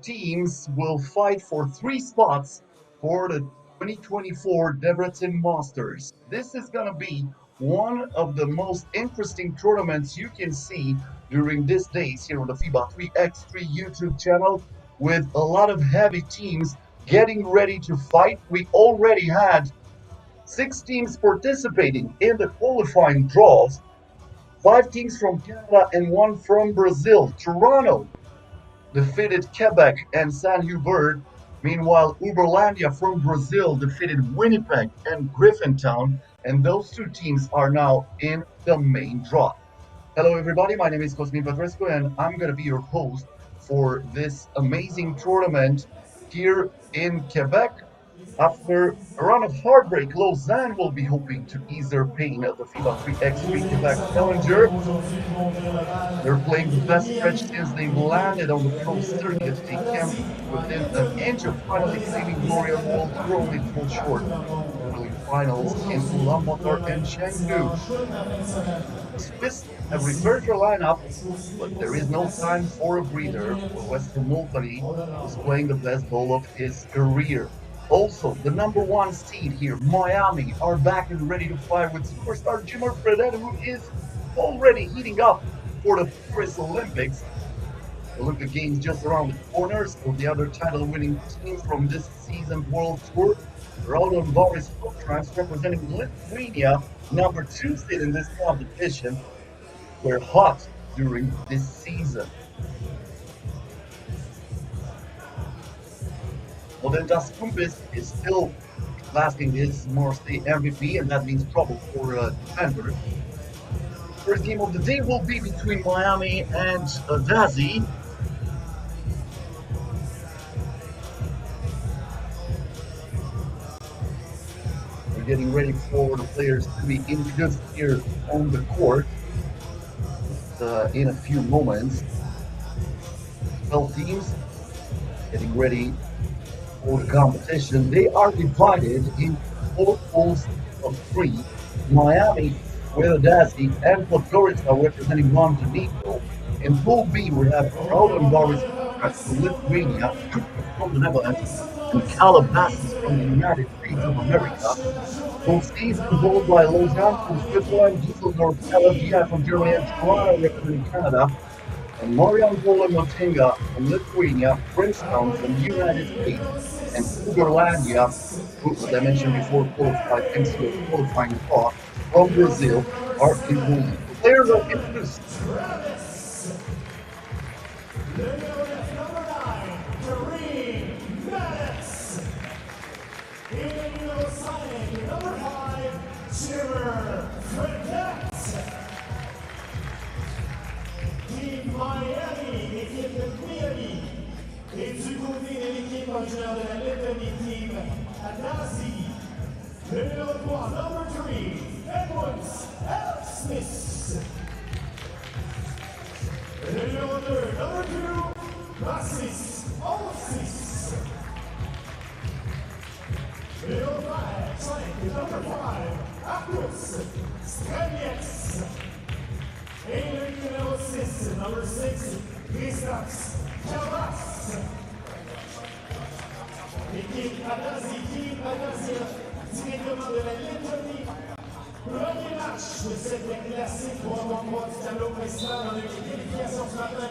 teams will fight for 3 spots for the 2024 Debrecen Masters. This is going to be one of the most interesting tournaments you can see during these days here on the FIBA 3x3 YouTube channel, with a lot of heavy teams getting ready to fight. We already had 6 teams participating in the qualifying draws, 5 teams from Canada and 1 from Brazil. Toronto defeated Quebec and San Hubert. Meanwhile, Uberlandia from Brazil defeated Winnipeg and Griffintown, and those 2 teams are now in the main draw. Hello, everybody. My name is Cosmin Petrescu, and I'm going to be your host for this amazing tournament here in Quebec. After a run of heartbreak, Lausanne will be hoping to ease their pain at the FIBA 3x3 Québec Challenger. They're playing the best stretch since they landed on the pro circuit. They came within an inch of finally claiming glory on World Tour, only to fall short. Early finals in Ulaanbaatar and Chengdu. The Swiss have reversed their lineup, but there is no time for a breather. Western Multani is playing the best ball of his career. Also, the #1 seed here, Miami, are back and ready to fight with superstar Jimmer Fredette, who is already heating up for the Paris Olympics. The Olympic Games just around the corner, so the other title-winning team from this season's World Tour, Raudondvaris Hoptrans, representing Lithuania, #2 seed in this competition, were hot during this season. Well, then Das Kumpis is still lasting his Marseille MVP, and that means trouble for defenders. First game of the day will be between Miami and Adazi. We're getting ready for the players to be introduced here on the court in a few moments. 12 teams getting ready for the competition. They are divided in 4 pools of 3. Miami with Adazi and Podgorica representing Montenegro. In Pool B, we have Raudondvaris from Lithuania, from the Netherlands, and Calabasas from the United States of America. Pool C is controlled by Lausanne from Switzerland, Dusseldorf, LFDY from Germany, and Toronto representing Canada, and Marijampole and Mantinga from Lithuania, Princeton from the United States, and Uberlandia, who, as I mentioned before, qualified thanks to a qualifying draw from Brazil, are included. The players are introduced. Et du côté de l'équipe originaire de la Lettonie, team Adazi. Le numéro 3, #3, Edwards Smith. Le numéro 2, #2, Massis Olsis. Le numéro 5, Akus Strenieks. Et le numéro 6, Christos Chavas. L'équipe Adazi, directement de la Lettonie. Premier match de cette classique 3x3 du tableau principal dans les qualifications ce matin.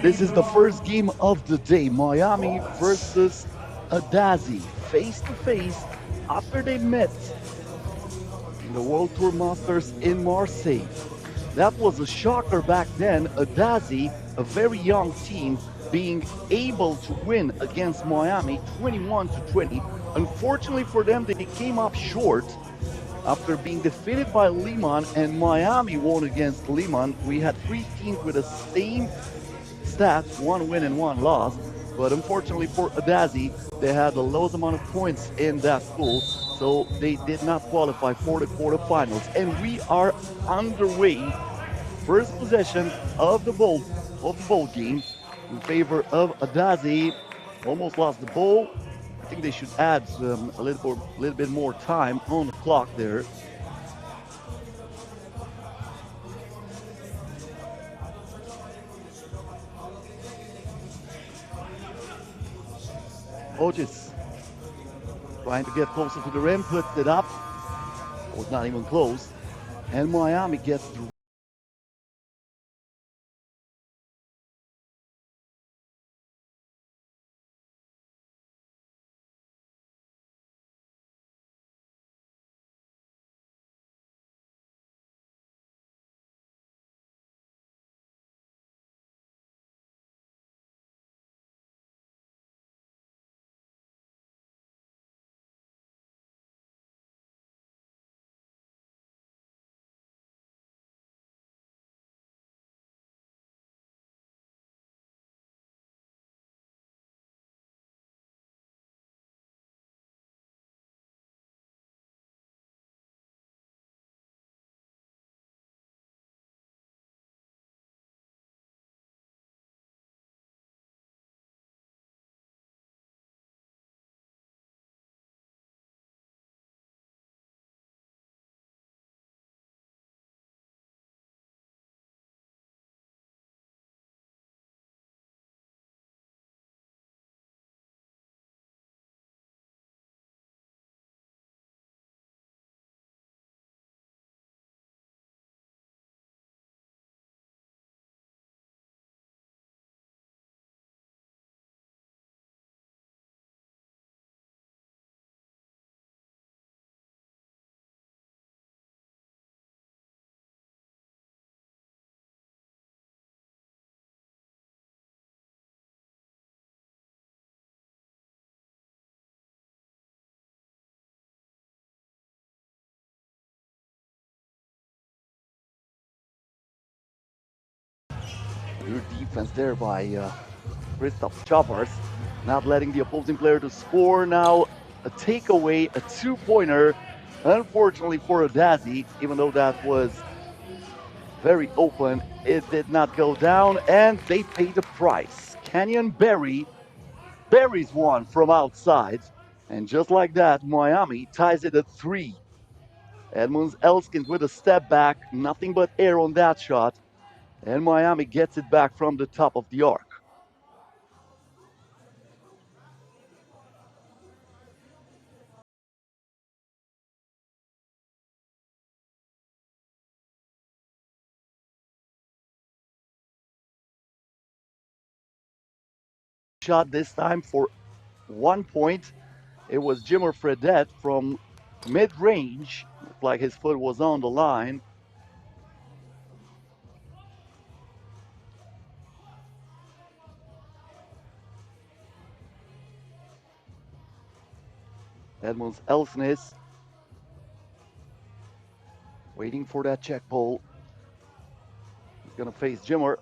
This is the first game of the day, Miami versus Adazi, face-to-face after they met in the World Tour Masters in Marseille. That was a shocker back then. Adazi, a very young team, being able to win against Miami 21-20. Unfortunately for them, they came up short after being defeated by Lehman, and Miami won against Lehman. We had 3 teams with the same stats, 1 win and 1 loss. But unfortunately for Adazi, they had the lowest amount of points in that pool, so they did not qualify for the quarterfinals. And we are underway. First possession of the ball game in favor of Adazi. Almost lost the ball. I think they should add a little bit more time on the clock there. Otis trying to get closer to the rim, puts it up. Was not even close. And Miami gets the good defense there by Christoph Chavars, not letting the opposing player to score. Now a takeaway, a two-pointer. Unfortunately for Adazi, even though that was very open, it did not go down, and they paid the price. Canyon buries one from outside, and just like that, Miami ties it at 3. Edmunds Elskins with a step back, nothing but air on that shot, and Miami gets it back from the top of the arc. Shot this time for 1 point. It was Jimmer Fredette from mid-range. Looked like his foot was on the line. Edmunds Elsnes waiting for that check ball. He's going to face Jimmer.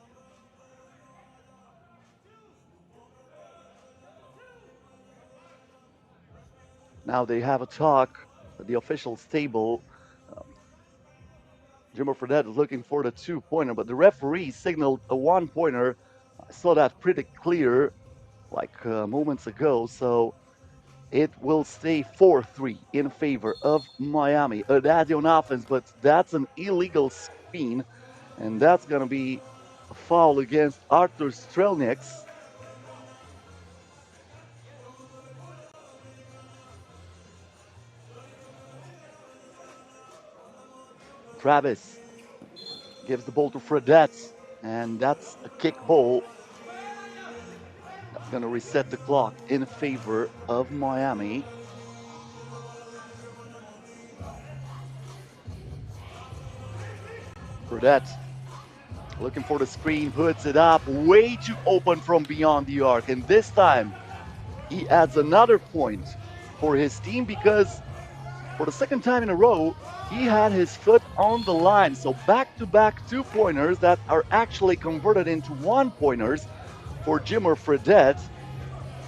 Now they have a talk at the officials' table. Jimmer Fredette is looking for the two-pointer, but the referee signaled a one-pointer. I saw that pretty clear like moments ago, so it will stay 4-3 in favor of Miami. Adazi on offense, but that's an illegal screen, and that's going to be a foul against Artur Strelnieks. Travis gives the ball to Fredette, and that's a kick ball. That's going to reset the clock in favor of Miami. Fredette looking for the screen, puts it up, way too open from beyond the arc. And this time, he adds another point for his team because for the second time in a row, he had his foot on the line. So back-to-back two-pointers that are actually converted into one-pointers for Jimmer Fredette.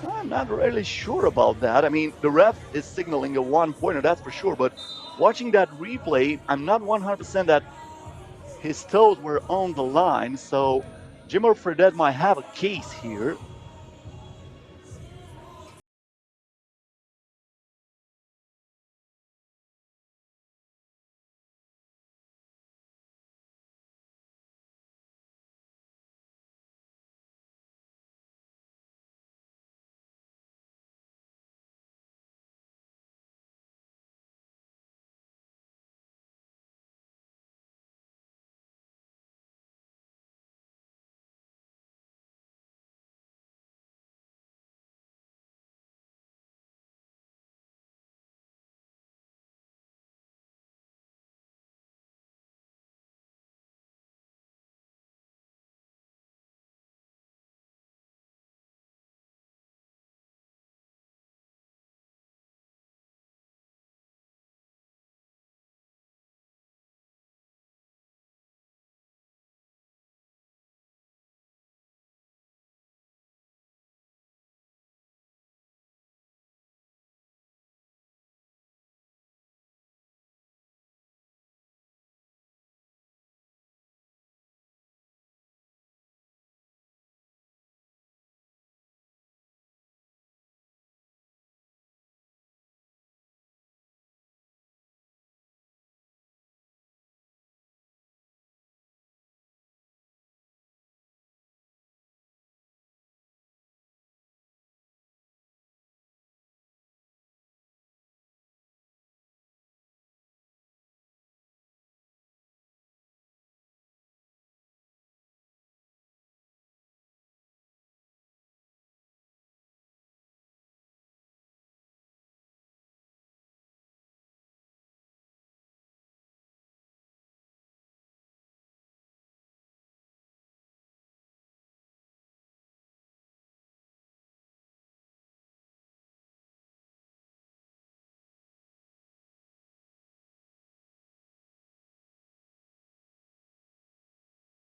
I'm not really sure about that. I mean, the ref is signaling a one-pointer, that's for sure. But watching that replay, I'm not 100% that his toes were on the line. So Jimmer Fredette might have a case here.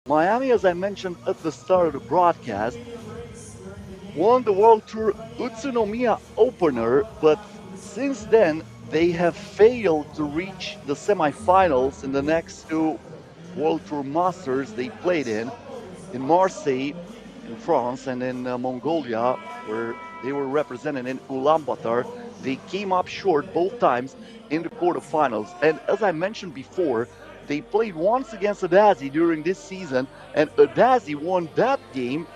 Miami, as I mentioned at the start of the broadcast, won the World Tour Utsunomiya opener, but since then they have failed to reach the semifinals in the next two World Tour Masters they played in Marseille, in France, and in Mongolia, where they were represented in Ulaanbaatar. They came up short both times in the quarterfinals. And as I mentioned before, they played once against Adazi during this season, and Adazi won that game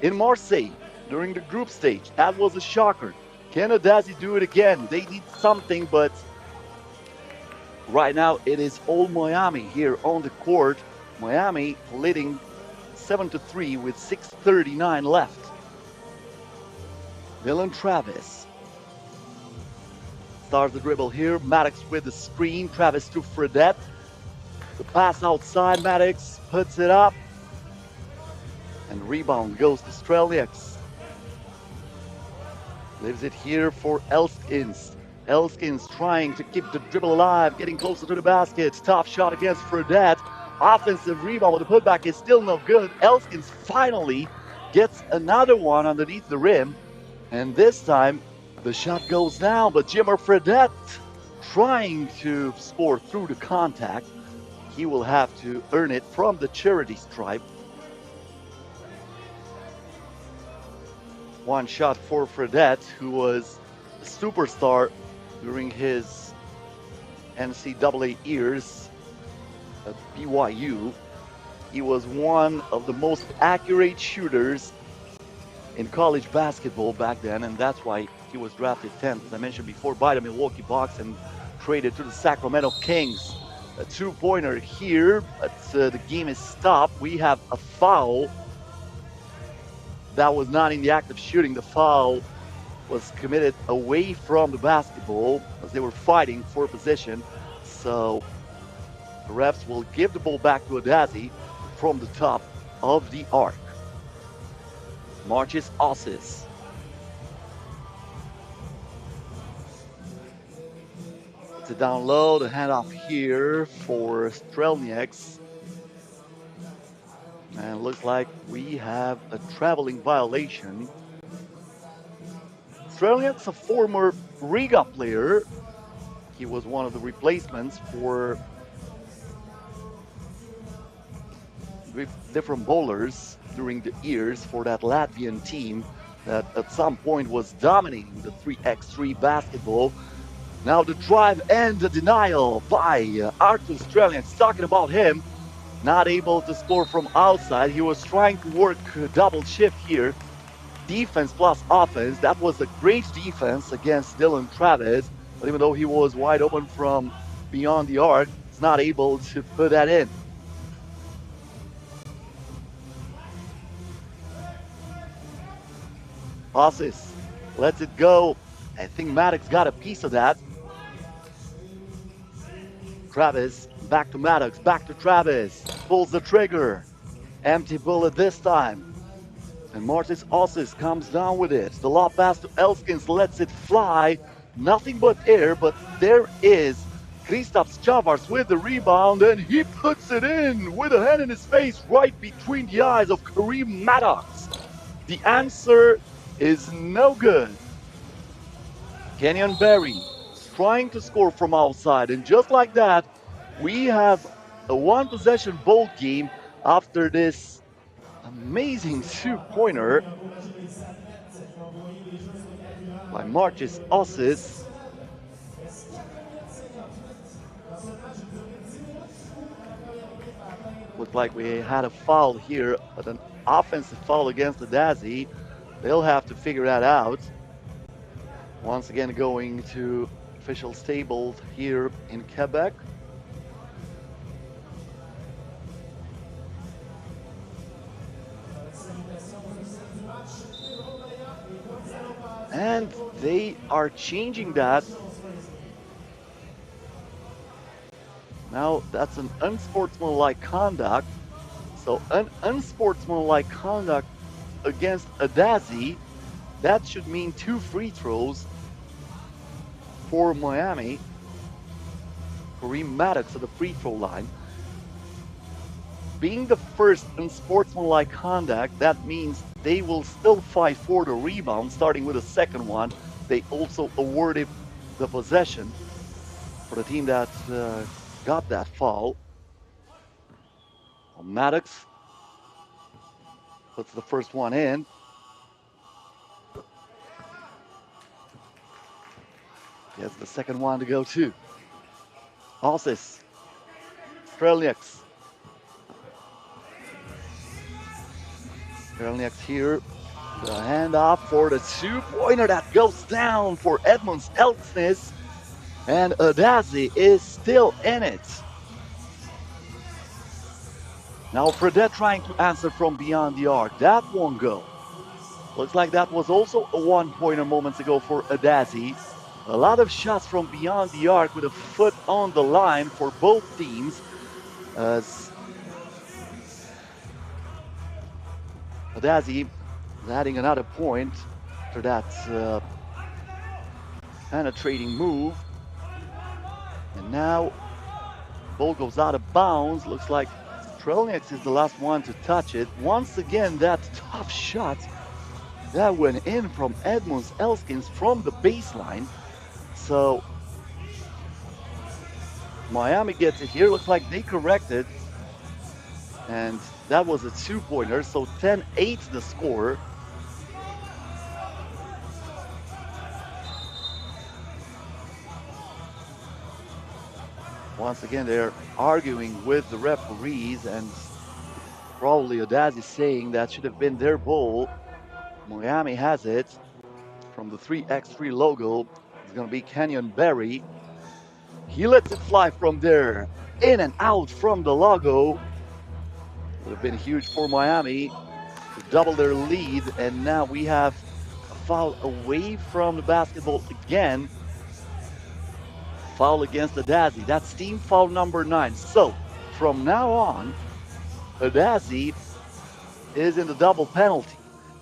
in Marseille during the group stage. That was a shocker. Can Adazi do it again? They need something, but right now it is all Miami here on the court. Miami leading 7-3 with 6:39 left. Dylan Travis starts the dribble here. Maddox with the screen. Travis to Fredette. The pass outside. Maddox puts it up. And rebound goes to Strelnieks. Leaves it here for Elskins. Elskins trying to keep the dribble alive, getting closer to the basket. Tough shot against Fredette. Offensive rebound, but the putback is still no good. Elskins finally gets another one underneath the rim. And this time, the shot goes down, but Jimmer Fredette trying to score through the contact. He will have to earn it from the charity stripe. One shot for Fredette, who was a superstar during his NCAA years at BYU. He was one of the most accurate shooters in college basketball back then, and that's why he was drafted 10th, as I mentioned before, by the Milwaukee Bucks and traded to the Sacramento Kings. A two-pointer here, but the game is stopped. We have a foul. That was not in the act of shooting. The foul was committed away from the basketball as they were fighting for position. So the refs will give the ball back to Adazi from the top of the arc. Marches Ossis. It's a down low, the handoff here for Strelnieks. And it looks like we have a traveling violation. Streliak's a former Riga player. He was one of the replacements for different bowlers during the years for that Latvian team that at some point was dominating the 3x3 basketball. Now the drive and the denial by Artur Streliak. Talking about him, not able to score from outside. He was trying to work double shift here. Defense plus offense. That was a great defense against Dylan Travis. But even though he was wide open from beyond the arc, he's not able to put that in. Passes, lets it go. I think Maddox got a piece of that. Travis, back to Maddox, back to Travis. Pulls the trigger. Empty bullet this time. And Martis Ossis comes down with it. The lob pass to Elskins lets it fly. Nothing but air, but there is Kristaps Chavars with the rebound, and he puts it in with a hand in his face right between the eyes of Kareem Maddox. The answer is no good. Kenyon Berry trying to score from outside, and just like that, we have a one-possession bowl game after this amazing two-pointer by Martis Ossis. Looked like we had a foul here, but an offensive foul against Adazi. They'll have to figure that out. Once again, going to official table here in Quebec. And they are changing that. Now that's an unsportsmanlike conduct. So an unsportsmanlike conduct against Adazi, that should mean 2 free throws for Miami. Kareem Maddox at the free throw line. Being the first unsportsmanlike conduct, that means they will still fight for the rebound, starting with the second one. They also awarded the possession for the team that got that foul. Maddox puts the first one in. He has the second one to go too. Ossis, Streliak's. Streliak's here. The handoff for the two-pointer that goes down for Edmunds Elksnis. And Adazi is still in it. Now Fredette trying to answer from beyond the arc. That won't go. Looks like that was also a one-pointer moments ago for Adazi. A lot of shots from beyond the arc with a foot on the line for both teams. As Adazi is adding another point for that penetrating move. And now ball goes out of bounds. Looks like Streliak is the last one to touch it. Once again, that tough shot that went in from Edmunds Elskins from the baseline. So Miami gets it here. Looks like they corrected. And that was a two-pointer. So 10-8 the score. Once again, they're arguing with the referees, and probably Adazi saying that should have been their ball. Miami has it from the 3x3 logo. It's going to be Kenyon Berry. He lets it fly from there, in and out from the logo. Would have been huge for Miami to double their lead, and now we have a foul away from the basketball again. Foul against Adazi. That's team foul number 9. So from now on, Adazi is in the double penalty.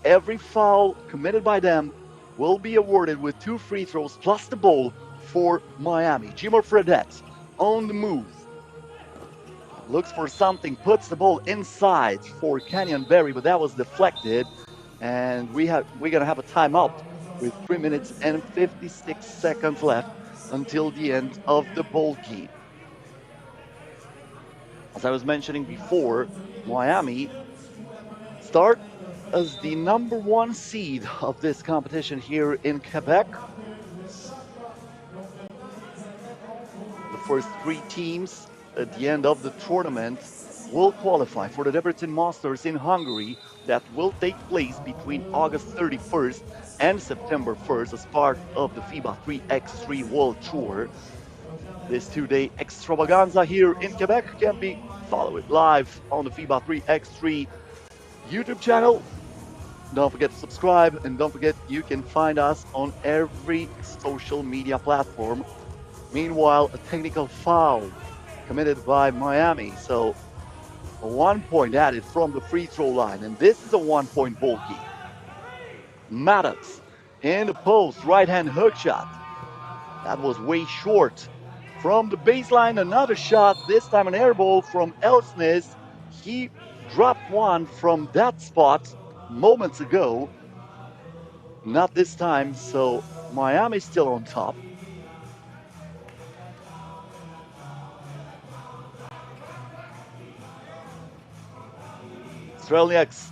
Every foul committed by them will be awarded with 2 free throws plus the ball for Miami. Jimmer Fredette on the move. Looks for something, puts the ball inside for Kenyon Berry, but that was deflected. And we're gonna have a timeout with 3 minutes and 56 seconds left until the end of the ball game. As I was mentioning before, Miami start as the #1 seed of this competition here in Quebec. The first 3 teams at the end of the tournament will qualify for the Debrecen Masters in Hungary that will take place between August 31st and September 1st as part of the FIBA 3x3 World Tour. This 2-day extravaganza here in Quebec can be followed live on the FIBA 3x3 YouTube channel. Don't forget to subscribe, and don't forget you can find us on every social media platform. Meanwhile, a technical foul committed by Miami, so a 1 point added from the free throw line, and this is a 1-point ball game. Maddox in the post, right-hand hook shot. That was way short. From the baseline, another shot, this time an air ball from Elsnes. He dropped one from that spot moments ago. Not this time, so Miami's still on top. Strelniaks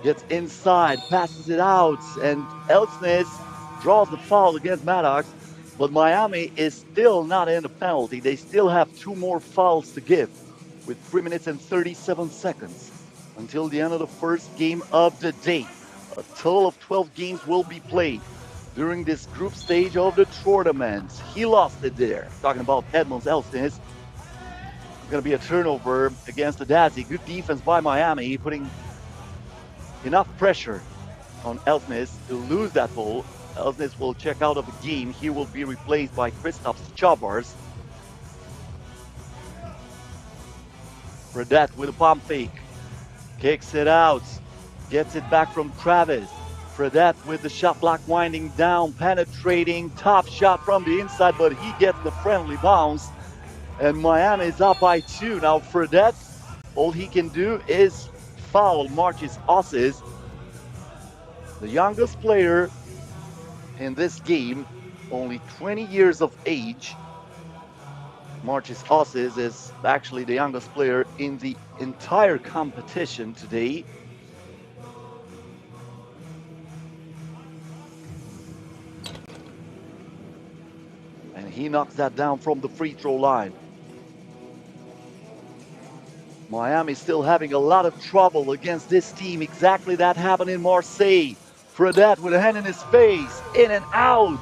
gets inside, passes it out, and Elsnes draws the foul against Maddox. But Miami is still not in the penalty. They still have 2 more fouls to give with 3 minutes and 37 seconds until the end of the first game of the day. A total of 12 games will be played during this group stage of the tournament. He lost it there. Talking about Edmonds Elsnes. It's going to be a turnover against Adazi. Good defense by Miami, putting enough pressure on Elsnes to lose that ball. Elsnes will check out of the game. He will be replaced by Kristaps Chavars. Fredette with a pump fake. Kicks it out. Gets it back from Travis. Fredette with the shot block winding down, penetrating. Top shot from the inside, but he gets the friendly bounce. And Miami is up by 2. Now Fredette, all he can do is foul Marchis Osses, the youngest player in this game, only 20 years of age. Marchis Osses is actually the youngest player in the entire competition today. And he knocks that down from the free throw line. Miami still having a lot of trouble against this team. Exactly that happened in Marseille. Fredette with a hand in his face, in and out.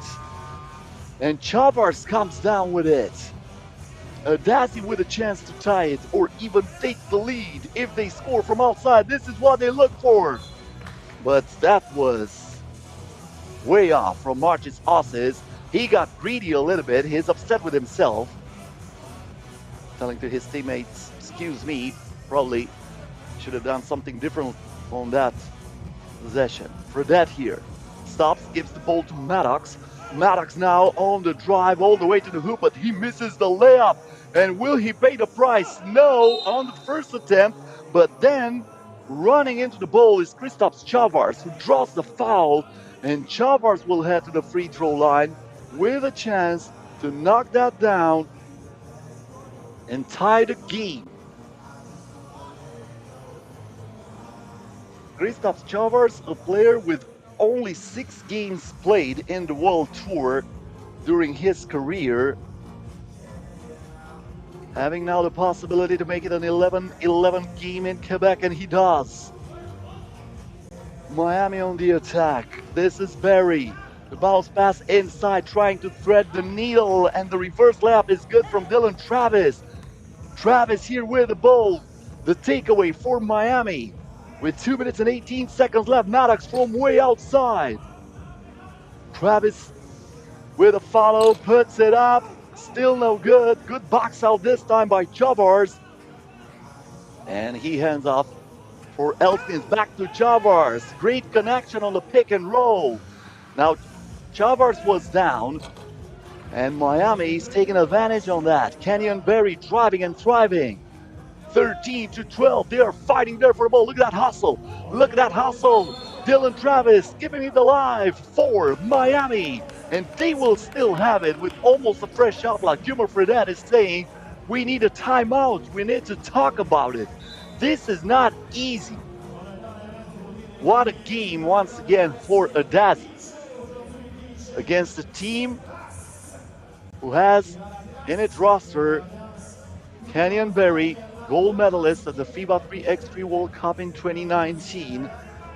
And Chavars comes down with it. Adazi with a chance to tie it or even take the lead if they score from outside. This is what they look for. But that was way off from Marchis Osses. He got greedy a little bit. He's upset with himself. Telling to his teammates, excuse me, probably should have done something different on that possession. Fredette here stops, gives the ball to Maddox. Maddox now on the drive all the way to the hoop, but he misses the layup. And will he pay the price? No, on the first attempt, but then running into the ball is Kristaps Chavars, who draws the foul, and Chavars will head to the free throw line with a chance to knock that down and tie the game. Kristaps Chavars, a player with only 6 games played in the World Tour during his career, having now the possibility to make it an 11-11 game in Quebec, and he does. Miami on the attack. This is Barry. The bounce pass inside, trying to thread the needle, and the reverse layup is good from Dylan Travis. Travis here with the ball. The takeaway for Miami. With 2 minutes and 18 seconds left, Maddox from way outside. Travis with a follow, puts it up. Still no good. Good box out this time by Chavars. And he hands off for Elkins. Back to Chavars. Great connection on the pick and roll. Now, Chavars was down, and Miami's taking advantage on that. Kenyon Berry driving and thriving. 13-12. They are fighting there for the ball. Look at that hustle. Look at that hustle. Dylan Travis giving it alive for Miami. And they will still have it with almost a fresh shot clock. Jimmer Fredette is saying, we need a timeout. We need to talk about it. This is not easy. What a game once again for Adazi against a team who has in its roster Kenyon Berry, gold medalist at the FIBA 3x3 World Cup in 2019,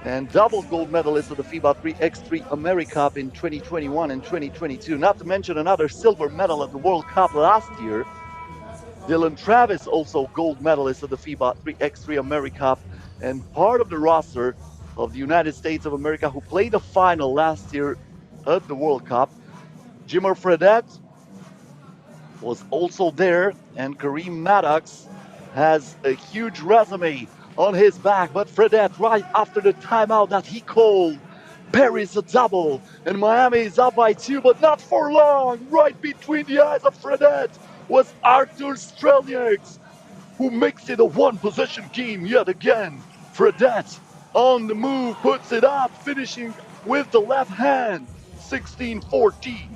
and double gold medalist at the FIBA 3x3 AmeriCup in 2021 and 2022, not to mention another silver medal at the World Cup last year. Dylan Travis, also gold medalist at the FIBA 3x3 AmeriCup, and part of the roster of the United States of America who played the final last year at the World Cup. Jimmer Fredette was also there, and Kareem Maddox has a huge resume on his back. But Fredette, right after the timeout that he called, buries a double, and Miami is up by 2, but not for long. Right between the eyes of Fredette was Artur Strelnieks, who makes it a one-possession game yet again. Fredette on the move, puts it up, finishing with the left hand. 16-14.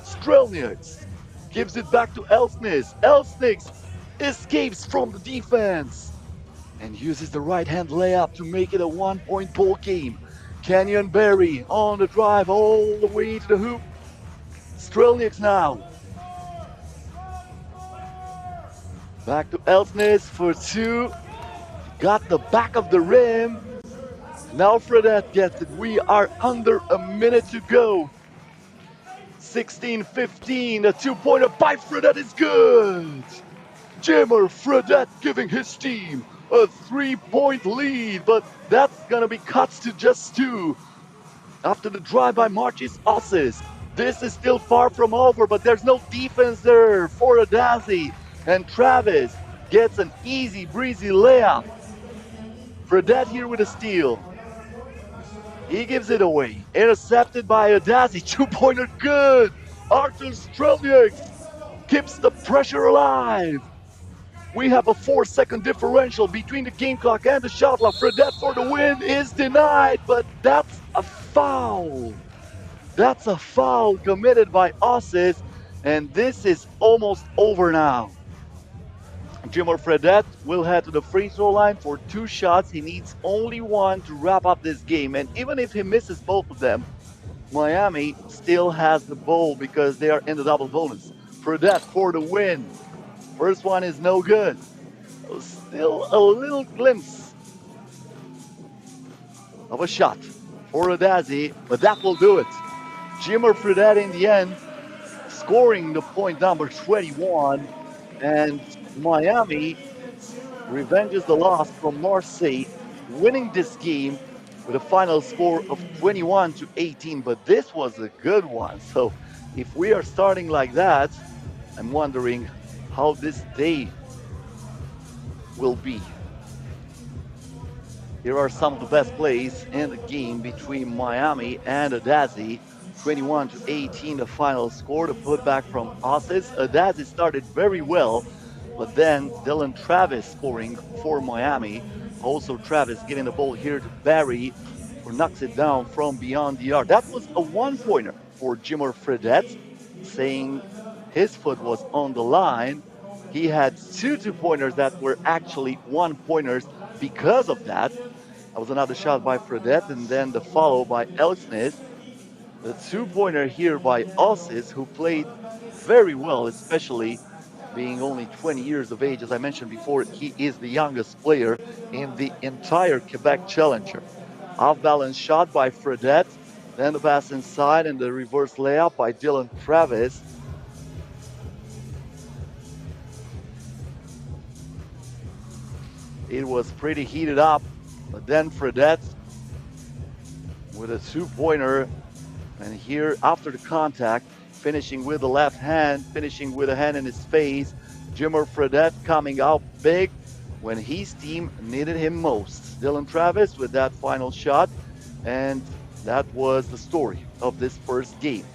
Strelnieks gives it back to Elsnitz. Elsnitz escapes from the defense and uses the right-hand layup to make it a one-point ball game. Kenyon Berry on the drive all the way to the hoop. Strelnieks now. Back to Elsnitz for 2. Got the back of the rim. Now Fredette gets it. We are under a minute to go. 16-15. A two-pointer by Fredette is good. Jimmer Fredette giving his team a 3-point lead, but that's gonna be cut to just 2 after the drive by Marchis Ossis. This is still far from over, but there's no defense there for Adazi, and Travis gets an easy breezy layup. Fredette here with a steal. He gives it away. Intercepted by Adazi. Two-pointer good. Artur Strelnieks keeps the pressure alive. We have a 4-second differential between the game clock and the shot clock. Fredette for the win is denied, but that's a foul. That's a foul committed by Ossis, and this is almost over now. Jimmer Fredette will head to the free throw line for 2 shots. He needs only 1 to wrap up this game, and even if he misses both of them, Miami still has the ball because they are in the double bonus. Fredette for the win. First one is no good. Still a little glimpse of a shot for Adazi, but that will do it. Jimmer Fredette in the end scoring the point number 21, and Miami revenges the loss from Marseille, winning this game with a final score of 21-18. But this was a good one. So if we are starting like that, I'm wondering how this day will be. Here are some of the best plays in the game between Miami and Adazi. 21-18, the final score. The putback from Ossis. Adazi started very well, but then Dylan Travis scoring for Miami. Also Travis giving the ball here to Barry, who knocks it down from beyond the arc. That was a one-pointer for Jimmer Fredette, saying his foot was on the line. He had 2 two-pointers that were actually one-pointers because of that. That was another shot by Fredette, and then the follow by Elsnitz. The two-pointer here by Ossis, who played very well, especially being only 20 years of age. As I mentioned before, he is the youngest player in the entire Québec Challenger. Off-balance shot by Fredette, then the pass inside and the reverse layup by Dylan Travis. It was pretty heated up, but then Fredette with a two-pointer, and here after the contact, finishing with the left hand, finishing with a hand in his face. Jimmer Fredette coming out big when his team needed him most. Dylan Travis with that final shot, and that was the story of this first game.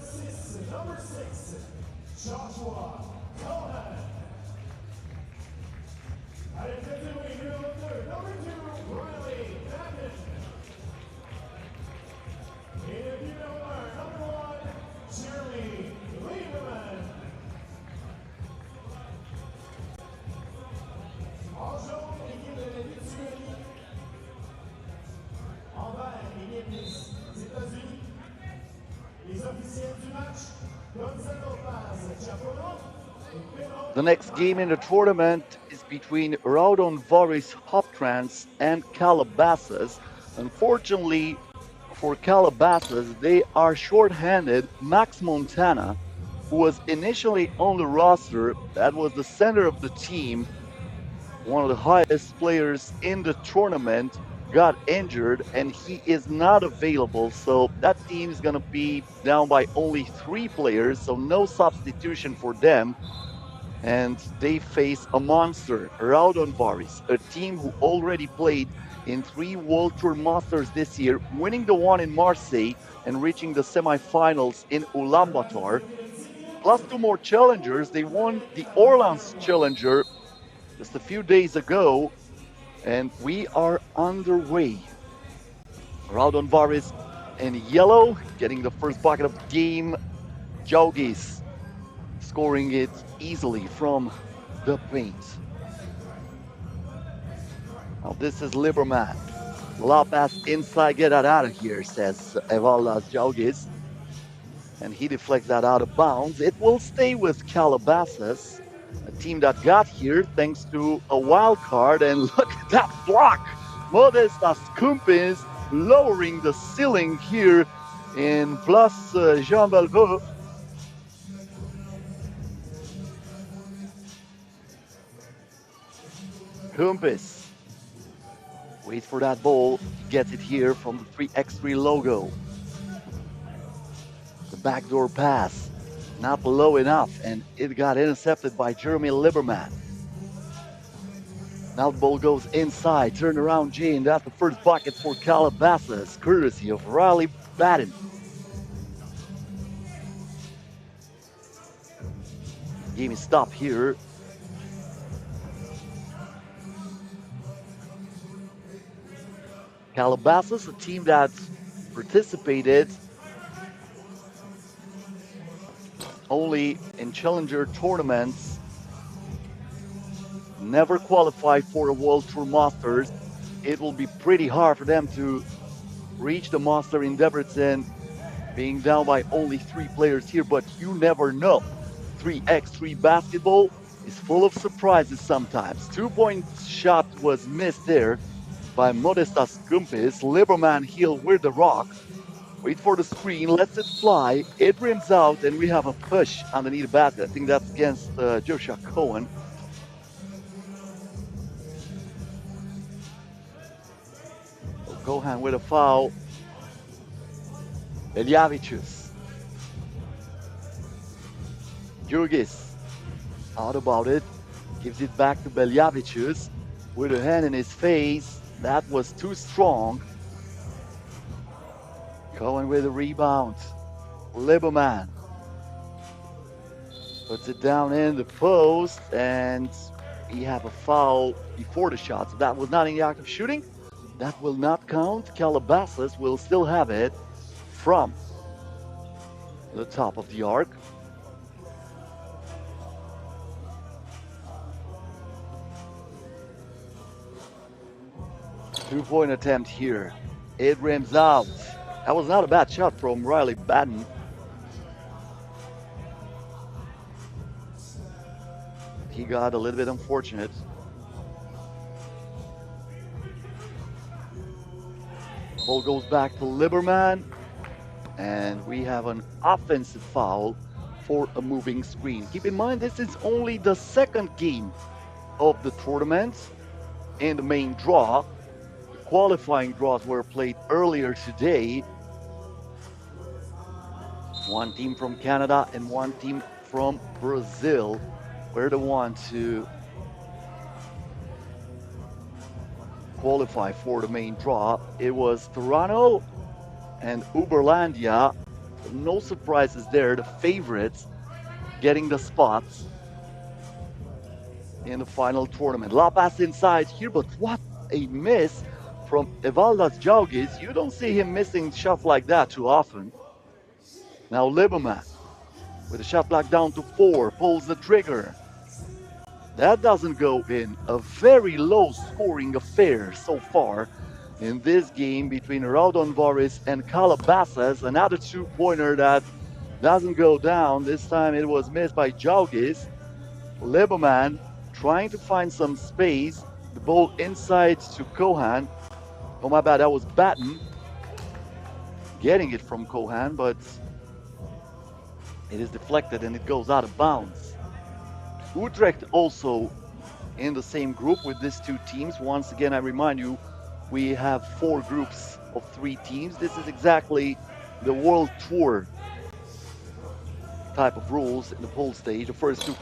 assist, number 6, Joshua Cohen. At FIBA 3x3, number 2, Riley Madden. In FIBA number 1, Jeremy Lieberman. En jaune, l'équipe de la Lituanie. En vert, l'équipe des États-Unis. Les officiels du match, Dusseldorf, Chapeau. The next game in the tournament is between Raudondvaris Hoptrans and Calabasas. Unfortunately for Calabasas, they are short-handed Max Montana, who was initially on the roster. That was the center of the team, one of the highest players in the tournament, got injured and he is not available. So that team is going to be down by only 3 players, so no substitution for them. And they face a monster, Raudondvaris, a team who already played in 3 World Tour Masters this year, winning the one in Marseille and reaching the semifinals in Ulaanbaatar. Plus 2 more challengers. They won the Orleans Challenger just a few days ago, and we are underway. Raudondvaris in yellow, getting the first bucket of the game. Jaugis scoring it easily from the paint. Now this is Lieberman. Lob pass inside, get that out of here, says Evaldas Jaugis. And he deflects that out of bounds. It will stay with Calabasas, a team that got here thanks to a wild card. And look at that block! Modestas Kumpis lowering the ceiling here in Place Jean Bellevue. Kumpis waits for that ball. He gets it here from the 3x3 logo. The backdoor pass, not low enough, and it got intercepted by Jeremy Lieberman. Now the ball goes inside, turn around Jay, and that's the first bucket for Calabasas, courtesy of Riley Madden. Game is stopped here. Calabasas, a team that participated only in challenger tournaments, never qualified for a World Tour Masters. It will be pretty hard for them to reach the Master in Debrecen, being down by only 3 players here, but you never know. 3x3 basketball is full of surprises sometimes. 2-point shot was missed there by Modestas Kumpis. Lieberman heel with the rock. Wait for the screen, lets it fly. It rims out, and we have a push underneath the basket. I think that's against Joshua Cohen. So Cohen with a foul. Beljavicius. Jurgis out about it. Gives it back to Beljavicius with a hand in his face. That was too strong. Cohen with a rebound. Lieberman puts it down in the post, and we have a foul before the shot. So that was not in the act of shooting. That will not count. Calabasas will still have it from the top of the arc. Two-point attempt here. It rims out. That was not a bad shot from Riley Madden. He got a little bit unfortunate. Ball goes back to Lieberman, and we have an offensive foul for a moving screen. Keep in mind, this is only the second game of the tournament in the main draw. The qualifying draws were played earlier today. One team from Canada and one team from Brazil were the ones to qualify for the main draw. It was Toronto and Uberlandia No surprises there. The favorites getting the spots in the final tournament. La pass inside here, but what a miss from Evaldas Jaugis. You don't see him missing shots like that too often. Now Lieberman with a shot clock down to 4, pulls the trigger. That doesn't go in. A very low scoring affair so far in this game between Raudondvaris and Calabasas. Another 2-pointer that doesn't go down. This time it was missed by Jaugis. Lieberman trying to find some space. The ball inside to Kohan. Oh my bad, that was Batten getting it from Kohan, but it is deflected and it goes out of bounds. Utrecht also in the same group with these two teams. Once again, I remind you, we have 4 groups of 3 teams. This is exactly the World Tour type of rules in the pool stage. The first 2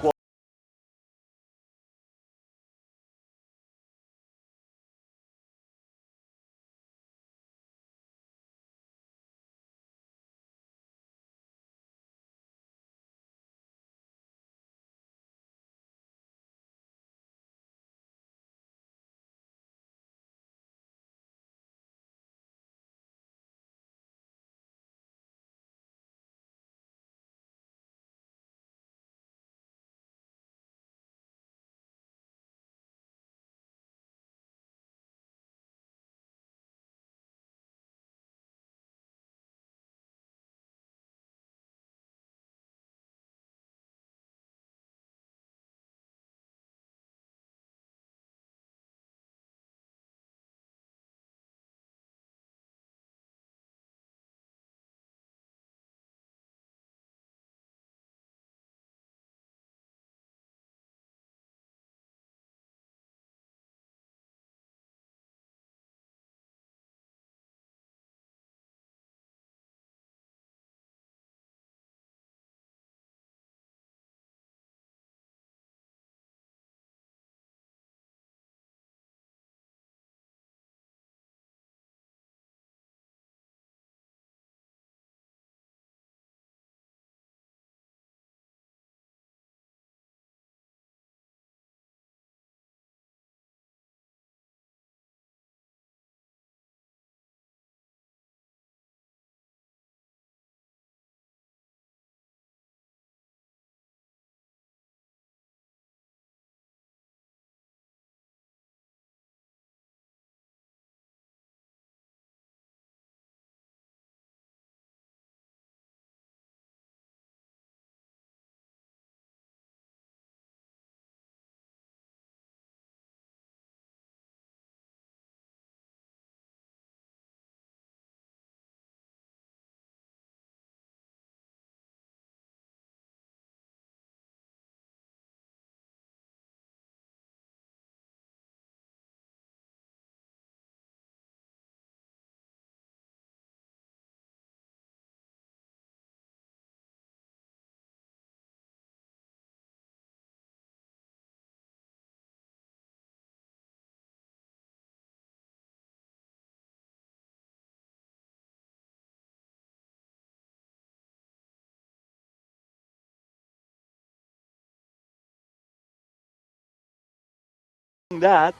that,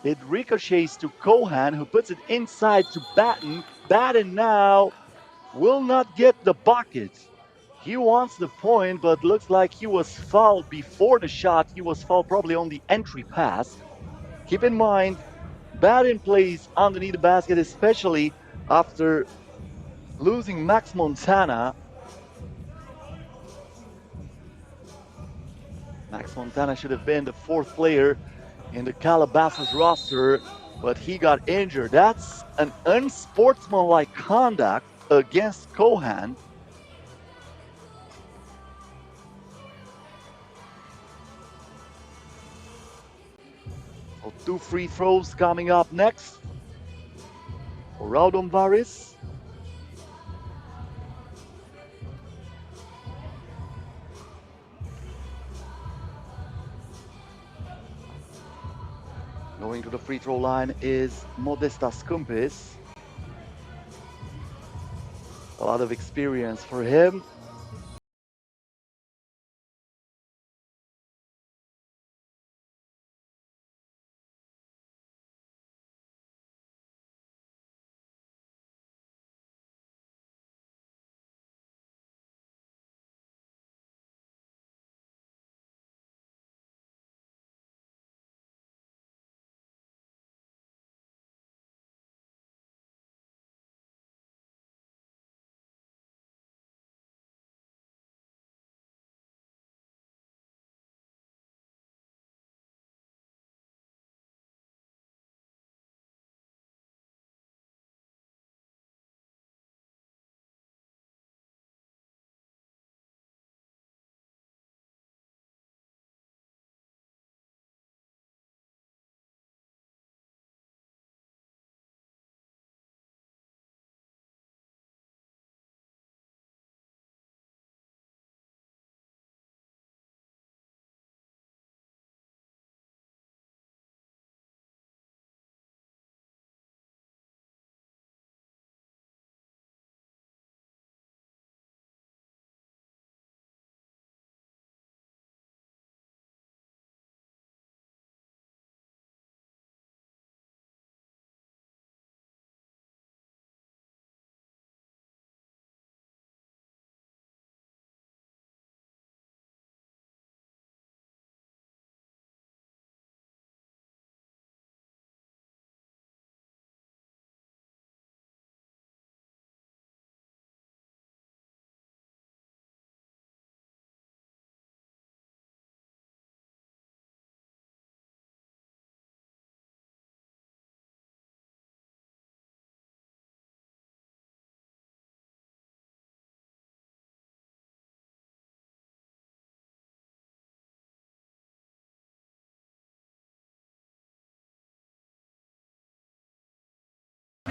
it ricochets to Kohan, who puts it inside to Batten. Batten now will not get the bucket. He wants the point, but looks like he was fouled before the shot. He was fouled probably on the entry pass. Keep in mind, Batten plays underneath the basket, especially after losing Max Montana. Max Montana should have been the 4th player in the Calabasas roster, but he got injured. That's an unsportsmanlike conduct against Kohan. So 2 free throws coming up next for Raudondvaris. Going to the free throw line is Modestas Kumpis. A lot of experience for him.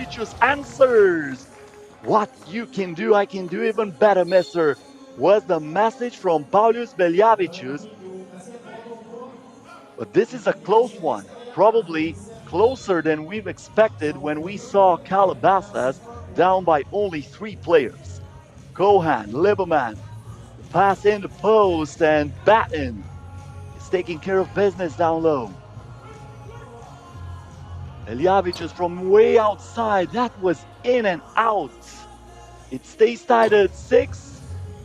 Just answers. What you can do, I can do even better, mister, was the message from Paulius Beliavicius. But this is a close one, probably closer than we've expected when we saw Calabasas down by only 3 players. Cohan, Lieberman, pass in the post, and Batten is taking care of business down low. Beliavicius from way outside, that was in and out. It stays tied at 6.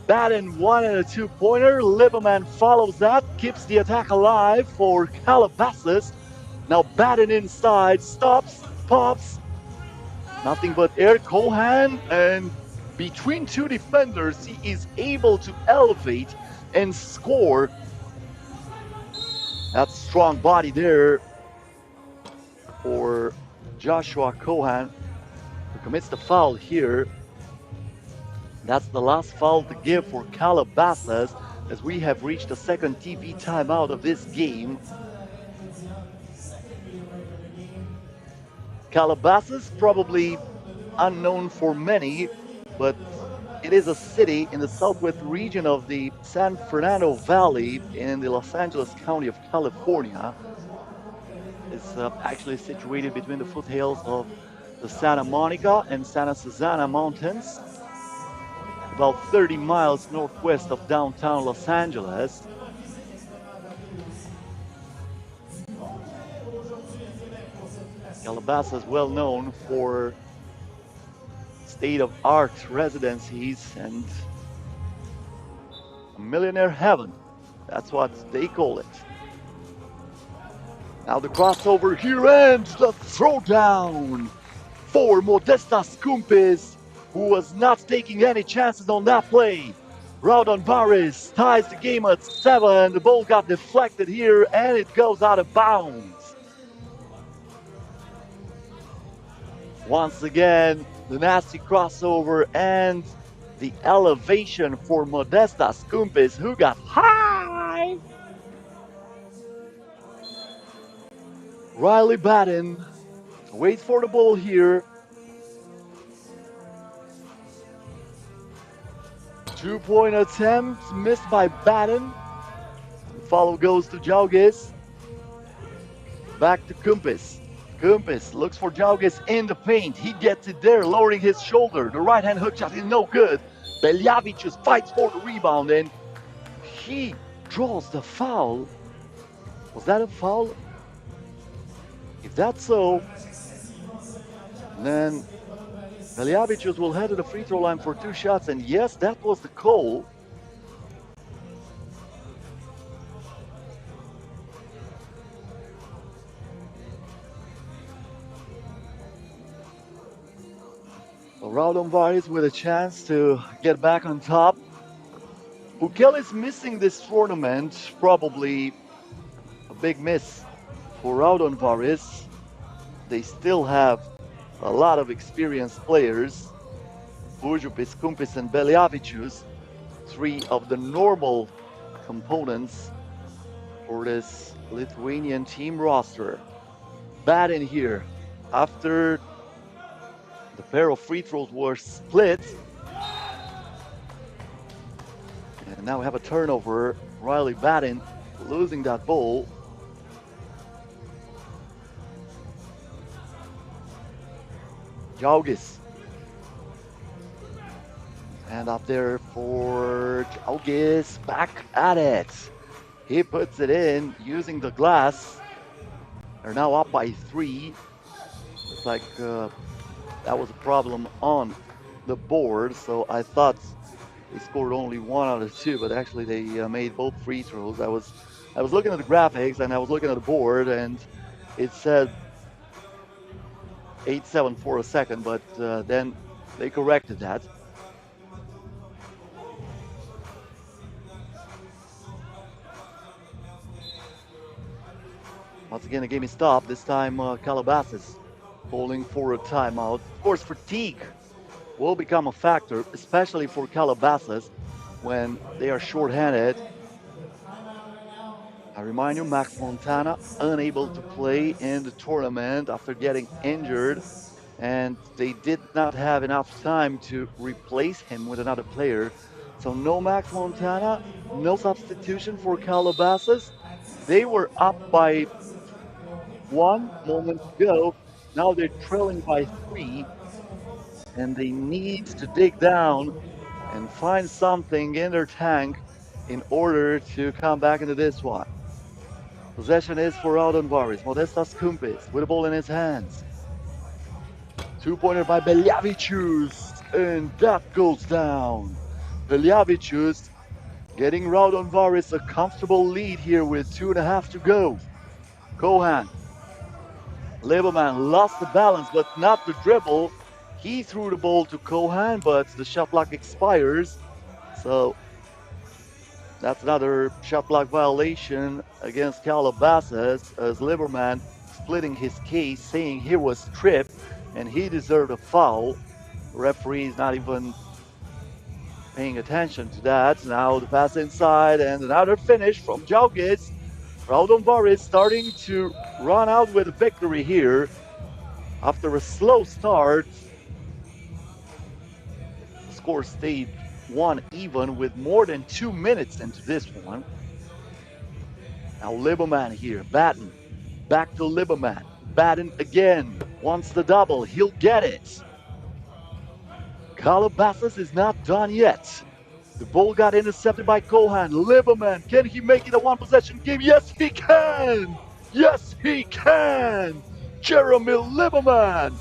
Batten 1 and a 2-pointer. Lieberman follows that, keeps the attack alive for Calabasas. Now Batten inside, stops, pops. Nothing but air. Cohan, and between 2 defenders, he is able to elevate and score. That strong body there for Joshua Cohan, who commits the foul here. That's the last foul to give for Calabasas as we have reached the second TV timeout of this game. Calabasas, probably unknown for many, but it is a city in the southwest region of the San Fernando Valley in the Los Angeles County of California. It's actually situated between the foothills of the Santa Monica and Santa Susana Mountains, about 30 miles northwest of downtown Los Angeles. Calabasas is well known for state-of-art residencies and a millionaire heaven. That's what they call it. Now the crossover here and the throwdown for Modestas Kumpis, who was not taking any chances on that play. Raudondvaris ties the game at 7. The ball got deflected here and it goes out of bounds. Once again, the nasty crossover and the elevation for Modestas Kumpis, who got high. Riley Batten waits for the ball here. 2-point attempt missed by Batten. The follow goes to Jauges. Back to Kumpis. Kumpis looks for Jauges in the paint. He gets it there, lowering his shoulder. The right-hand hook shot is no good. Beljavicius fights for the rebound, and he draws the foul. Was that a foul? If that's so, then Beljavicius will head to the free throw line for 2 shots, and yes, that was the call. Raudondvaris with a chance to get back on top. Bukel is missing this tournament, probably a big miss for Raudondvaris. They still have a lot of experienced players. Burjupis, Kumpis, and Beljavicius, 3 of the normal components for this Lithuanian team roster. Bad in here after the pair of free throws were split. And now we have a turnover. Riley Batten losing that ball. Jauges. And up there for Jauges. Back at it. He puts it in using the glass. They're now up by 3. Looks like that was a problem on the board, so I thought they scored only 1 out of 2, but actually they made both free throws. I was looking at the graphics and I was looking at the board, and it said 8-7 for a second, but then they corrected that. Once again, a game is stopped. This time Calabasas calling for a timeout. Of course, fatigue will become a factor, especially for Calabasas when they are shorthanded. I remind you, Max Montana unable to play in the tournament after getting injured, and they did not have enough time to replace him with another player. So no Max Montana, no substitution for Calabasas. They were up by 1 moment ago. Now they're trailing by 3, and they need to dig down and find something in their tank in order to come back into this one. Possession is for Raudondvaris. Modestas Kumpis with the ball in his hands. 2-pointer by Beljavicius, and that goes down. Beljavicius getting Raudondvaris a comfortable lead here with 2.5 to go. Kohan. Lieberman lost the balance, but not the dribble. He threw the ball to Kohan, but the shot clock expires. So that's another shot clock violation against Calabasas, as Lieberman splitting his case, saying he was tripped and he deserved a foul. The referee is not even paying attention to that. Now the pass inside and another finish from Jauges. Raudondvaris starting to run out with a victory here after a slow start. The score stayed 1 even with more than 2 minutes into this one. Now Lieberman here, Batten, back to Lieberman. Batten again, wants the double, he'll get it. Calabasas is not done yet. The ball got intercepted by Kohan. Lieberman, can he make it a 1-possession game? Yes, he can! Yes, he can! Jeremy Lieberman!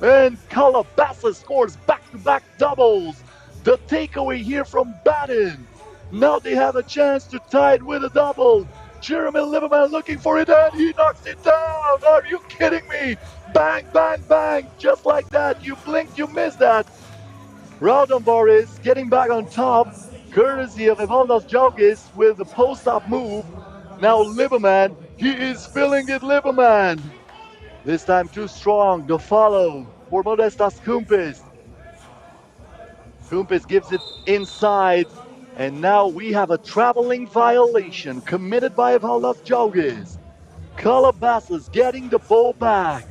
And Calabasas scores back-to-back doubles. The takeaway here from Batten. Now they have a chance to tie it with a double. Jeremy Lieberman looking for it, and he knocks it down. Are you kidding me? Bang, bang, bang. Just like that. You blinked, you missed that. Raudondvaris getting back on top, courtesy of Evaldas Jauges with the post-up move. Now Lieberman, he is filling it, Lieberman. This time too strong, the follow for Modestas Kumpis. Kumpis gives it inside, and now we have a traveling violation committed by Evaldas Jauges. Calabasas getting the ball back.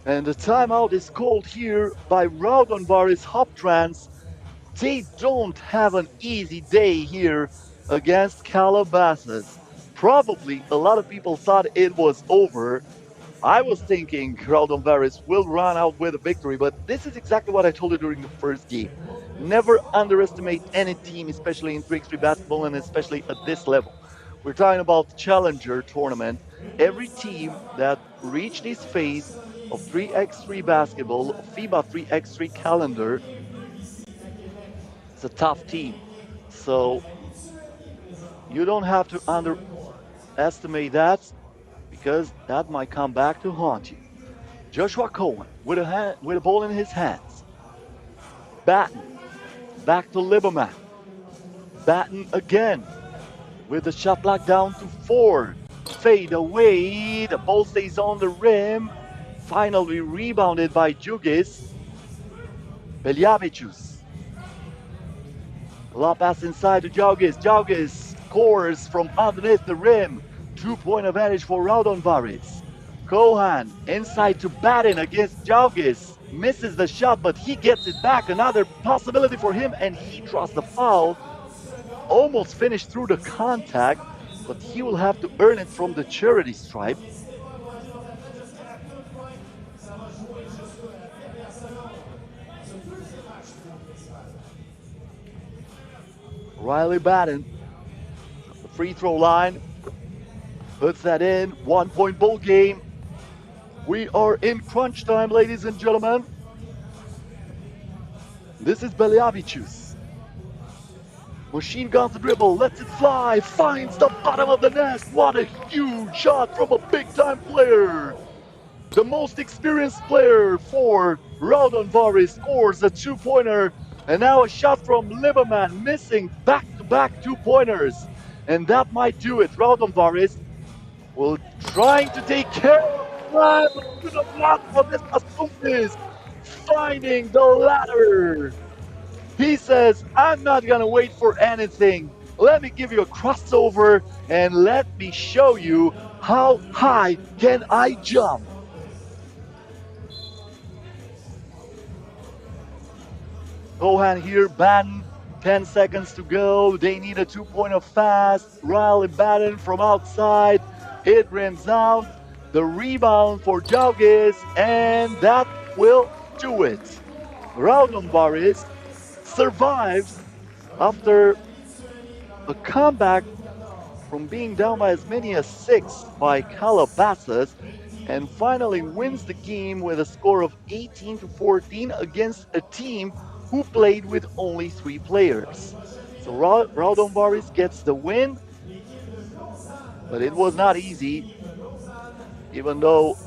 And the timeout is called here by Raudondvaris Hoptrans. They don't have an easy day here against Calabasas. Probably a lot of people thought it was over. I was thinking Raudondvaris will run out with a victory, but this is exactly what I told you during the first game. Never underestimate any team, especially in 3x3 basketball and especially at this level. We're talking about the Challenger tournament. Every team that reached this phase of 3x3 basketball, of FIBA 3x3 calendar, is a tough team. So you don't have to underestimate that because that might come back to haunt you. Joshua Cohen with a ball in his hands. Batten back to Lieberman. Batten again with the shot clock down to 4. Fade away. The ball stays on the rim. Finally rebounded by Jugis. Beljavicius. Lob pass inside to Jugis. Jugis scores from underneath the rim. 2-point advantage for Raudondvaris. Cohan inside to Batten against Jugis. Misses the shot, but he gets it back. Another possibility for him, and he draws the foul. Almost finished through the contact, but he will have to earn it from the charity stripe. Riley Batten, the free throw line, puts that in. 1-point ball game. We are in crunch time, ladies and gentlemen. This is Beljavicius. Machine guns the dribble, lets it fly, finds the bottom of the net. What a huge shot from a big-time player. The most experienced player for Raudondvaris scores a 2-pointer. And now a shot from Lieberman, missing back-to-back 2-pointers. And that might do it. Raudondvaris will trying to take care of to the block of this Assuntis, finding the ladder. He says, I'm not gonna wait for anything. Let me give you a crossover and let me show you how high can I jump. Cohan here, Batten, 10 seconds to go. They need a 2-pointer fast. Riley Batten from outside. It rims out. The rebound for Jugis, and that will do it. Raudondvaris survives after a comeback from being down by as many as 6 by Calabasas, and finally wins the game with a score of 18-14 against a team who played with only 3 players. So Raudondvaris gets the win, but it was not easy, even though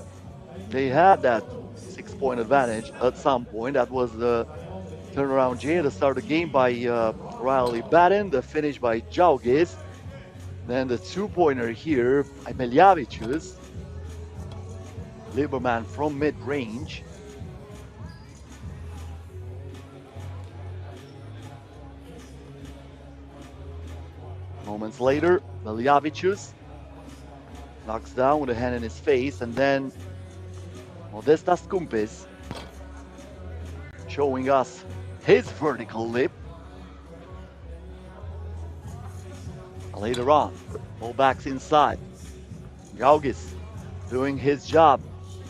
they had that 6-point advantage at some point. That was the turnaround J at the start of the game by Riley Batten, the finish by Jugis. Then the 2-pointer here by Beljavicius. Lieberman from mid-range. Moments later, Beljavicius knocks down with a hand in his face, and then Modestas Kumpis showing us his vertical lip. Later on, ball backs inside. Jugis doing his job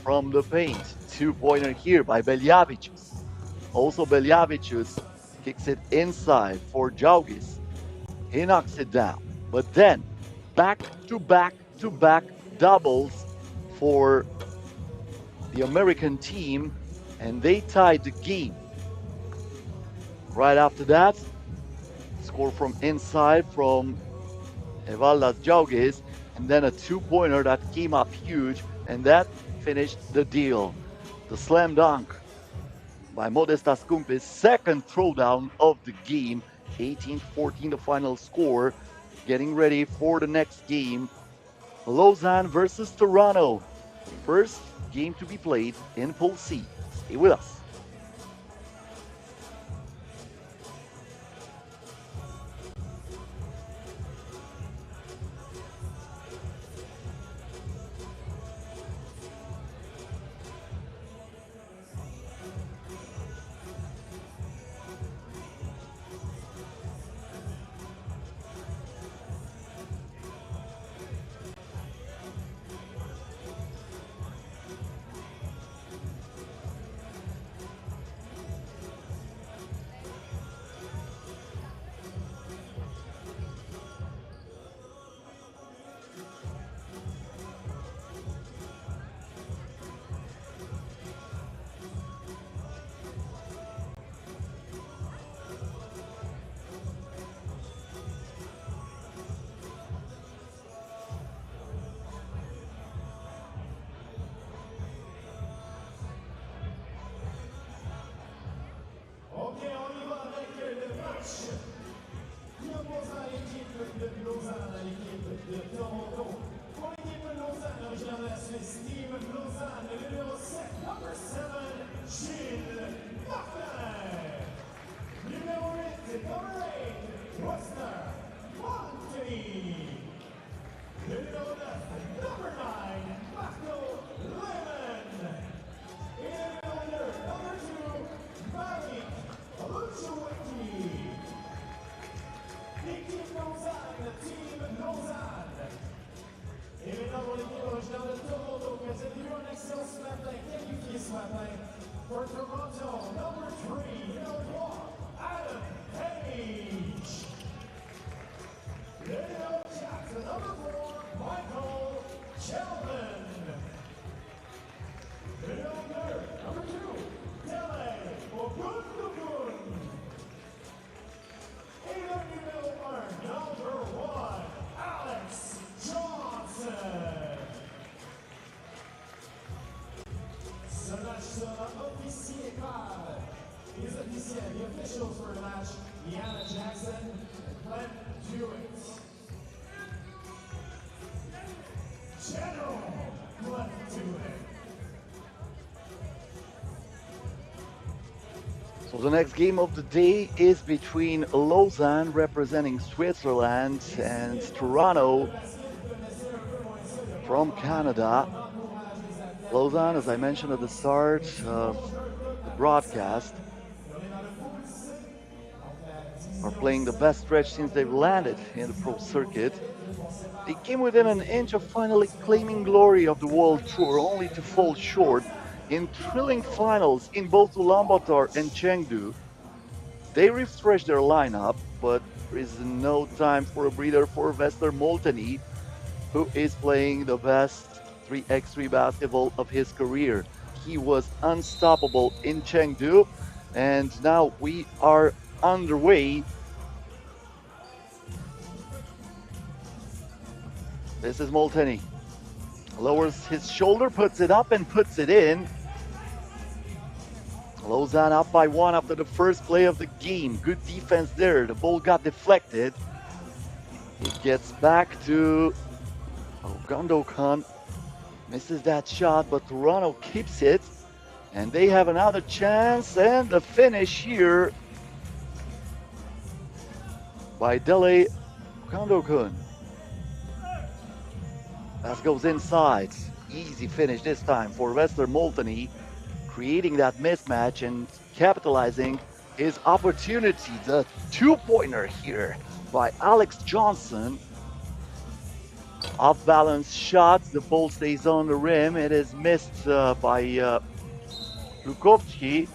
from the paint. 2-pointer here by Beljavicius. Also Beljavicius kicks it inside for Jugis. He knocks it down, but then back-to-back doubles for the American team, and they tied the game. Right after that, score from inside from Evaldas Jugis, and then a 2-pointer that came up huge, and that finished the deal. The slam dunk by Modestas Kumpis, second throwdown of the game. 18-14 the final score. Getting ready for the next game. Lausanne versus Toronto. First game to be played in Pool C. Stay with us. Les officiels, the officials for the match, Deanna Jackson and Glenn Jewett. General Glenn Jewett. So the next game of the day is between Lausanne, representing Switzerland, and Toronto from Canada. Lausanne, as I mentioned at the start of the broadcast, are playing the best stretch since they've landed in the pro circuit. They came within an inch of finally claiming glory of the World Tour, only to fall short in thrilling finals in both Ulaanbaatar and Chengdu. They refreshed their lineup, but there is no time for a breather for Wester Molteni, who is playing the best 3x3 basketball of his career. He was unstoppable in Chengdu, and now we are underway. This is Molteni. Lowers his shoulder, puts it up, and puts it in. Lausanne up by one after the first play of the game. Good defense there. The ball got deflected. It gets back to Gundogan. Misses that shot, but Toronto keeps it. And they have another chance. And the finish here by Dele Gundogan. That goes inside. Easy finish this time for Wester Molteni, creating that mismatch and capitalizing his opportunity. The two-pointer here by Alex Johnson. Off-balance shot, the ball stays on the rim. It is missed by Lukovsky.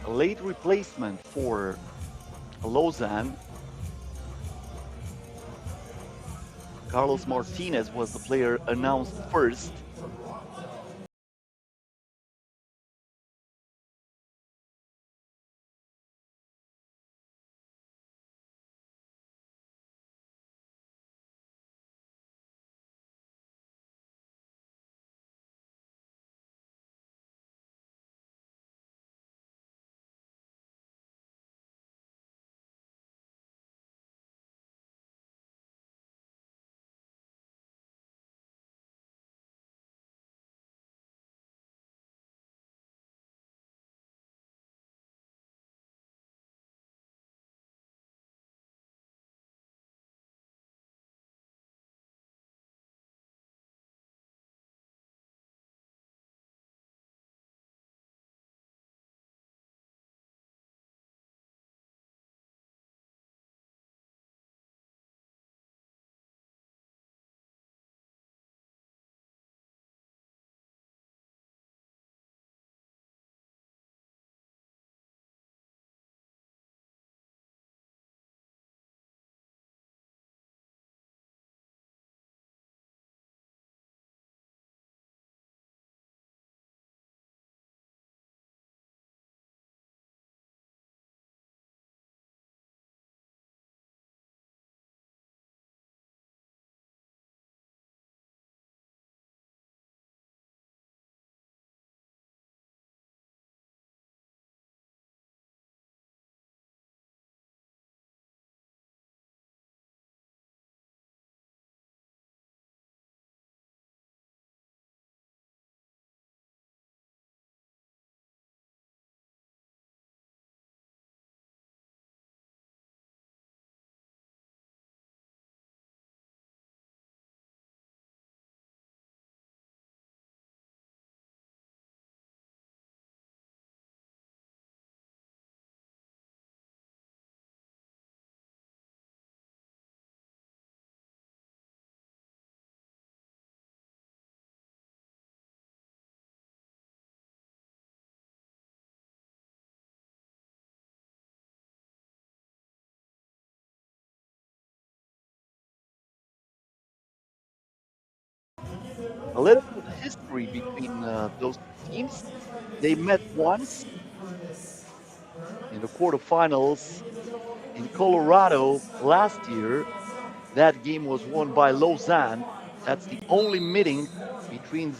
A late replacement for Lausanne. Carlos Martinez was the player announced first. A little bit of history between those two teams. They met once in the quarterfinals in Colorado last year. That game was won by Lausanne. That's the only meeting between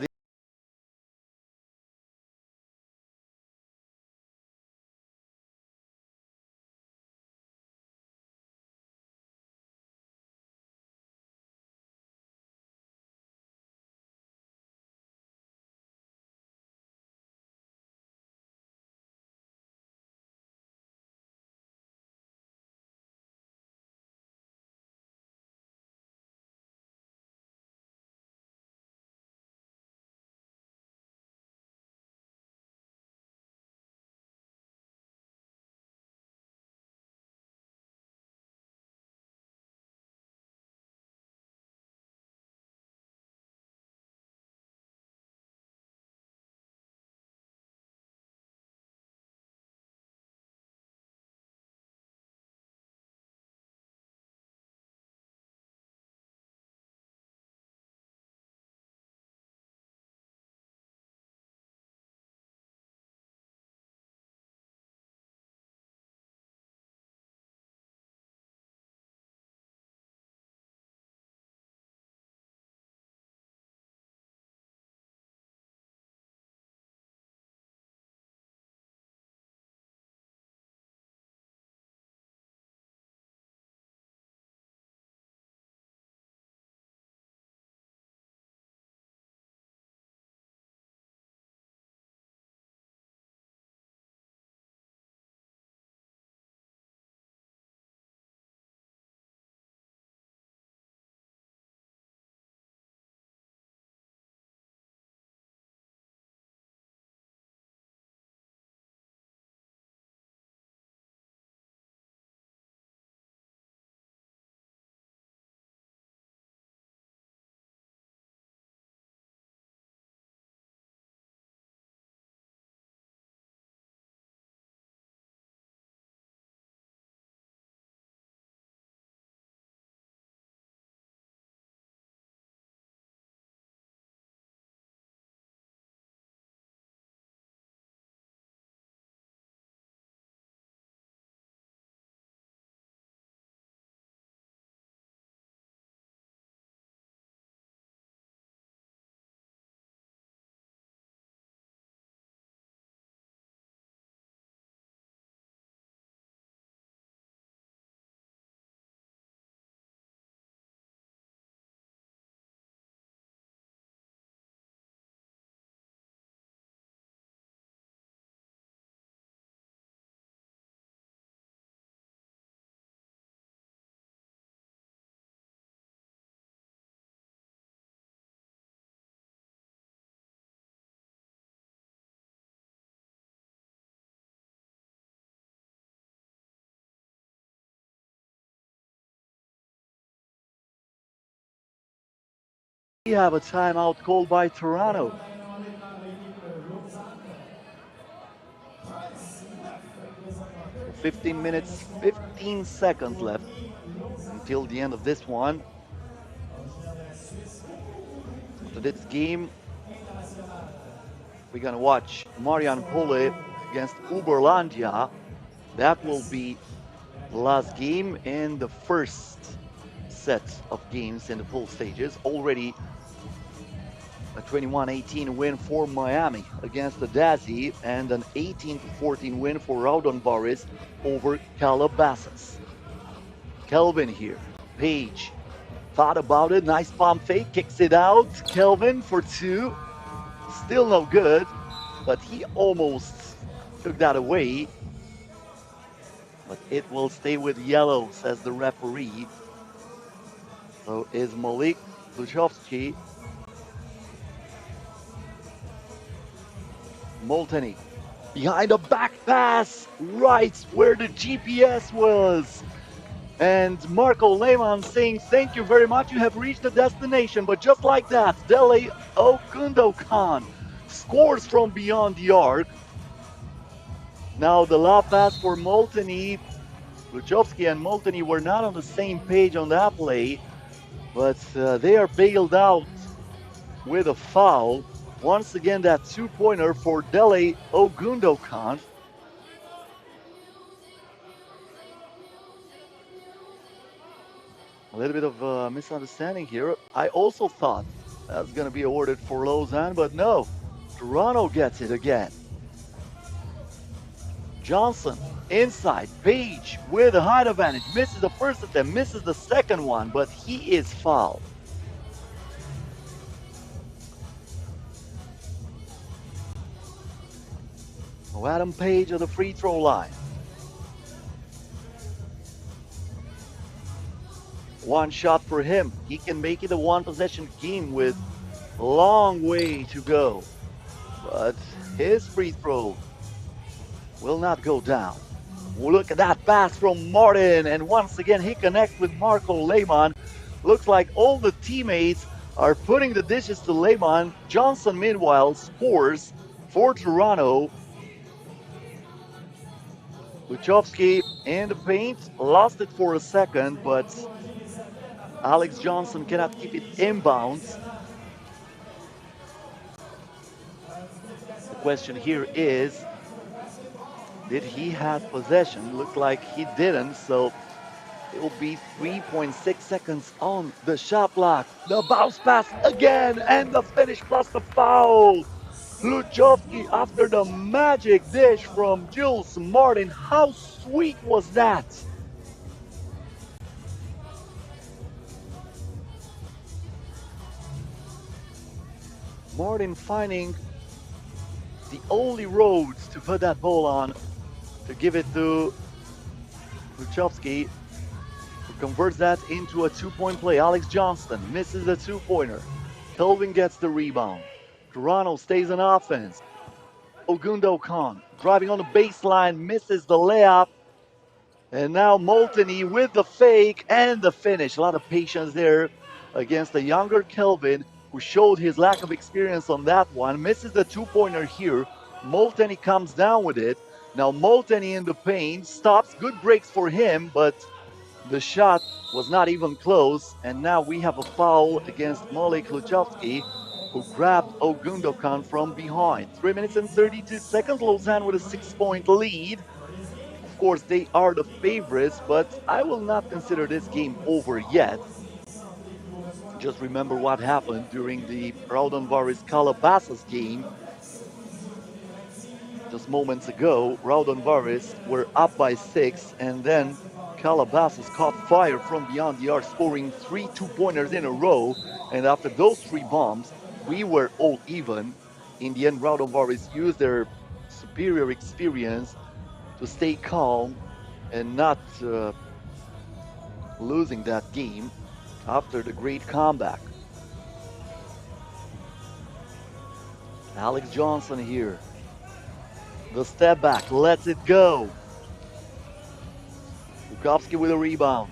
We have a timeout called by Toronto. 15 minutes, 15 seconds left until the end of this one. After this game, we're gonna watch Marijampole against Uberlandia. That will be the last game in the first set of games in the pool stages. Already a 21-18 win for Miami against Adazi and an 18-14 win for Raudondvaris over Calabasas. Kelvin here. Page thought about it. Nice palm fake. Kicks it out. Kelvin for two. Still no good, but he almost took that away. But it will stay with yellow, says the referee. So is Malik Luchowski. Molteni behind a back pass, right where the GPS was. And Marco Lehmann saying, thank you very much, you have reached the destination. But just like that, Dele Ogundokan scores from beyond the arc. Now the lob pass for Molteni. Luchowski and Molteni were not on the same page on that play, but they are bailed out with a foul. Once again, that two-pointer for Dele Ogundokan. A little bit of a misunderstanding here. I also thought that was going to be awarded for Lausanne, but no. Toronto gets it again. Johnson inside. Page with a height advantage. Misses the first attempt, misses the second one, but he is fouled. So Adam Page at the free throw line. One shot for him. He can make it a one possession game with a long way to go. But his free throw will not go down. Look at that pass from Martin. And once again, he connects with Marco Lehmann. Looks like all the teammates are putting the dishes to Lehmann. Johnson, meanwhile, scores for Toronto. Luchowski in the paint. Lost it for a second, but Alex Johnson cannot keep it inbounds. The question here is, did he have possession? Looks like he didn't, so it will be 3.6 seconds on the shot clock. The bounce pass again, and the finish plus the foul. Luchowski after the magic dish from Jules Martin. How sweet was that? Martin finding the only roads to put that ball on, to give it to Luchowski, who converts that into a two-point play. Alex Johnston misses the two-pointer. Kelvin gets the rebound. Toronto stays on offense. Ogundokan driving on the baseline, misses the layup. And now Molteni with the fake and the finish. A lot of patience there against the younger Kelvin, who showed his lack of experience on that one. Misses the two-pointer here. Molteni comes down with it. Now Molteni in the paint, stops. Good breaks for him, but the shot was not even close. And now we have a foul against Malik Luchowski, who grabbed Ogundokan from behind. 3 minutes and 32 seconds. Lausanne with a 6-point lead. Of course, they are the favorites, but I will not consider this game over yet. Just remember what happened during the Raudondvaris Calabasas game. Just moments ago, Raudondvaris were up by 6, and then Calabasas caught fire from beyond the arc, scoring 3 two-pointers in a row. And after those 3 bombs, we were all even. In the end, Raudondvaris used their superior experience to stay calm and not losing that game after the great comeback. Alex Johnson here. The step back, lets it go. Bukowski with a rebound.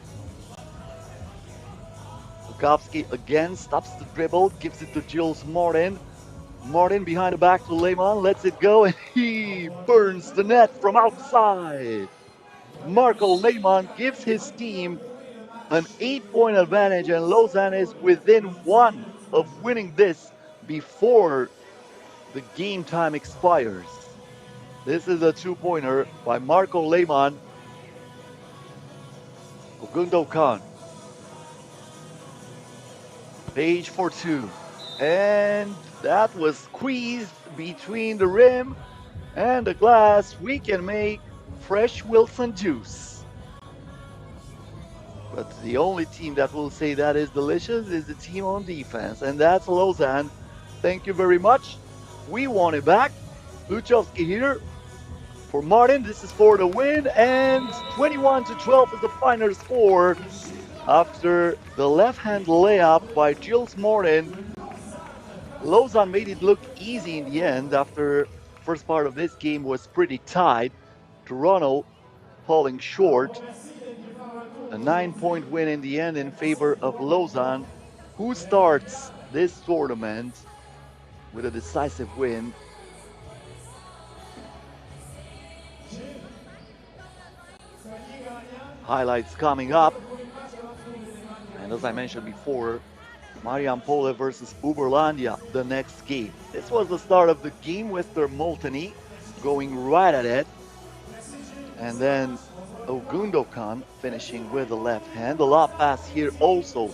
Bukowski again stops the dribble, gives it to Jules Martin. Martin behind the back to Lehmann, lets it go, and he burns the net from outside. Marco Lehmann gives his team an 8-point advantage, and Lausanne is within one of winning this before the game time expires. This is a 2-pointer by Marco Lehmann. Ogundo Khan. Page for 2. And that was squeezed between the rim and the glass. We can make fresh Wilson juice. But the only team that will say that is delicious is the team on defense, and that's Lausanne. Thank you very much. We want it back. Luchowski here for Martin. This is for the win, and 21-12 is the final score after the left-hand layup by Gilles Martin. Lausanne made it look easy in the end after first part of this game was pretty tight. Toronto falling short. A 9-point win in the end in favor of Lausanne, who starts this tournament with a decisive win. Highlights coming up. And as I mentioned before, Marijampole versus Uberlandia, the next game. This was the start of the game with their Molteni going right at it. And then Ogundo Khan finishing with the left hand. A lot pass here also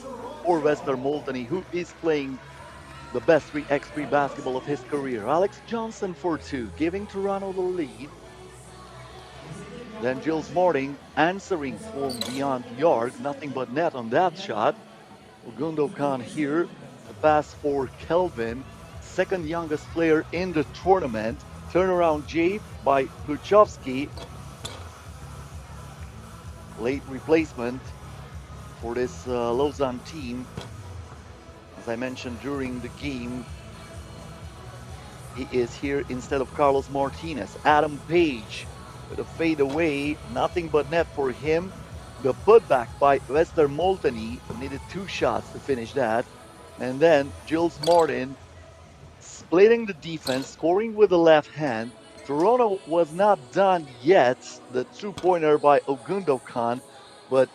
for Wester Molteni, who is playing the best 3x3 basketball of his career. Alex Johnson for 2, giving Toronto the lead. Then Gilles Martin answering from beyond the arc, nothing but net on that shot. Ogundo Khan here, the pass for Kelvin, second youngest player in the tournament. Turnaround J by Luchowski. Late replacement for this Lausanne team. As I mentioned during the game, he is here instead of Carlos Martinez. Adam Page with a fadeaway, nothing but net for him. The putback by Wester Molteni, needed 2 shots to finish that. And then Gilles Martin splitting the defense, scoring with the left hand. Toronto was not done yet. The 2-pointer by Ogundo Khan, but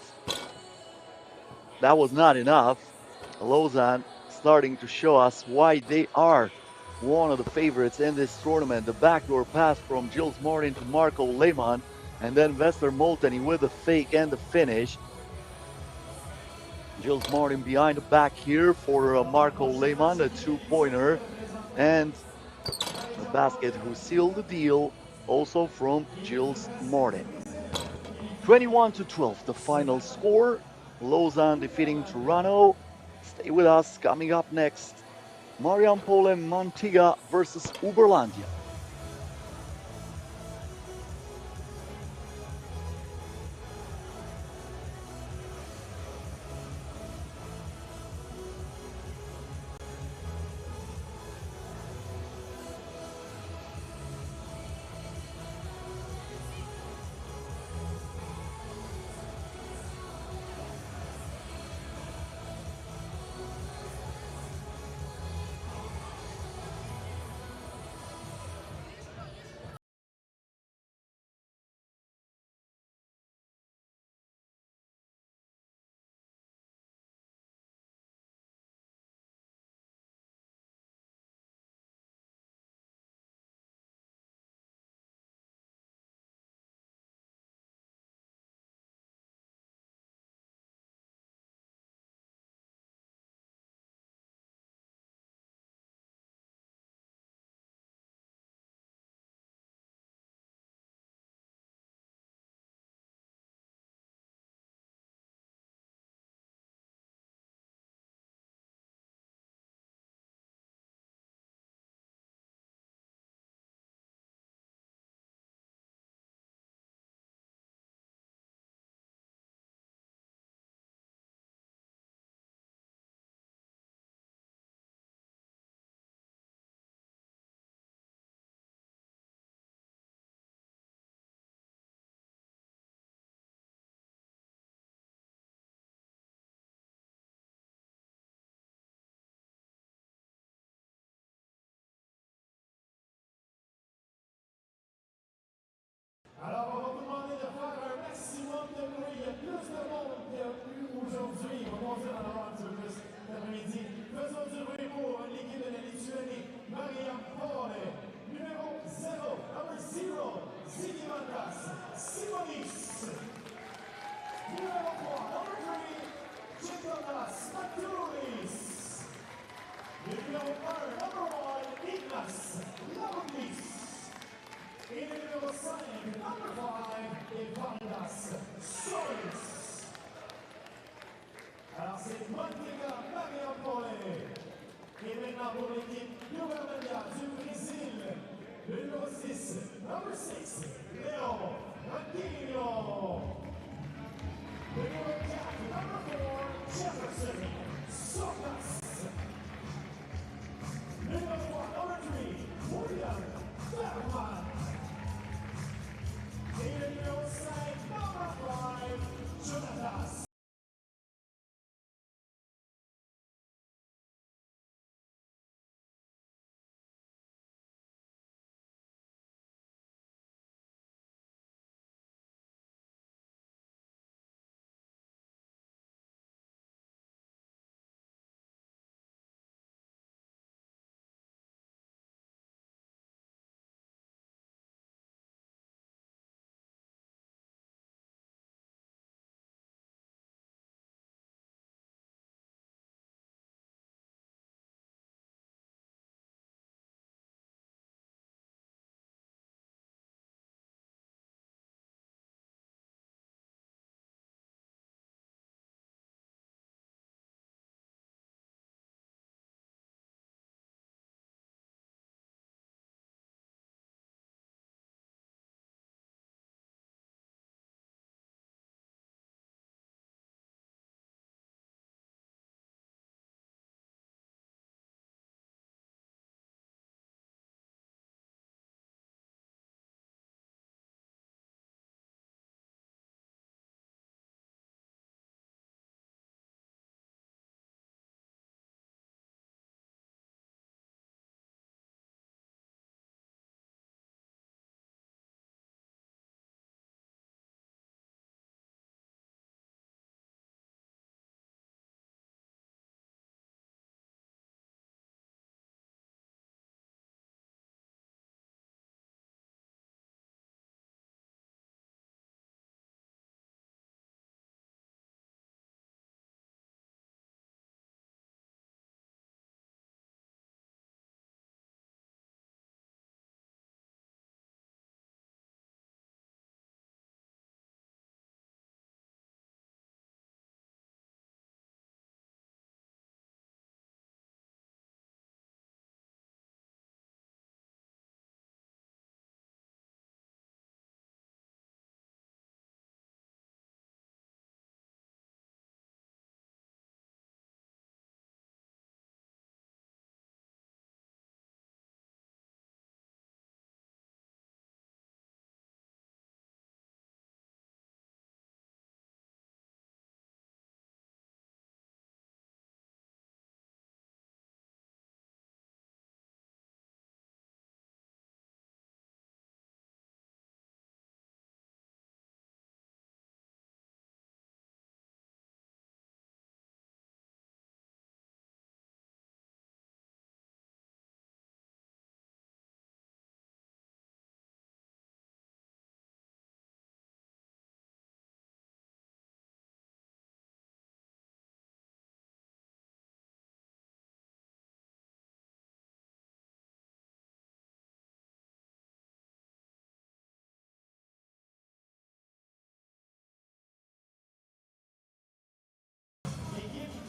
that was not enough. Lausanne starting to show us why they are one of the favorites in this tournament. The backdoor pass from Gilles Martin to Marco Lehmann, and then Wester Molteni with the fake and the finish. Gilles Martin behind the back here for Marco Lehmann, a 2-pointer, and the basket who sealed the deal also from Gilles Martin. 21-12, the final score. Lausanne defeating Toronto. Stay with us. Coming up next, Marijampole Mantinga versus Uberlandia. Faisons du bruit pour l'équipe de la Lituanie, Marijampole. Numéro 0, number 0, Zigimantas Simonis. Numéro 3, number 3, Chikonas Maturis. Numéro 1, number 1, Ignas Lavondis. Et le numéro 5, number 5, Evandas Solis. Alors c'est Mantinga, Marijampole. Et maintenant pour l'équipe Uberlandia du Brésil, le numéro 6, number 6, Léo Mantinga. Le numéro 4, number 4, Jefferson Sokas. Le numéro 3, number 3, William Bergman. Et le numéro 5, number 5, Jonathan.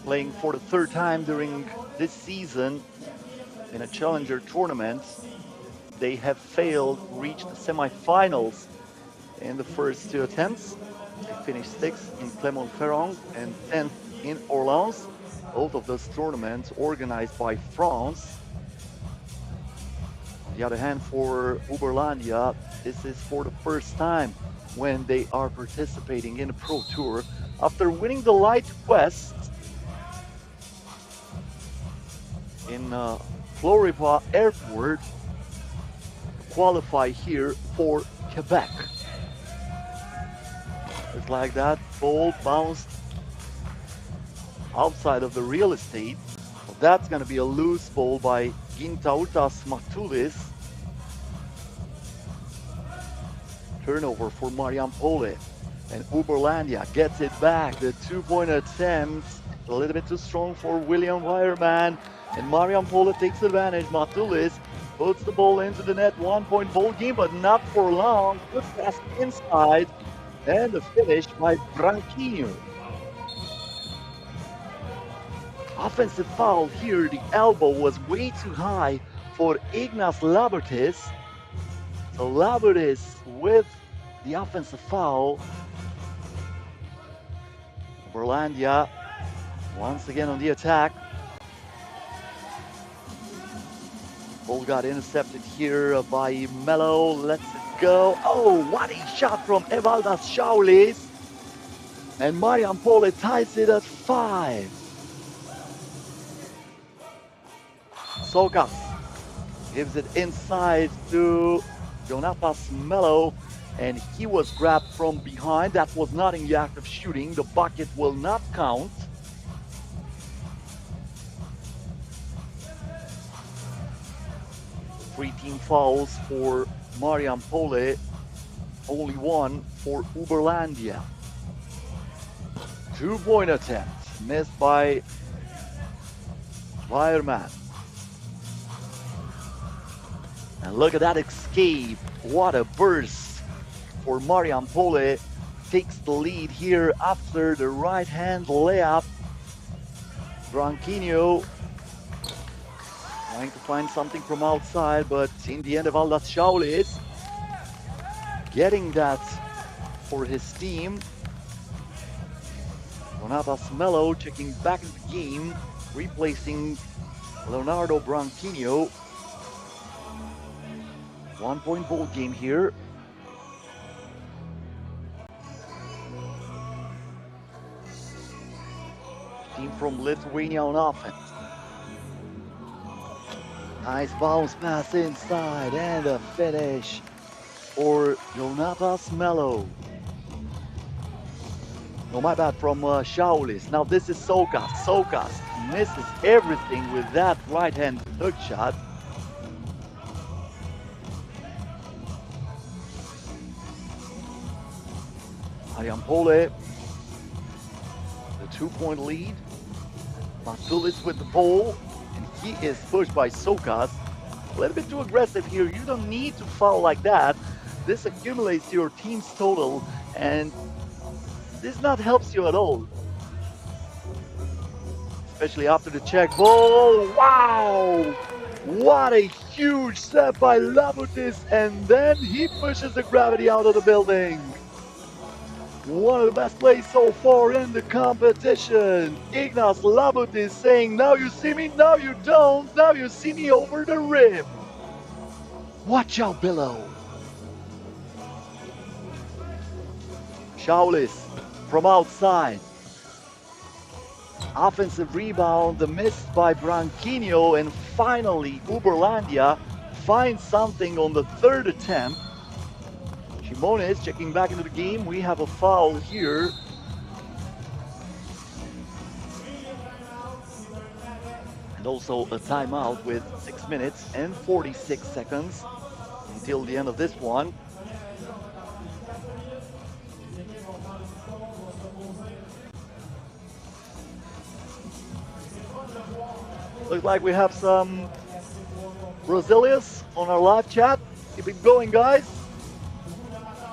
Playing for the third time during this season in a Challenger tournament. They have failed to reach the semifinals in the first two attempts. They finished 6th in Clermont-Ferrand and 10th in Orléans. Both of those tournaments organized by France. On the other hand, for Uberlandia, this is for the first time when they are participating in a Pro Tour. After winning the Light West in Floripa Airport, qualify here for Quebec. It's like that, ball bounced outside of the real estate of that's going to be a loose ball by Gintautas Matulis. Turnover for Marijampole. And Uberlandia gets it back. The two-point attempt, a little bit too strong for William Weierman. And Marijampole takes advantage. Matulis puts the ball into the net. 1-point ball game, but not for long. Good pass inside. And the finish by Branquinho. Offensive foul here. The elbow was way too high for Ignas Labertis. So Labertis with the offensive foul. Uberlandia once again on the attack. Ball got intercepted here by Mello. Let's go. Oh, what a shot from Evaldas Schaulis. And Marijampole ties it at 5. Sokas gives it inside to Jonatas Mello, and he was grabbed from behind. That was not in the act of shooting. The bucket will not count. Three team fouls for Marijampole, only one for Uberlandia. Two-point attempt missed by Weierman. And look at that escape. What a burst for Marijampole. Takes the lead here after the right-hand layup. Branquinho trying to find something from outside, but in the end, Evaldas Schaulis getting that for his team. Jonatas Mello checking back into the game, replacing Leonardo Branquinho. 1-point ball game here. Team from Lithuania on offense. Nice bounce pass inside and a finish for Jonatas Mello. No, my bad, from Schaulis. Now this is Sokas. Sokas misses everything with that right-hand hook shot. Marijampole, the two-point lead. Matulis with the ball, and he is pushed by Sokas. A little bit too aggressive here. You don't need to foul like that. This accumulates your team's total, and this not helps you at all. Especially after the check ball. Wow! What a huge step by Labutis, and then he pushes the gravity out of the building. One of the best plays so far in the competition. Ignas Labutis saying, now you see me, now you don't, now you see me over the rim. Watch out below. Schaulis from outside. Offensive rebound, the miss by Branquinho, and finally Uberlandia finds something on the third attempt. Shimones checking back into the game. We have a foul here. And also a timeout with 6 minutes and 46 seconds until the end of this one. Looks like we have some Brazilians on our live chat. Keep it going, guys.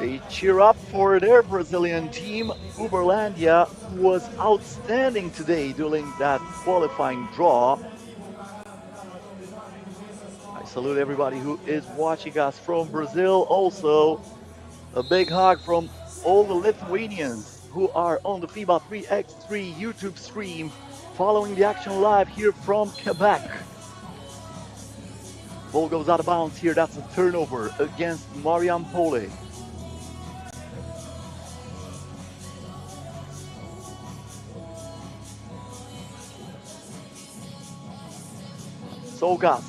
They cheer up for their Brazilian team. Uberlandia was outstanding today during that qualifying draw. I salute everybody who is watching us from Brazil. Also, a big hug from all the Lithuanians who are on the FIBA 3x3 YouTube stream, following the action live here from Quebec. Ball goes out of bounds here. That's a turnover against Marijampole. Sokas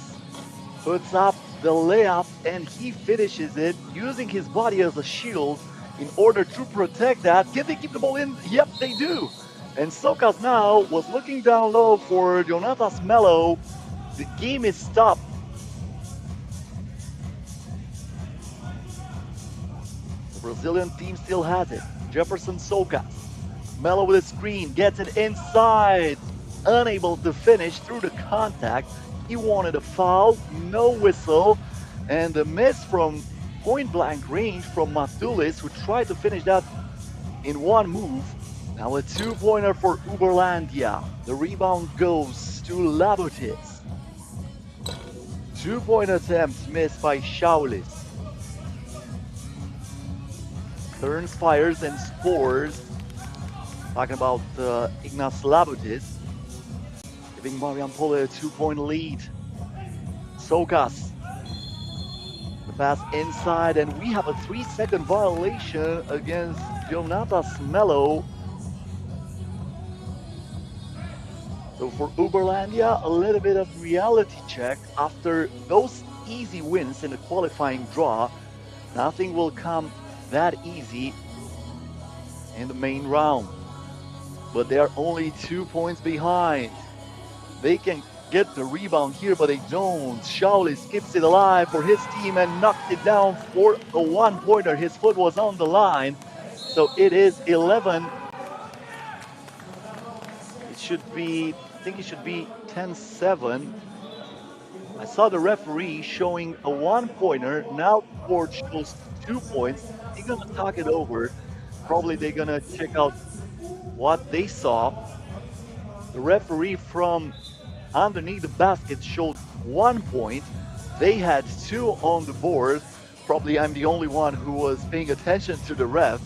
puts up the layup and he finishes it using his body as a shield in order to protect that. Can they keep the ball in? Yep, they do. And Sokas now was looking down low for Jonatas Mello. The game is stopped. The Brazilian team still has it. Jefferson Sokas. Mello with a screen, gets it inside. Unable to finish through the contact. He wanted a foul, no whistle. And a miss from point blank range from Matulis, who tried to finish that in one move. Now a 2-pointer for Uberlandia. The rebound goes to Labutis. 2-point attempt missed by Shaulis. Turns, fires, and scores. Talking about Ignace Labutis. Giving Marijampole a 2-point lead. Sokas. The pass inside, and we have a 3-second violation against Jonatas Mello. So for Uberlandia, a little bit of reality check. After those easy wins in the qualifying draw, nothing will come that easy in the main round. But they are only 2 points behind. They can get the rebound here, but they don't. Shauli skips it alive for his team and knocks it down for a 1-pointer. His foot was on the line. So it is 11. It should be, I think it should be 10-7. I saw the referee showing a 1-pointer. Now the board shows 2 points. They're gonna talk it over. Probably they're gonna check out what they saw. The referee from underneath the basket showed 1 point. They had 2 on the board. Probably I'm the only one who was paying attention to the ref.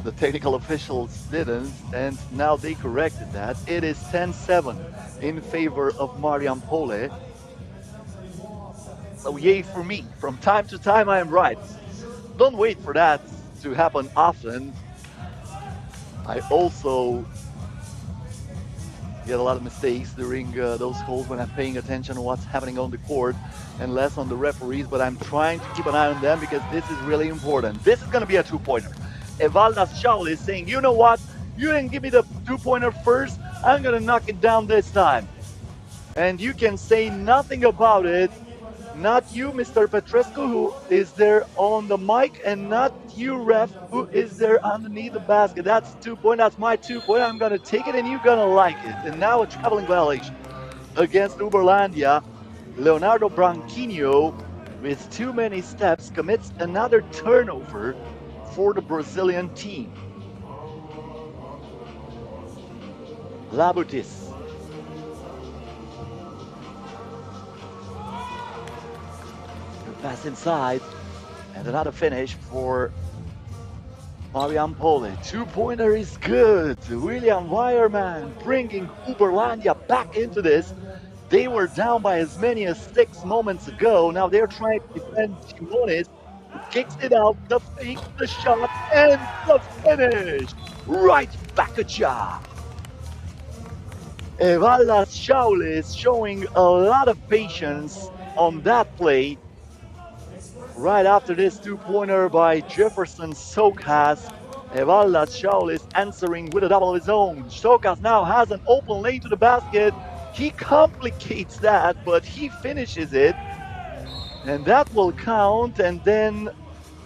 The technical officials didn't, and now they corrected that. It is 10-7 in favor of Marijampole. So yay for me. From time to time I am right. Don't wait for that to happen often. I also get a lot of mistakes during those calls when I'm paying attention to what's happening on the court and less on the referees, but I'm trying to keep an eye on them because this is really important. This is going to be a 2-pointer. Evaldas Shaul is saying, you know what? You didn't give me the 2-pointer first. I'm going to knock it down this time. And you can say nothing about it. Not you, Mr. Petrescu, who is there on the mic, and not you, ref, who is there underneath the basket. That's 2-point. That's my 2-point. I'm going to take it, and you're going to like it. And now a traveling violation against Uberlandia. Leonardo Branquinho, with too many steps, commits another turnover for the Brazilian team. Labutis. Pass inside, and another finish for Marijampole. 2-pointer is good. William Weierman bringing Uberlandia back into this. They were down by as many as 6 moments ago. Now they're trying to defend Chimones. Kicks it out, the fake, the shot, and the finish. Right back at ya. Evaldas Shaul is showing a lot of patience on that play. Right after this 2-pointer by Jefferson Sokas, Evaldas Shaul is answering with a double of his own. Sokas now has an open lane to the basket. He complicates that, but he finishes it. And that will count. And then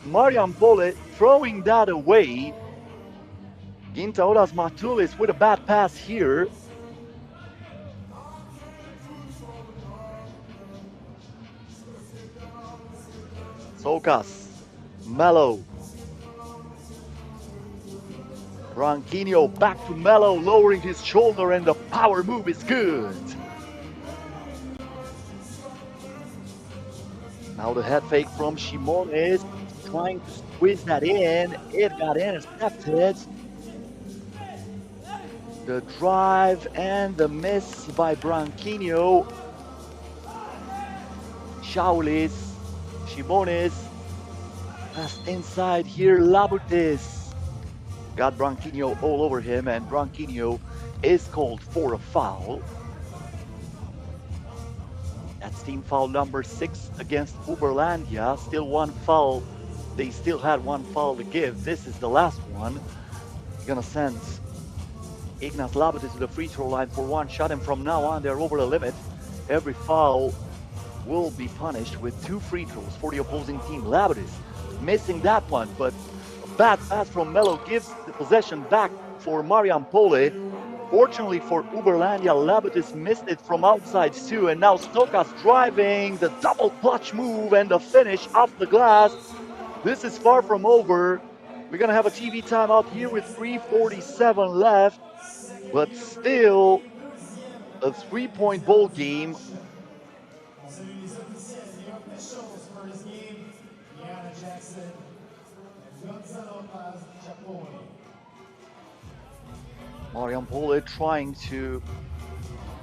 Marijampole throwing that away. Gintauras Matulis with a bad pass here. Sokas, Mello. Branquinho back to Mello, lowering his shoulder, and the power move is good. Now the head fake from Chimones, trying to squeeze that in. It got intercepted. The drive and the miss by Branquinho. Shaulis. Chimones, pass inside here, Labutis. Got Branquinho all over him, and Branquinho is called for a foul. That's team foul number 6 against Uberlandia. Still 1 foul. They still had 1 foul to give. This is the last one. Gonna send Ignas Labutis to the free throw line for one shot, and from now on they're over the limit. Every foul will be punished with 2 free throws for the opposing team. Labutis missing that one, but a bad pass from Melo gives the possession back for Marijampole. Fortunately for Uberlandia, Labutis missed it from outside too, and now Stokas driving, the double clutch move and the finish off the glass. This is far from over. We're gonna have a TV timeout here with 3:47 left, but still a 3-point ball game. Marijampole trying to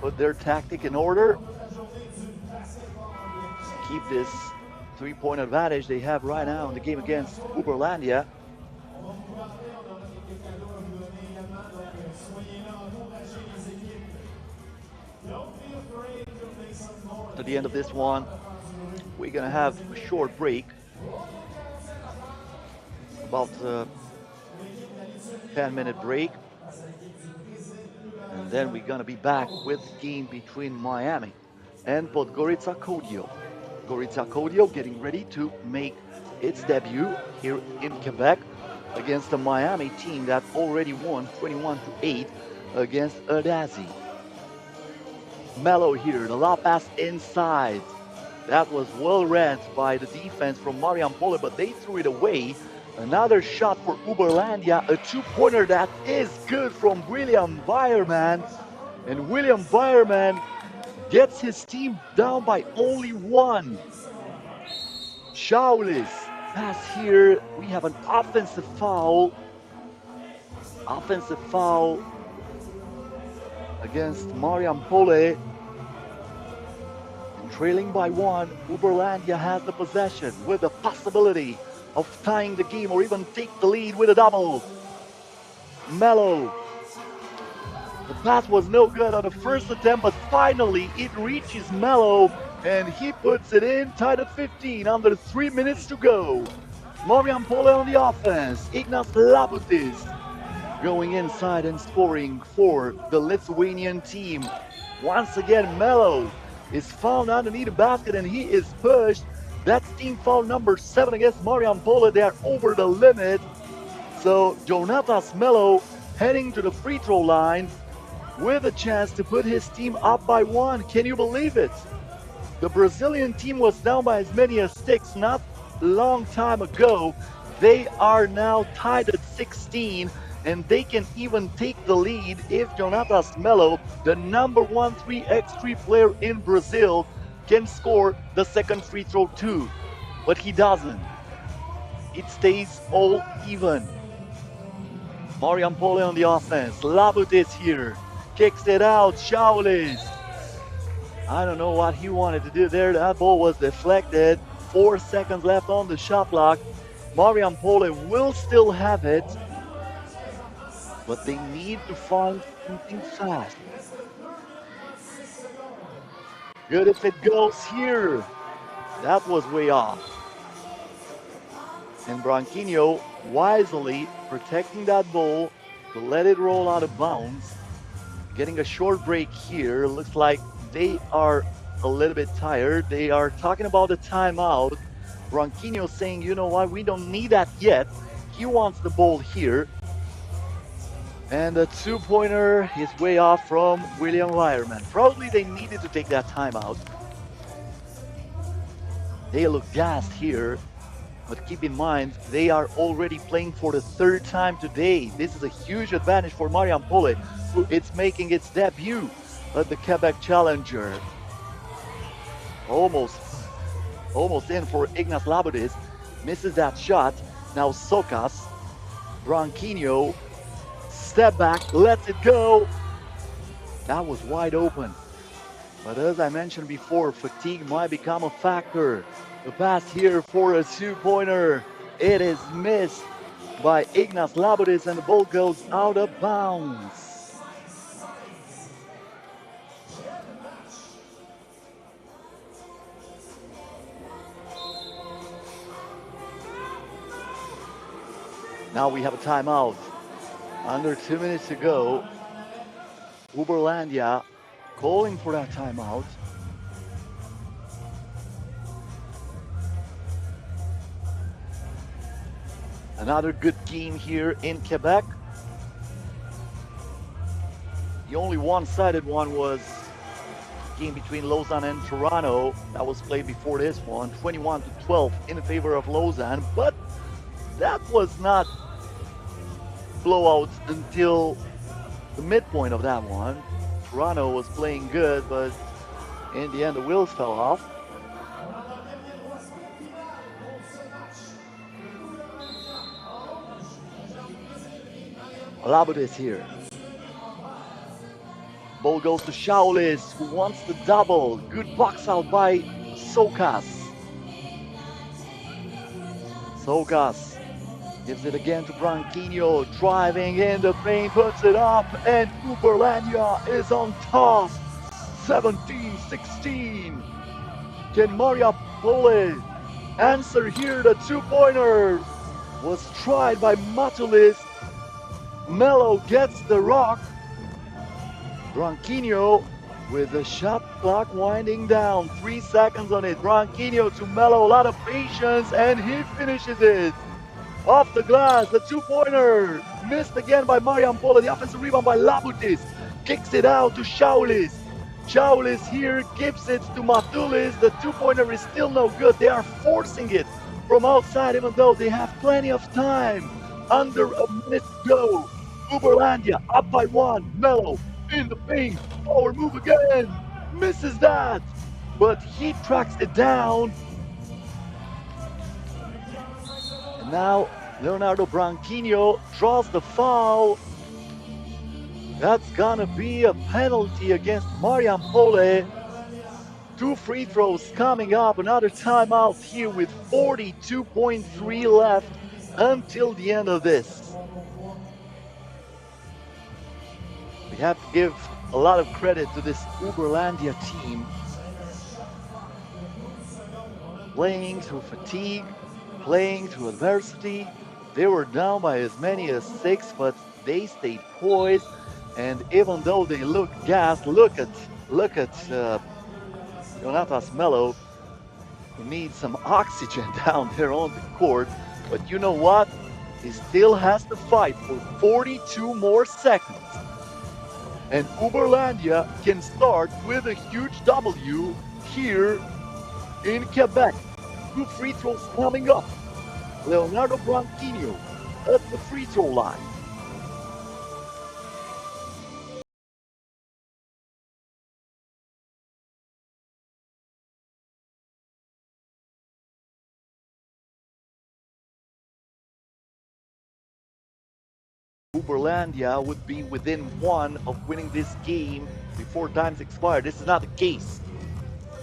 put their tactic in order, keep this 3-point advantage they have right now in the game against Uberlandia. To the end of this one, we're gonna have a short break, about a 10-minute break, and then we're gonna be back with the game between Miami and Podgorica Kodio. Podgorica Kodio getting ready to make its debut here in Quebec against the Miami team that already won 21-8 against Adazi. Melo here, the lob pass inside. That was well read by the defense from Marijampole, but they threw it away. Another shot for Uberlandia, a 2-pointer that is good from William Weierman. And William Weierman gets his team down by only 1. Schaulis pass here. We have an offensive foul. Offensive foul against Marijampole. Trailing by 1, Uberlandia has the possession with the possibility of tying the game or even take the lead with a double. Melo. The pass was no good on the first attempt, but finally it reaches Melo and he puts it in, tied at 15, under 3 minutes to go. Marijampole on the offense. Ignas Labutis going inside and scoring for the Lithuanian team. Once again, Melo is found underneath the basket and he is pushed. That's team foul number 7 against Marijampole. They are over the limit. So Jonatas Melo heading to the free throw line with a chance to put his team up by 1. Can you believe it? The Brazilian team was down by as many as 6 not a long time ago. They are now tied at 16. And they can even take the lead if Jonatas Melo, the number 1 3x3 player in Brazil, can score the second free throw too. But he doesn't. It stays all even. Marijampole on the offense. Labutis here. Kicks it out. Schaulis. I don't know what he wanted to do there. That ball was deflected. 4 seconds left on the shot clock. Marijampole will still have it, but they need to find something fast. Good if it goes here. That was way off. And Branquinho wisely protecting that ball to let it roll out of bounds. Getting a short break here. Looks like they are a little bit tired. They are talking about the timeout. Branquinho saying, you know what, we don't need that yet. He wants the ball here. And the 2-pointer is way off from William Weierman. Probably they needed to take that timeout. They look gassed here, but keep in mind, they are already playing for the 3rd time today. This is a huge advantage for Marijampole, who is making its debut at the Québec Challenger. Almost in for Ignas Labutis. Misses that shot. Now Sokas. Branquinho. Step back, lets it go. That was wide open. But as I mentioned before, fatigue might become a factor. The pass here for a 2-pointer. It is missed by Ignas Labutis and the ball goes out of bounds. Now we have a timeout. Under 2 minutes to go. Uberlandia calling for that timeout. Another good game here in Quebec. The only one-sided one was game between Lausanne and Toronto. That was played before this one, 21-12 in favor of Lausanne. But that was not blowout until the midpoint of that one. Toronto was playing good, but in the end the wheels fell off. Labudis here. Ball goes to Shaolis, who wants the double. Good box out by Sokas. Sokas gives it again to Branquinho, driving in the paint, puts it up, and Uberlandia is on top. 17-16. Can Marijampole answer here? The two-pointer was tried by Matulis. Melo gets the rock. Branquinho with the shot clock winding down. 3 seconds on it. Branquinho to Melo, a lot of patience, and he finishes it. Off the glass, the two-pointer. Missed again by Marijampole. The offensive rebound by Labutis. Kicks it out to Shaolis. Shaolis here gives it to Matulis. The two-pointer is still no good. They are forcing it from outside, even though they have plenty of time. Under a minute to go. Uberlandia up by one. Melo in the paint. Power move again. Misses that. But he tracks it down. And now Leonardo Branquinho draws the foul. That's gonna be a penalty against Marijampole. 2 free throws coming up. Another timeout here with 42.3 left until the end of this. We have to give a lot of credit to this Uberlandia team. Playing through fatigue, playing through adversity. They were down by as many as 6, but they stayed poised. And even though they look gassed, look at Jonatas Melo, who needs some oxygen down there on the court. But you know what? He still has to fight for 42 more seconds. And Uberlandia can start with a huge W here in Quebec. 2 free throws coming up. Leonardo Branquinho at the free throw line. Uberlandia would be within 1 of winning this game before time's expired. This is not the case.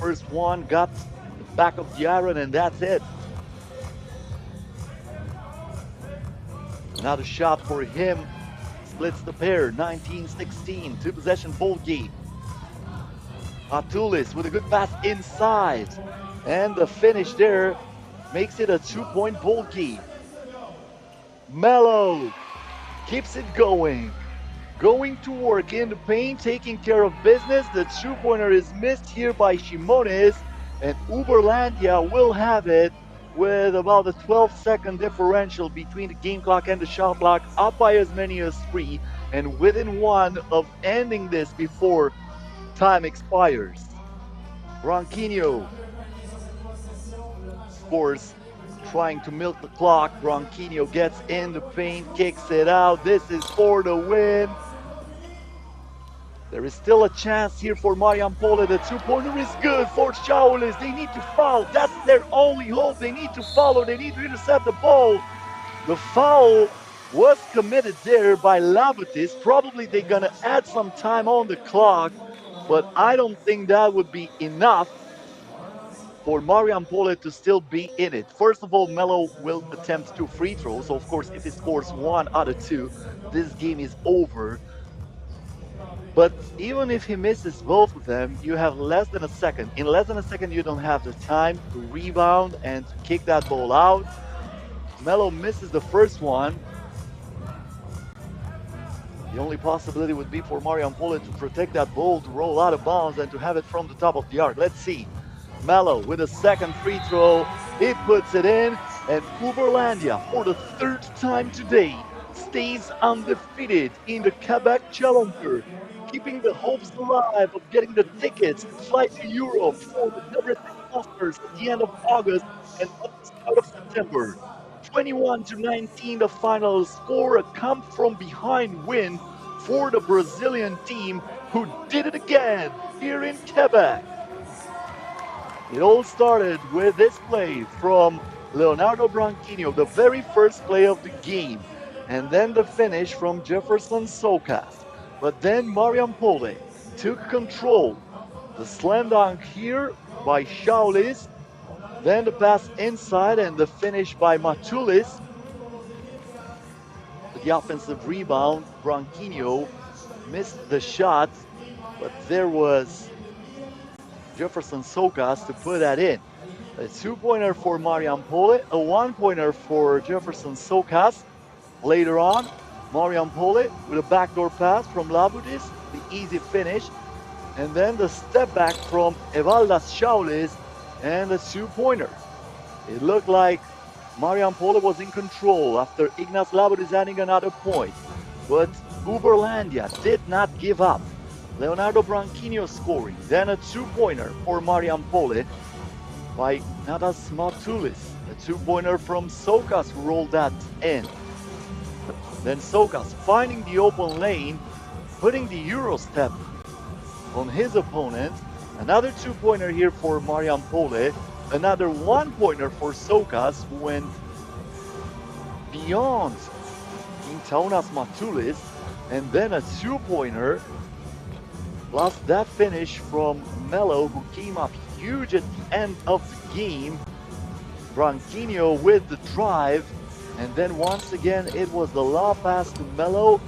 First one got the back of the iron, and that's it. Another shot for him. Splits the pair. 19-16. 2-possession ball game. Matulis with a good pass inside. And the finish there makes it a 2-point ball game. Melo keeps it going to work in the paint, taking care of business. The two-pointer is missed here by Shimones, and Uberlandia will have it with about a 12-second differential between the game clock and the shot clock, up by as many as 3, and within 1 of ending this before time expires. Branquinho scores, trying to milk the clock. Branquinho gets in the paint, kicks it out. This is for the win. There is still a chance here for Marijampole. The two-pointer is good for Shaolis. They need to foul. That's their only hope. They need to follow. They need to intercept the ball. The foul was committed there by Labutis. Probably they're going to add some time on the clock, but I don't think that would be enough for Marijampole to still be in it. First of all, Melo will attempt 2 free throws. So of course, if he scores 1 out of 2, this game is over. But even if he misses both of them, you have less than a second. In less than a second, you don't have the time to rebound and to kick that ball out. Melo misses the first one. The only possibility would be for Marijampole to protect that ball, to roll out of bounds, and to have it from the top of the arc. Let's see. Mello with a second free throw. He puts it in, and Uberlandia, for the third time today, stays undefeated in the Québec Challenger, keeping the hopes alive of getting the tickets to fly to Europe for the Debrecen Masters at the end of August and at the start of September. 21-19, the final score, a come from behind win for the Brazilian team who did it again here in Quebec. It all started with this play from Leonardo Branquinho, the very first play of the game, and then the finish from Jefferson Socas. But then Marijampole took control. The slam dunk here by Shaulis, then the pass inside and the finish by Matulis. The offensive rebound, Branquinho missed the shot, but there was Jefferson Socas to put that in. A two-pointer for Marijampole, a one-pointer for Jefferson Socas. Later on, Marijampole with a backdoor pass from Labudis, the easy finish, and then the step back from Evaldas Shaulis and a two-pointer. It looked like Marijampole was in control after Ignace Labudis adding another point, but Uberlandia did not give up. Leonardo Branquinho scoring, then a two-pointer for Marijampole by Nadas Matulis. A two-pointer from Socas who rolled that in. Then Socas finding the open lane, putting the Euro step on his opponent. Another two-pointer here for Marijampole. Another one-pointer for Socas who went beyond Intaunas Matulis. And then a two-pointer. Plus that finish from Mello, who came up huge at the end of the game. Branquinho with the drive. And then once again, it was the low pass to Mello.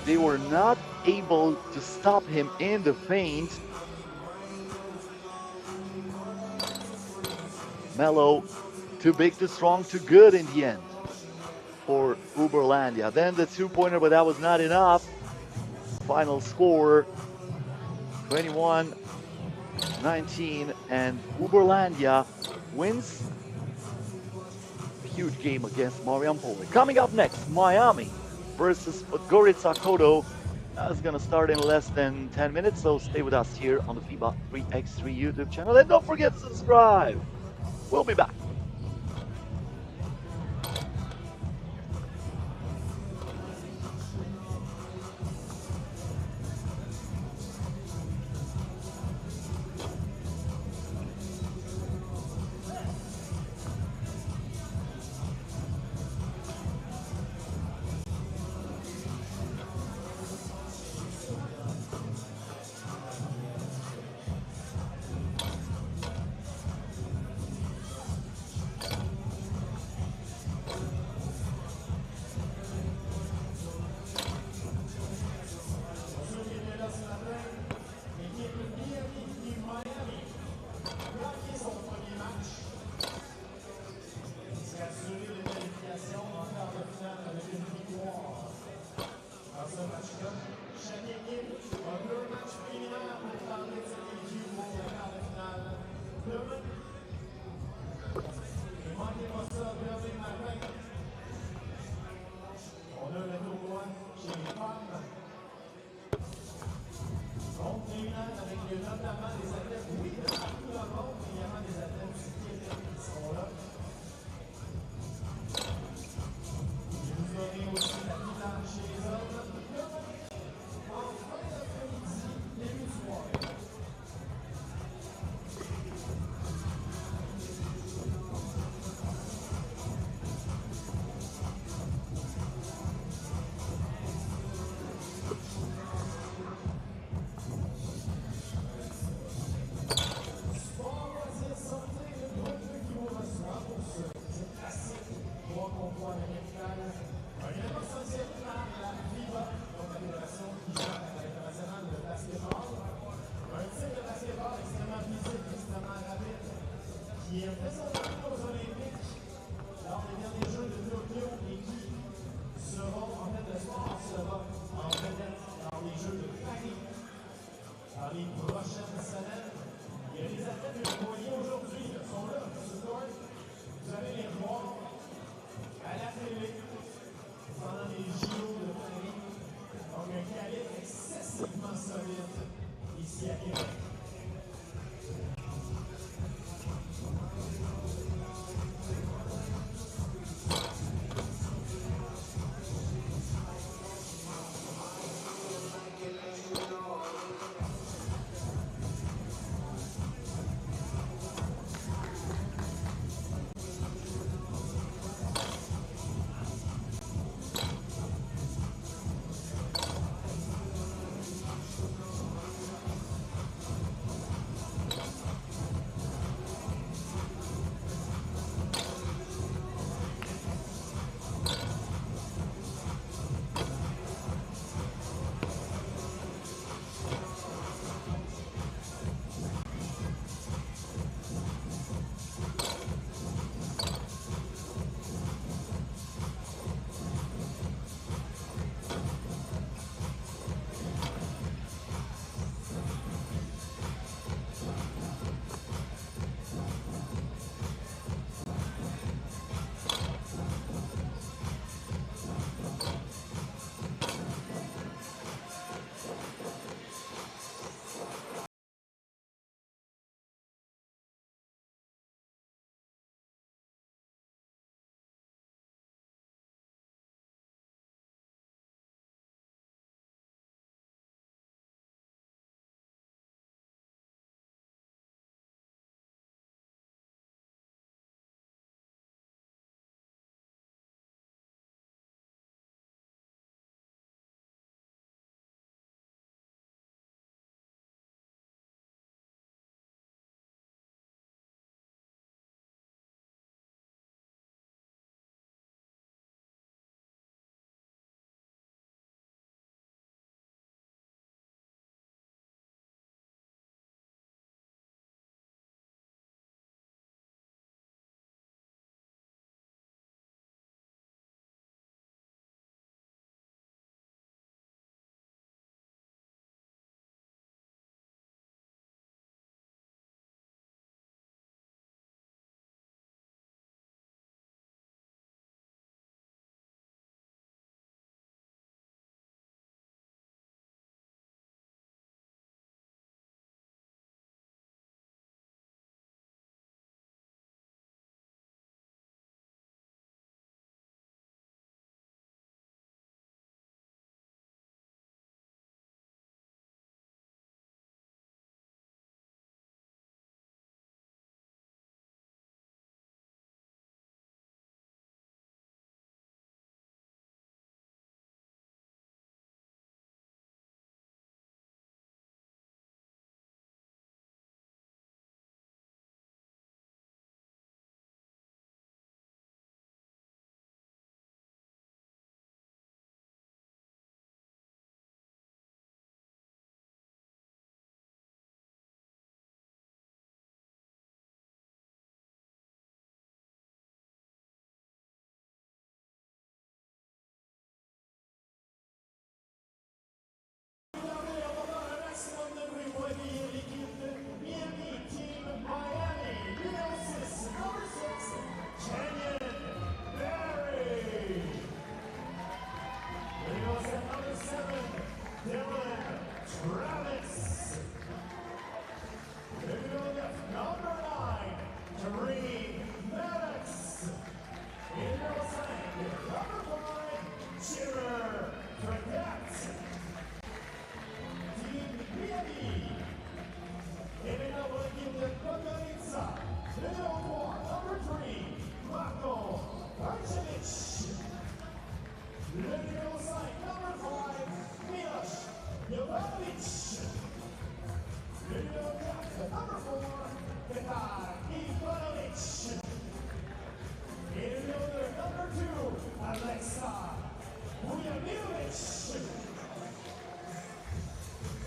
They were not able to stop him in the paint. Mello, too big, too strong, too good in the end for Uberlandia. Then the two-pointer, but that was not enough. Final score, 21-19, and Uberlandia wins a huge game against Marijampole. Coming up next, Miami versus Podgorica Kodio. That's going to start in less than 10 minutes, so stay with us here on the FIBA 3x3 YouTube channel. And don't forget to subscribe. We'll be back.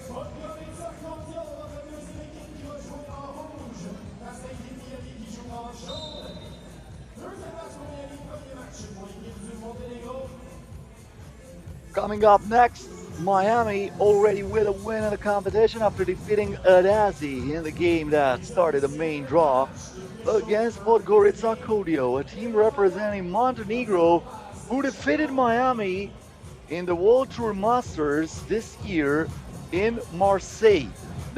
Podgorica, Kodio, la deuxième équipe qui va jouer en rouge. La cinquième équipe qui joue en jaune. Deuxième match pour Miami, premier match pour l'équipe du Monténégro. Coming up next, Miami already with a win in the competition after defeating Adazi in the game that started the main draw against Podgorica Kodio, a team representing Montenegro who defeated Miami in the World Tour Masters this year in Marseille.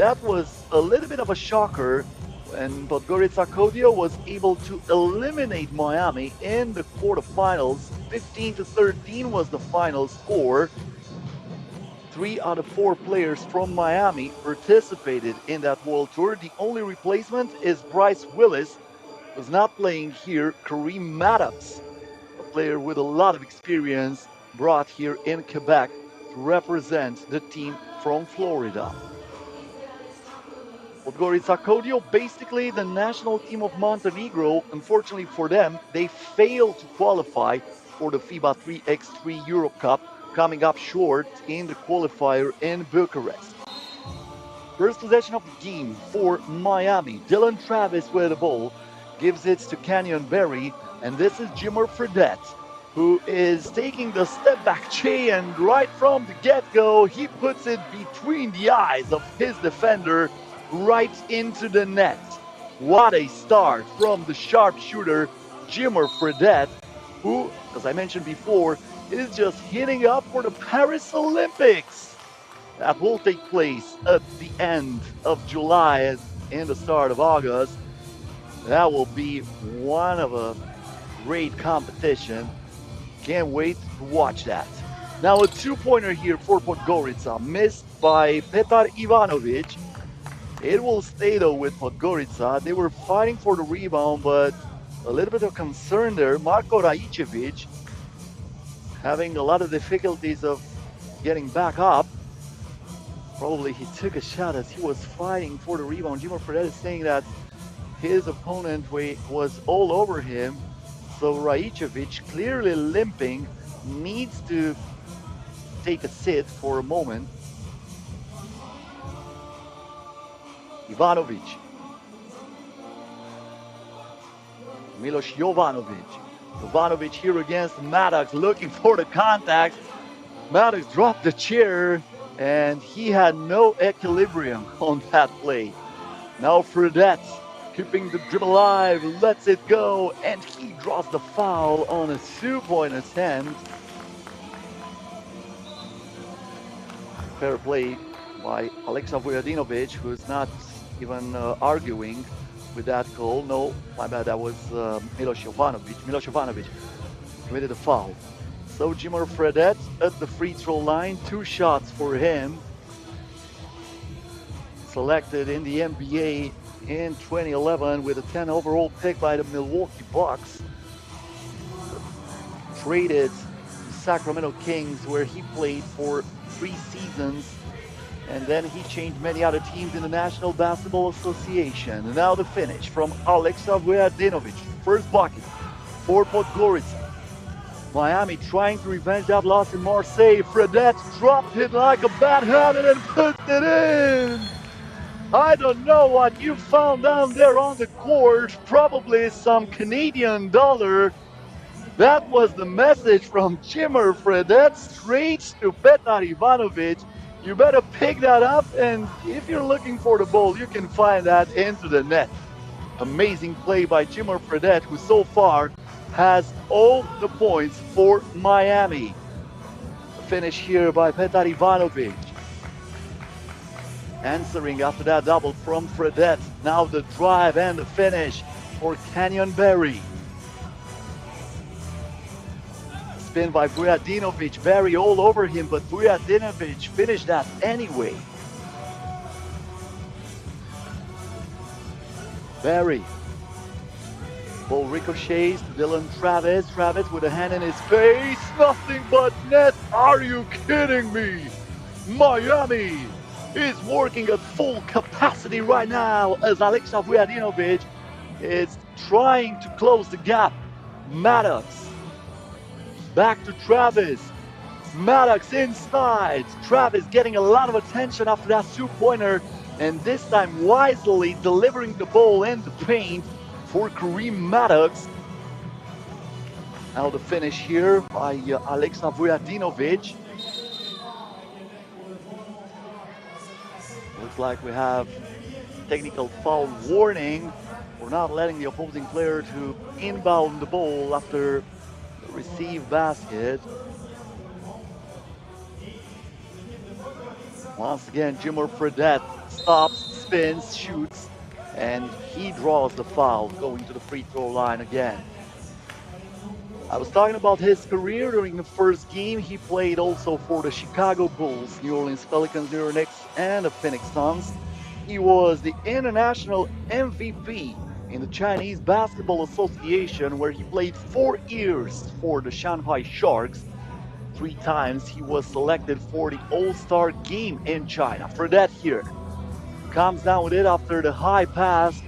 that was a little bit of a shocker when Podgorica Kodio was able to eliminate Miami in the quarterfinals. 15-13 was the final score. 3 out of 4 players from Miami participated in that World Tour. The only replacement is Bryce Willis, who's not playing here. Kareem Maddox, a player with a lot of experience, brought here in Quebec to represent the team from Florida. Podgorica Kodio, basically the national team of Montenegro. Unfortunately for them, they failed to qualify for the FIBA 3x3 Europe Cup, coming up short in the qualifier in Bucharest. First possession of the game for Miami. Dylan Travis with the ball, gives it to Canyon Berry, and this is Jimmer Fredette, who is taking the step back Che, and right from the get-go, he puts it between the eyes of his defender, right into the net. What a start from the sharpshooter, Jimmer Fredette, who, as I mentioned before, is just hitting up for the Paris Olympics. That will take place at the end of July and the start of August. That will be one of a great competition. Can't wait to watch that. Now a two-pointer here for Podgorica, missed by Petar Ivanovic. It will stay though with Podgorica. They were fighting for the rebound, but a little bit of concern there. Marko Rajicevic having a lot of difficulties of getting back up. Probably he took a shot as he was fighting for the rebound. Jimmer Fredette is saying that his opponent was all over him. So Rajicevic, clearly limping, needs to take a sit for a moment. Ivanovic. Milos Jovanovic. Jovanovic here against Maddox, looking for the contact. Maddox dropped the chair, and he had no equilibrium on that play. Now Fredette, keeping the dribble alive, lets it go, and he draws the foul on a two-point attempt. Fair play by Alexa Vujadinovic, who's not even arguing with that call. No, my bad, that was Milos Jovanovic. Milos Jovanovic committed a foul. So Jimmer Fredette at the free throw line, 2 shots for him. Selected in the NBA in 2011 with a 10 overall pick by the Milwaukee Bucks. Traded to Sacramento Kings, where he played for 3 seasons. And then he changed many other teams in the National Basketball Association. And now the finish from Alexa Vujadinovic. First bucket for Podgorica. Miami trying to revenge that loss in Marseille. Fredette dropped it like a bat-handed and put it in. I don't know what you found down there on the court. Probably some Canadian dollar. That was the message from Jimmer Fredette straight to Petar Ivanovic. You better pick that up, and if you're looking for the ball, you can find that into the net. Amazing play by Jimmer Fredette, who so far has all the points for Miami. A finish here by Petar Ivanovic. Answering after that double from Fredette. Now the drive and the finish for Canyon Berry. Spin by Vujadinovic, Berry all over him, but Vujadinovic finished that anyway. Berry. Ball ricochets to Dylan Travis. Travis with a hand in his face. Nothing but net. Are you kidding me? Miami is working at full capacity right now as Alexa Vujadinovic is trying to close the gap. Maddox. Back to Travis. Maddox inside. Travis getting a lot of attention after that two-pointer, and this time wisely delivering the ball in the paint for Kareem Maddox. Now the finish here by Alexa Vujadinovic. Looks like we have technical foul warning. We're not letting the opposing player to inbound the ball after the receive basket. Once again, Jimmer Fredette stops, spins, shoots, and he draws the foul, going to the free throw line again. I was talking about his career during the first game. He played also for the Chicago Bulls, New Orleans Pelicans, New York Knicks, and the Phoenix Suns. He was the international MVP in the Chinese Basketball Association, where he played 4 years for the Shanghai Sharks. 3 times he was selected for the All-Star game in China. Fredette here comes down with it after the high pass.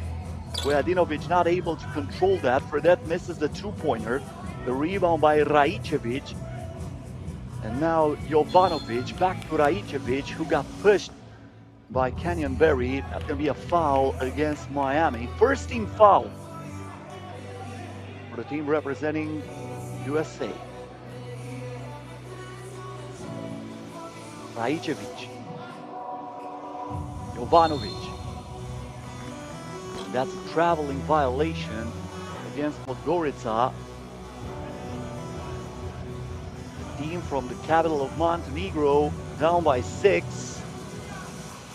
Vujadinovic not able to control that. Fredette misses the 2-pointer. The rebound by Raicevic. And now Jovanovic back to Raicevic, who got pushed by Kenyon Berry. That's going to be a foul against Miami. First team foul for the team representing USA. Raicevic. Jovanovic. That's a traveling violation against Podgorica. The team from the capital of Montenegro down by 6.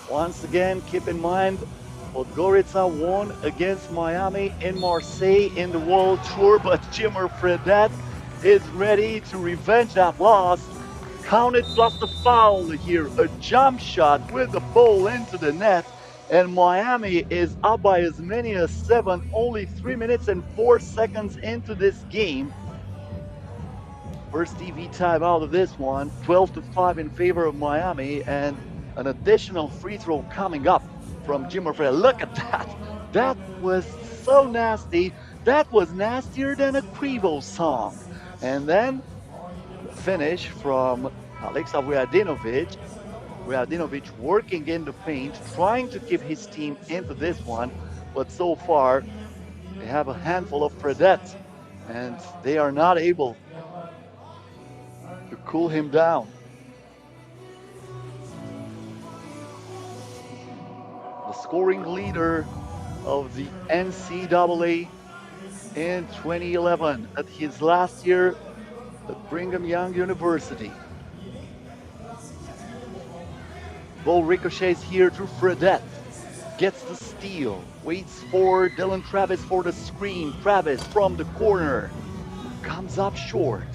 Once again, keep in mind, Podgorica won against Miami in Marseille in the World Tour, but Jimmer Fredette is ready to revenge that loss. Counted plus the foul here, a jump shot with the ball into the net, and Miami is up by as many as 7, only 3 minutes and 4 seconds into this game. First TV time out of this one, 12-5 in favor of Miami, and an additional free throw coming up from Jimmer Fredette. Look at that. That was so nasty. That was nastier than a Quavo song. And then finish from Alexa Vujadinovic. Vujadinovic working in the paint, trying to keep his team into this one, but so far they have a handful of Fredette and they are not able to cool him down. The scoring leader of the NCAA in 2011 at his last year at Brigham Young University. Ball ricochets here to Fredette. Gets the steal. Waits for Dylan Travis for the screen. Travis from the corner. Comes up short.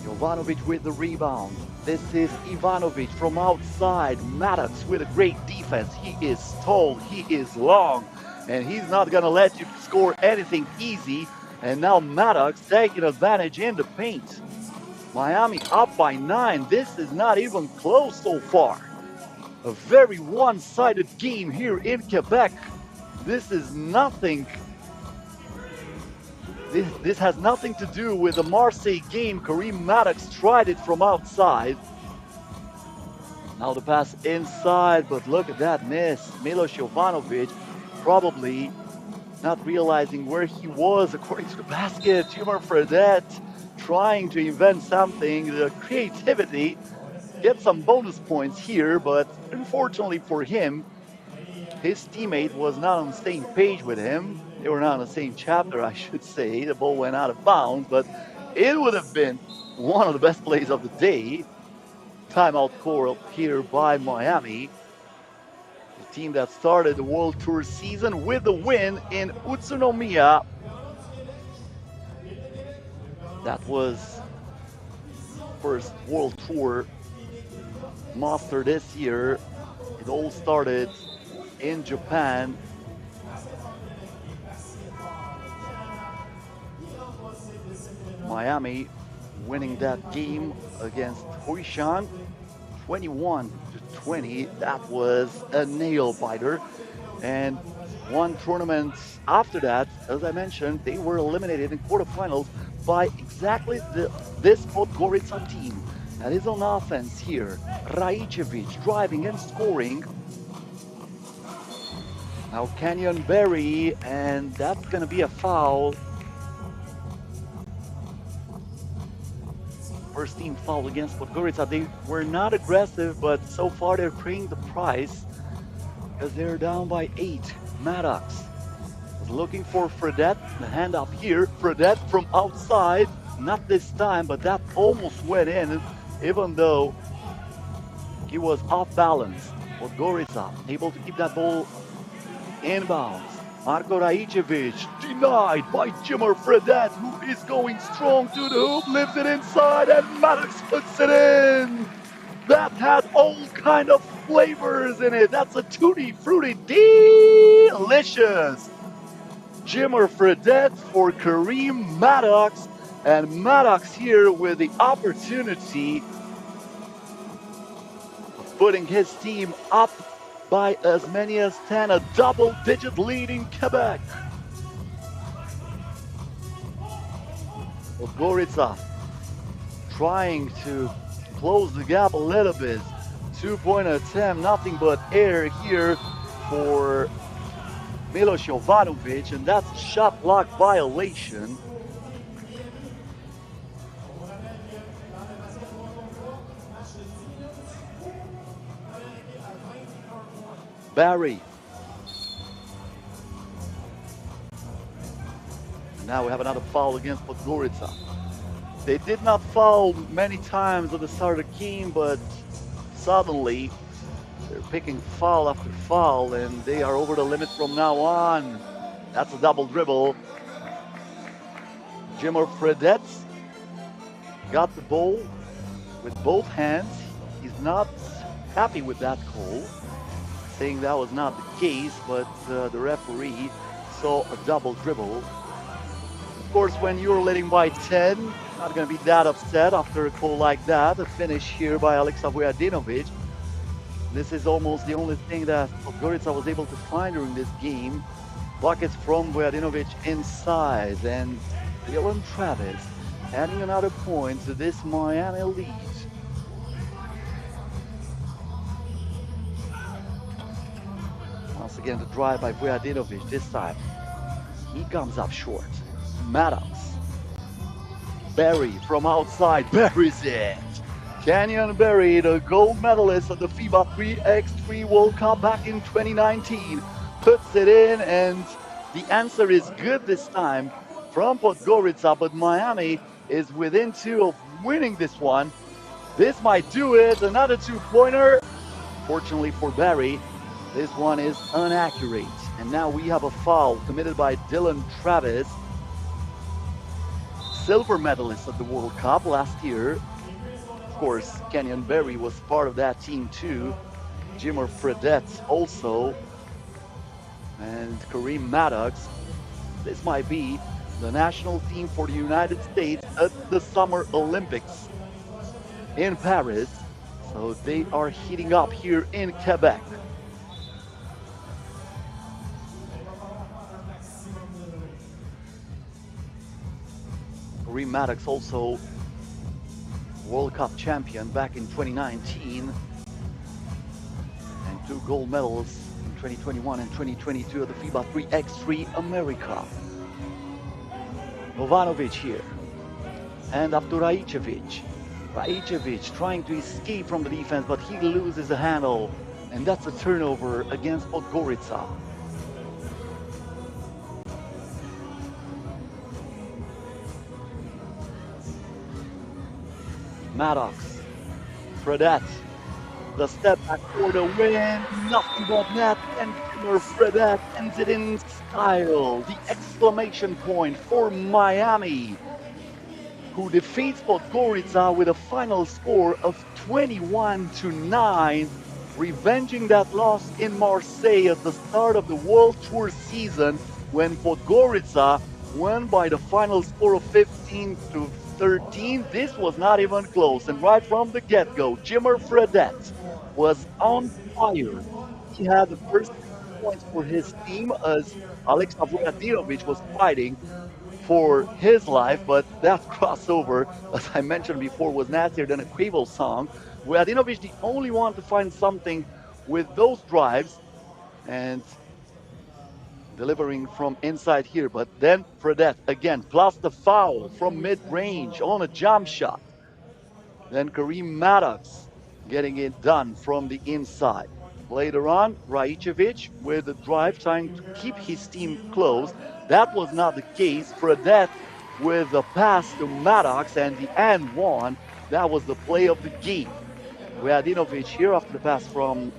Jovanovic with the rebound. This is Ivanovic from outside. Maddox with a great defense. He is tall. He is long. And he's not going to let you score anything easy. And now Maddox taking advantage in the paint. Miami up by 9. This is not even close so far. A very one-sided game here in Quebec. This is nothing. This has nothing to do with the Marseille game. Kareem Maddox tried it from outside. Now the pass inside, but look at that miss. Milos Jovanovic probably not realizing where he was according to the basket. Jimmer Fredette trying to invent something. The creativity gets some bonus points here, but unfortunately for him, his teammate was not on the same page with him. They were not on the same chapter, I should say. The ball went out of bounds, but it would have been one of the best plays of the day. Timeout call here by Miami. The team that started the World Tour season with a win in Utsunomiya. That was first World Tour Master this year. It all started in Japan. Miami winning that game against Huishan 21-20. That was a nail biter. And one tournament after that, as I mentioned, they were eliminated in quarterfinals by exactly this Podgorica team. That is on offense here. Raicevic driving and scoring. Now Kenyon Berry, and that's going to be a foul. First team foul against Podgorica. They were not aggressive, but so far they're paying the price because they're down by 8. Maddox is looking for Fredette. The hand up here. Fredette from outside. Not this time, but that almost went in, even though he was off balance. Podgorica able to keep that ball inbounds. Marko Rajicevic denied by Jimmer Fredet, who is going strong to the hoop, lifts it inside, and Maddox puts it in. That had all kind of flavors in it. That's a tutti frutti delicious. Jimmer Fredet for Kareem Maddox, and Maddox here with the opportunity of putting his team up by as many as 10, a double-digit lead in Quebec. Podgorica trying to close the gap a little bit. 2-point attempt, nothing but air here for Milos Jovanovic, and that's a shot clock violation. Barry. And now we have another foul against Podgorica. They did not foul many times at the start of the game, but suddenly they're picking foul after foul, and they are over the limit from now on. That's a double dribble. Jimmer Fredet got the ball with both hands. He's not happy with that call, saying that was not the case, but the referee saw a double dribble. Of course, when you're leading by 10, not going to be that upset after a call like that. A finish here by Alexa Vujadinovic. This is almost the only thing that Podgorica was able to find during this game. Buckets from Vujadinovic inside, and Dylan Travis adding another point to this Miami lead. Once again, the drive by Vujadinovic. This time, he comes up short. Maddox. Barry from outside, buries it. Kenyon Barry, the gold medalist at the FIBA 3x3 World Cup back in 2019, puts it in, and the answer is good this time from Podgorica, but Miami is within 2 of winning this one. This might do it. Another 2-pointer. Fortunately for Barry, this one is inaccurate. And now we have a foul committed by Dylan Travis, silver medalist at the World Cup last year. Of course, Kenyon Barry was part of that team too. Jimmer Fredet also. And Kareem Maddox. This might be the national team for the United States at the Summer Olympics in Paris. So they are heating up here in Quebec. Kareem Maddox also World Cup champion back in 2019, and 2 gold medals in 2021 and 2022 at the FIBA 3x3 America. Jovanovic here, and up to Rajicevic. Rajicevic trying to escape from the defense, but he loses the handle, and that's a turnover against Podgorica. Maddox, Fredet, the step back for the win, nothing but net, and Fredet ends it in style. The exclamation point for Miami, who defeats Podgorica with a final score of 21-9, revenging that loss in Marseille at the start of the World Tour season when Podgorica won by the final score of 15-13. This was not even close, and right from the get-go, Jimmer Fredet was on fire. He had the first points for his team as Alexa Vujadinovic was fighting for his life, but that crossover, as I mentioned before, was nastier than a Quavo song. Vujadinovic, the only one to find something with those drives, and delivering from inside here, but then Fredet again, plus the foul from mid-range on a jump shot. Then Kareem Maddox getting it done from the inside. Later on, Rajicevic with the drive trying to keep his team close. That was not the case. Fredet with the pass to Maddox and the and one. That was the play of the game. Vujadinovic here after the pass from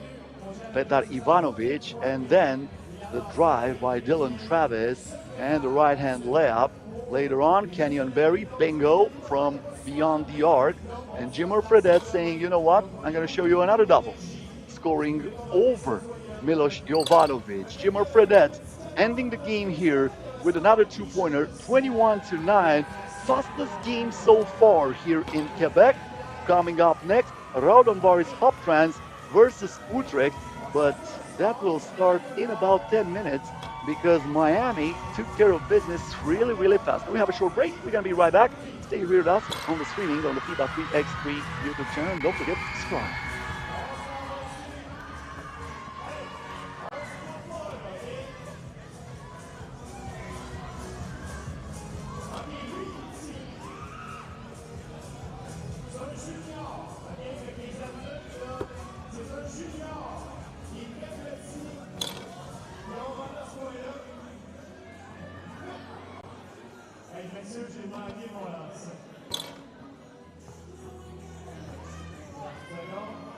Petar Ivanovic, and then the drive by Dylan Travis and the right-hand layup. Later on, Kenyon Berry, bingo from beyond the arc, and Jimmer Fredet saying, you know what, I'm going to show you another double, scoring over Milos Jovanovic. Jimmer Fredet ending the game here with another two-pointer, 21-9. Fastest game so far here in Quebec. Coming up next, Raudondvaris Hoptrans versus Utrecht, but that will start in about 10 minutes because Miami took care of business really, really fast. We have a short break. We're going to be right back. Stay here with us on the streaming on the FIBA 3x3 YouTube channel. Don't forget to subscribe. Messieurs, j'ai manqué mon lance. 30 secondes.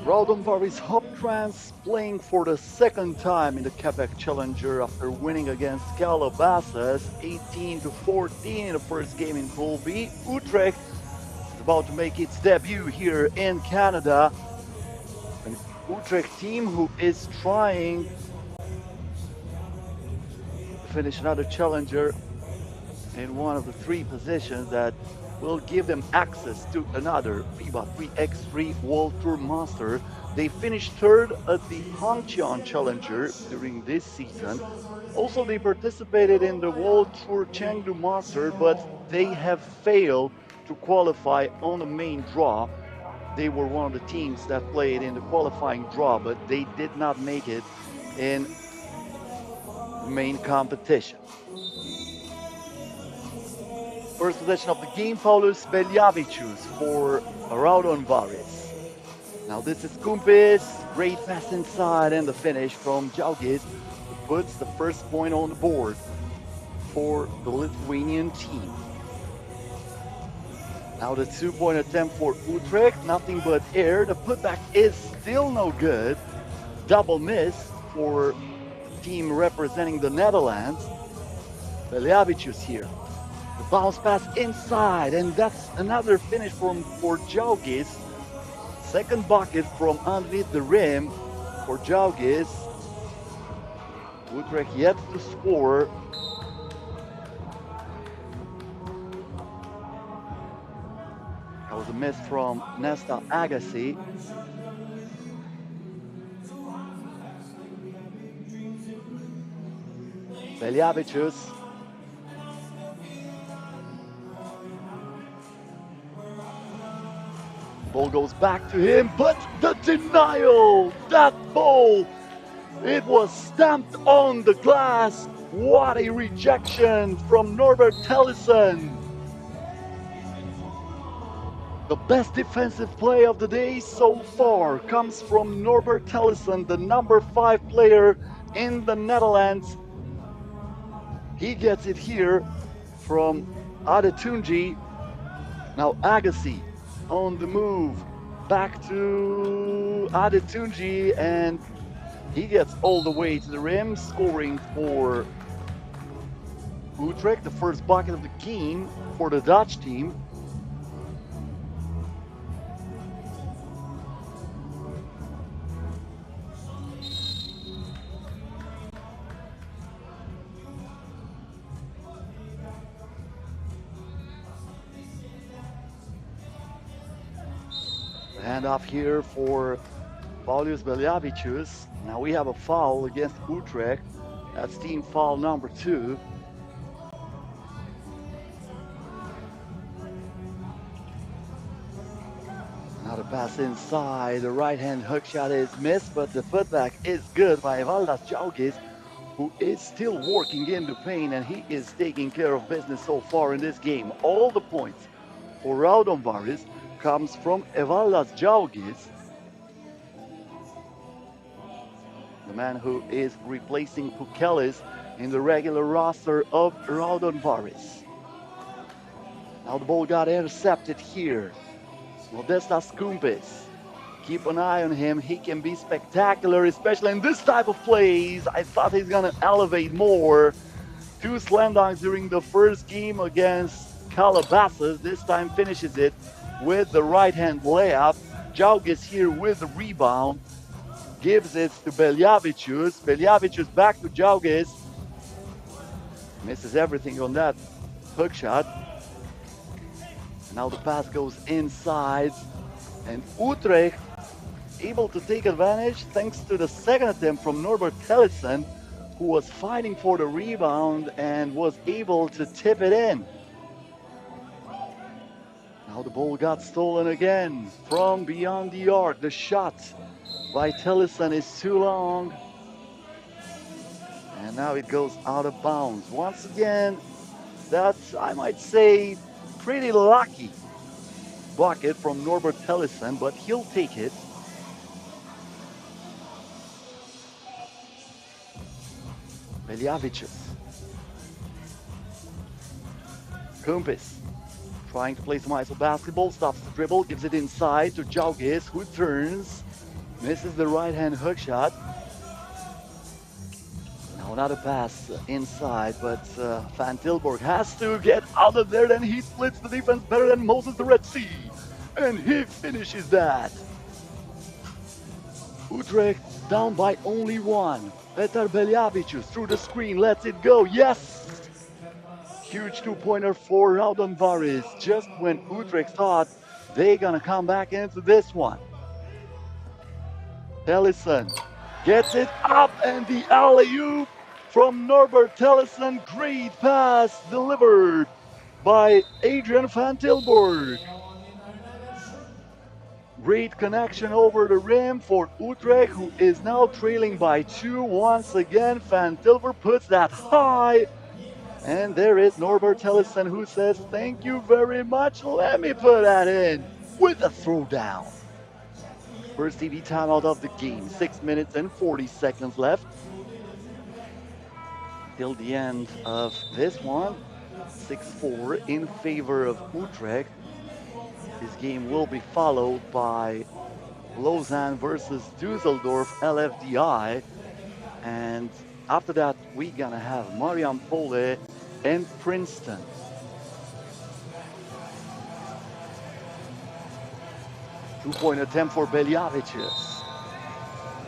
Raudondvaris Hoptrans playing for the second time in the Québec Challenger after winning against Calabasas 18-14 in the first game in Pool B. Utrecht is about to make its debut here in Canada. An Utrecht team who is trying to finish another challenger in one of the three positions that will give them access to another FIBA 3x3 World Tour Master. They finished third at the Hoptrans Challenger during this season. Also, they participated in the World Tour Chengdu Master, but they have failed to qualify on the main draw. They were one of the teams that played in the qualifying draw, but they did not make it in the main competition. First possession of the game, Paulus Beljavicius for Raudondvaris. Now this is Kumpis, great pass inside, and the finish from Jaugis, who puts the first point on the board for the Lithuanian team. Now the 2-point attempt for Utrecht, nothing but air. The putback is still no good. Double miss for the team representing the Netherlands. Beljavicius here. The bounce pass inside, and that's another finish for Jaugis. Second bucket from underneath the rim for Jaugis. Utrecht yet to score. That was a miss from Nesta Agassi. Beljavicius. Ball goes back to him, but the denial, that ball, it was stamped on the glass. What a rejection from Norbert Tellison. The best defensive play of the day so far comes from Norbert Tellison, the number 5 player in the Netherlands. He gets it here from Adetunji. Now Agassi on the move, back to Adetunji, and he gets all the way to the rim, scoring for Utrecht, the first bucket of the game for the Dutch team. Handoff here for Paulus Beljavicius. Now we have a foul against Utrecht. That's team foul number 2. Now the pass inside. The right-hand hook shot is missed, but the putback is good by Valdas Jaugis, who is still working in the paint, and he is taking care of business so far in this game. All the points for Raudondvaris comes from Evaldas Jaugis, the man who is replacing Pukelis in the regular roster of Raudondvaris. Now the ball got intercepted here. Modestas Kumpis. Keep an eye on him. He can be spectacular, especially in this type of plays. I thought he's gonna elevate more. 2 slam dunks during the first game against Calabasas. This time finishes it with the right-hand layup. Jaugis here with the rebound. Gives it to Beljavicius. Beljavicius back to Jaugis. Misses everything on that hook shot. Now the pass goes inside. And Utrecht able to take advantage thanks to the second attempt from Norbert Tellison, who was fighting for the rebound and was able to tip it in. Now the ball got stolen again from beyond the arc. The shot by Tellison is too long. And now it goes out of bounds. Once again, that's, I might say, pretty lucky bucket from Norbert Tellison, but he'll take it. Beljavicius. Kumpis trying to play some iso basketball, stops the dribble, gives it inside to Jaugis, who turns. Misses the right-hand hook shot. Now another pass inside, but Van Tilburg has to get out of there. Then he splits the defense better than Moses the Red Sea. And he finishes that. Utrecht down by only one. Petar Beljavicius through the screen, lets it go. Yes! Huge two-pointer for Raudondvaris. Just when Utrecht thought they're gonna come back into this one. Tellison gets it up, and the alley-oop from Norbert Tellison. Great pass delivered by Adrian Van Tilburg. Great connection over the rim for Utrecht, who is now trailing by 2 once again. Van Tilburg puts that high. And there is Norbert Tellison, who says, thank you very much. Let me put that in with a throwdown. First TV timeout of the game. 6 minutes and 40 seconds left. Till the end of this one. 6-4 in favor of Utrecht. This game will be followed by Lausanne versus Dusseldorf LFDY. And after that, we're gonna have Marijampole and Princeton. Two-point attempt for Beljavicius.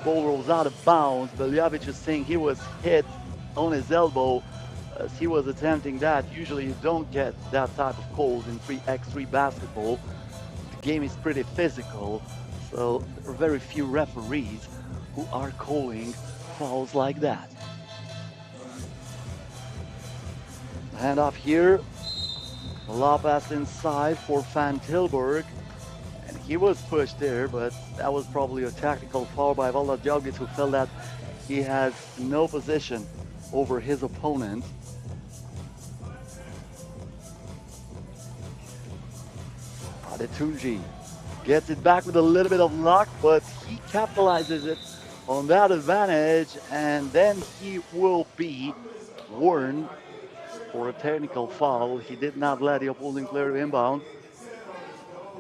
Ball rolls out of bounds. Beljavicius saying he was hit on his elbow as he was attempting that. Usually you don't get that type of calls in 3x3 basketball. The game is pretty physical, so there are very few referees who are calling fouls like that. Hand off here. A lob pass inside for Van Tilburg. And he was pushed there, but that was probably a tactical foul by Valda Djaugic, who felt that he has no position over his opponent. Adetunji gets it back with a little bit of luck, but he capitalizes it on that advantage, and then he will be warned for a technical foul. He did not let the opposing player inbound.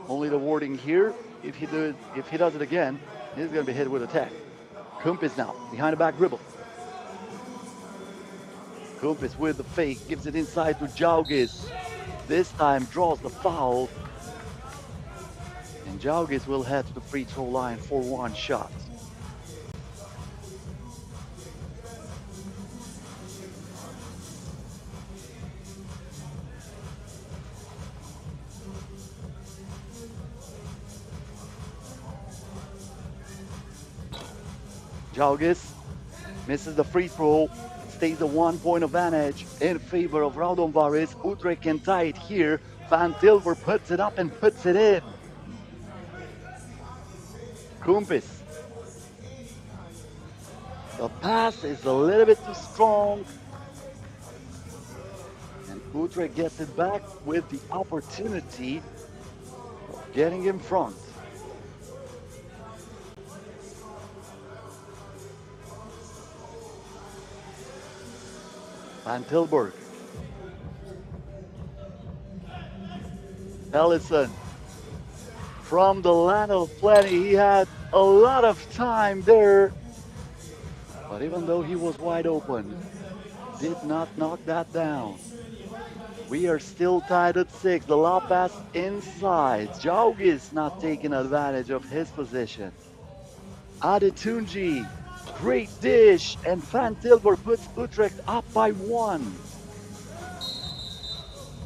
Only the warning here. If he does it again, he's going to be hit with a tech. Kumpis now behind the back dribble. Kumpis with the fake, gives it inside to Djaugic. This time draws the foul. And Djaugic will head to the free throw line for one shot. Djaugic misses the free throw, stays a 1-point advantage in favor of Raudondvaris. Utrecht can tie it here. Van Tilburg puts it up and puts it in. Kumpis. The pass is a little bit too strong. And Utrecht gets it back with the opportunity of getting in front. Van Tilburg. Ellison. From the land of plenty, he had a lot of time there. But even though he was wide open, did not knock that down. We are still tied at 6. The lob pass inside. Djaugic not taking advantage of his position. Adetunji. Great dish, and Van Tilburg puts Utrecht up by 1.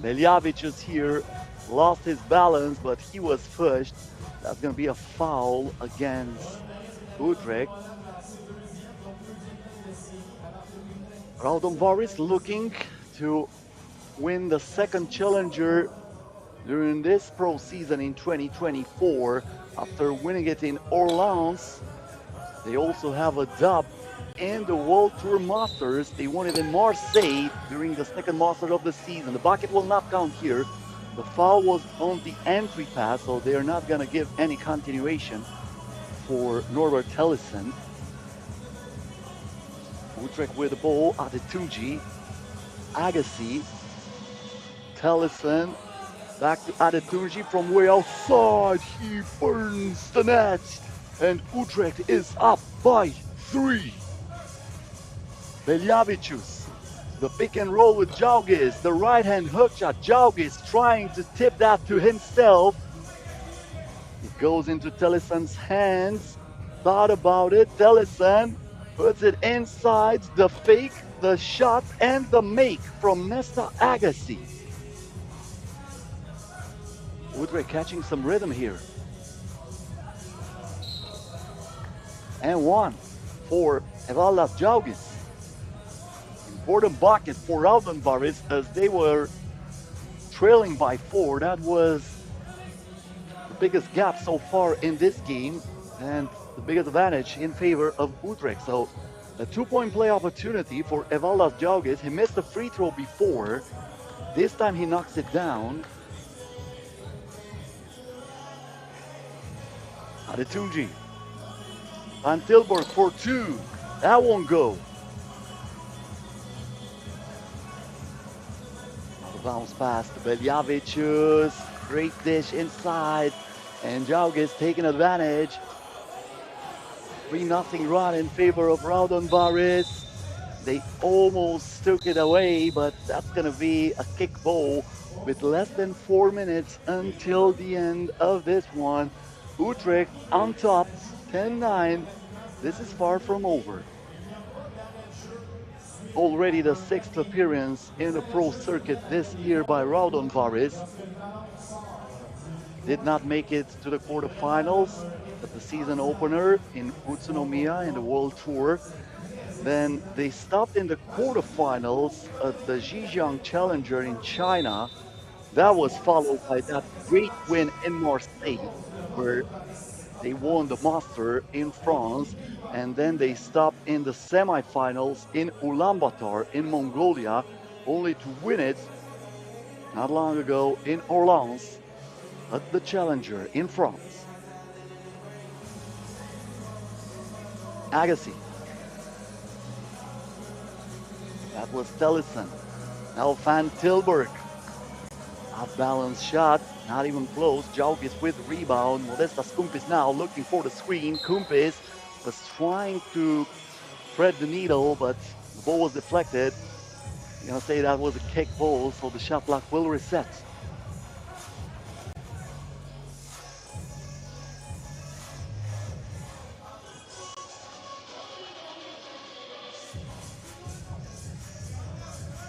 Beljavicius here lost his balance, but he was pushed. That's going to be a foul against Utrecht. Raudondvaris looking to win the second challenger during this pro season in 2024 after winning it in Orleans. They also have a dub in the World Tour Masters. They won it in Marseille during the second Masters of the season. The bucket will not count here. The foul was on the entry pass, so they are not going to give any continuation for Norbert Tellison. Utrecht with the ball, Adetunji, Agassi, Tellison, back to Adetunji from way outside. He burns the net. and Utrecht is up by 3. Beljavicius, the pick and roll with Jaugis, the right hand hook shot. Jaugis trying to tip that to himself. It goes into Teleson's hands. Thought about it. Teleson puts it inside. The fake, the shot, and the make from Nesta Agassi. Utrecht catching some rhythm here. And one for Evaldas Jaugis. Important bucket for Raudondvaris as they were trailing by 4. That was the biggest gap so far in this game and the biggest advantage in favor of Utrecht. So a 2-point play opportunity for Evaldas Jaugis. He missed the free throw before. This time he knocks it down. Adetunji. Van Tilburg for 2. That won't go. Bounce pass to Beljavicius. Great dish inside. And Jaugis taking advantage. 3-0 run in favor of Raudondvaris. They almost took it away, but that's going to be a kick ball with less than 4 minutes until the end of this one. Utrecht on top, 10-9. This is far from over. Already the 6th appearance in the pro circuit this year by Raudondvaris. Did not make it to the quarterfinals at the season opener in Utsunomiya in the World Tour. Then they stopped in the quarterfinals at the Zhejiang Challenger in China. That was followed by that great win in Marseille, where they won the Master in France, and then they stopped in the semifinals in Ulaanbaatar in Mongolia, only to win it not long ago in Orléans at the Challenger in France. Agassi. That was Teleson. Now Van Tilburg. Off-balance shot, not even close. Jaugis with rebound. Modestas Kumpis now looking for the screen. Kumpis was trying to thread the needle, but the ball was deflected. I'm gonna say that was a kick ball, so the shot clock will reset.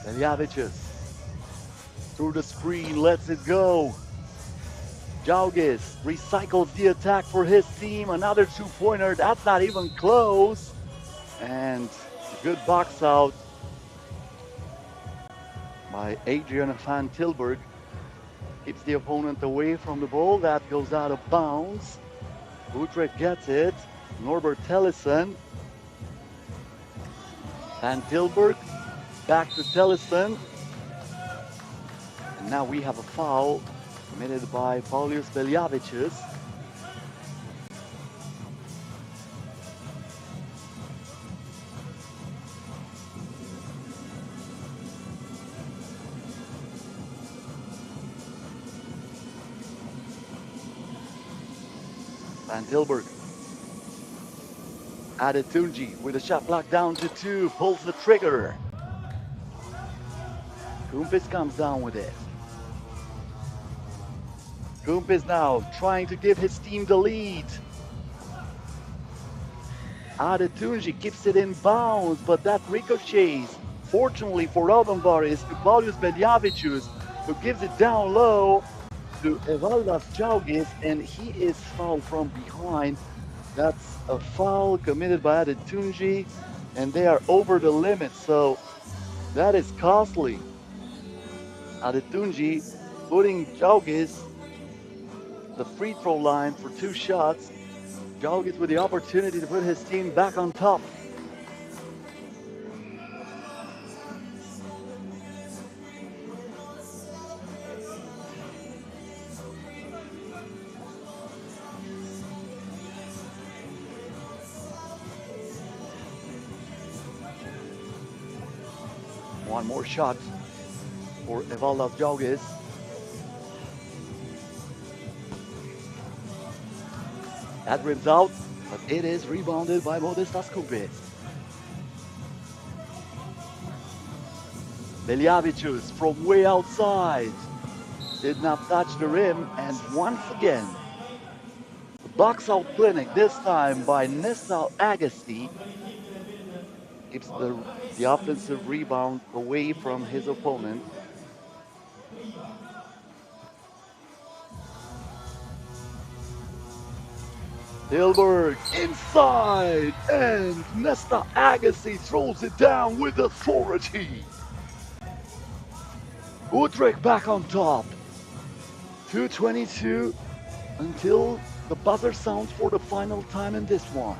Beljavicius through the screen, lets it go. Jaugis recycles the attack for his team. Another 2-pointer, that's not even close. And a good box out by Adrian Van Tilburg. Keeps the opponent away from the ball. That goes out of bounds. Utrecht gets it. Norbert Teleson. Van Tilburg back to Teleson. And now we have a foul committed by Paulius Beljavicius. Van Tilburg. Adetunji with a shot block down to 2, pulls the trigger. Kumpis comes down with it. Kumpis now trying to give his team the lead. Adetunji keeps it in bounds, but that ricochets, fortunately for Raudondvaris, to Paulius Beljavicius, who gives it down low to Evaldas Jaugis, and he is fouled from behind. That's a foul committed by Adetunji, and they are over the limit, so that is costly. Adetunji putting Jaugis the free throw line for 2 shots. Jaugis with the opportunity to put his team back on top. One more shot for Evaldas Jaugis. That rims out. but it is rebounded by Modestas Kumpis. Beljavicius from way outside did not touch the rim, and once again, box out clinic, this time by Nesta Agassi, keeps the offensive rebound away from his opponent. Dilberg inside, and Nesta Agassi throws it down with authority. Utrecht back on top. 2:22 until the buzzer sounds for the final time in this one.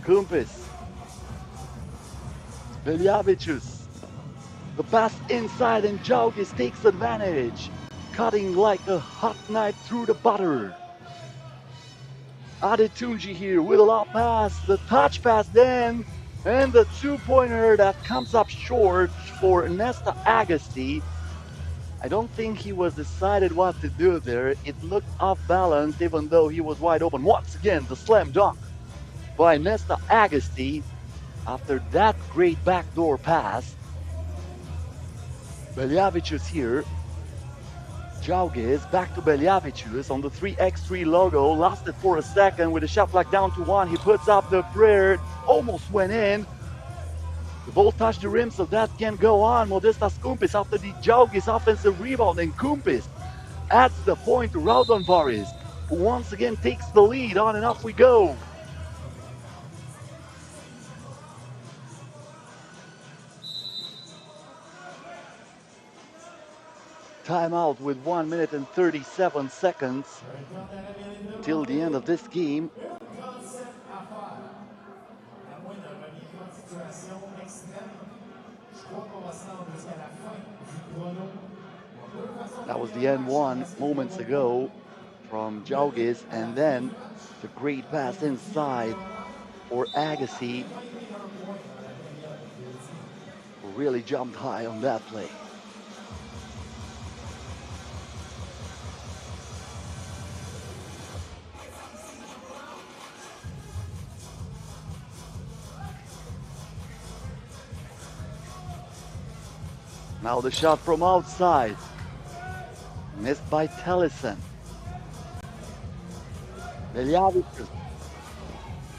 Kumpis. Beljavicius. The pass inside, and Jaugis takes advantage, cutting like a hot knife through the butter. Adetunji here with a lob pass, the touch pass then, and the two-pointer that comes up short for Nesta Agassi. I don't think he was decided what to do there. It looked off balance even though he was wide open. Once again, the slam dunk by Nesta Agassi after that great backdoor pass. Beljavicius here. Jaugis back to Beljavicius on the 3x3 logo. Lost it for a second with the shot clock down to 1. He puts up the prayer. Almost went in. The ball touched the rim, so that can go on. Modestas Kumpis after the Jaugis offensive rebound, and Kumpis adds the point to Raudondvaris, who once again takes the lead. On and off we go. Timeout with 1 minute and 37 seconds till the end of this game. That was the N1 moments ago from Jaugis, and then the great pass inside for Agassi, who really jumped high on that play. Now the shot from outside, missed by Tellison. Beljavicius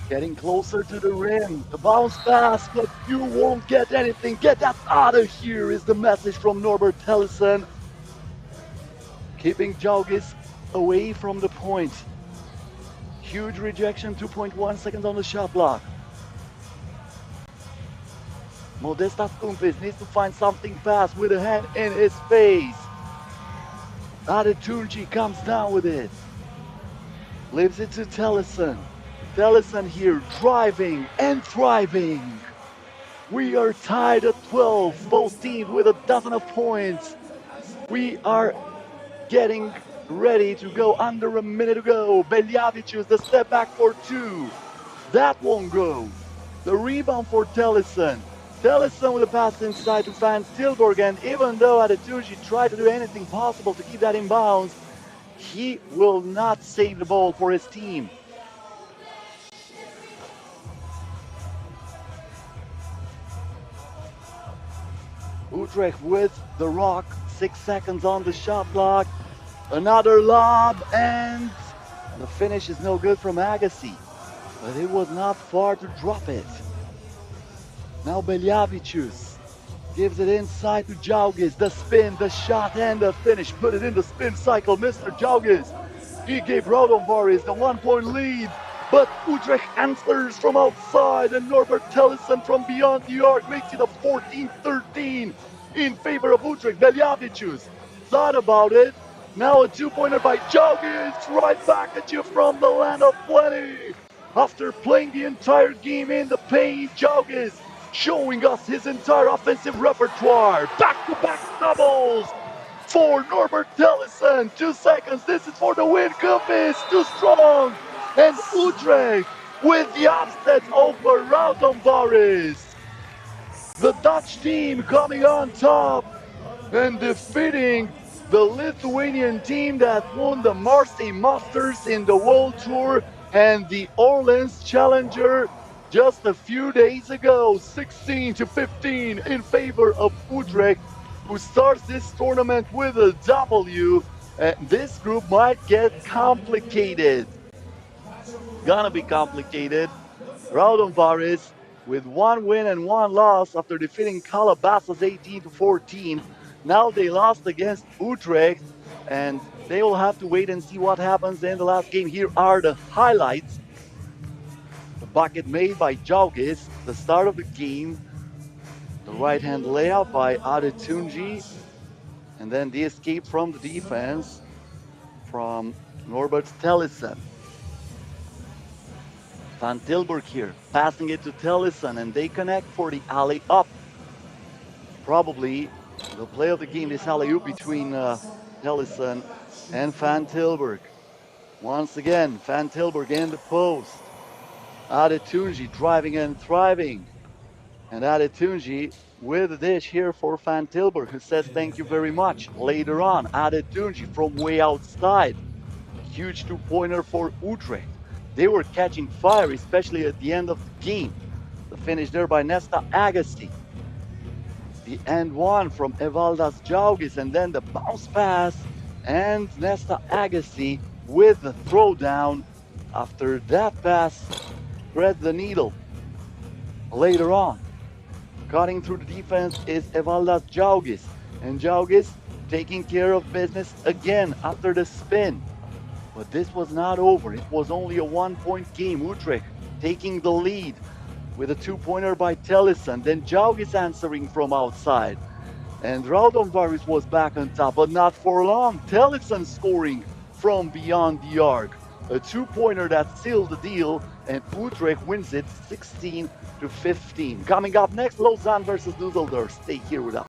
getting closer to the rim. The bounce pass, but you won't get anything. Get that out of here is the message from Norbert Tellison. Keeping Jaugis away from the point. Huge rejection, 2.1 seconds on the shot clock. Modestas Kumpis needs to find something fast with a hand in his face. Adetunji comes down with it. Leaves it to Tellison. Tellison here driving and thriving. We are tied at 12, both teams with a dozen of points. We are getting ready to go under a minute to go. Beljavicius, the step back for 2. That won't go. The rebound for Tellison. Tellison with a pass inside to Van Tilburg, and even though Adetunji tried to do anything possible to keep that in bounds, he will not save the ball for his team. Utrecht with the rock, 6 seconds on the shot clock. Another lob, and the finish is no good from Agassi, but it was not far to drop it. Now Beljavicius gives it inside to Jaugis. The spin, the shot, and the finish. Put it in the spin cycle, Mr. Jaugis. He gave Raudondvaris the 1-point lead, but Utrecht answers from outside, and Norbert Tellison from beyond the arc makes it a 14-13 in favor of Utrecht. Beljavicius thought about it. Now a 2-pointer by Jaugis, right back at you from the land of plenty. After playing the entire game in the paint, Jaugis showing us his entire offensive repertoire. Back-to-back doubles for Norbert Tellison. 2 seconds. This is for the win. Kumpis too strong. And Utrecht with the upset over Raudondvaris. The Dutch team coming on top and defeating the Lithuanian team that won the Marseille Masters in the World Tour and the Orleans Challenger just a few days ago, 16-15 in favor of Utrecht, who starts this tournament with a W. This group might get complicated. Gonna be complicated. Raudondvaris with one win and one loss after defeating Calabasas 18-14. Now they lost against Utrecht, and they will have to wait and see what happens in the last game. Here are the highlights. The bucket made by Jaugis, the start of the game. The right-hand layup by Adazi, and then the escape from the defense from Norbert Tellison. Van Tilburg here, passing it to Tellison, and they connect for the alley-up. Probably the play of the game, this alley-oop between Tellison and Van Tilburg. Once again, Van Tilburg in the post. Adazi driving and thriving. And Adazi with a dish here for Van Tilburg, who says thank you very much. Later on, Adazi from way outside. Huge two-pointer for Utrecht. They were catching fire, especially at the end of the game. The finish there by Nesta Agassi. The end one from Evaldas Jaugis, and then the bounce pass, and Nesta Agassi with the throwdown. After that pass, threads the needle. Later on, cutting through the defense is Evaldas Jaugis, and Jaugis taking care of business again after the spin. But this was not over. It was only a one-point game. Utrecht taking the lead with a two-pointer by Tellison. Then Jaugis answering from outside. And Raudondvaris was back on top, but not for long. Tellison scoring from beyond the arc. A two-pointer that sealed the deal, and Utrecht wins it 16-15. Coming up next, Lausanne versus Dusseldorf. Stay here with us.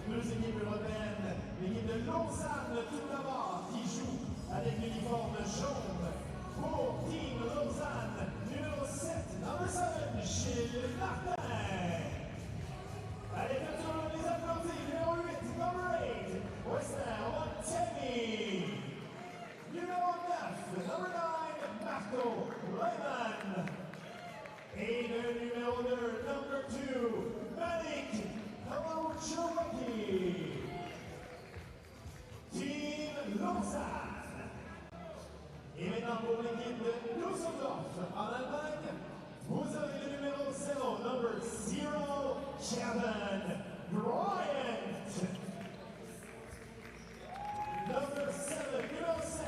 Deux équipes européennes, l'équipe de Lausanne tout d'abord qui joue avec l'uniforme jaune pour Team Lausanne, numéro 7, number 7, Gilles Martin. Allez, retour les applaudissements, numéro 8, number 8, Western Montaigne. Numéro 9, number 9, Marco Lehmann. Et le numéro 2, number 2, Malik. Hello, Cherokee. Team Lausanne. Et maintenant pour l'équipe de Dusseldorf en Allemagne, Vous avez le numéro 0, number 0, Kevin Bryant. Number 7, numéro 7,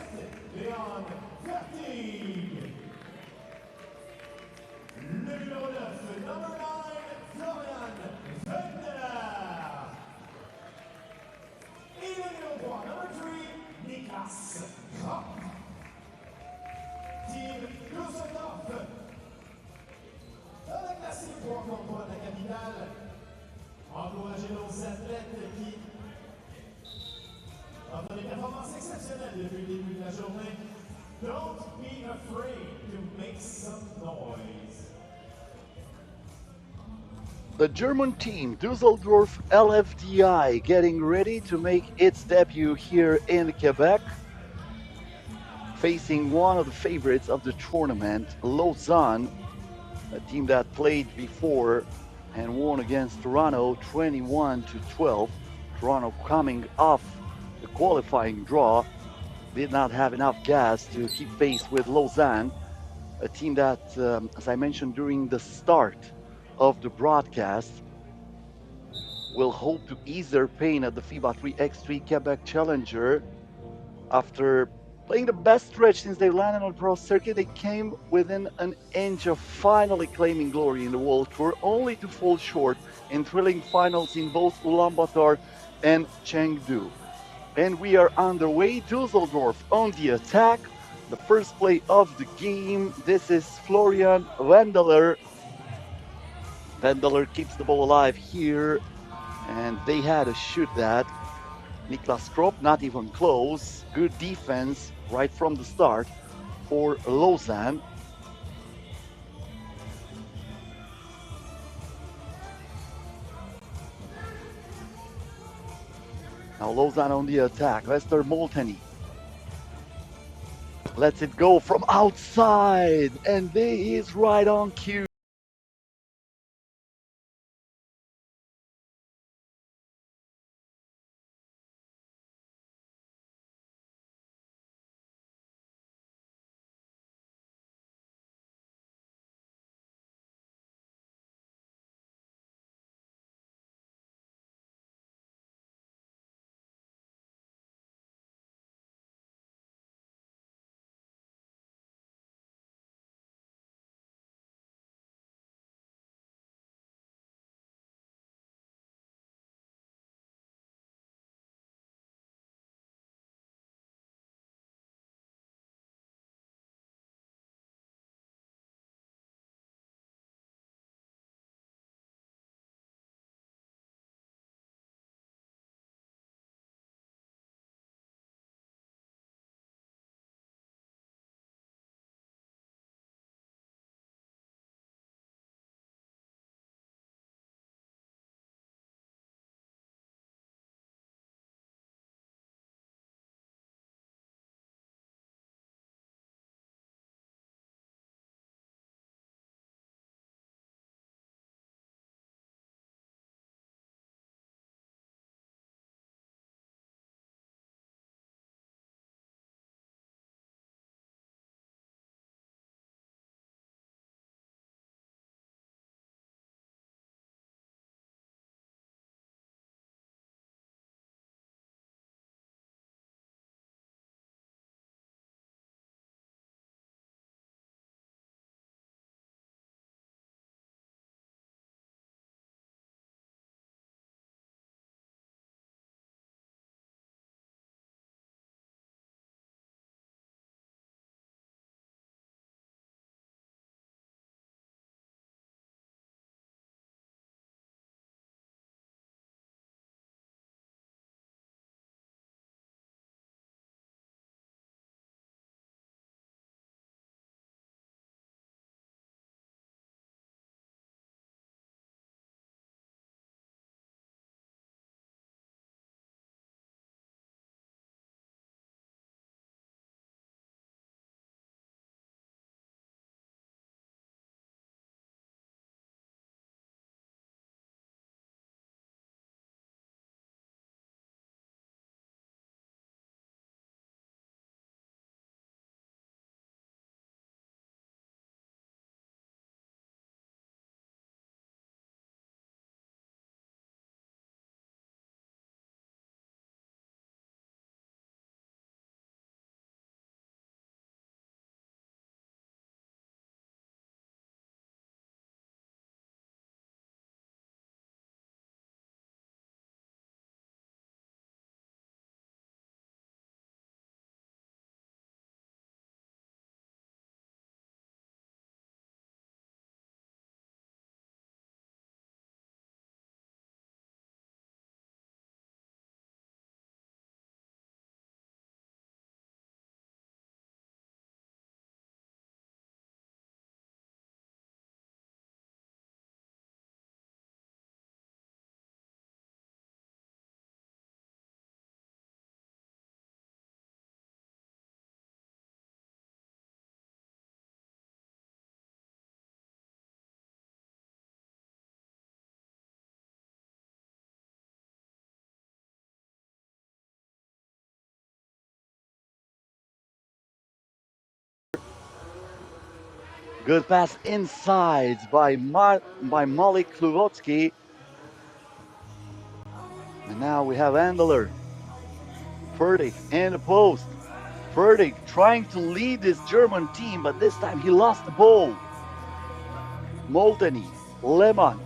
Leon Fertig. Le numéro 9, number 9, Florian Wendler. Et le numéro 3, number 3, Niklas Kopp. Team Dusseldorf. Dans la classique 3 contre 3 de la capitale, encouragez nos athlètes qui ont fait des performances exceptionnelles depuis le début de la journée. Don't be afraid to make some noise. The German team, Dusseldorf LFDY, getting ready to make its debut here in Quebec, facing one of the favorites of the tournament, Lausanne, a team that played before and won against Toronto 21-12. Toronto coming off the qualifying draw, did not have enough gas to keep pace with Lausanne, a team that, as I mentioned during the start of the broadcast, will hope to ease their pain at the FIBA 3x3 Québec Challenger. After playing the best stretch since they landed on the pro circuit, they came within an inch of finally claiming glory in the World Tour, only to fall short in thrilling finals in both Ulaanbaatar and Chengdu. And we are underway. Dusseldorf on the attack. The first play of the game. This is Florian Wendler. Wendler keeps the ball alive here, and they had to shoot that. Niklas Kropp, not even close. Good defense right from the start for Lausanne. Now Lausanne on the attack. Lester Molteni lets it go from outside, and he is right on cue. Good pass inside by Malik Kluvotsky. And now we have Andler. Fertig in the post. Fertig trying to lead this German team, but this time he lost the ball. Molteni, Lehmann,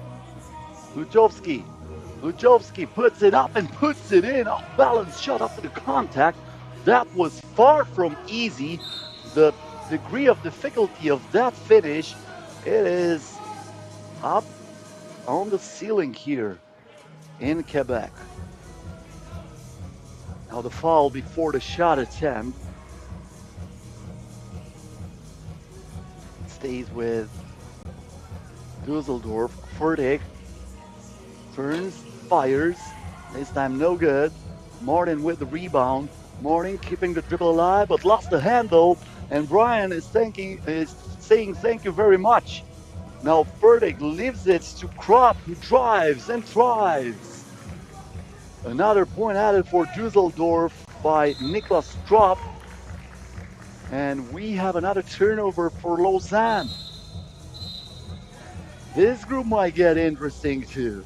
Luchowski. Luchowski puts it up and puts it in. Off balance shot up to the contact. That was far from easy. The degree of difficulty of that finish, it is up on the ceiling here in Quebec. Now the foul before the shot attempt. Stays with Dusseldorf. Fertig turns, fires. This time no good. Martin with the rebound. Martin keeping the dribble alive, but lost the handle. And Brian is saying thank you very much. Now Fertig leaves it to Kropp, who drives and thrives. Another point added for Dusseldorf by Niklas Kropp. And we have another turnover for Lausanne. This group might get interesting too.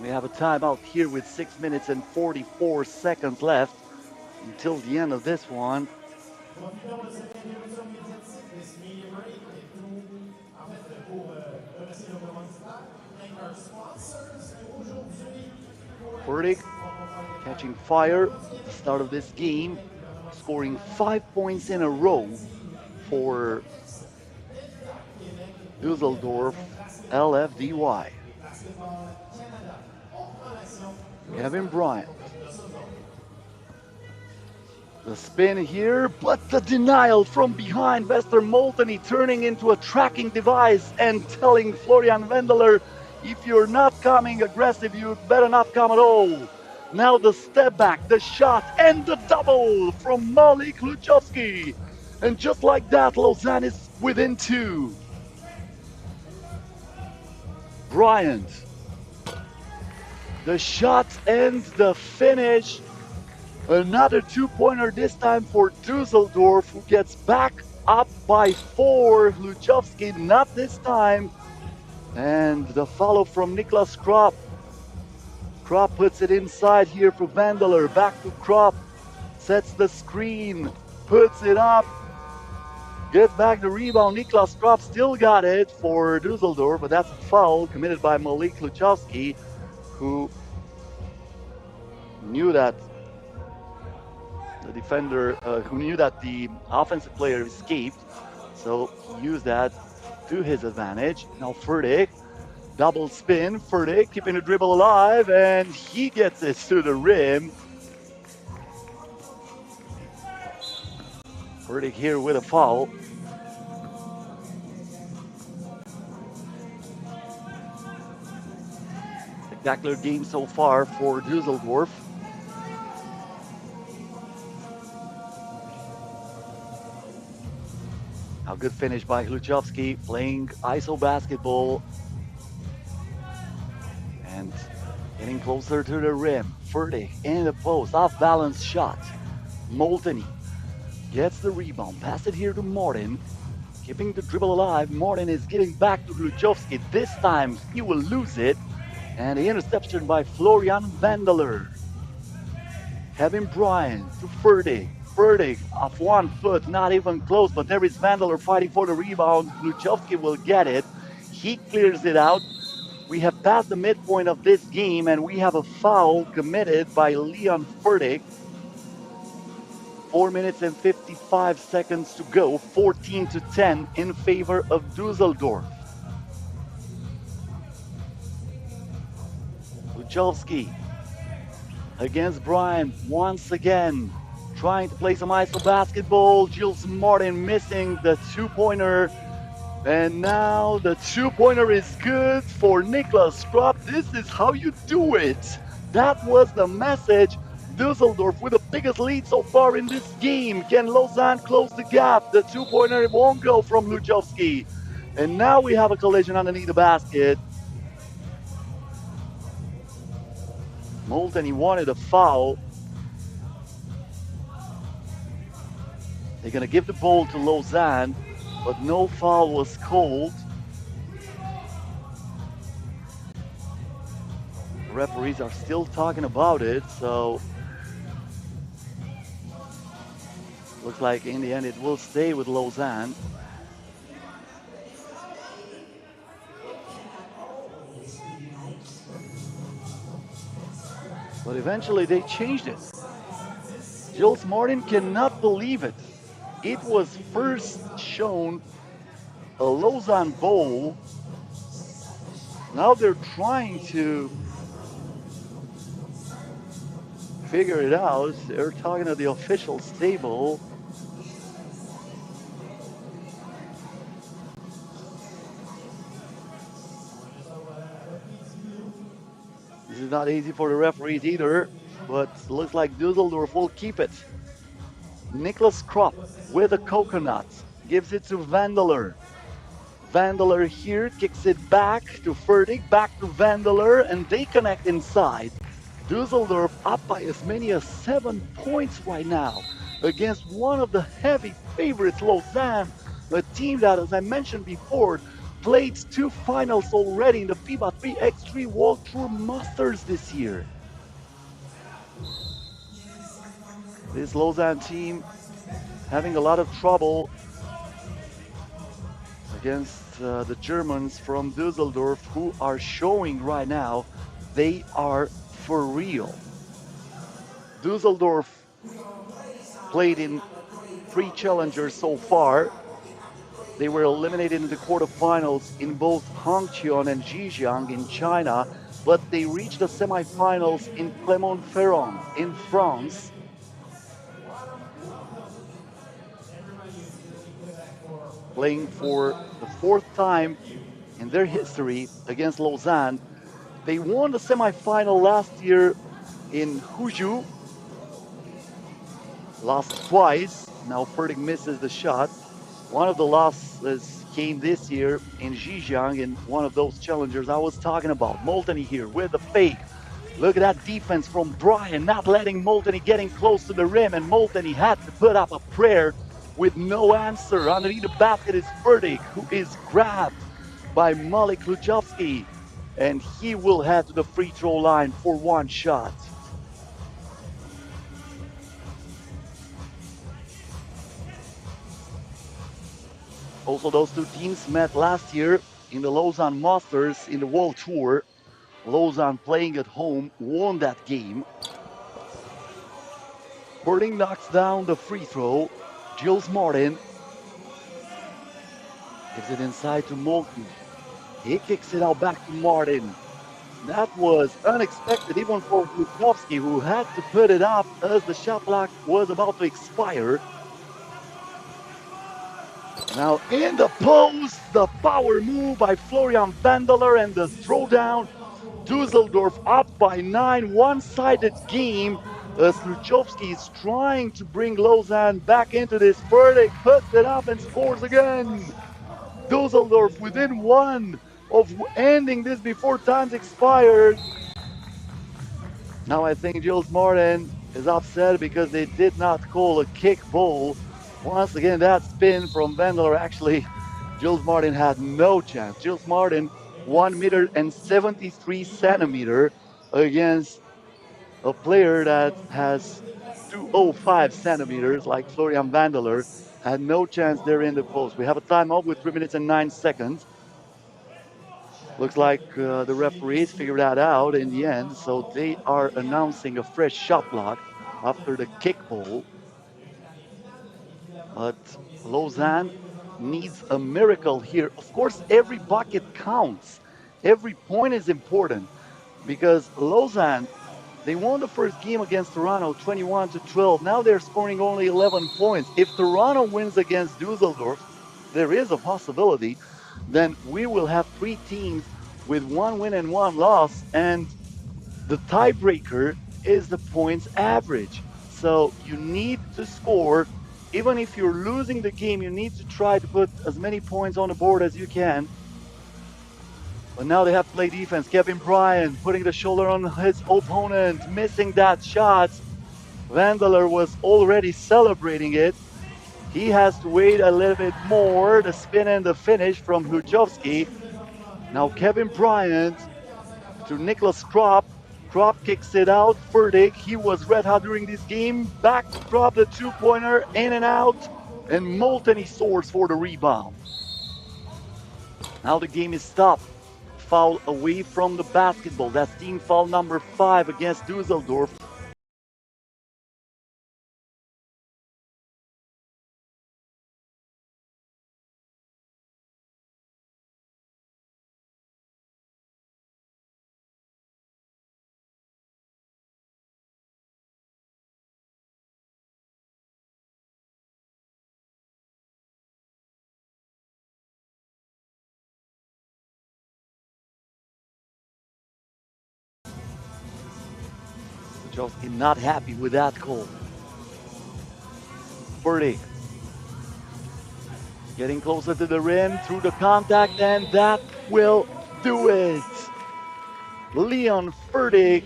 We have a timeout here with 6 minutes and 44 seconds left until the end of this one. Fertig catching fire at the start of this game, scoring 5 points in a row for Dusseldorf LFDY. Kevin Bryant. The spin here, but the denial from behind. Wester Molteni turning into a tracking device and telling Florian Wendeler, if you're not coming aggressive, you better not come at all. Now the step back, the shot, and the double from Malik Luchowski. And just like that, Lausanne is within 2. Bryant. The shot and the finish. Another 2-pointer this time for Dusseldorf, who gets back up by 4. Luchowski not this time. And the follow from Niklas Kropp. Kropp puts it inside here for Wendeler. Back to Kropp. Sets the screen. Puts it up. Gets back the rebound. Niklas Kropp still got it for Dusseldorf, but that's a foul committed by Malik Luchowski, who knew that the defender, who knew that the offensive player escaped, so he used that to his advantage. Now Fertig, double spin. Fertig keeping the dribble alive, and he gets it to the rim. Fertig here with a foul. Spectacular game so far for Dusseldorf. Now good finish by Luchowski, playing ISO basketball and getting closer to the rim. Fertig in the post, off balance shot. Molteni gets the rebound, pass it here to Martin, keeping the dribble alive. Martin is getting back to Luchowski. This time he will lose it, and the interception by Florian Wendeler. Kevin Bryant to Fertig. Fertig off 1 foot, not even close, but there is Wendeler fighting for the rebound. Luchowski will get it. He clears it out. We have passed the midpoint of this game, and we have a foul committed by Leon Fertig. 4 minutes and 55 seconds to go, 14-10 in favor of Dusseldorf. Luchowski against Brian once again, trying to play some ISO basketball. Jules Martin missing the 2-pointer. And now the 2-pointer is good for Niklas Kropp. This is how you do it. That was the message. Dusseldorf with the biggest lead so far in this game. Can Lausanne close the gap? The 2-pointer won't go from Luchowski. And now we have a collision underneath the basket. Molteni wanted a foul. They're going to give the ball to Lausanne, but no foul was called. The referees are still talking about it, so looks like in the end it will stay with Lausanne. But eventually they changed it. Jules Martin cannot believe it. It was first shown a Lausanne goal. Now they're trying to figure it out. They're talking to the officials table. This is not easy for the referees either, but looks like Dusseldorf will keep it. Niklas Kropp with a coconut gives it to Vandeler. Vandeler here kicks it back to Fertig, back to Vandeler, and they connect inside. Dusseldorf up by as many as 7 points right now against one of the heavy favorites, Lausanne, a team that, as I mentioned before, played 2 finals already in the FIBA 3x3 World Tour Masters this year. This Lausanne team having a lot of trouble against the Germans from Dusseldorf, who are showing right now they are for real. Dusseldorf played in 3 challengers so far. They were eliminated in the quarterfinals in both Hangzhou and Zhejiang in China, but they reached the semifinals in Clermont-Ferrand in France. Playing for the 4th time in their history against Lausanne. They won the semifinal last year in Huzhou. Lost twice. Now Fertig misses the shot. One of the losses came this year in Zhejiang in one of those challengers I was talking about. Molteni here with the fake. Look at that defense from Brian, not letting Molteni getting close to the rim, and Molteni had to put up a prayer with no answer. Underneath the basket is Fertig, who is grabbed by Malik Kluchovsky, and he will head to the free throw line for 1 shot. Also, those 2 teams met last year in the Lausanne Masters in the World Tour. Lausanne playing at home won that game. Fertig knocks down the free throw. Jules Martin gives it inside to Molten. He kicks it out back to Martin. That was unexpected even for Kluchovsky, who had to put it up as the shot clock was about to expire. Now in the post, the power move by Florian Vandeler and the throwdown. Dusseldorf up by 9, one-sided game as Kluchovsky is trying to bring Lausanne back into this. Fertig puts it up and scores again. Dusseldorf within 1 of ending this before time's expired. Now I think Jules Martin is upset because they did not call a kick ball. Once again, that spin from Vandeler, actually, Jules Martin had no chance. Jules Martin, 1 meter and 73 centimeter against a player that has 205 centimeters like Florian Vandeler, had no chance there in the post. We have a timeout with 3 minutes and 9 seconds. Looks like the referees figured that out in the end, so they are announcing a fresh shot clock after the kick ball. But Lausanne needs a miracle here. Of course, every bucket counts. Every point is important because Lausanne, they won the first game against Toronto 21-12. Now they're scoring only 11 points. If Toronto wins against Dusseldorf, there is a possibility. Then we will have 3 teams with 1 win and 1 loss, and the tiebreaker is the points average. So you need to score. Even if you're losing the game, you need to try to put as many points on the board as you can. But now they have to play defense. Kevin Bryan putting the shoulder on his opponent, missing that shot. Vandeler was already celebrating it. He has to wait a little bit more. The spin and the finish from Hluchowski. Now Kevin Bryant to Nicholas Kropp. Kropp kicks it out. Fertig, he was red hot during this game. Back to Kropp, the two-pointer, in and out. And Molten soars for the rebound. Now the game is stopped. Foul away from the basketball. That's team foul number 5 against Dusseldorf. Hluchowski not happy with that call. Fertig getting closer to the rim through the contact, and that will do it. Leon Fertig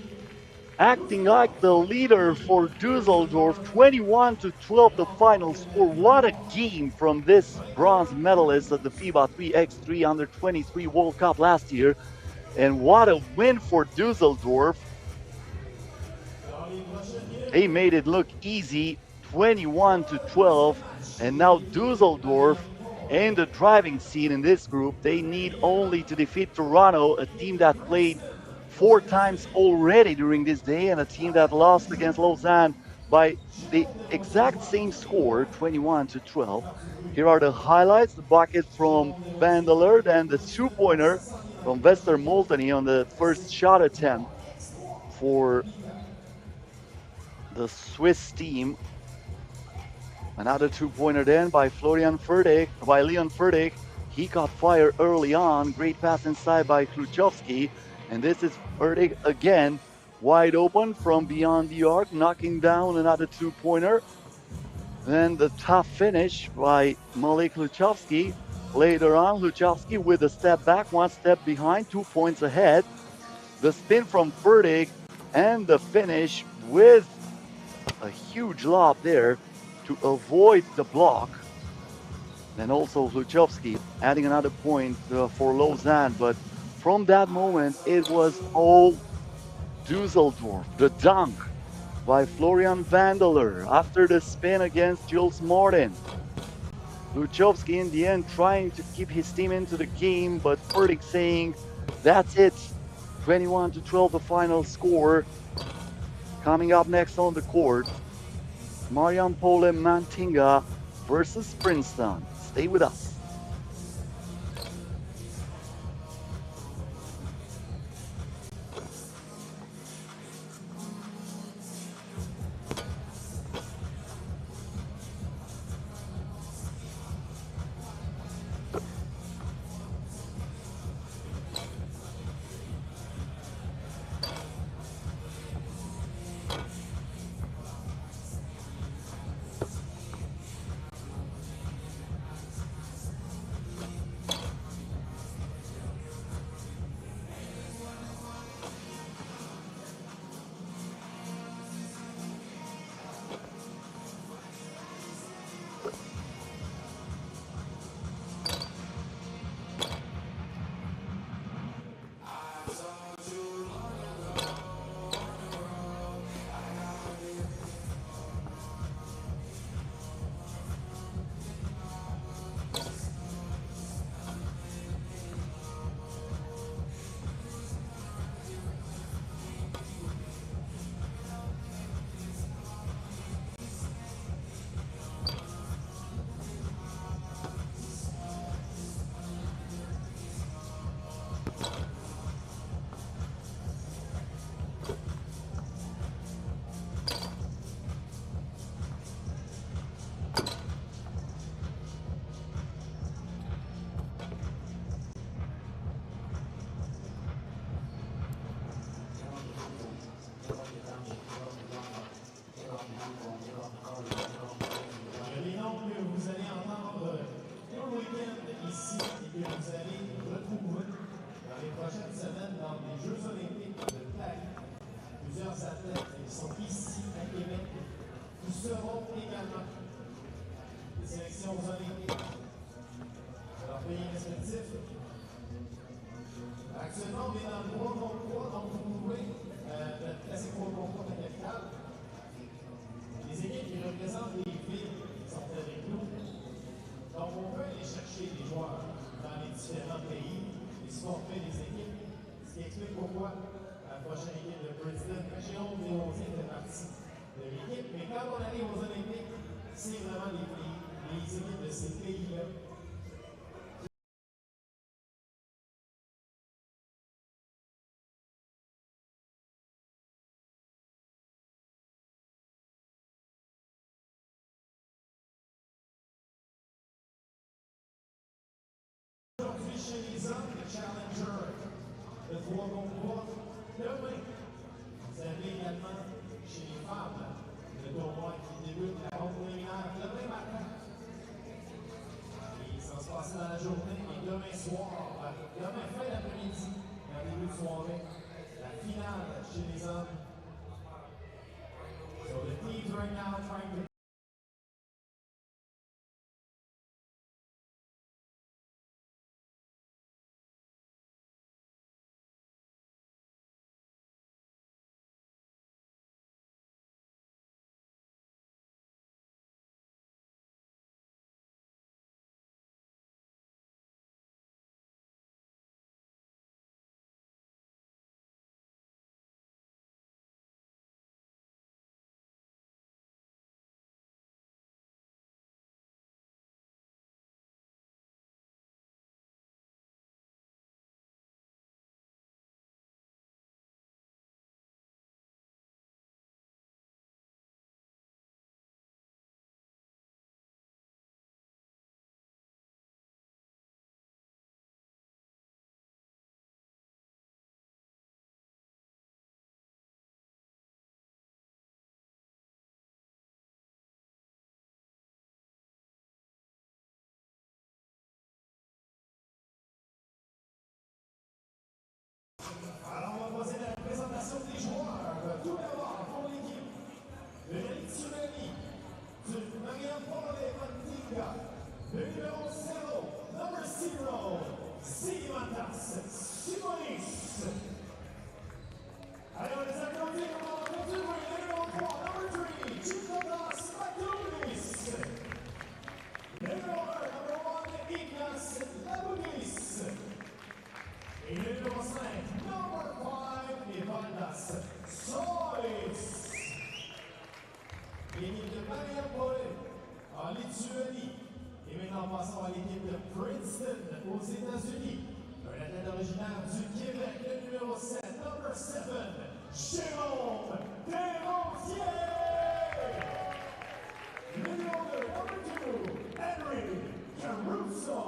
acting like the leader for Dusseldorf, 21-12 the final score. What a game from this bronze medalist at the FIBA 3x3 Under-23 World Cup last year. And what a win for Dusseldorf. They made it look easy, 21-12. And now Dusseldorf in the driving seat in this group. They need only to defeat Toronto, a team that played 4 times already during this day, and a team that lost against Lausanne by the exact same score, 21-12. Here are the highlights: the bucket from Vandeleur and the two-pointer from Wester Molteni on the first shot attempt for the Swiss team. Another two-pointer then by Leon Fertig. He caught fire early on. Great pass inside by Hluchowski. And this is Fertig again, wide open from beyond the arc, knocking down another two-pointer. Then the tough finish by Malik Hluchowski. Later on, Hluchowski with a step back, 1 step behind, 2 points ahead. The spin from Fertig and the finish with a huge lob there to avoid the block. Then also Hluchowski adding another point for Lausanne. But from that moment, it was all Dusseldorf. The dunk by Florian Vandeleur after the spin against Jules Martin. Hluchowski in the end trying to keep his team into the game, but Fertig saying, that's it. 21-12 the final score. Coming up next on the court, Marijampole Mantinga versus Princeton. Stay with us. les sélections olympiques de leur pays respectif. Actuellement, on est dans le 3 contre 3, donc vous pouvez notre classique 3 contre 3 de la capitale. Les équipes qui représentent les villes sont avec nous. Donc, on peut aller chercher des joueurs dans les différents pays et supporter les équipes, ce qui explique pourquoi la prochaine équipe de Princeton, Jérôme Léontier fait partie de l'équipe. Mais quand on arrive aux Olympiques, c'est vraiment les équipes de ces pays-là. Aujourd'hui, chez les hommes, le Challenger, le 3 contre 3. Demain, vous avez également chez les femmes le tournoi qui débute la ronde préliminaire demain matin. Et ça va se passer dans la journée et demain soir, demain fin d'après-midi, en début de soirée, la finale chez les hommes. So the teams right now trying to Alors, on va passer à la présentation des joueurs. Tout d'abord, pour l'équipe de l'Lituanie, du Marijampole Mantinga, le numéro 0, number 0, Sigimantas Simonis. Allez, on les applaudit, on va continuer. Le numéro 3, number 3, Chikotas Matoulis. Le numéro 1, number 1, Ignas Laboudis. Et le numéro 5, number 5, Evaldas Solis. L'équipe de Marijampole en Lituanie. Et maintenant, passons à l'équipe de Princeton aux États-Unis. Un athlète originaire du Québec, le numéro 7, number 7, Jérôme Desrosiers. Le numéro 2, number 2, Henry Caruso.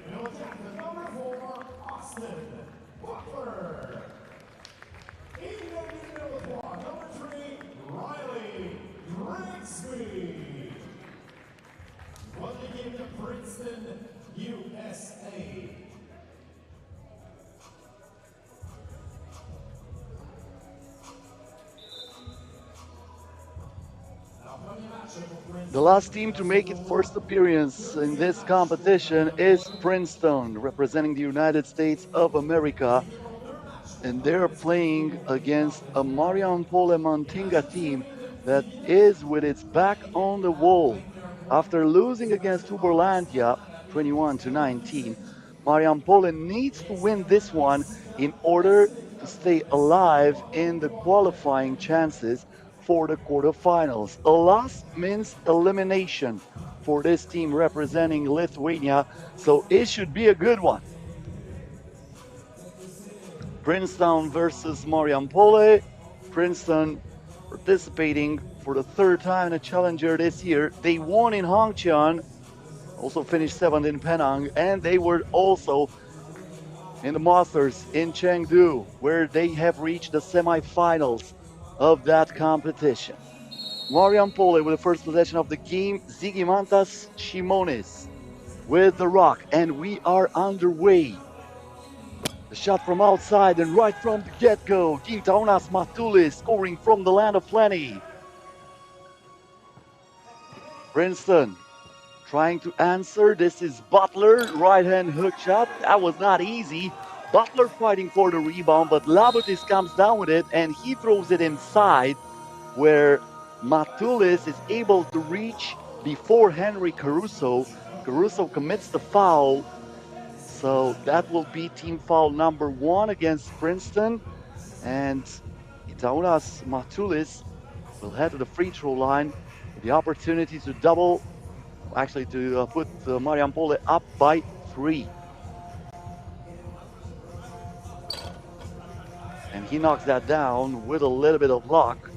Numéro 4, number 4, Austin Butler. Et le numéro 3, number 3, Riley Grigsby. Votre équipe de Princeton, USA. The last team to make its first appearance in this competition is Princeton, representing the United States of America. And they're playing against a Marijampole Mantinga team that is with its back on the wall. After losing against Uberlandia 21-19, Marijampole needs to win this one in order to stay alive in the qualifying chances for the quarterfinals. A loss means elimination for this team representing Lithuania, so it should be a good one. Princeton versus Marijampole. Princeton participating for the third time in a Challenger this year. They won in Hongcheon, also finished 7th in Penang, and they were also in the Masters in Chengdu, where they have reached the semifinals of that competition. Marijampole with the first possession of the game, Zigimantas Simonis with the rock, and we are underway. The shot from outside and right from the get-go, Gintaunas Matulis scoring from the land of plenty. Princeton trying to answer. This is Butler, right-hand hook shot. That was not easy. Butler fighting for the rebound, but Labutis comes down with it, and he throws it inside, where Matulis is able to reach before Henry Caruso. Caruso commits the foul, so that will be team foul number 1 against Princeton. And Itaunas Matulis will head to the free throw line with the opportunity to to put Marijampole up by 3. And he knocks that down with a little bit of luck.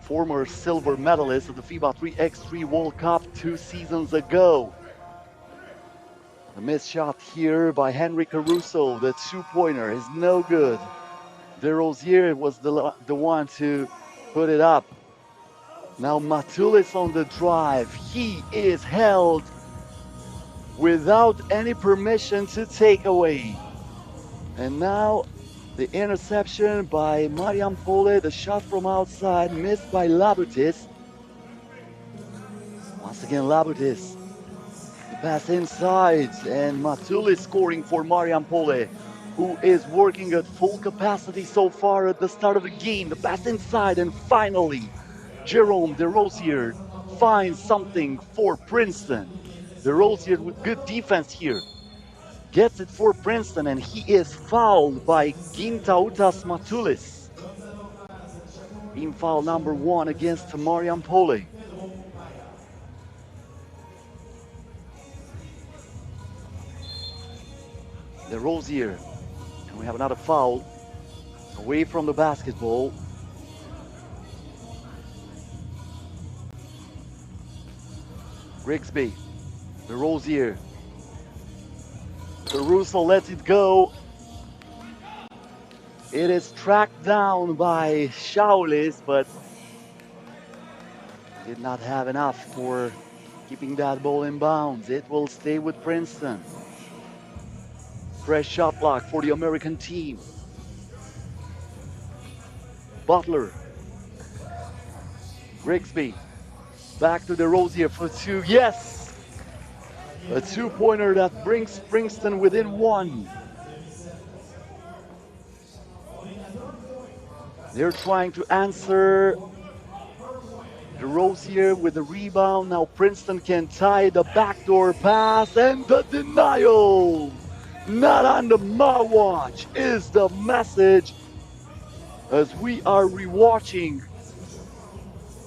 Former silver medalist of the FIBA 3x3 World Cup 2 seasons ago. The missed shot here by Henry Caruso, the 2-pointer, is no good. DeRosier was the one to put it up. Now Matulis on the drive. He is held without any permission to take away. And now the interception by Marijampole, the shot from outside, missed by Labutis. Once again, Labutis. The pass inside, and Matulis scoring for Marijampole, who is working at full capacity so far at the start of the game. The pass inside, and finally, Jerome DeRosier finds something for Princeton. DeRosier with good defense here. Gets it for Princeton, and he is fouled by Gintautas Matulis. Team foul number 1 against Marijampole. DeRosier, and we have another foul away from the basketball. Grigsby, DeRosier. Caruso lets it go. It is tracked down by Shaulis, but did not have enough for keeping that ball in bounds. It will stay with Princeton. Fresh shot block for the American team. Butler. Grigsby. Back to DeRosier for 2. Yes! A 2-pointer that brings Princeton within 1. They're trying to answer. DeRosier with the rebound. Now Princeton can tie the backdoor pass, and the denial. Not under my watch is the message as we are rewatching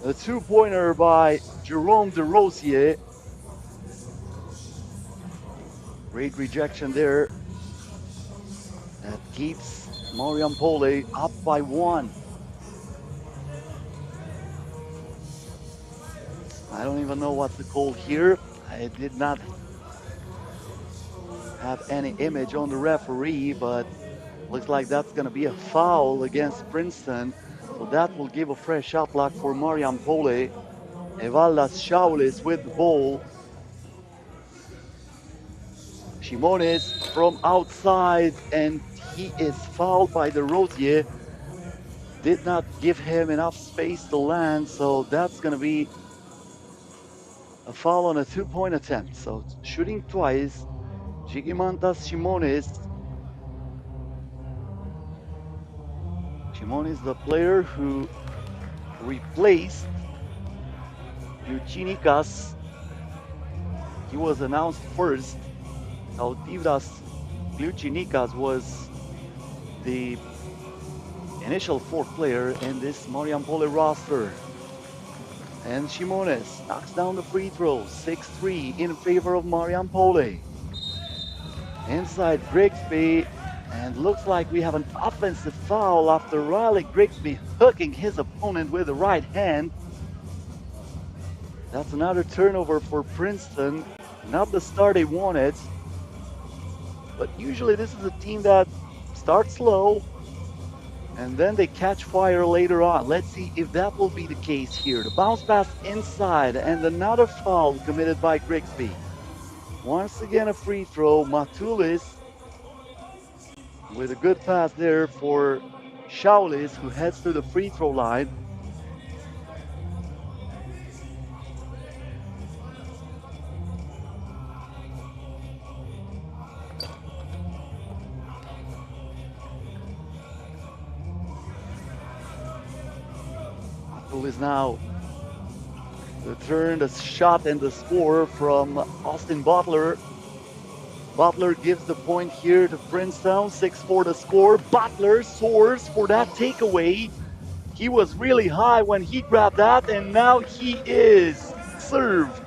a 2-pointer by Jerome DeRosier. Great rejection there. That keeps Marijampole up by 1. I don't even know what's the call here. I did not have any image on the referee, but looks like that's going to be a foul against Princeton. So that will give a fresh shot block for Marijampole. Evaldas Shaulis with the ball. Shimones from outside, and he is fouled by DeRosier. Did not give him enough space to land, so that's going to be a foul on a 2-point attempt. So shooting twice, Gigimantas Shimones. Shimones, the player who replaced Euchinikas. He was announced first. Tautvidas Euchinikas was the initial 4th player in this Marijampole roster. And Shimones knocks down the free throw, 6-3 in favor of Marijampole. Inside Grigsby, and looks like we have an offensive foul after Riley Grigsby hooking his opponent with the right hand. That's another turnover for Princeton. Not the start they wanted. But usually this is a team that starts slow and then they catch fire later on. Let's see if that will be the case here. The bounce pass inside, and another foul committed by Grigsby. Once again a free throw. Matulis with a good pass there for Shaulis, who heads to the free throw line. is now the turn, the shot, and the score from Austin Butler. Butler gives the point here to Princeton, 6-4 the score. Butler soars for that takeaway. He was really high when he grabbed that, and now he is served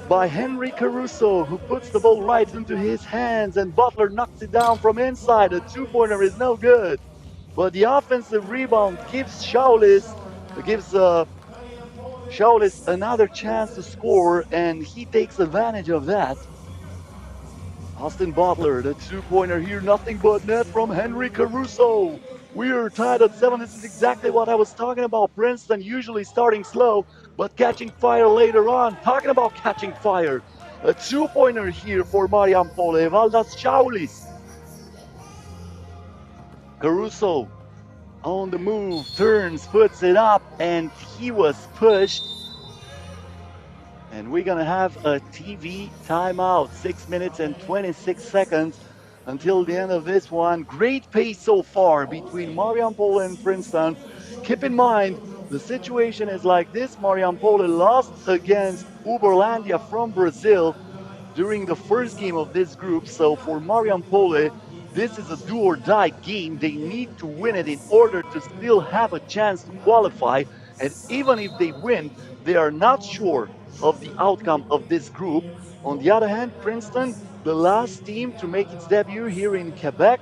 by Henry Caruso, who puts the ball right into his hands, and Butler knocks it down from inside. A two-pointer is no good. But the offensive rebound gives Shaulis another chance to score, and he takes advantage of that. Austin Butler, the two-pointer here, nothing but net from Henry Caruso. We are tied at 7. This is exactly what I was talking about. Princeton usually starting slow, but catching fire later on. Talking about catching fire. A two-pointer here for Marijampole. Valdas Shaulis. Caruso on the move, turns, puts it up, and he was pushed. And we're going to have a TV timeout, 6 minutes and 26 seconds until the end of this one. Great pace so far between Marijampole and Princeton. Keep in mind, the situation is like this. Marijampole lost against Uberlandia from Brazil during the first game of this group. So for Marijampole, this is a do or die game. They need to win it in order to still have a chance to qualify. And even if they win, they are not sure of the outcome of this group. On the other hand, Princeton, the last team to make its debut here in Quebec,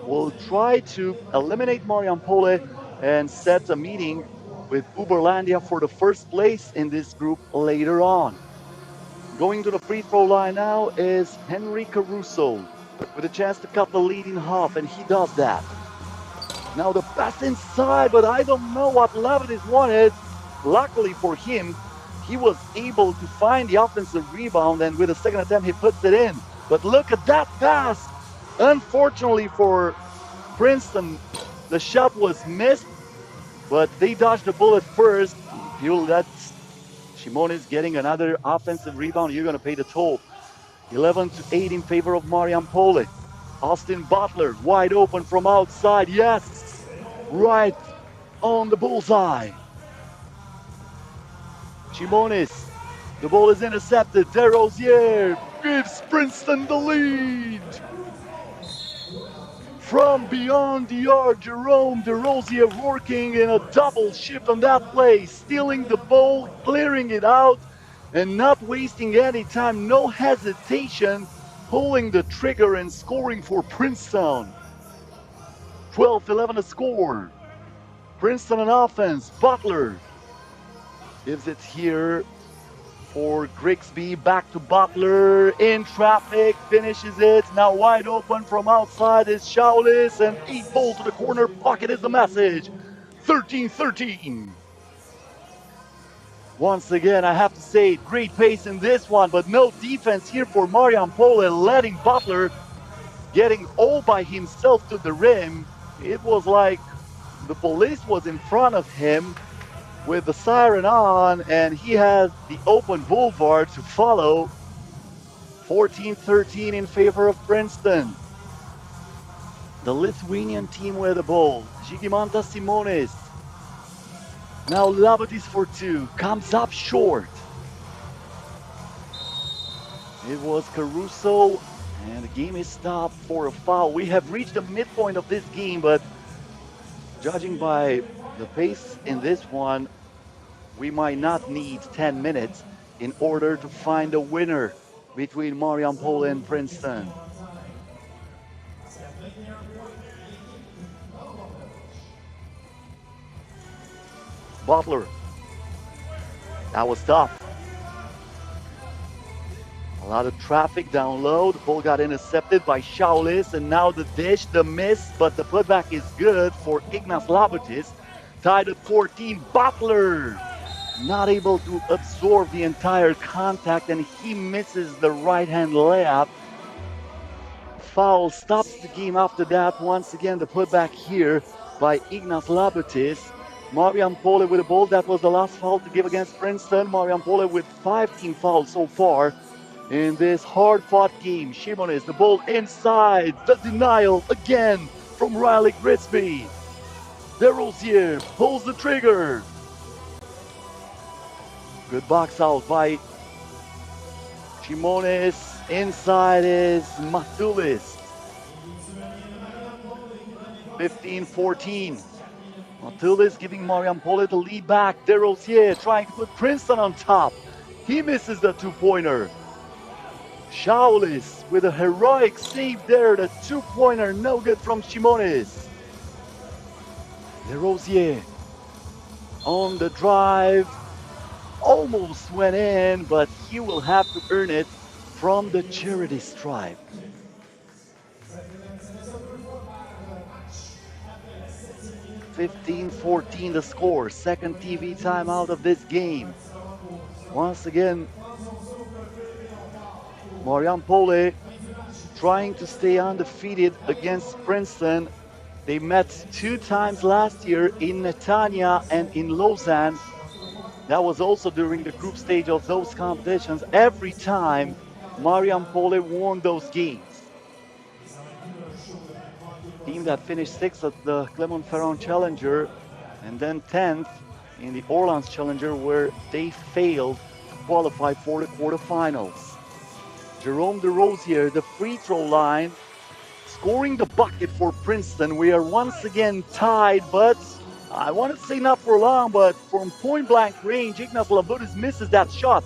will try to eliminate Marijampole and set a meeting with Uberlandia for the first place in this group later on. Going to the free throw line now is Henry Caruso with a chance to cut the lead in half, and he does that. Now the pass inside, but I don't know what Levitis wanted. Luckily for him, he was able to find the offensive rebound, and with a second attempt, he puts it in. But look at that pass. Unfortunately for Princeton, the shot was missed, but they dodged the bullet first. That's Shimonis getting another offensive rebound. You're going to pay the toll. 11-8 in favor of Marijampole. Austin Butler wide open from outside. Yes, right on the bullseye. Shimonis, the ball is intercepted. DeRosier gives Princeton the lead. From beyond the arc, Jerome DeRosier working in a double shift on that play, stealing the ball, clearing it out, and not wasting any time, no hesitation, pulling the trigger and scoring for Princeton. 12-11 to score. Princeton on offense. Butler gives it here for Grigsby, back to Butler, in traffic, finishes it, now wide open from outside is Shaulis, and 8 ball to the corner pocket is the message. 13-13. Once again, I have to say, great pace in this one, but no defense here for Marijampole, letting Butler getting all by himself to the rim. It was like the police was in front of him with the siren on, and he has the open boulevard to follow. 14-13 in favor of Princeton. The Lithuanian team with the ball. Žygimantas Simonis. Now Labatis for 2. Comes up short. It was Caruso, and the game is stopped for a foul. We have reached the midpoint of this game, but judging by the pace in this one, we might not need 10 minutes in order to find a winner between Marijampole and Princeton. Butler. That was tough. A lot of traffic down low. The ball got intercepted by Shaulis, and now the dish, the miss, but the putback is good for Ignas Labatis. Tied at 14. Butler not able to absorb the entire contact, and he misses the right-hand layup. Foul stops the game after that. Once again, the putback here by Ignas Labatis. Marijampole with a ball. That was the last foul to give against Princeton. Marijampole with 5 team fouls so far in this hard-fought game. Shimonis, the ball inside. The denial again from Riley Grigsby. DeRosier pulls the trigger. Good box out by Shimonis. Inside is Matulis. 15-14. Matulis giving Marijampole the lead back. Desrosiers trying to put Princeton on top. He misses the two-pointer. Shaulis with a heroic save there. The two-pointer no good from Shimonis. Desrosiers on the drive. Almost went in, but he will have to earn it from the charity stripe. (15-14) the score. Second TV timeout of this game. Once again, Marijampole trying to stay undefeated against Princeton. They met 2 times last year in Netanya and in Lausanne. That was also during the group stage of those competitions. Every time, Marijampole won those games. Team that finished 6th at the Clermont-Ferrand Challenger and then 10th in the Orleans Challenger, where they failed to qualify for the quarterfinals. Jerome Desrosiers, the free throw line, scoring the bucket for Princeton. We are once again tied, but I want to say not for long, but from point blank range, Ignas Labudis misses that shot.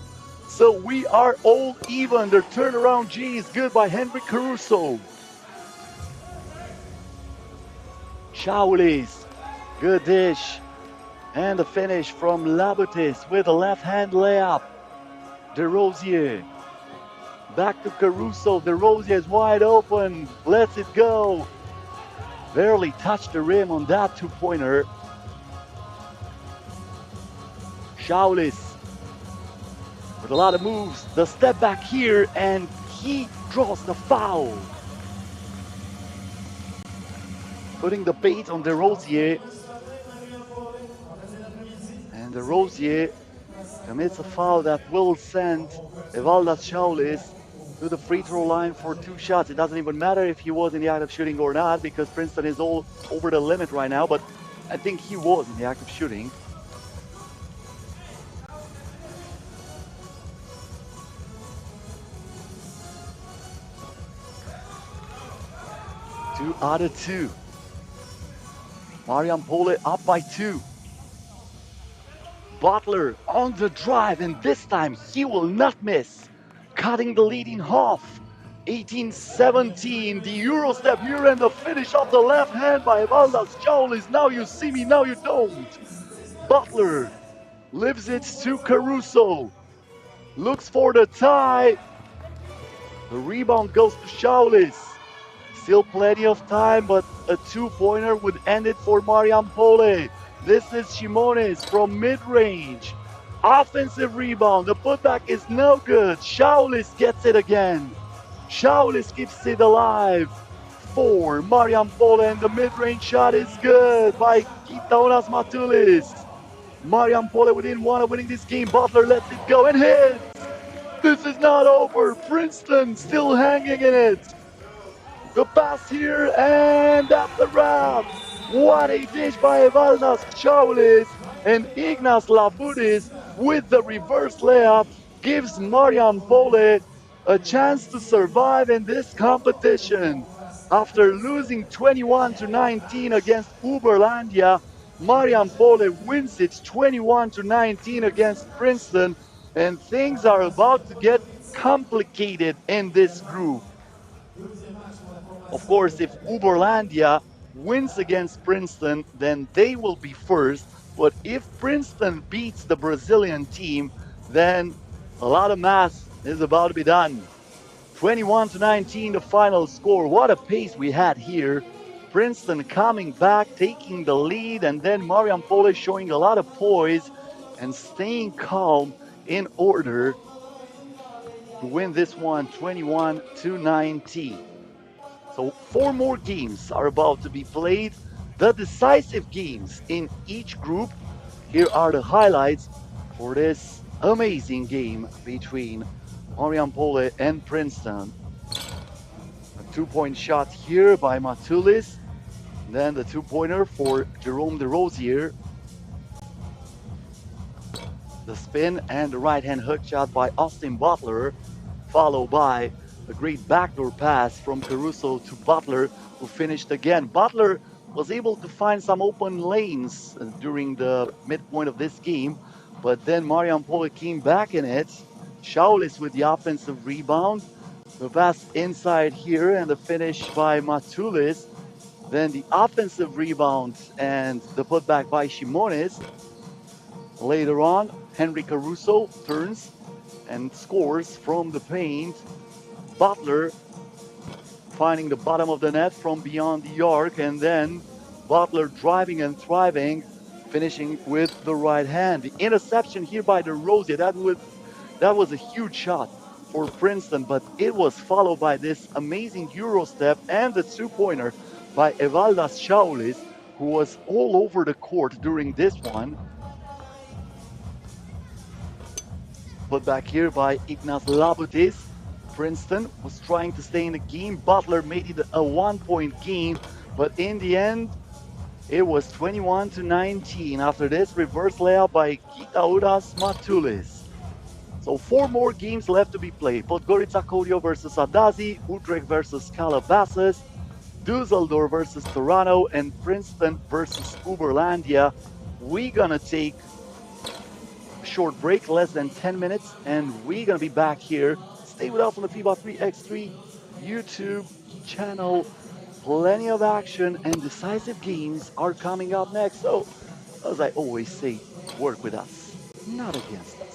So we are all even. Their turnaround G is good by Henry Caruso. Shaulis, good dish. And the finish from Labutis with a left-hand layup. Desrosiers, back to Caruso. Desrosiers is wide open, lets it go. Barely touched the rim on that two-pointer. Shaulis with a lot of moves. The step back here, and he draws the foul. Putting the bait on Desrosiers. And Desrosiers commits a foul that will send Evaldas Shaulis to the free throw line for 2 shots. It doesn't even matter if he was in the act of shooting or not, because Princeton is all over the limit right now, but I think he was in the act of shooting. Two out of 2. Marijampole up by 2. Butler on the drive, and this time he will not miss. Cutting the lead in half. 18-17. The Eurostep here and the finish off the left hand by Evaldas Shaulis. Now you see me, now you don't. Butler lives it to Caruso. Looks for the tie. The rebound goes to Shaulis. Still plenty of time, but a two-pointer would end it for Marijampole. This is Shimonis from mid-range. Offensive rebound. The putback is no good. Shaulis gets it again. Shaulis keeps it alive for Marijampole, and the mid-range shot is good by Kitonas Matulis. Marijampole within 1 of winning this game. Butler lets it go and hits. This is not over. Princeton still hanging in it. The pass here, and that's the wrap. What a dish by Evaldas Shaulis, and Ignas Labudis with the reverse layup gives Marijampole a chance to survive in this competition. After losing 21-19 against Uberlandia, Marijampole wins it 21-19 against Princeton, and things are about to get complicated in this group. Of course, if Uberlandia wins against Princeton, then they will be first. But if Princeton beats the Brazilian team, then a lot of math is about to be done. 21-19, the final score. What a pace we had here. Princeton coming back, taking the lead, and then Marijampole showing a lot of poise and staying calm in order to win this one 21-19. So 4 more games are about to be played. The decisive games in each group. Here are the highlights for this amazing game between Marijampole and Princeton. A 2-point shot here by Matulis. Then the 2-pointer for Jerome Desrosiers. the spin and the right-hand hook shot by Austin Butler, followed by a great backdoor pass from Caruso to Butler, who finished again. Butler was able to find some open lanes during the midpoint of this game, but then Marijampole came back in it. Šaulis with the offensive rebound. The pass inside here and the finish by Matulis. Then the offensive rebound and the putback by Shimonis. Later on, Henry Caruso turns and scores from the paint. Butler finding the bottom of the net from beyond the arc, and then Butler driving and thriving, finishing with the right hand. The interception here by DeRozan, that was a huge shot for Princeton, but it was followed by this amazing Euro step and the two-pointer by Evaldas Šaulis, who was all over the court during this one. Put back here by Ignas Labutis. Princeton was trying to stay in the game. Butler made it a 1-point game, but in the end, it was 21-19 after this reverse layup by Kitauras Matulis. So 4 more games left to be played. Podgorica Kodio versus Adazi, Utrecht versus Calabasas, Dusseldorf versus Toronto, and Princeton versus Uberlandia. We're gonna take a short break, less than 10 minutes, and we're gonna be back here. Stay with us on the FIBA 3x3 YouTube channel. Plenty of action and decisive games are coming up next. So, as I always say, work with us, not against us.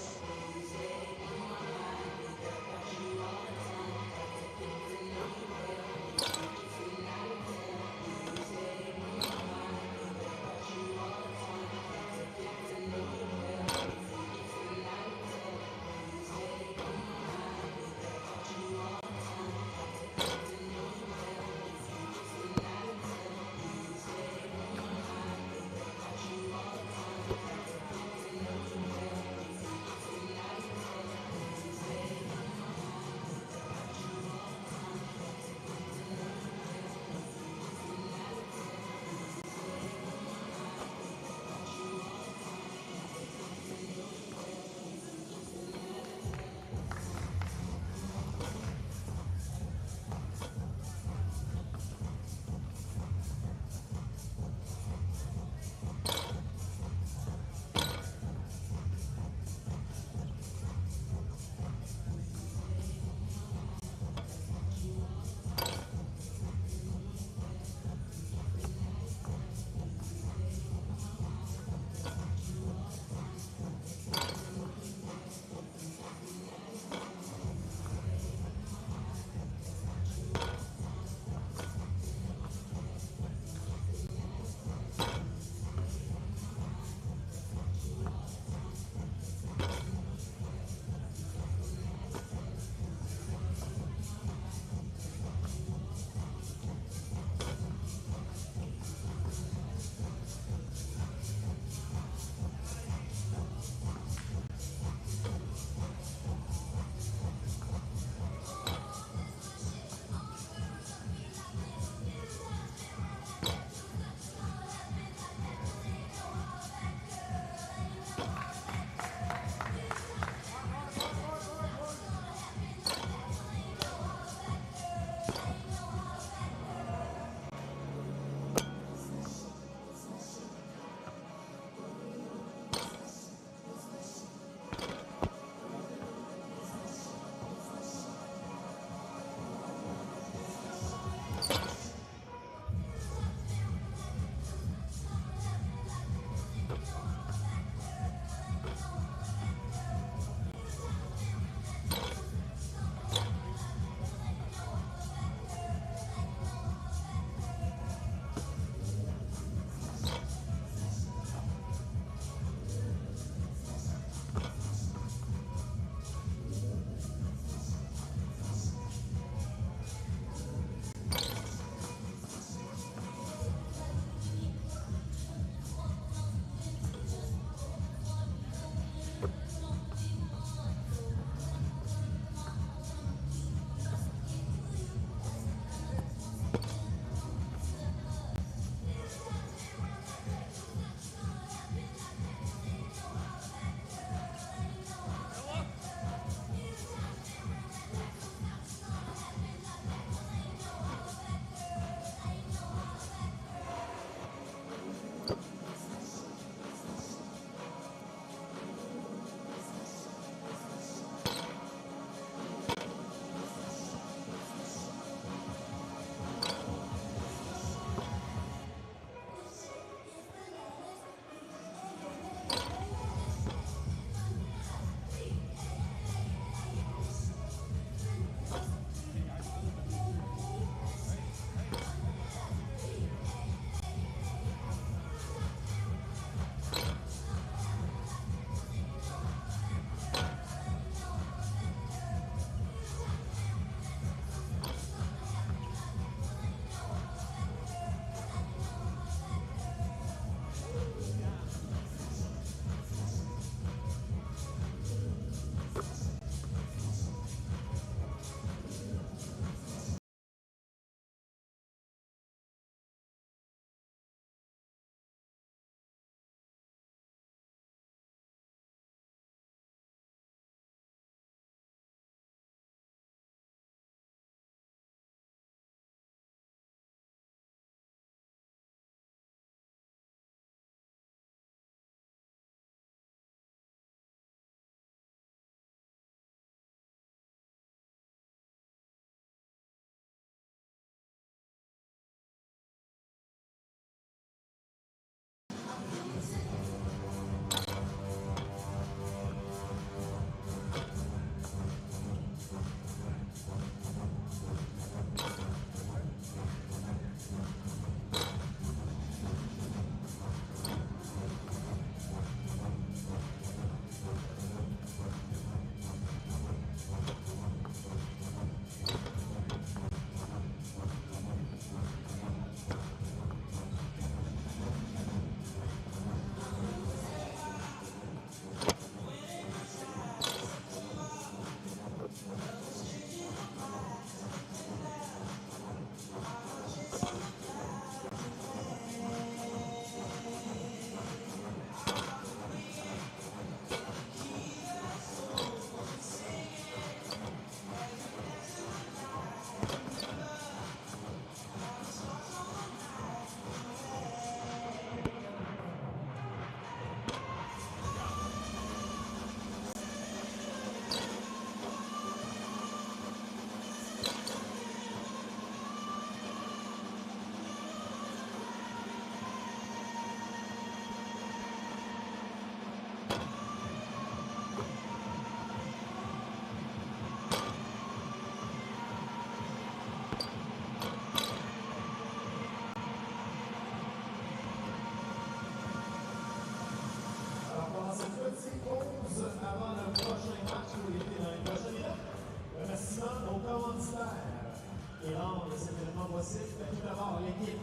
Et lors de cet événement possible, tout d'abord l'équipe,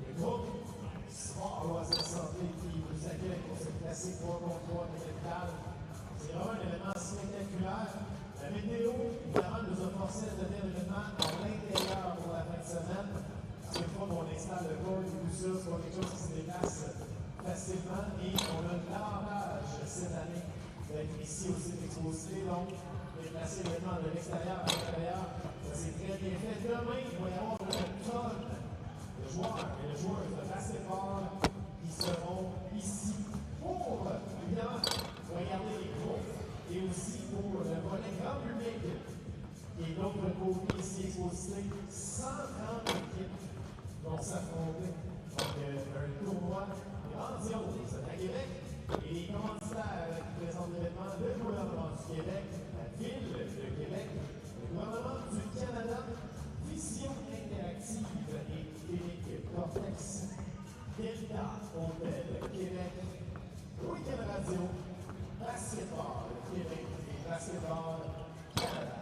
le groupe Sport Loisirs Santé qui vous accueille pour ce classique 3x3 Québec. C'est vraiment un événement spectaculaire. La météo, évidemment, nous a forcé à donner un événement en l'intérieur pour la fin de semaine. Parce qu'une fois qu'on installe le court et tout ça, c'est pas quelque chose qui se déplace facilement. Et on a l'avantage cette année d'être ici au site exposé. Donc, déplacer l'événement de l'extérieur à l'intérieur, ça s'est très bien fait. Demain, il va y avoir une tonne de joueurs et de joueuses de basketball qui seront ici pour, évidemment, regarder les groupes et aussi pour le volet grand public. Et d'autres côté ici exposé, 130 équipes vont s'affronter. Donc, un tournoi grandiose à Québec. Et les commanditaires qui présentent l'événement, le gouvernement du Québec, la ville de Québec, le gouvernement du Canada, Vision Interactive et Clinique Cortex, Delta Hôtel Québec, Weekend Radio, Basketball Québec et Basketball Canada.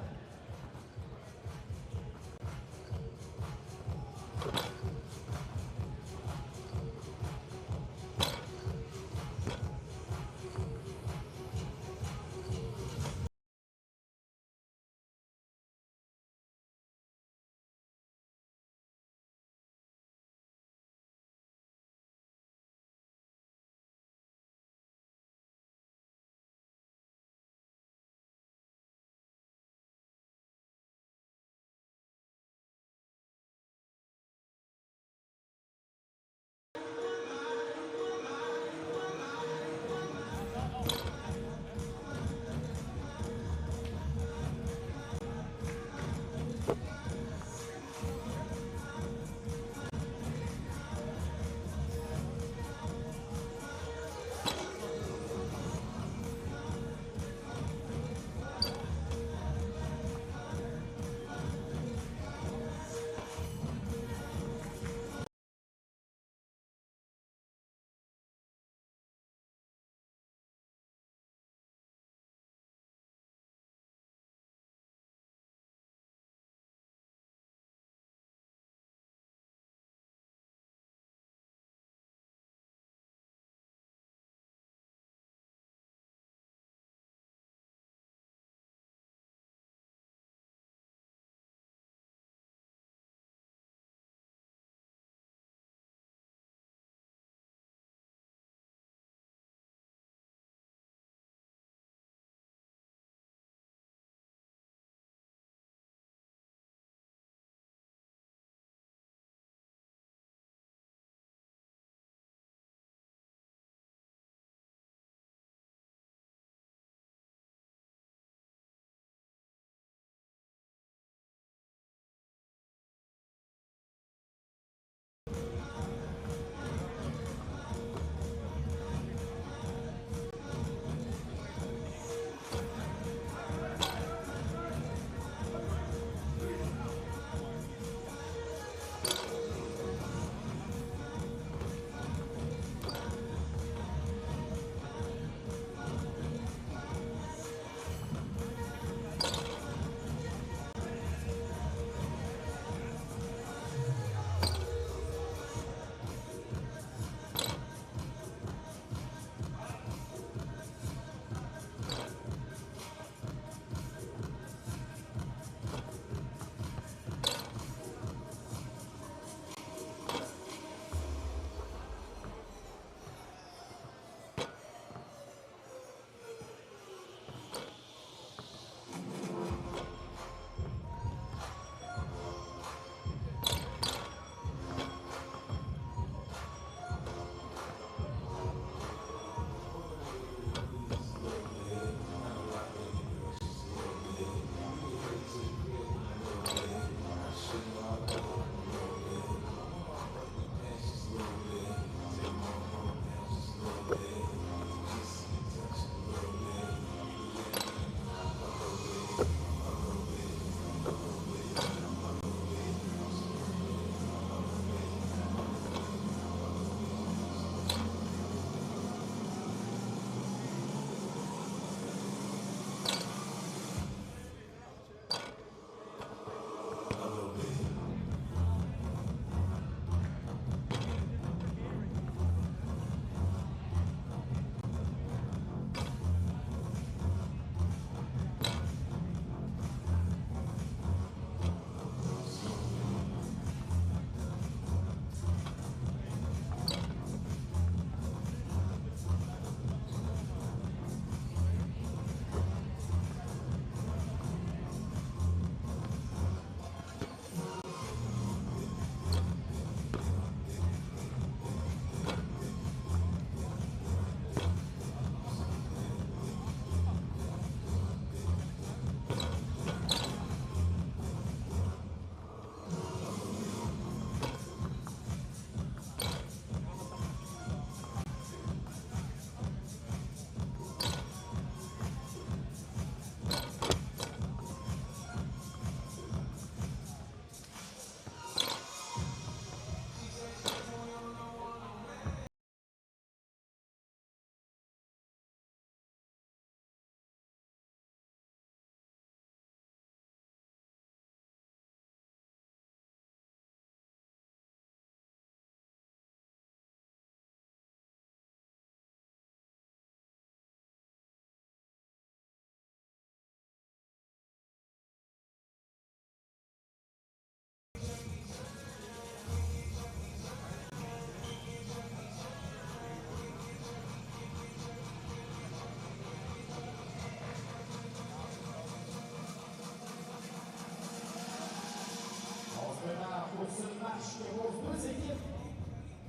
match qui oppose deux équipes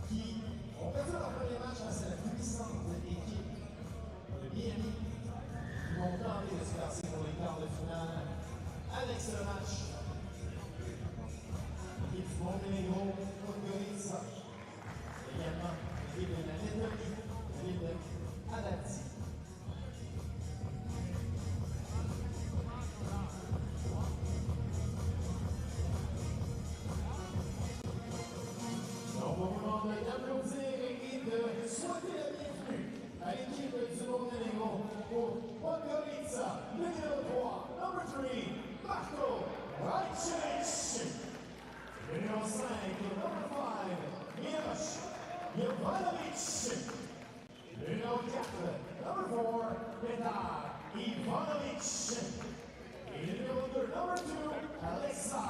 qui ont perdu leur premier match face à la puissante équipe de Miami, qui vont tenter de se classer pour les quarts de finale avec ce match. L'équipe du Monténégro, Podgorica, également l'équipe de la Lettonie, l'équipe de Adazi. Donc, on vous demande d'applaudir et de souhaiter la bienvenue à l'équipe du Monténégro pour Podgorica, numéro 3, number 3, Marco Rajcevic. Numéro 5, number 5, Miloš Jovanovic. Numéro 4, number 4, Petar Ivanovic. Et le numéro 2, number 2, Alexa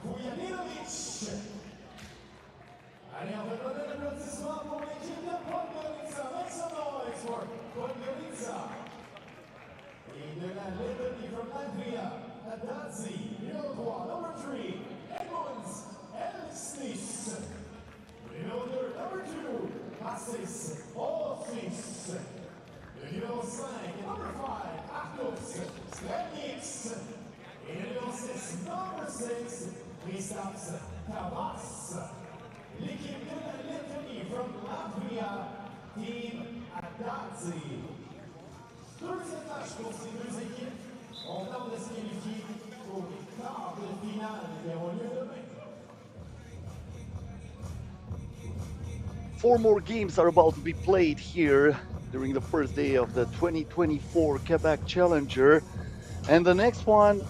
Vujanilovic. Allez, on va donner l'applaudissement pour l'équipe de Podgorica. Make some noise for Podgorica. Et de la Lettonie from Latvia, Adazi, numéro 3, number 3, Edmunds Elsnis. Numéro 2, number 2, Passis Olfis. Le numéro 5, number 5, Artus Svenix. Et le numéro 6, number 6, Christophe Kavas. L'équipe de la Lettonie from Latvia, Team Adazi. Deuxième match pour ces deux équipes. On tente de se qualifier pour les quarts de finale qui auront lieu demain. 4 more games are about to be played here during the first day of the 2024 Québec Challenger. And the next one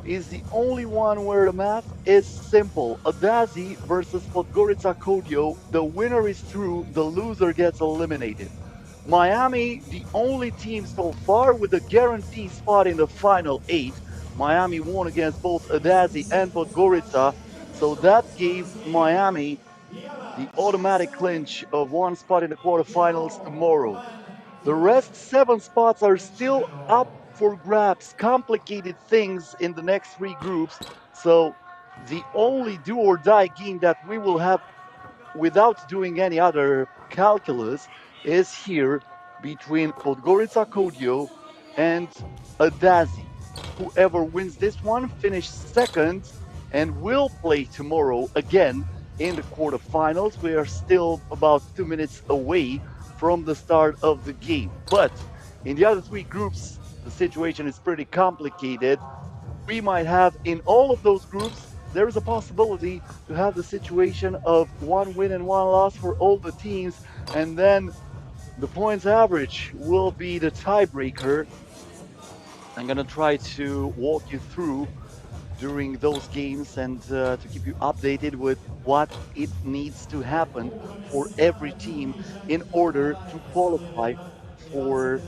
is the only one where the math is simple. Adazi versus Podgorica Kodio. The winner is through, the loser gets eliminated. Miami, the only team so far with a guaranteed spot in the final 8. Miami won against both Adazi and Podgorica, so that gave Miami the automatic clinch of one spot in the quarterfinals tomorrow. The rest 7 spots are still up for grabs, complicated things in the next 3 groups. So the only do or die game that we will have without doing any other calculus is here between Podgorica Kodio and Adazi. Whoever wins this one finishes second and will play tomorrow again in the quarterfinals. We are still about 2 minutes away from the start of the game. But in the other 3 groups, the situation is pretty complicated. We might have in all of those groups, there is a possibility to have the situation of 1 win and 1 loss for all the teams, and then the points average will be the tiebreaker. I'm gonna try to walk you through during those games and to keep you updated with what it needs to happen for every team in order to qualify for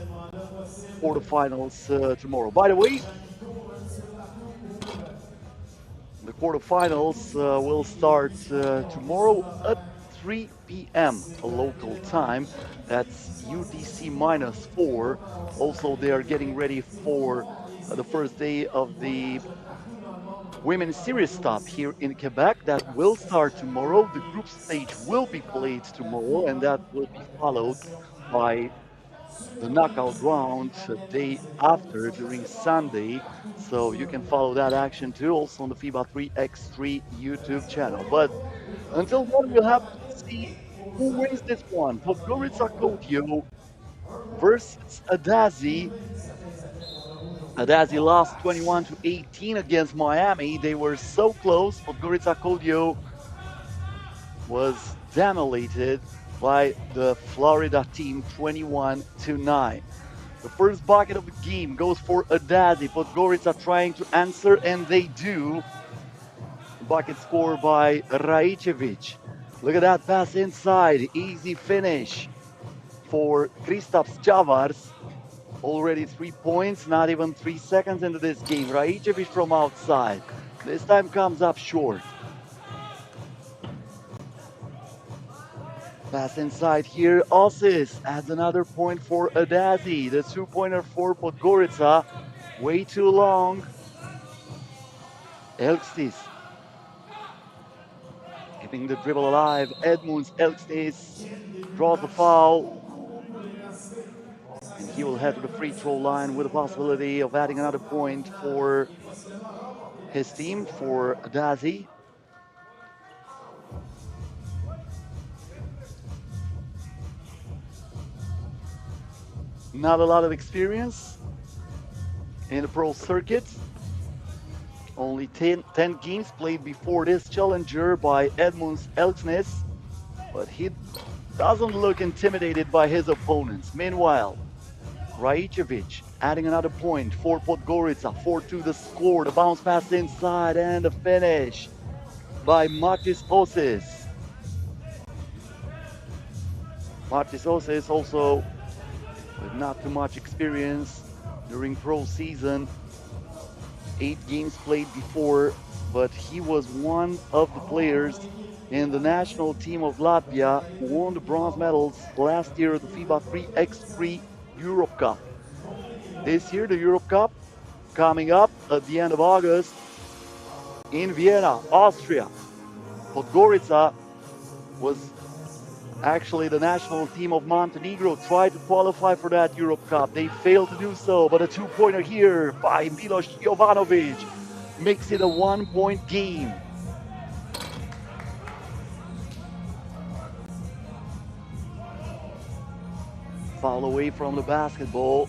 quarterfinals tomorrow. By the way, the quarterfinals will start tomorrow at 3 p.m. local time. That's UTC -4. Also, they are getting ready for the first day of the Women's Series stop here in Quebec. That will start tomorrow. The group stage will be played tomorrow, and that will be followed by the knockout round day after during Sunday. So you can follow that action too, also on the FIBA 3x3 YouTube channel. But until then, we'll have to see who wins this one. Podgorica Kodio versus Adazi. Adazi lost 21-18 against Miami. They were so close. Podgorica Kodio was dominated by the Florida team 21-9. The first bucket of the game goes for Adazi. Podgorica trying to answer, and they do. Bucket scored by Rajcevic. Look at that pass inside. Easy finish for Kristaps Javars. Already 3 points, not even 3 seconds into this game. Rajcevic from outside. This time comes up short. Pass inside here. Ossis adds another point for Adazi. The 2-pointer for Podgorica. Way too long. Elkstis. keeping the dribble alive. Edmunds Elksnis draws the foul. And he will head to the free throw line with the possibility of adding another point for his team, for Adazi. Not a lot of experience in the pro circuit. Only 10 games played before this challenger by Edmunds Elksnis, but he doesn't look intimidated by his opponents. Meanwhile, Rajicevic adding another point for Podgorica. 4-2 the score, the bounce pass inside, and the finish by Matis Osis. Matis Osis also with not too much experience during pro season. 8 games played before, but he was one of the players in the national team of Latvia who won the bronze medals last year at the FIBA 3x3 Europe Cup. This year, the Europe Cup coming up at the end of August in Vienna, Austria. Podgorica was actually the national team of Montenegro, tried to qualify for that Europe Cup. They failed to do so, but a 2-pointer here by Milos Jovanovic makes it a 1-point game. Foul away from the basketball.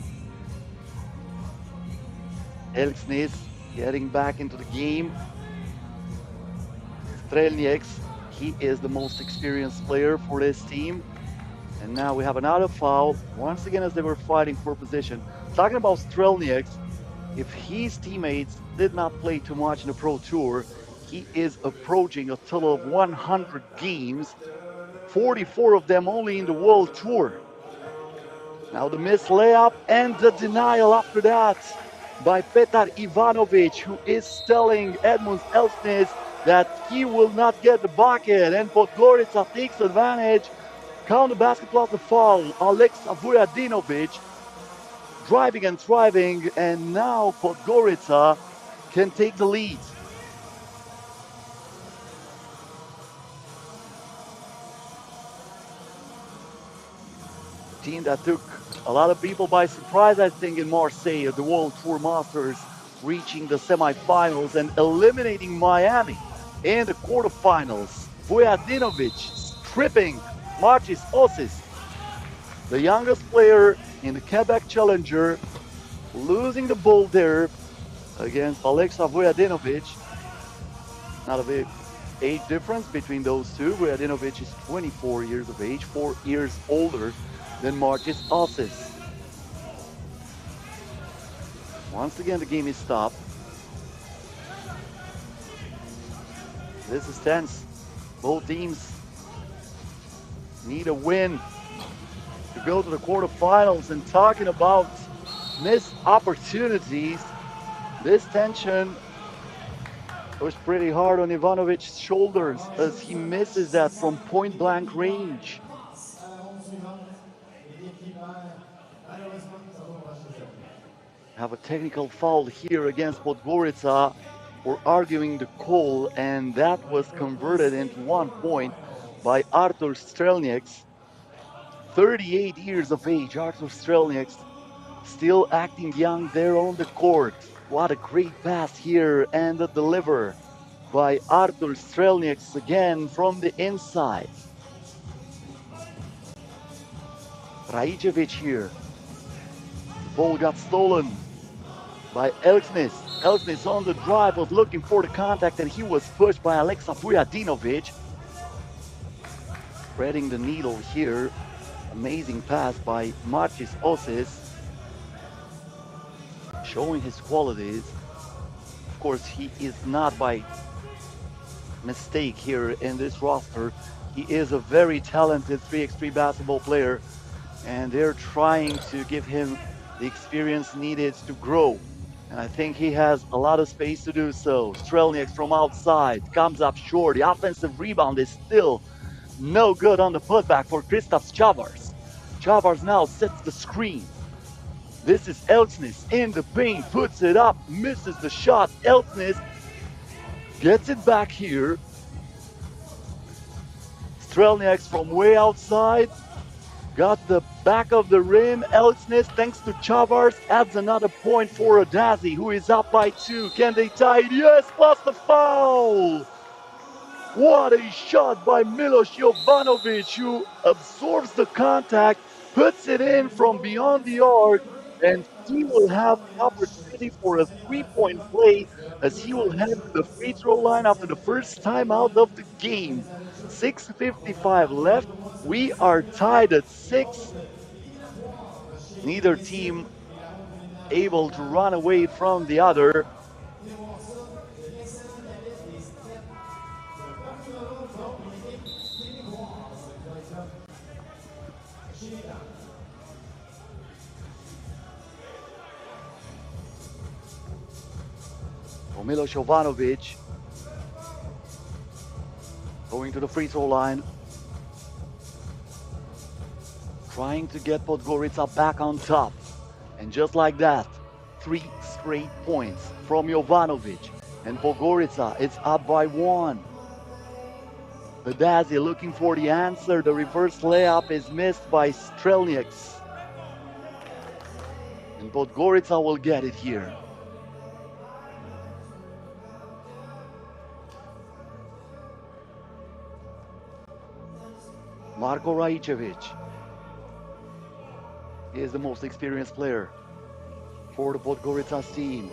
Elksnis getting back into the game. Strelnieks, he is the most experienced player for this team. And now we have another foul, once again as they were fighting for position. Talking about Strelnieks, if his teammates did not play too much in the Pro Tour, he is approaching a total of 100 games, 44 of them only in the World Tour. Now the missed layup and the denial after that by Petar Ivanovic, who is telling Edmunds Elksnis that he will not get the bucket, and Podgorica takes advantage. Count the basket plus the foul. Alexa Vujadinovic driving and thriving, and now Podgorica can take the lead. Team that took a lot of people by surprise, I think, in Marseille at the World Tour Masters, reaching the semifinals and eliminating Miami in the quarterfinals. Vujadinovic stripping Matis Osis, the youngest player in the Québec Challenger, losing the ball there against Alexa Vujadinovic. Not a big age difference between those two. Vujadinovic is 24 years of age, 4 years older than Matis Osis. Once again, the game is stopped. This is tense. Both teams need a win to go to the quarterfinals. And talking about missed opportunities, this tension was pretty hard on Ivanovic's shoulders as he misses that from point-blank range. Have a technical foul here against Podgorica for arguing the call, and that was converted into 1 point by Artur Strelnieks. 38 years of age, Artur Strelnieks, still acting young there on the court. What a great pass here, and the deliver by Artur Strelnieks again from the inside. Rajicevic here. The ball got stolen by Elksnis. Elksnis on the drive was looking for the contact, and he was pushed by Alexa Vujadinovic. Threading the needle here. Amazing pass by Matis Osis. Showing his qualities. Of course, he is not by mistake here in this roster. He is a very talented 3x3 basketball player, and they're trying to give him the experience needed to grow. And I think he has a lot of space to do so. Strelnieks from outside comes up short. The offensive rebound is still no good on the putback for Kristaps Chavars. Chavars now sets the screen. This is Elksnis in the paint, puts it up, misses the shot. Elksnis gets it back here. Strelniaks from way outside. Got the back of the rim. Elksness, thanks to Chavars, adds another point for Adazi, who is up by 2. Can they tie it? Yes, plus the foul! What a shot by Milos Jovanovic, who absorbs the contact, puts it in from beyond the arc, and he will have the opportunity for a three-point play as he will head to the free throw line after the first time out of the game. 6:55 left. We are tied at 6. Neither team able to run away from the other. Milos Jovanovic going to the free throw line, trying to get Podgorica back on top. And just like that, 3 straight points from Jovanovic. And Podgorica is up by 1. Adazi looking for the answer. The reverse layup is missed by Strelniaks. And Podgorica will get it here. Marko Raicevic is the most experienced player for the Podgorica team.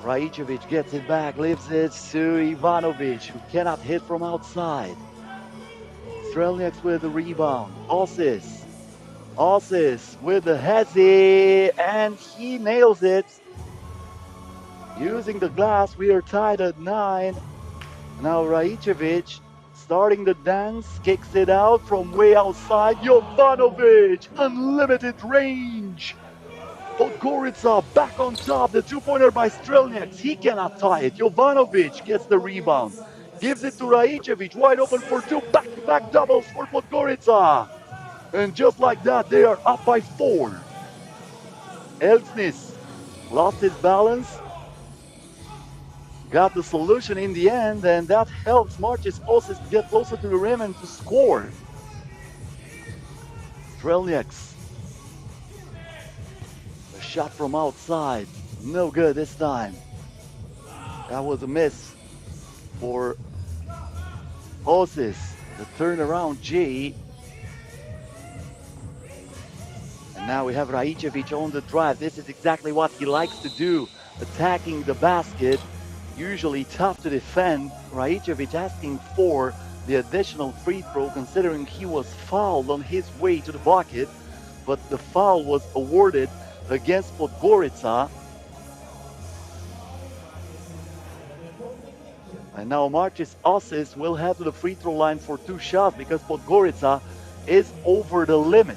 Raicevic gets it back, leaves it to Ivanovic, who cannot hit from outside. Strelniaks with the rebound. Osis with the hezzy, and he nails it. Using the glass, we are tied at 9. Now Raicevic starting the dance, kicks it out from way outside. Jovanovic, unlimited range. Podgorica back on top. The two-pointer by Strelniaks. He cannot tie it. Jovanovic gets the rebound. Gives it to Raicevic. Wide open for 2. Back-to-back doubles for Podgorica. And just like that, they are up by 4. Elksness lost his balance. Got the solution in the end, and that helps Marcus Osis to get closer to the rim and to score. Strelniaks. A shot from outside. No good this time. That was a miss for Osis. The turnaround J. And now we have Raicevic on the drive. This is exactly what he likes to do. Attacking the basket. Usually tough to defend. Raicevic asking for the additional free throw, considering he was fouled on his way to the bucket, but the foul was awarded against Podgorica. And now Marcus Osis will head to the free throw line for 2 shots because Podgorica is over the limit.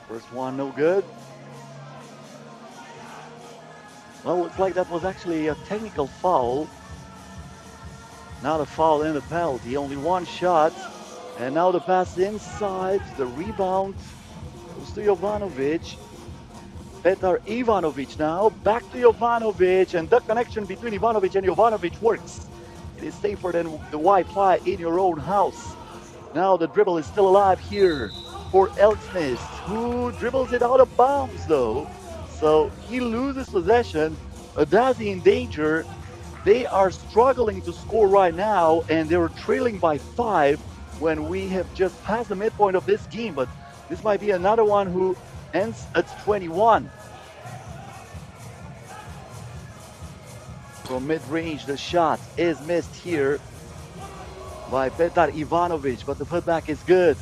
First one, no good. Well, looks like that was actually a technical foul. Not a foul and a penalty, only 1 shot. And now the pass inside, the rebound goes to Jovanovic. Petar Ivanovic now, back to Jovanovic, and the connection between Ivanovic and Jovanovic works. It is safer than the Wi-Fi in your own house. Now the dribble is still alive here for Elksness, who dribbles it out of bounds though. So he loses possession. Adazi in danger. They are struggling to score right now, and they're trailing by 5 when we have just passed the midpoint of this game. But this might be another one who ends at 21. From mid-range, the shot is missed here by Petar Ivanovic, but the putback is good.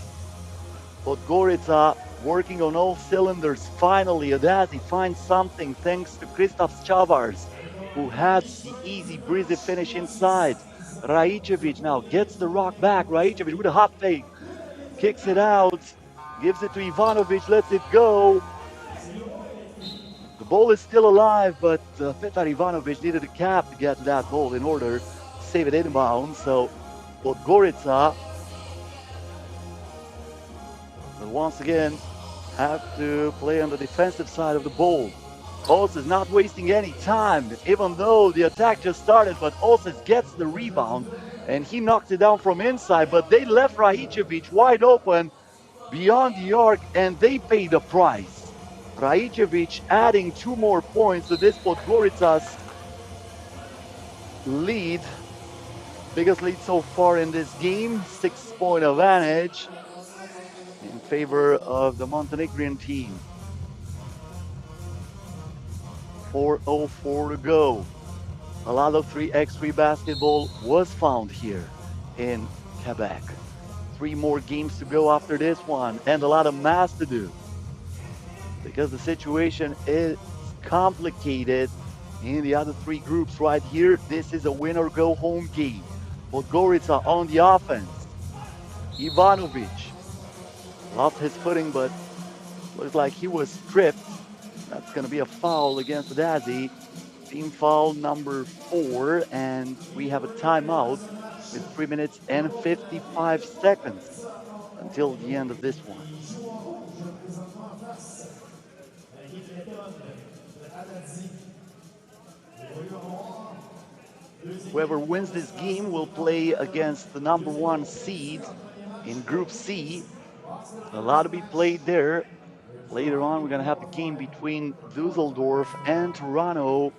Podgorica working on all cylinders. Finally, Adazi finds something thanks to Kristaps Chavars, who has the easy, breezy finish inside. Raicevic now gets the rock back. Raicevic with a hot fake. Kicks it out. Gives it to Ivanovic. Lets it go. The ball is still alive, but Petar Ivanovic needed a cap to get to that ball in order to save it inbound. So Podgorica will once again have to play on the defensive side of the ball. Osis not wasting any time, even though the attack just started, but Osis gets the rebound and he knocked it down from inside, but they left Rajicevic wide open beyond the arc and they paid the price. Rajicevic adding 2 more points to this Podgorica's lead. Biggest lead so far in this game, 6-point advantage in favor of the Montenegrin team. 4:04 to go. A lot of 3x3 basketball was found here in Quebec. 3 more games to go after this one and a lot of math to do because the situation is complicated in the other 3 groups right here. This is a win or go home game. Podgorica on the offense. Ivanovic lost his footing, but looks like he was stripped. That's going to be a foul against Adazi. Team foul number 4, and we have a timeout with 3 minutes and 55 seconds until the end of this one. Whoever wins this game will play against the number 1 seed in Group C. A lot to be played there. Later on, we're going to have the game between Dusseldorf and Toronto.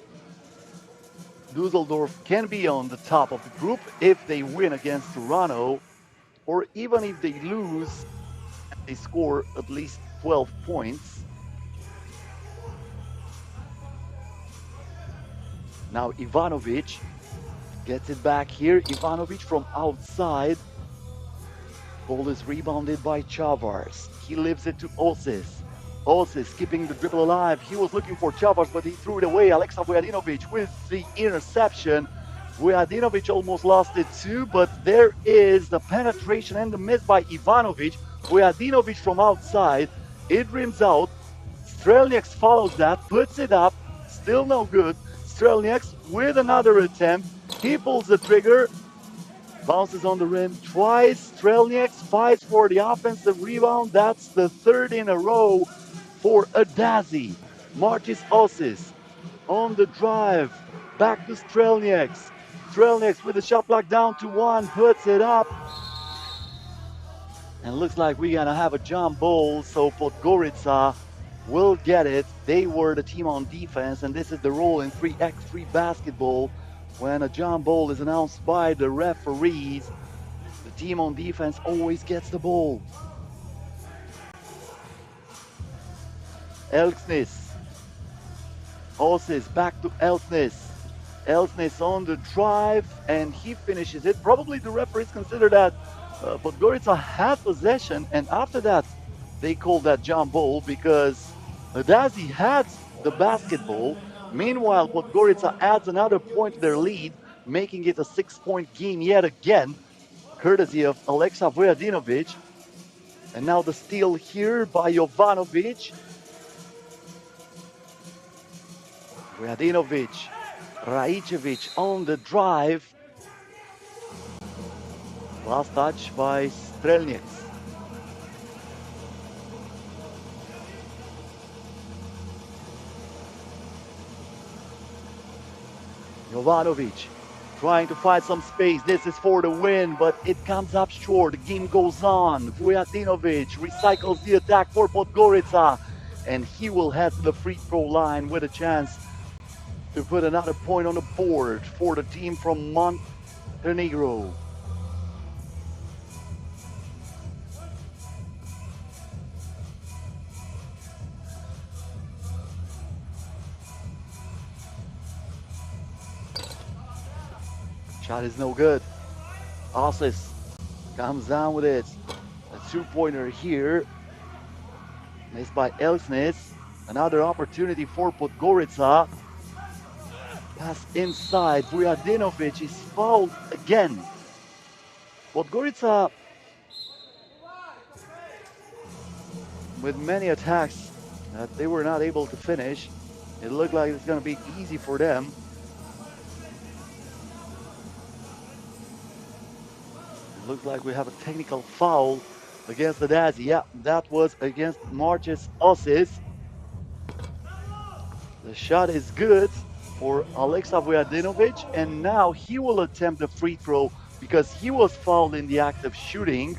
Dusseldorf can be on the top of the group if they win against Toronto, or even if they lose, they score at least 12 points. Now Ivanovic gets it back here. Ivanovic from outside. Ball is rebounded by Chavars. He leaves it to Osis. Osis keeping the dribble alive. He was looking for Chavars, but he threw it away. Alexa Vujadinovic with the interception. Vujadinovic almost lost it too, but there is the penetration and the miss by Ivanovic. Vujadinovic from outside. It rims out. Strelnieks follows that, puts it up. Still no good. Strelnieks with another attempt. He pulls the trigger. Bounces on the rim twice. Strelnieks fights for the offensive rebound. That's the 3rd in a row for Adazi. Martis Osis on the drive. Back to Strelnieks. Strelnieks with the shot clock down to 1. Puts it up. And looks like we're going to have a jump ball. So Podgorica will get it. They were the team on defense. And this is the rule in 3x3 basketball. When a jump ball is announced by the referees, the team on defense always gets the ball. Elksnis. Osis back to Elksnis. Elksnis on the drive, and he finishes it. Probably the referees consider that Podgorica had possession, and after that, they called that jump ball because Adazi had the basketball. Meanwhile, Podgorica adds another point to their lead, making it a 6-point game yet again, courtesy of Alexa Vujadinovic. And now the steal here by Jovanovic. Vujadinovic, Rajicevic on the drive. Last touch by Strelnieks. Jovanovic trying to find some space. This is for the win, but it comes up short. The game goes on. Vujadinovic recycles the attack for Podgorica, and he will head to the free throw line with a chance to put another point on the board for the team from Montenegro. Shot is no good. Osis comes down with it. A 2-pointer here. Missed by Elksnis. Another opportunity for Podgorica. Pass inside. Vujadinovic is fouled again. Podgorica with many attacks that they were not able to finish. It looked like it's going to be easy for them. Looks like we have a technical foul against Adazi. Yeah, that was against Martis Osis. The shot is good for Alexa Vujadinovic, and now he will attempt the free throw because he was fouled in the act of shooting.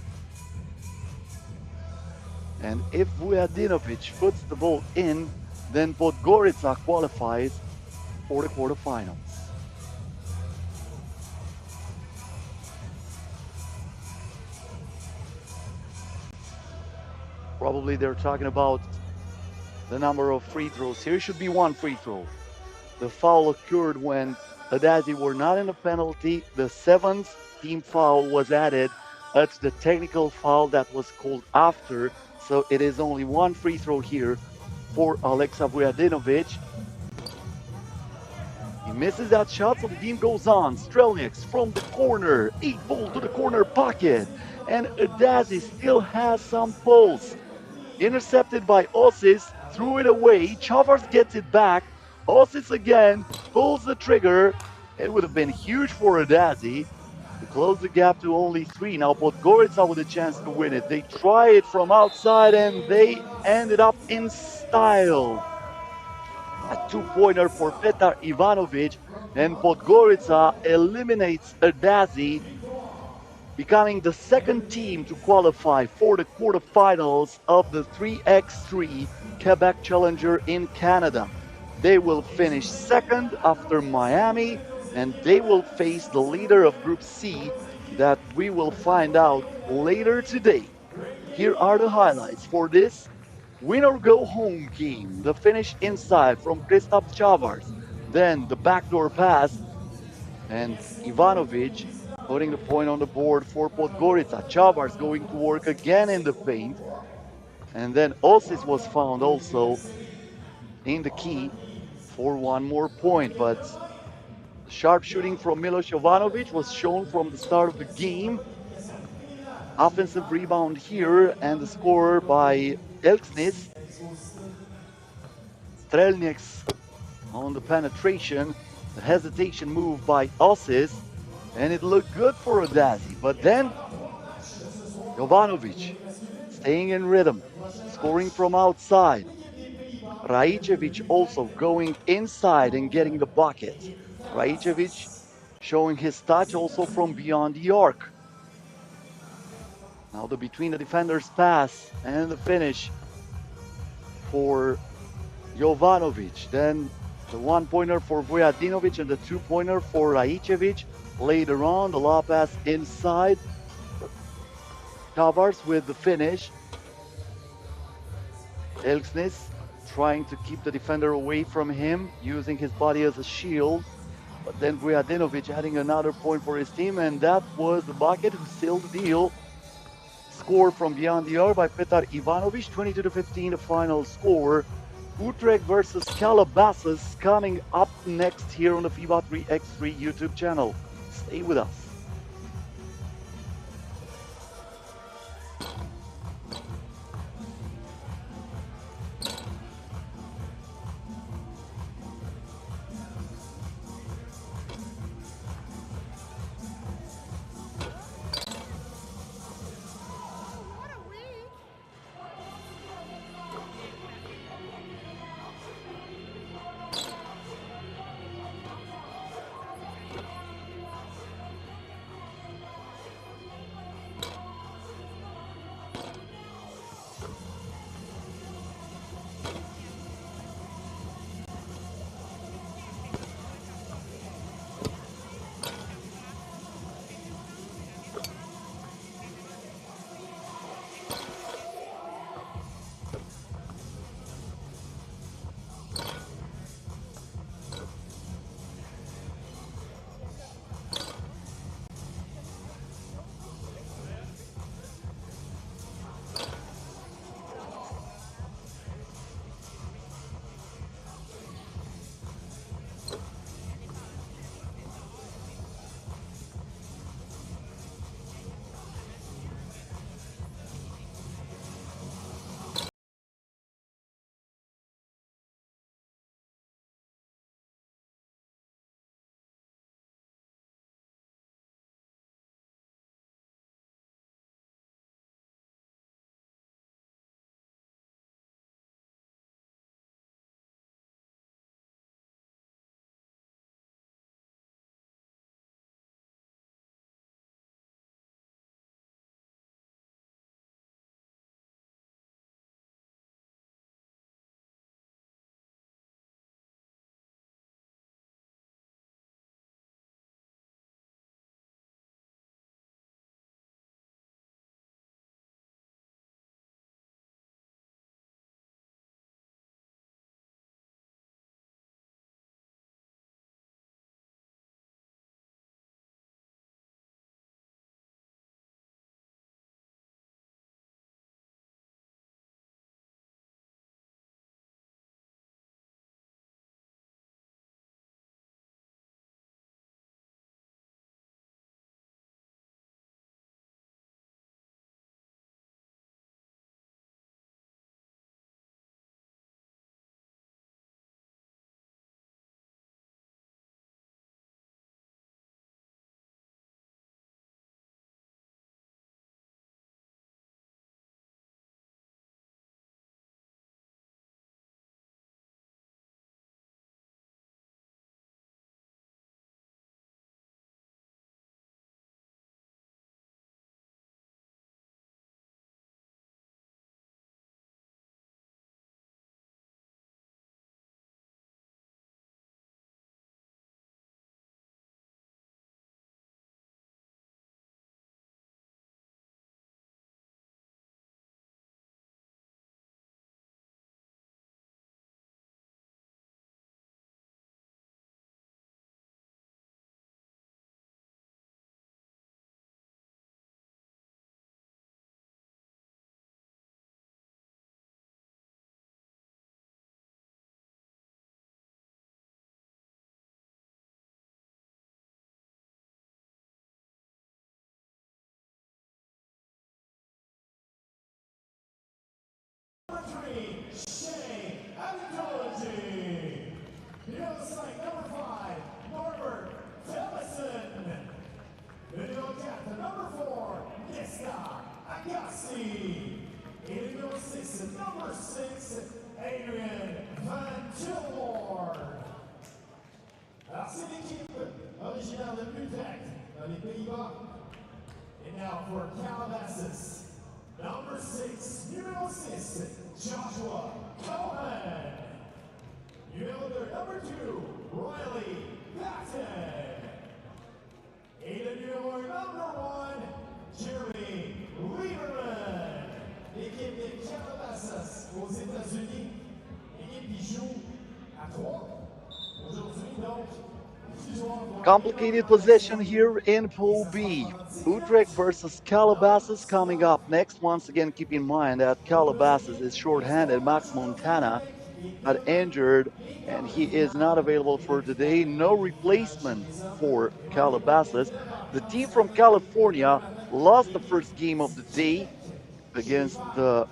And if Vujadinovic puts the ball in, then Podgorica qualifies for the quarterfinals. Probably they're talking about the number of free throws. Here should be one free throw. The foul occurred when Adazi were not in a penalty. The seventh team foul was added. That's the technical foul that was called after. So it is only one free throw here for Alexa Vujadinovic. He misses that shot, so the game goes on. Strelnieks from the corner, 8-ball to the corner pocket. And Adazi still has some pulse. Intercepted by Osis, threw it away. Chavars gets it back. Osis again pulls the trigger. It would have been huge for Adazi to close the gap to only 3. Now Podgorica with a chance to win it. They try it from outside and they ended up in style. A 2-pointer for Petar Ivanovic, and Podgorica eliminates Adazi, becoming the second team to qualify for the quarterfinals of the 3x3 Québec Challenger in Canada. They will finish second after Miami, and they will face the leader of Group C that we will find out later today. Here are the highlights for this win or go home game. The finish inside from Kristaps Chavars, then the backdoor pass, and Ivanovic putting the point on the board for Podgorica. Chavars going to work again in the paint. And then Osis was found also in the key for one more point. But the sharp shooting from Milos Jovanovic was shown from the start of the game. Offensive rebound here, and the score by Elksnis. Strelnieks on the penetration. The hesitation move by Osis. And it looked good for Adazi. But then Jovanovic staying in rhythm, scoring from outside. Raicevic also going inside and getting the bucket. Raicevic showing his touch also from beyond the arc. Now the between the defenders pass and the finish for Jovanovic. Then the 1-pointer for Vujadinovic and the 2-pointer for Raicevic. Later on, the lob pass inside. Chavars with the finish. Elksnis trying to keep the defender away from him, using his body as a shield. But then Vujadinovic adding another point for his team, and that was the bucket who sealed the deal. Score from beyond the arc by Petar Ivanovic, 22-15, the final score. Utrecht versus Calabasas coming up next here on the FIBA 3x3 YouTube channel. Stay with us. numéro 6, Joshua Cohen. Fielder number 2, Riley Patton. Et le numéro number 1, Jeremy Lieberman. L'équipe des Calabasas aux États-Unis. L'équipe qui joue à 3. Aujourd'hui, donc, complicated possession here in Pool B. Utrecht versus Calabasas coming up next. Once again, keep in mind that Calabasas is short-handed. Max Montana got injured and he is not available for today. No replacement for Calabasas. The team from California lost the first game of the day against the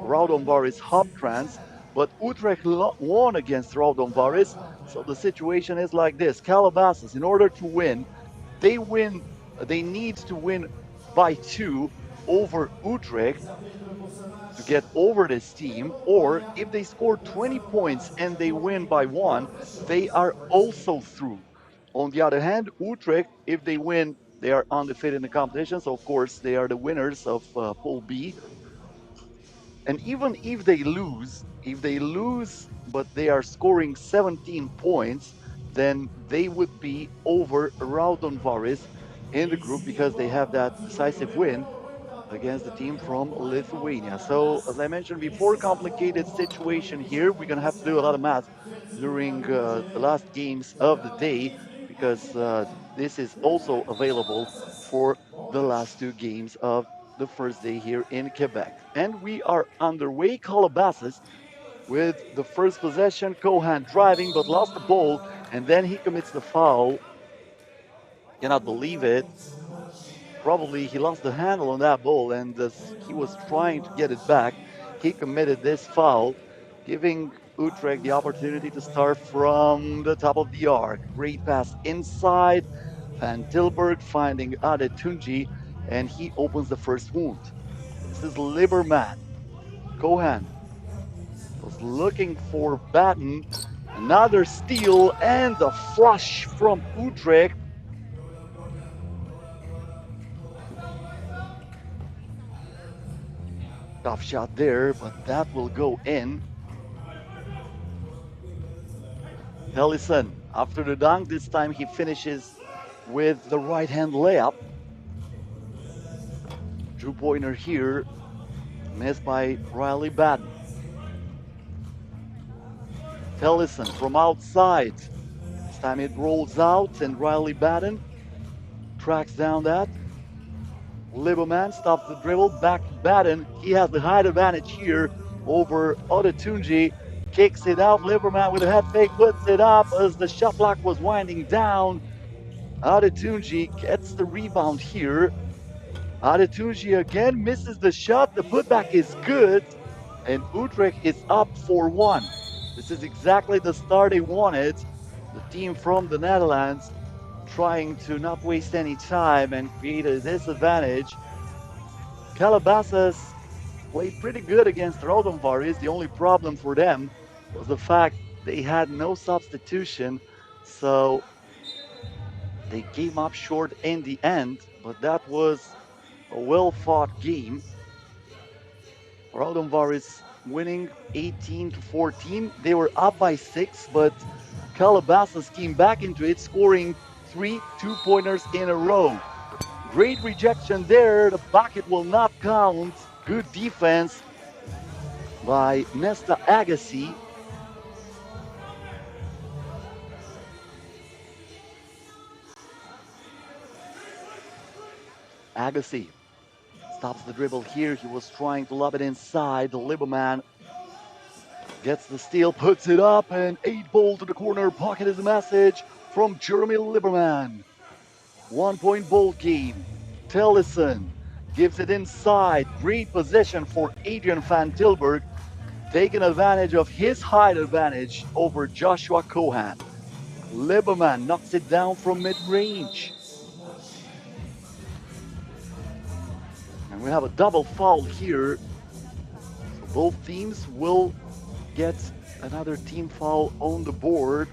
Raudondvaris Hoptrans, but Utrecht won against Raudondvaris. So the situation is like this. Calabasas, in order to win, they need to win by 2 over Utrecht to get over this team, or if they score 20 points and they win by 1, they are also through. On the other hand, Utrecht, if they win, they are undefeated in the competition, so of course they are the winners of Pool B. And even if they lose, but they are scoring 17 points, then they would be over Raudondvaris in the group because they have that decisive win against the team from Lithuania. So, as I mentioned before, complicated situation here. We're going to have to do a lot of math during the last games of the day because this is also available for the last 2 games of the first day here in Quebec. And we are underway. Calabasas with the first possession. Cohan driving but lost the ball, and then he commits the foul. Cannot believe it. Probably he lost the handle on that ball, and as he was trying to get it back, he committed this foul, giving Utrecht the opportunity to start from the top of the arc. Great pass inside. Van Tilburg finding Adetunji, and he opens the first wound. This is Lieberman. Cohan was looking for Batten. Another steal and a flush from Utrecht. Tough shot there, but that will go in. Ellison, after the dunk, this time he finishes with the right-hand layup. Drew pointer here, missed by Riley Batten. Ellison from outside. This time it rolls out and Riley Batten tracks down that. Lieberman stops the dribble, back to Batten. He has the height advantage here over Adetunji. Kicks it out. Lieberman with a head fake puts it up as the shot clock was winding down. Adetunji gets the rebound here. Adetunji again misses the shot. The putback is good, and Utrecht is up 4-1. This is exactly the start they wanted. The team from the Netherlands trying to not waste any time and create a disadvantage. Calabasas played pretty good against Raudondvaris. The only problem for them was the fact they had no substitution, so they came up short in the end, but that was a well-fought game. Raudondvaris winning 18-14. They were up by 6, but Calabasas came back into it, scoring 3 two-pointers in a row. Great rejection there. The bucket will not count. Good defense by Nesta Agassi. Agassi stops the dribble here. He was trying to lob it inside. The Lieberman gets the steal, puts it up, and 8-ball to the corner. Pocket is the message from Jeremy Lieberman. 1-point ball game. Tellison gives it inside. Great possession for Adrian Van Tilburg, taking advantage of his height advantage over Joshua Cohan. Lieberman knocks it down from mid-range. And we have a double foul here. So both teams will get another team foul on the board.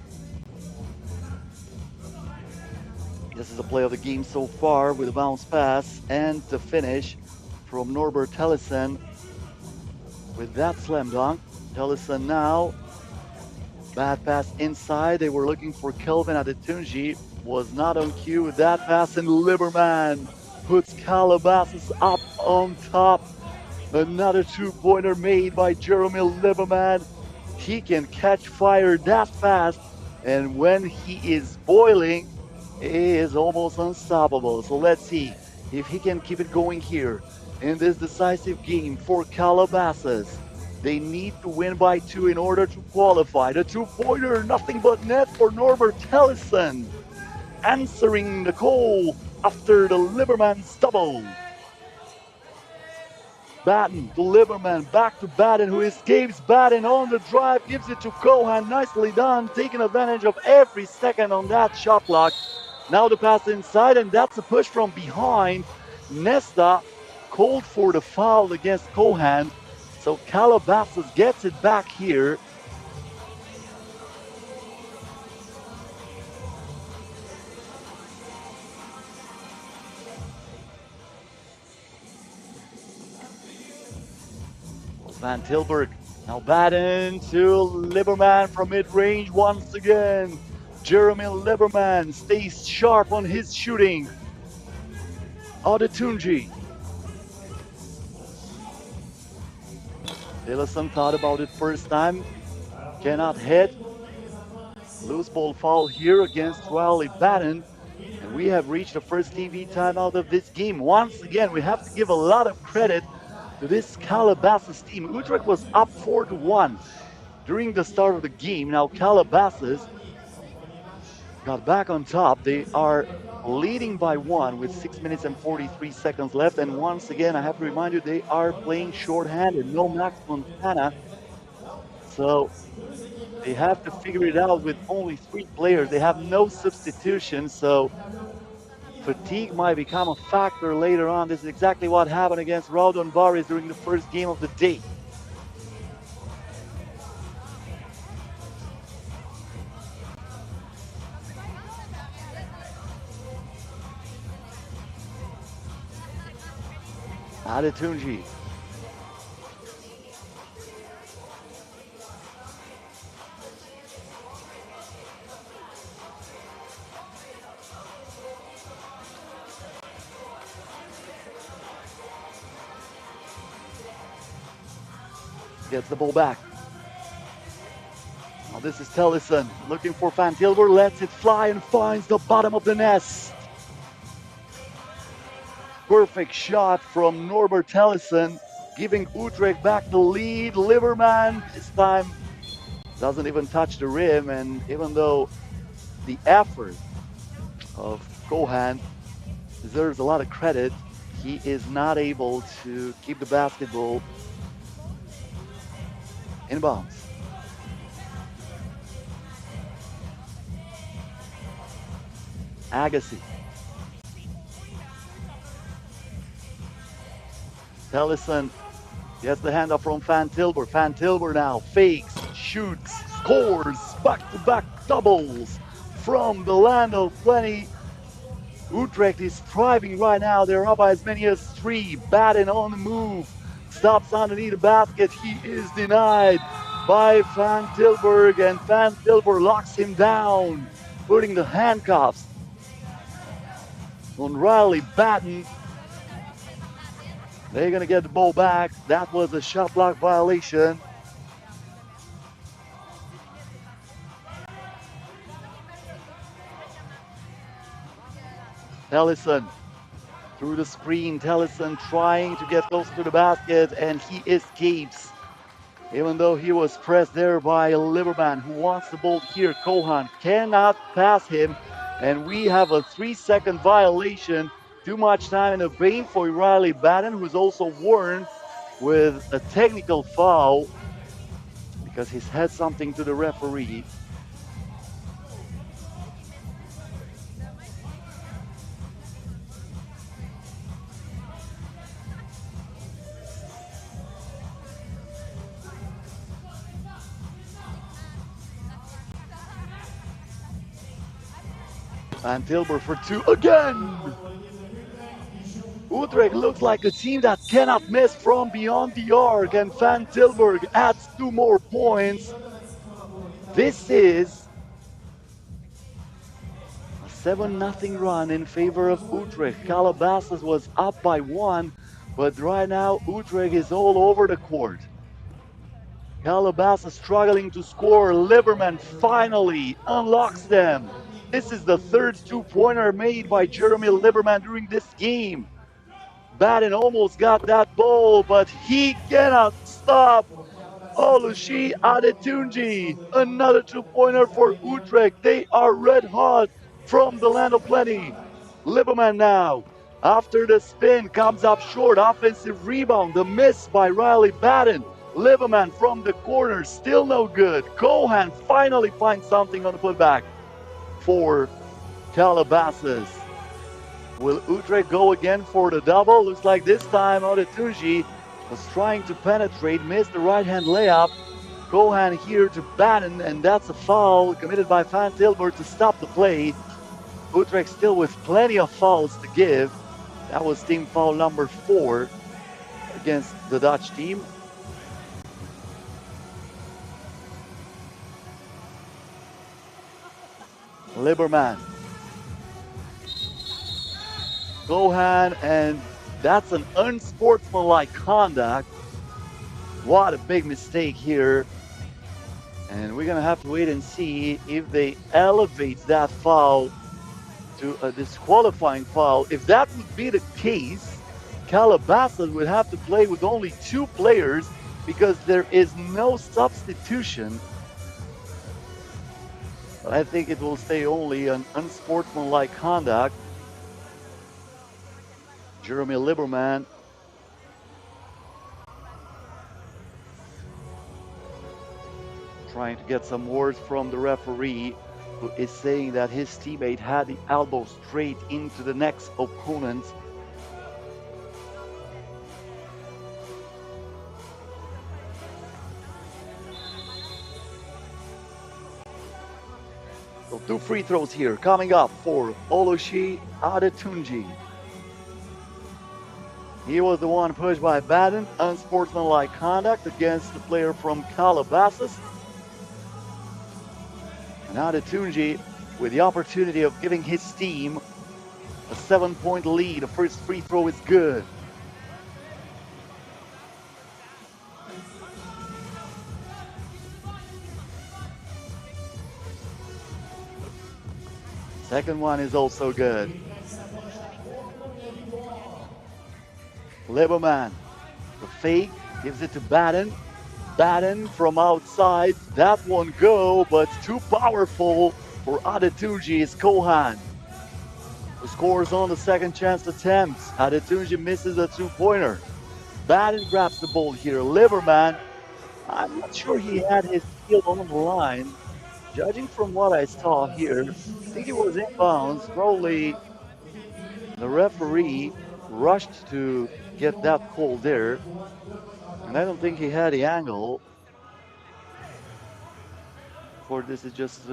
This is the play of the game so far with a bounce pass and the finish from Norbert Tellison. with that slam dunk. Tellison now. Bad pass inside. They were looking for Kelvin Adetunji. Was not on cue with that pass, and Liberman puts Calabasas up on top. Another two-pointer made by Jeremy Liberman. He can catch fire that fast, and when he is boiling, he is almost unstoppable. So let's see if he can keep it going here in this decisive game for Calabasas. They need to win by 2 in order to qualify. The two-pointer, nothing but net for Norbert Tellison, answering the call after the Liberman's double. Batten to Liberman, back to Batten, who escapes Batten on the drive, gives it to Cohan. Nicely done, taking advantage of every second on that shot clock. Now the pass inside, and that's a push from behind. Nesta called for the foul against Cohan. So Calabasas gets it back here. Van Tilburg, now Batten to Liberman from mid-range once again. Jeremy Liberman stays sharp on his shooting. Adetunji. Tillison thought about it first time. Cannot hit. Loose ball foul here against Riley Batten. And we have reached the first TV timeout of this game. Once again, we have to give a lot of credit to this Calabasas team. Utrecht was up 4-1 during the start of the game. Now Calabasas got back on top. They are leading by 1 with 6 minutes and 43 seconds left. And once again, I have to remind you, they are playing short-handed. No Max Montana. So they have to figure it out with only 3 players. They have no substitution. So fatigue might become a factor later on. This is exactly what happened against Raudondvaris during the first game of the day. Adetunji. Gets the ball back. Now this is Tellison looking for Van Tilburg, lets it fly and finds the bottom of the nest. Perfect shot from Norbert Tellison, giving Utrecht back the lead. Liberman this time doesn't even touch the rim, and even though the effort of Cohan deserves a lot of credit, he is not able to keep the basketball in bounds. Agassi. Tellison gets the handoff from Van Tilburg. Van Tilburg now fakes, shoots, scores, back-to-back doubles from the land of plenty. Utrecht is thriving right now. They're up by as many as 3. Batten on the move. Stops underneath the basket. He is denied by Van Tilburg, and Van Tilburg locks him down, putting the handcuffs on Riley Batten. They're going to get the ball back. That was a shot block violation. Tellison through the screen. Tellison trying to get close to the basket, and he escapes. Even though he was pressed there by Liberman, who wants the ball here. Cohan cannot pass him, and we have a 3-second violation. Too much time in the paint for Riley Batten, who's also warned with a technical foul because he said something to the referee. Van Tilburg for 2 again. Utrecht looks like a team that cannot miss from beyond the arc, and Van Tilburg adds 2 more points. This is a 7-0 run in favor of Utrecht. Calabasas was up by 1, but right now Utrecht is all over the court. Calabasas struggling to score. Liberman finally unlocks them. This is the third 2-pointer made by Jeremy Liberman during this game. Baden almost got that ball, but he cannot stop. Olushi Adetunji, another 2-pointer for Utrecht. They are red hot from the land of plenty. Liberman now, after the spin, comes up short. Offensive rebound, the miss by Riley Baden. Liberman from the corner, still no good. Cohan finally finds something on the putback for Calabasas. Will Utrecht go again for the double? Looks like this time Adetunji was trying to penetrate, missed the right-hand layup. Cohan here to Baden, and that's a foul committed by Van Tilburg to stop the play. Utrecht still with plenty of fouls to give. That was team foul number 4 against the Dutch team. Liberman. Cohan, and that's an unsportsmanlike conduct. What a big mistake here. And we're going to have to wait and see if they elevate that foul to a disqualifying foul. If that would be the case, Calabasas would have to play with only 2 players because there is no substitution. But I think it will stay only an unsportsmanlike conduct. Jeremy Liberman trying to get some words from the referee, who is saying that his teammate had the elbow straight into the next opponent. So 2 free throws here coming up for Olushi Adetunji. He was the one pushed by Baden, unsportsmanlike conduct against the player from Calabasas. And Adetunji with the opportunity of giving his team a 7-point lead. The first free throw is good. Second one is also good. Liberman, the fake, gives it to Baden. Baden from outside, that one go, but too powerful for Adetunji is Cohan, who scores on the second chance attempt. Adetunji misses a 2-pointer. Baden grabs the ball here. Liberman, I'm not sure he had his heel on the line. Judging from what I saw here, I think he was inbounds. Probably the referee rushed to get that call there, and I don't think he had the angle. For this is just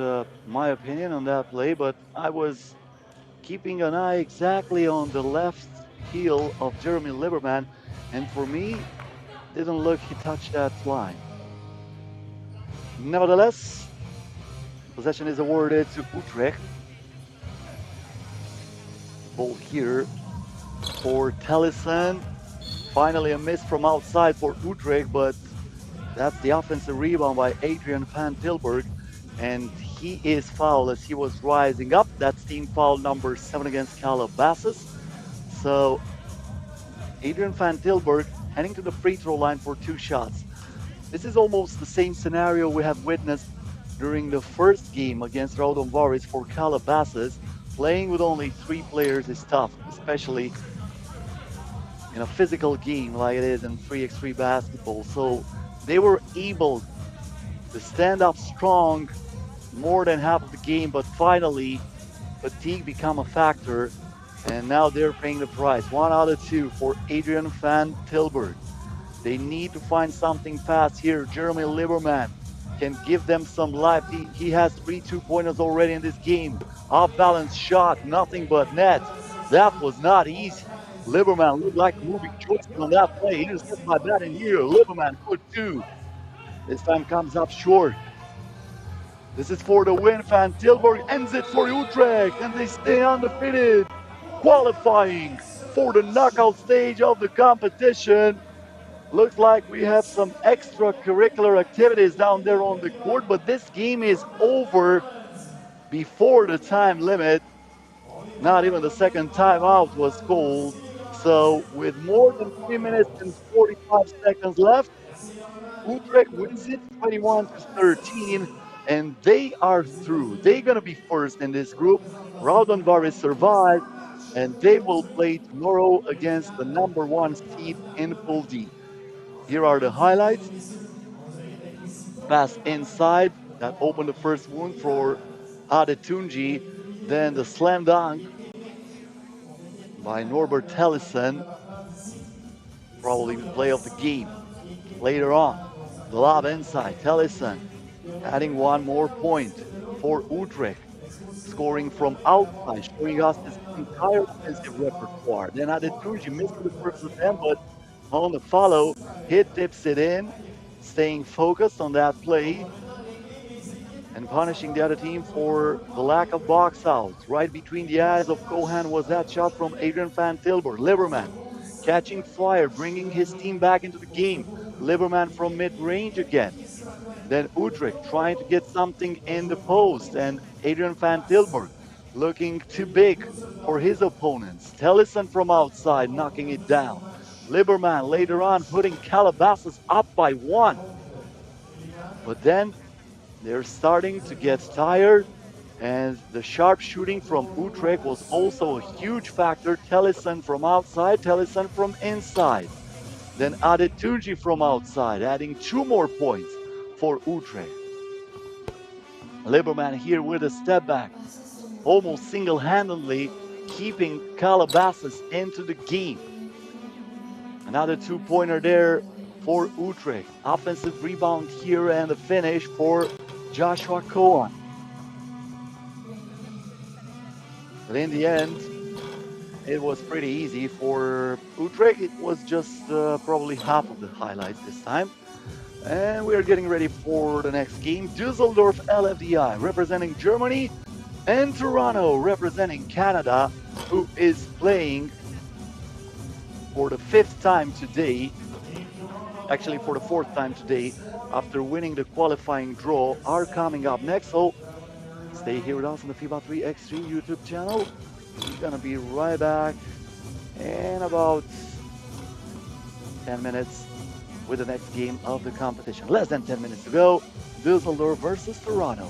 my opinion on that play, but I was keeping an eye exactly on the left heel of Jeremy Liberman, and for me, didn't look he touched that line. Nevertheless, possession is awarded to Utrecht. Ball here for Tellison. Finally a miss from outside for Utrecht, but that's the offensive rebound by Adrian Van Tilburg, and he is fouled as he was rising up. That's team foul number 7 against Calabasas. So Adrian Van Tilburg heading to the free throw line for 2 shots. This is almost the same scenario we have witnessed during the first game against Raudondvaris for Calabasas. Playing with only 3 players is tough, especially in a physical game like it is in 3x3 basketball. So they were able to stand up strong more than half of the game, but finally fatigue became a factor, and now they're paying the price. 1 out of 2 for Adrian Van Tilburg. They need to find something fast here. Jeremy Liberman can give them some life. He has 3 2-pointers already in this game. Off balance shot, nothing but net. That was not easy. Liberman looked like a moving joystick on that play. Intercepted by that in here. Liberman for 2. This time comes up short. This is for the win. Van Tilburg ends it for Utrecht, and they stay undefeated, qualifying for the knockout stage of the competition. Looks like we have some extracurricular activities down there on the court, but this game is over before the time limit. Not even the second timeout was called. So, with more than 3 minutes and 45 seconds left, Utrecht wins it 21-13, and they are through. They're going to be first in this group. Raudondvaris survived, and they will play tomorrow against the number 1 seed in Pool D. Here are the highlights. Pass inside that opened the first wound for Adazi. Then the slam dunk by Norbert Tellison, probably the play of the game. Later on, the lob inside, Tellison adding one more point for Utrecht, scoring from outside, showing us his entire offensive repertoire. Then Adazi missed the first attempt, but on the follow, he tips it in, staying focused on that play and punishing the other team for the lack of box outs. Right between the eyes of Cohan was that shot from Adrian Van Tilburg. Liberman catching fire, bringing his team back into the game. Liberman from mid-range again. Then Utrecht trying to get something in the post, and Adrian Van Tilburg looking too big for his opponents. Tellison from outside knocking it down. Liberman later on putting Calabasas up by 1. But then they're starting to get tired, and the sharp shooting from Utrecht was also a huge factor. Tellison from outside, Tellison from inside. Then Adazi from outside, adding 2 more points for Utrecht. Liberman here with a step back, almost single-handedly keeping Calabasas into the game. Another 2-pointer there for Utrecht. Offensive rebound here and the finish for Joshua Cohen. But in the end, it was pretty easy for Utrecht. It was just probably half of the highlights this time. And we are getting ready for the next game. Dusseldorf LFDY representing Germany, and Toronto representing Canada, who is playing for the 5th time today. Actually, for the 4th time today, after winning the qualifying draw, are coming up next. So stay here with us on the FIBA 3x3 YouTube channel. We're gonna be right back in about 10 minutes with the next game of the competition. Less than 10 minutes to go. Dusseldorf versus Toronto.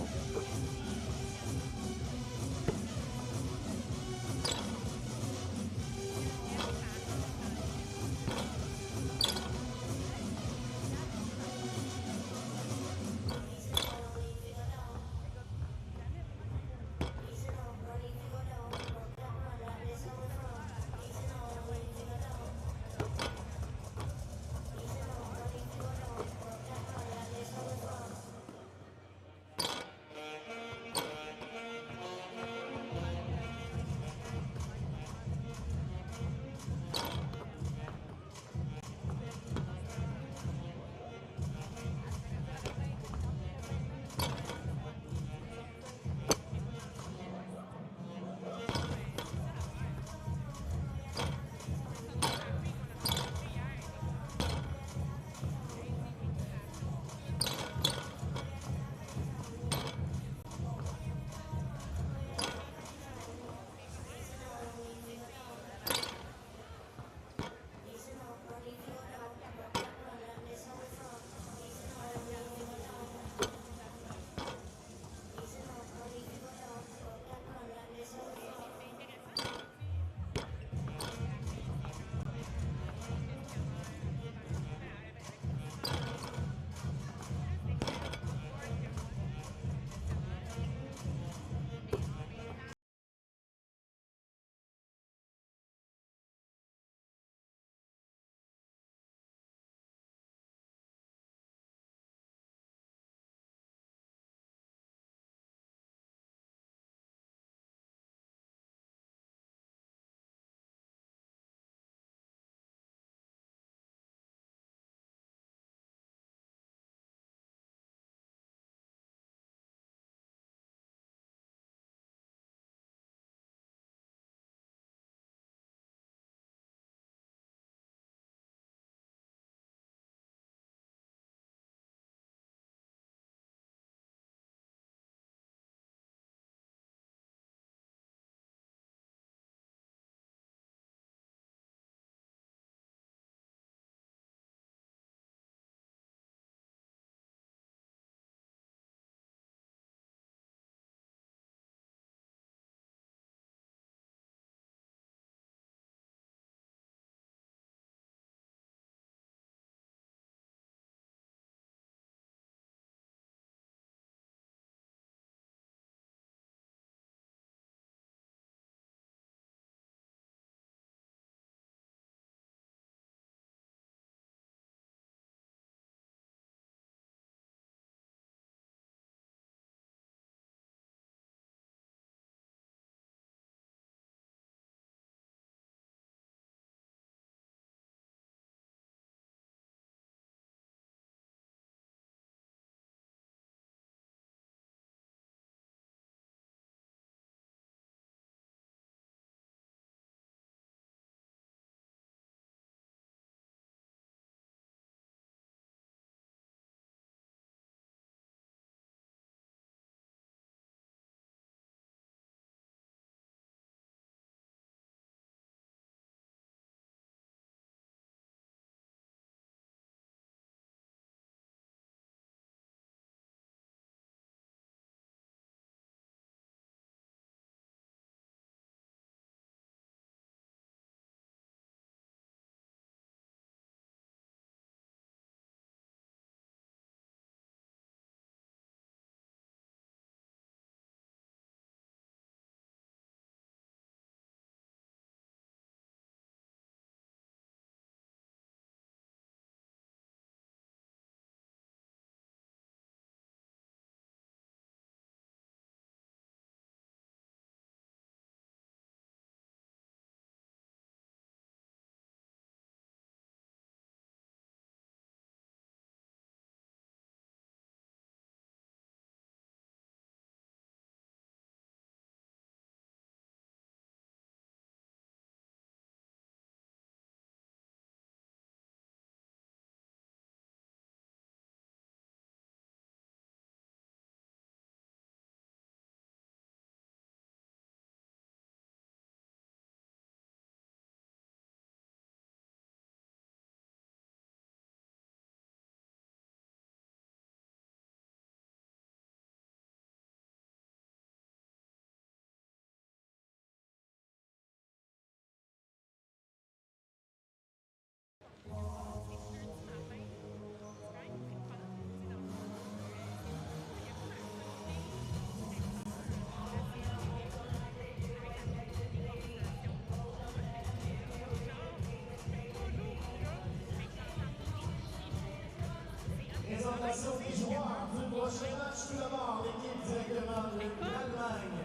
prochain match, tout d'abord, l'équipe directement de l'Allemagne.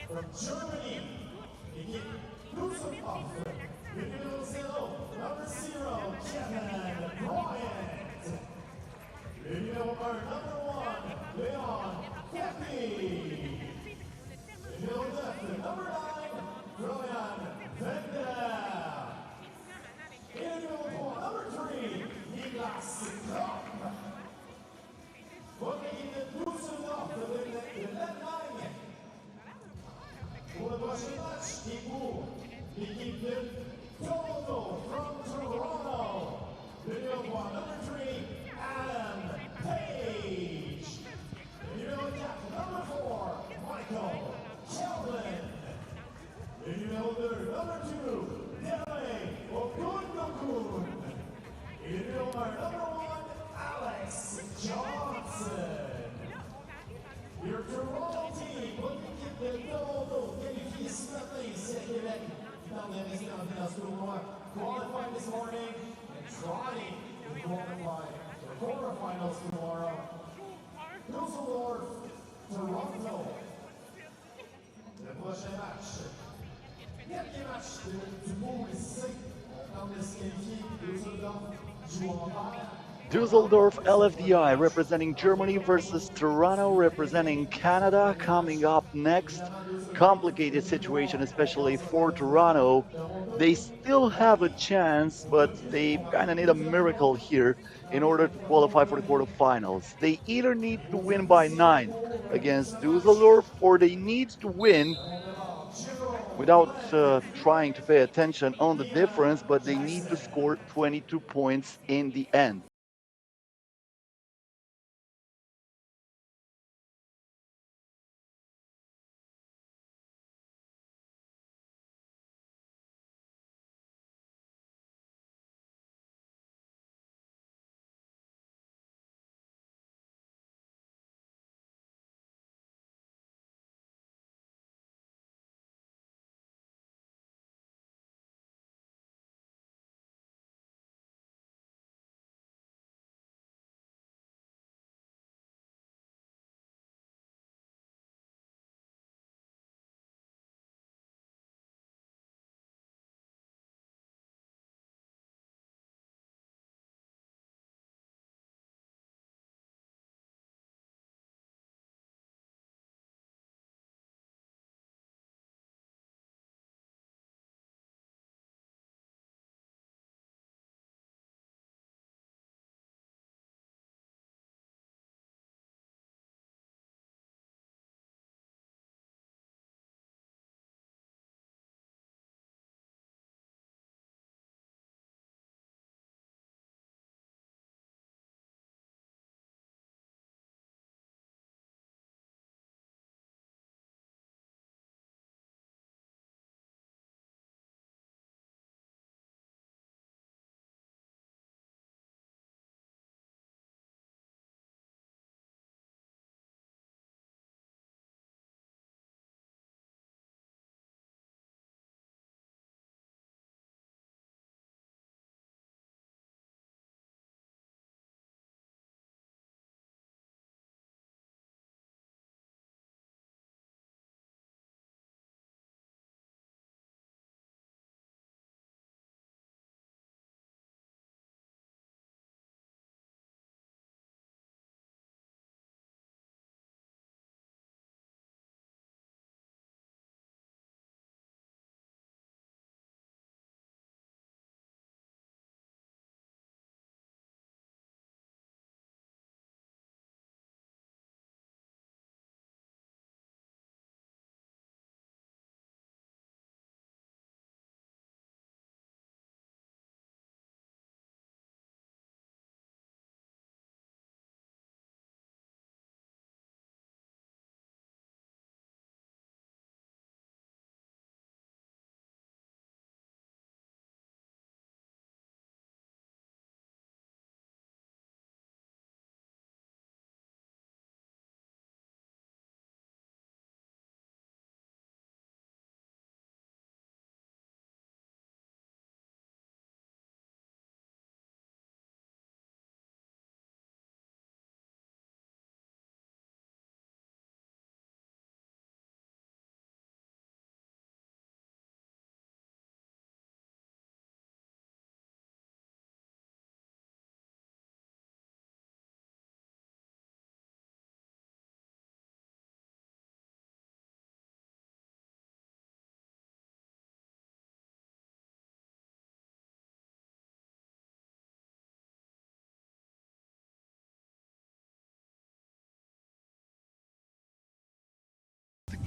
From Germany, l'équipe Dusseldorf. Le numéro 0, number 0, Kevin Bryant. Le numéro 1, number 1, Leon Pepe. Le numéro 9, number 9, Florian Wendler. Et le numéro 3, number 3, Niklas Kropp. Pour l'équipe de Dusseldorf de l'Allemagne. Pour le prochain match, et pour l'équipe de Toronto, from Toronto. Le numéro 3, number 3, Adam Page. Le numéro 4, number 4, Michael Kelvin. Le numéro 2, number 2, Dele Okundokun. Et le numéro 1, number 1, Alex Johnson. Your Toronto team, pour l'équipe de Toronto, qualifiée ce matin ici à Québec, dans le rester en finale ce tournoi, qualified this morning and trying to qualify for the quarterfinals tomorrow. Dusseldorf, Toronto. Le prochain match. Dernier match du pool C. On tente de se qualifier. Dusseldorf joue en vert. Dusseldorf LFDY representing Germany versus Toronto representing Canada coming up next. Complicated situation, especially for Toronto. They still have a chance, but they kind of need a miracle here in order to qualify for the quarterfinals. They either need to win by 9 against Dusseldorf or they need to win without trying to pay attention on the difference, but they need to score 22 points in the end.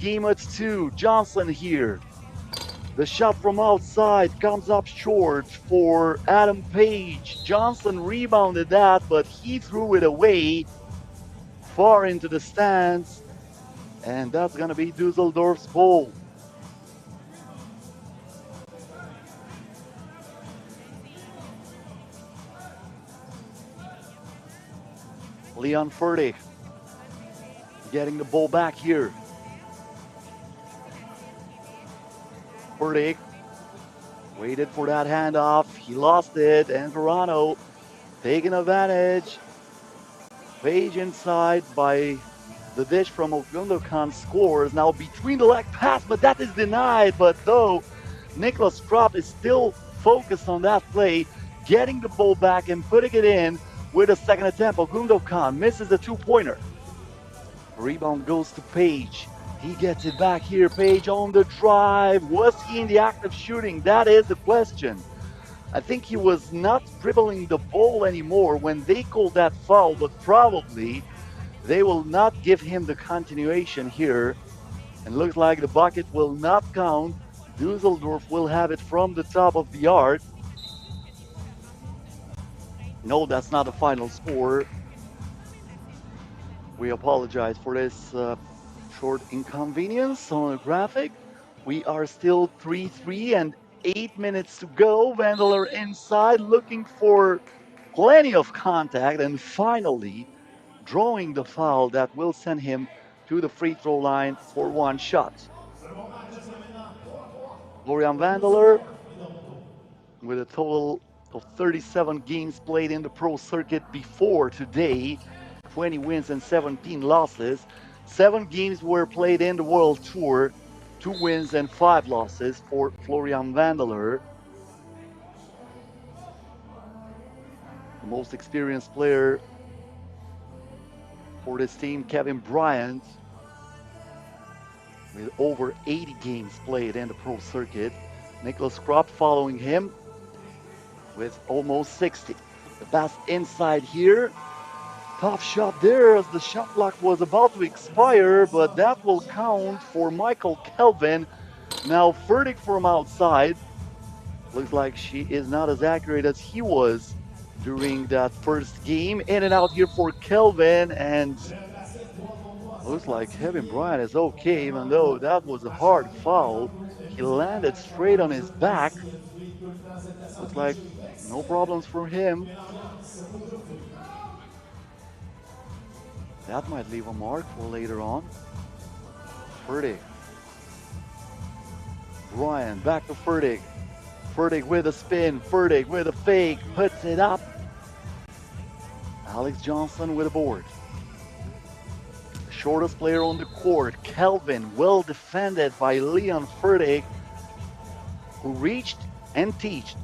game at 2. Johnson here. The shot from outside comes up short for Adam Page. Johnson rebounded that, but he threw it away far into the stands. And that's going to be Dusseldorf's ball. Leon Furtick getting the ball back here. Furtick waited for that handoff. He lost it, and Toronto taking advantage. Page inside by the dish from Ogundokan scores. Now between the leg pass, but that is denied. But though, Nicholas Kropp is still focused on that play, getting the ball back and putting it in with a second attempt. Ogundokan misses the two-pointer. Rebound goes to Page. He gets it back here. Page on the drive. Was he in the act of shooting? That is the question. I think he was not dribbling the ball anymore when they called that foul, but probably they will not give him the continuation here. And looks like the bucket will not count. Dusseldorf will have it from the top of the arc. No, that's not the final score. We apologize for this short inconvenience on the graphic. We are still 3-3 and 8 minutes to go. Vandler inside looking for plenty of contact and finally drawing the foul that will send him to the free throw line for one shot. Florian Vandler with a total of 37 games played in the pro circuit before today, 20 wins and 17 losses. 7 games were played in the World Tour, 2 wins and 5 losses for Florian Vandler. The most experienced player for this team, Kevin Bryant, with over 80 games played in the pro circuit. Nicholas Kropp following him with almost 60. The pass inside here. Tough shot there as the shot clock was about to expire, but that will count for Michael Kelvin. Now Furtick from outside. Looks like she is not as accurate as he was during that first game. In and out here for Kelvin, and looks like Kevin Bryant is okay, even though that was a hard foul. He landed straight on his back. Looks like no problems for him. That might leave a mark for later on. Furtick. Bryant back to Furtick. Furtick with a spin. Furtick with a fake. Puts it up. Alex Johnson with a board. Shortest player on the court. Kelvin, well defended by Leon Furtick, who reached and teached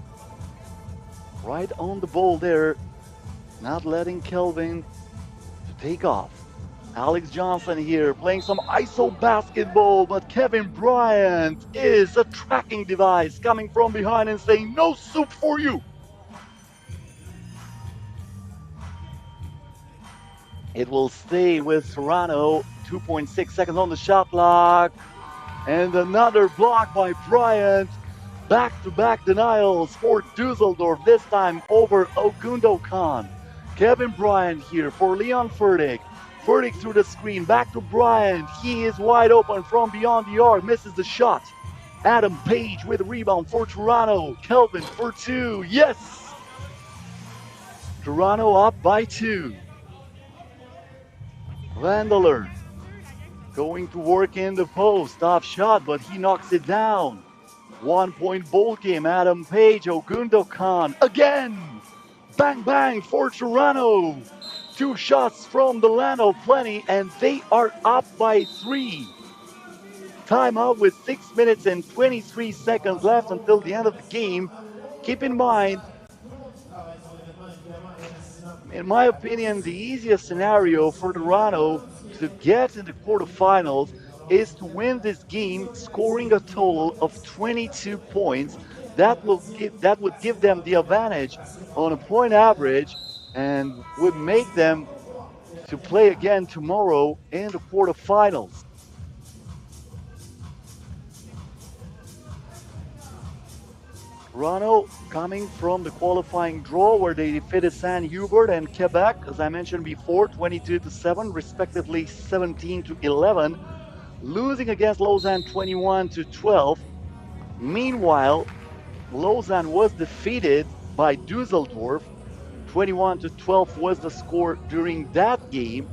right on the ball there, not letting Kelvin to take off. Alex Johnson here playing some ISO basketball, but Kevin Bryant is a tracking device coming from behind and saying, "No soup for you." It will stay with Toronto. 2.6 seconds on the shot clock. And another block by Bryant. Back-to-back denials for Dusseldorf, this time over Ogundokan. Kevin Bryant here for Leon Furtick. Furtick through the screen, back to Bryant. He is wide open from beyond the arc, misses the shot. Adam Page with a rebound for Toronto. Kelvin for 2, yes! Toronto up by 2. Vandler going to work in the post. Tough shot, but he knocks it down. 1-point ball game. Adam Page, Ogundokan again. Bang, bang for Toronto. 2 shots from the land of plenty, and they are up by 3. Timeout with 6 minutes and 23 seconds left until the end of the game. Keep in mind, in my opinion, the easiest scenario for Toronto to get in the quarterfinals is to win this game, scoring a total of 22 points. That would give them the advantage on a point average and would make them to play again tomorrow in the quarterfinals. Toronto coming from the qualifying draw where they defeated Saint Hubert and Quebec, as I mentioned before, 22-7, respectively 17-11, losing against Lausanne 21-12. Meanwhile, Lausanne was defeated by Dusseldorf. 21-12 was the score during that game.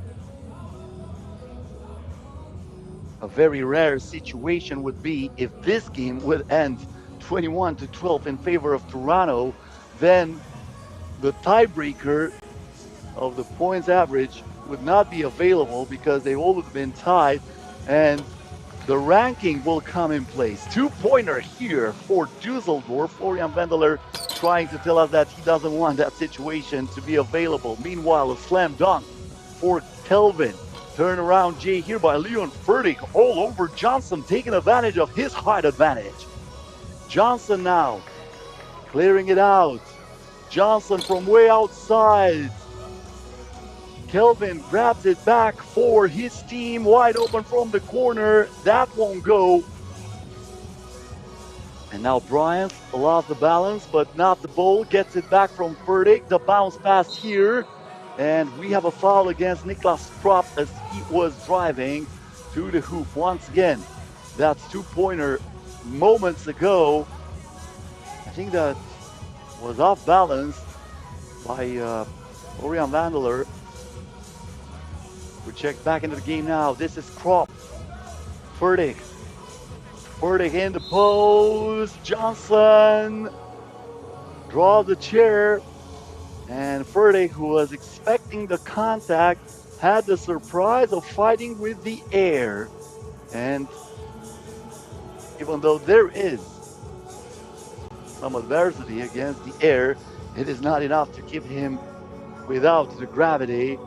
A very rare situation would be if this game would end 21-12 in favor of Toronto, then the tiebreaker of the points average would not be available because they all would have been tied, and the ranking will come in place. Two-pointer here for Dusseldorf. Florian Wendler trying to tell us that he doesn't want that situation to be available. Meanwhile, a slam dunk for Kelvin. Turn around J here by Leon Furtick all over Johnson, taking advantage of his height advantage. Johnson now clearing it out. Johnson from way outside. Kelvin grabs it back for his team, wide open from the corner. That won't go. And now Bryant lost the balance, but not the ball. Gets it back from Furtick. The bounce pass here. And we have a foul against Niklas Kropp as he was driving to the hoop. Once again, that's two-pointer moments ago. I think that was off balance by Florian Wendler. We check back into the game now. This is Kropp. Furtick. Furtick in the post. Johnson draws the chair. And Furtick, who was expecting the contact, had the surprise of fighting with the air. And even though there is some adversity against the air, it is not enough to keep him without the gravity.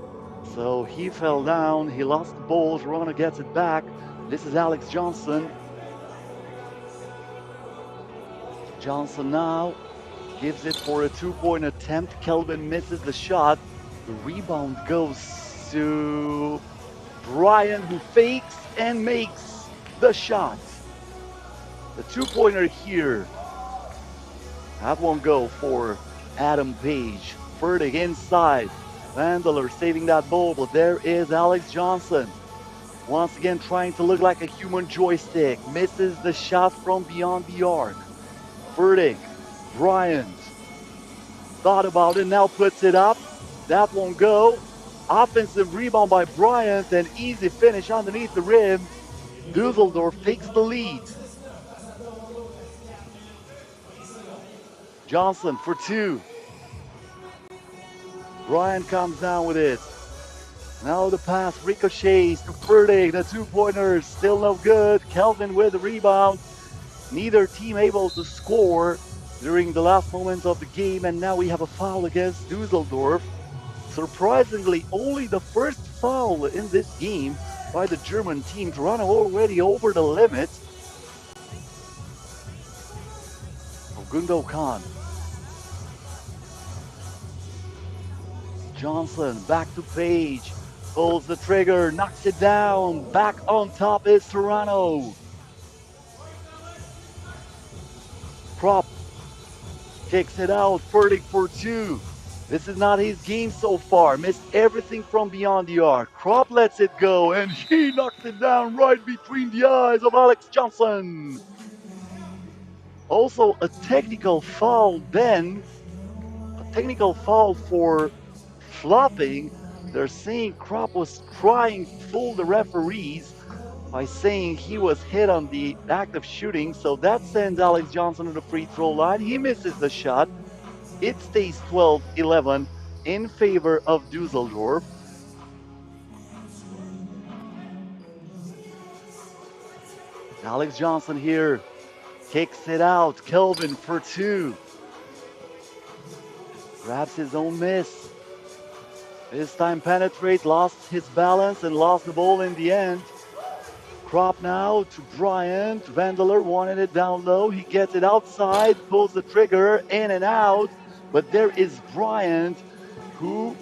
So he fell down, he lost the ball, Toronto gets it back. This is Alex Johnson. Johnson now gives it for a two-point attempt. Kelvin misses the shot. The rebound goes to Brian, who fakes and makes the shot. The two-pointer here. That won't go for Adam Page. Furtick inside. Wendler saving that ball, but there is Alex Johnson. Once again trying to look like a human joystick. Misses the shot from beyond the arc. Furtick. Bryant thought about it, now puts it up. That won't go. Offensive rebound by Bryant, and easy finish underneath the rim. Dusseldorf takes the lead. Johnson for two. Bryant comes down with it. Now the pass ricochets to Furtick. The two-pointers still no good. Kelvin with the rebound. Neither team able to score during the last moments of the game, and now we have a foul against Dusseldorf. Surprisingly, only the first foul in this game by the German team. Toronto already over the limit. Gundo Khan. Johnson back to Page. Pulls the trigger, knocks it down. Back on top is Toronto. Kropp kicks it out. Furtick for two. This is not his game so far. Missed everything from beyond the arc. Kropp lets it go, and he knocks it down right between the eyes of Alex Johnson. Also a technical foul then. A technical foul for flopping. They're saying Kropp was trying to fool the referees by saying he was hit on the act of shooting. So that sends Alex Johnson to the free throw line. He misses the shot. It stays 12-11 in favor of Dusseldorf. Alex Johnson here kicks it out. Kelvin for two. Grabs his own miss. This time penetrates, lost his balance and lost the ball in the end. Kropp now to Bryant. Wendler wanted it down low. He gets it outside, pulls the trigger, in and out. But there is Bryant who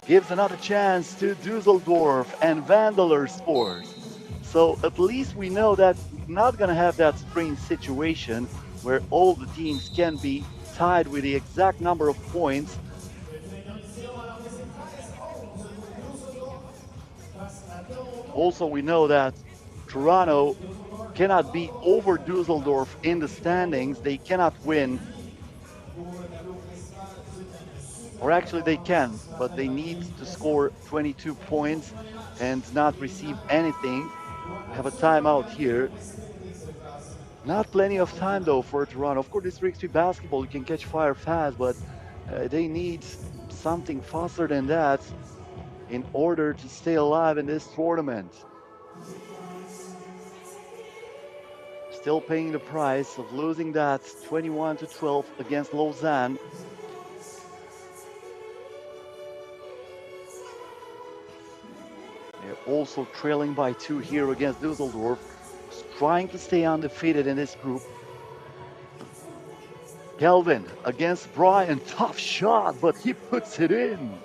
gives another chance to Dusseldorf, and Wendler scores. So at least we know that we're not going to have that spring situation where all the teams can be tied with the exact number of points. Also, we know that Toronto cannot be over Dusseldorf in the standings. They cannot win. Or actually they can, but they need to score 22 points and not receive anything. Have a timeout here. Not plenty of time though for Toronto. Of course, it's 3x3 basketball. You can catch fire fast, but they need something faster than that in order to stay alive in this tournament. Still paying the price of losing that 21-12 against Lausanne. They're also trailing by 2 here against Dusseldorf, trying to stay undefeated in this group. Kelvin against Brian, tough shot, but he puts it in.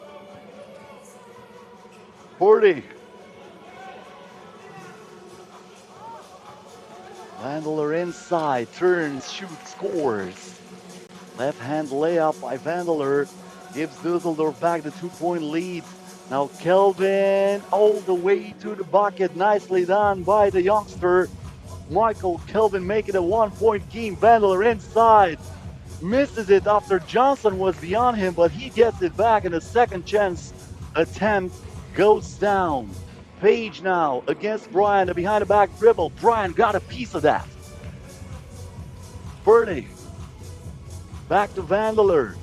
40. Vandler inside, turns, shoots, scores. Left hand layup by Vandler gives Dusseldorf back the 2-point lead. Now Kelvin all the way to the bucket. Nicely done by the youngster. Michael Kelvin making a 1-point game. Vandler inside. Misses it after Johnson was beyond him, but he gets it back, and a second chance attempt goes down. Page now against Brian, a behind the back dribble. Brian got a piece of that. Ferdy. Back to Vandler.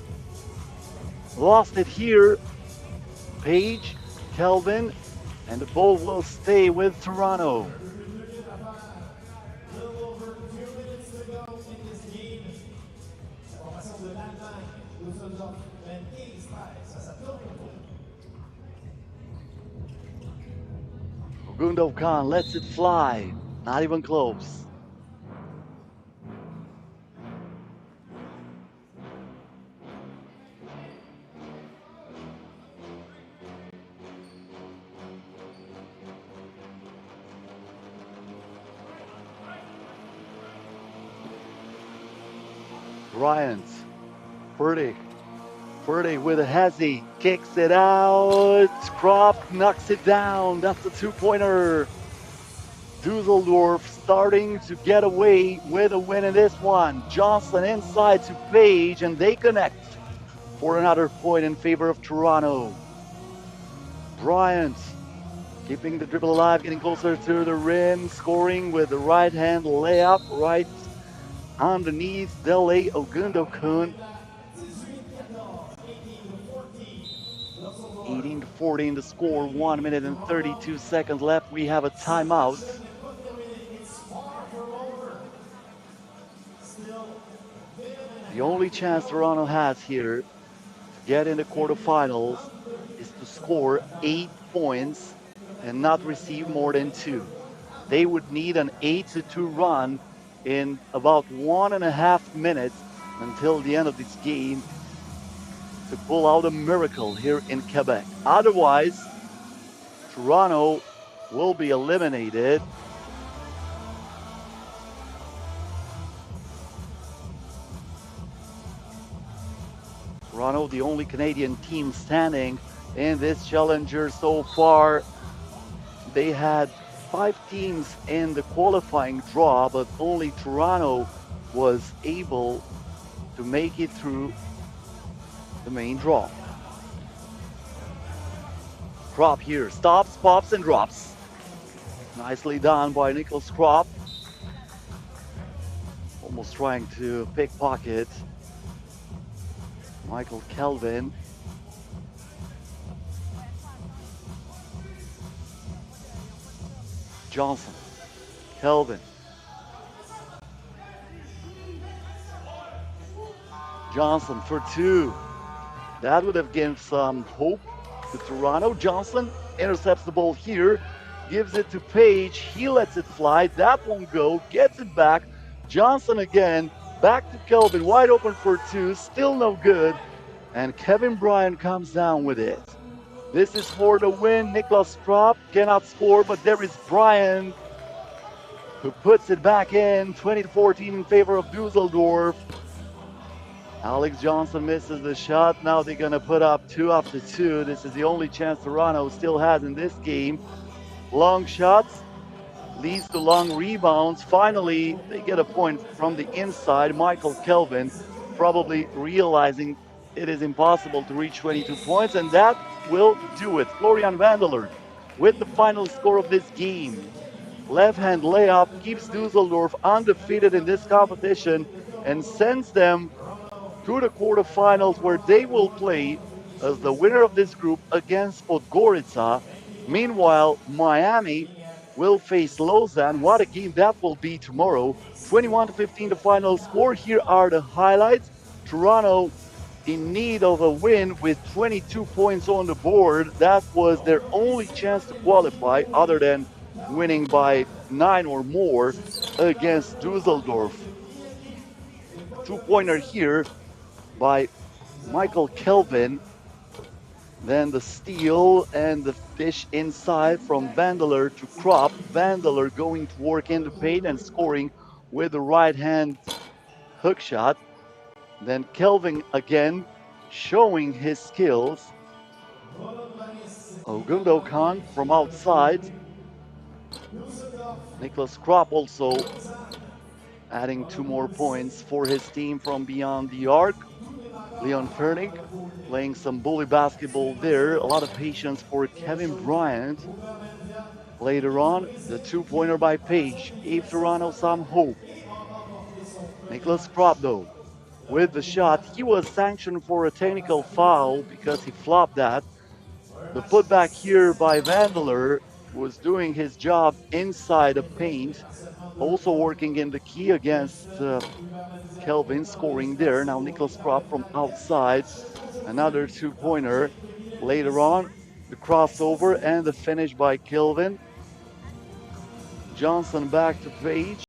Lost it here. Page, Kelvin, and the ball will stay with Toronto. Gundogan lets it fly, not even close. Bryant, Ferdy with a hezzy, kicks it out. Krop knocks it down. That's the 2-pointer. Dusseldorf starting to get away with a win in this one. Johnson inside to Page, and they connect for another point in favor of Toronto. Bryant keeping the dribble alive, getting closer to the rim, scoring with the right hand layup right underneath Dele Ogundogan. 18-14 the score, 1 minute and 32 seconds left. We have a timeout. The only chance Toronto has here to get in the quarterfinals is to score 8 points and not receive more than 2. They would need an 8-2 run in about 1.5 minutes until the end of this game to pull out a miracle here in Quebec. Otherwise, Toronto will be eliminated. Toronto, the only Canadian team standing in this challenger so far. They had 5 teams in the qualifying draw, but only Toronto was able to make it through the main draw. Krop here, stops, pops, and drops. Nicely done by Nicholas Krop. Almost trying to pickpocket Michael Kelvin. Johnson, Kelvin. Johnson for 2. That would have given some hope to Toronto. Johnson intercepts the ball here, gives it to Page. He lets it fly. That won't go. Gets it back. Johnson again. Back to Kelvin. Wide open for 2. Still no good. And Kevin Bryant comes down with it. This is for the win. Nicholas Krop cannot score, but there is Bryant who puts it back in, 20-14 in favor of Dusseldorf. Alex Johnson misses the shot. Now they're going to put up 2 after 2. This is the only chance Toronto still has in this game. Long shots leads to long rebounds. Finally, they get a point from the inside. Michael Kelvin probably realizing it is impossible to reach 22 points, and that will do it. Florian Vandeler with the final score of this game. Left-hand layup keeps Dusseldorf undefeated in this competition and sends them to the quarterfinals, where they will play as the winner of this group against Podgorica. Meanwhile, Miami will face Lausanne. What a game that will be tomorrow. 21-15 the final score. Here are the highlights. Toronto in need of a win with 22 points on the board. That was their only chance to qualify, other than winning by 9 or more against Dusseldorf. Two-pointer here by Michael Kelvin. Then the steal and the dish inside from Vandeler to Krop. Vandeler going to work in the paint and scoring with the right hand hook shot. Then Kelvin again showing his skills. Ogundo Khan from outside. Nicholas Krop also adding 2 more points for his team from beyond the arc. Leon Fernig playing some bully basketball there. A lot of patience for Kevin Bryant. Later on, the 2-pointer by Page gave Toronto some hope. Nicholas Krop, though, with the shot, he was sanctioned for a technical foul because he flopped that. The putback here by Vandeler was doing his job inside the paint, also working in the key against Kelvin, scoring there. Now Nicholas Krop from outside, another 2-pointer. Later on, the crossover and the finish by Kelvin. Johnson back to Page.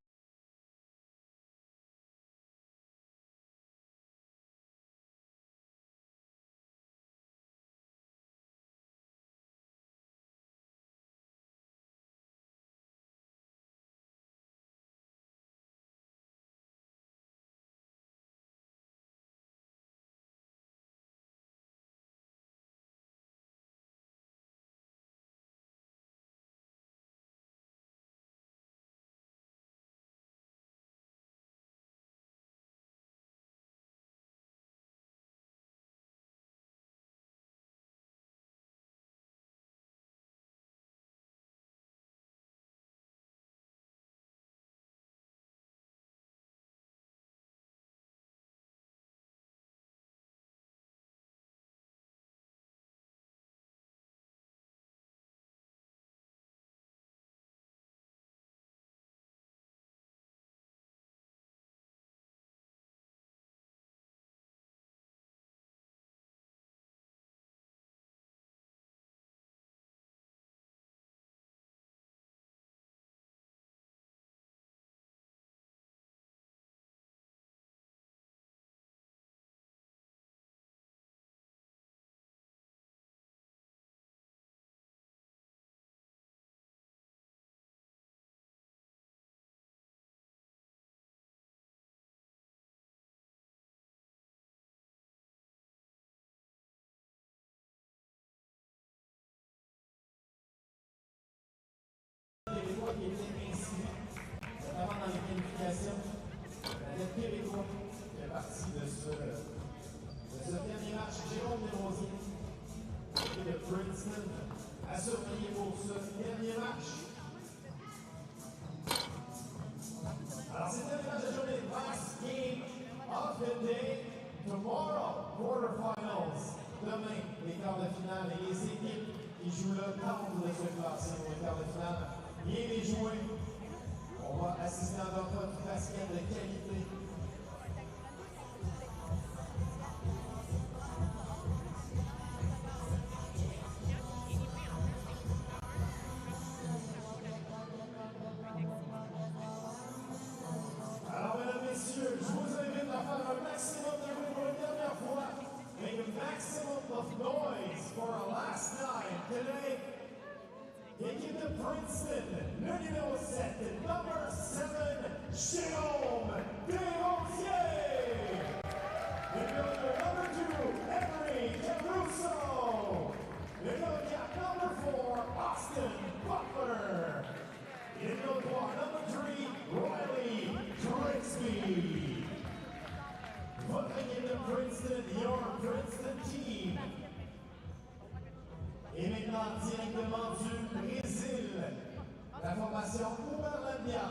De Princeton à surveiller pour ce dernier match. Alors, c'est le dernier match de la journée. Last game of the day. Tomorrow, quarterfinals. Demain, les quarts de finale. Et les équipes qui jouent le temps de se classer pour les quarts de finale. Bien les jouer. On va assister à notre basket de qualité. Équipe de Princeton, le numéro 7, number 7, Jérôme Desrosiers. Le numéro 2, number 2, Henry Caruso. Le numéro 4, number 4, Austin Butler. Le numéro 3, number 3, Riley Grigsby. Votre équipe de Princeton, your Princeton team. Et maintenant, directement du Brésil, la formation Uberlandia,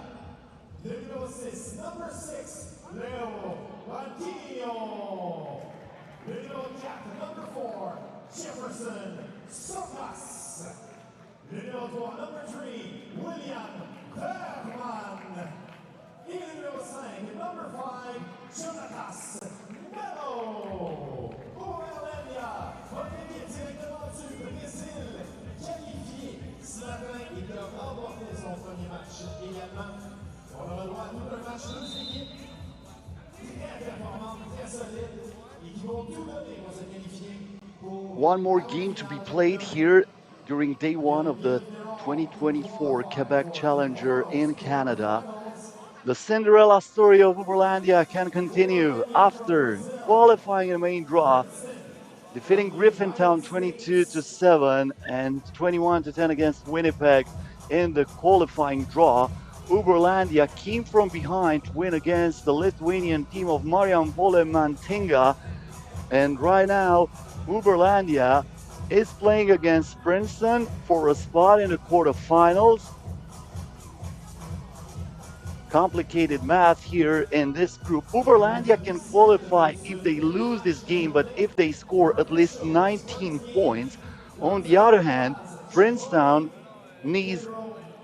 le numéro 6, number 6, Léo Mantinga. Le numéro 4, number 4, Jefferson Sokas. Le numéro 3, number 3, William Bergman. Et le numéro 5, number 5, Jonatas Melo. Uberlandia, votre équipe directement du Brésil, qualifié ce matin et qui a remporté son premier match également. On aura droit à tout un match de deux équipes très performantes, très solides et qui vont tout donner pour se qualifier. One more game to be played here during day one of the 2024 Quebec Challenger in Canada. The Cinderella story of Uberlandia can continue after qualifying in the main draw, defeating Griffintown 22-7 and 21-10 against Winnipeg in the qualifying draw. Uberlandia came from behind to win against the Lithuanian team of Marijampole Mantinga. And right now, Uberlandia is playing against Princeton for a spot in the quarterfinals. Complicated math here in this group. Uberlandia can qualify if they lose this game, but if they score at least 19 points. On the other hand, Princeton needs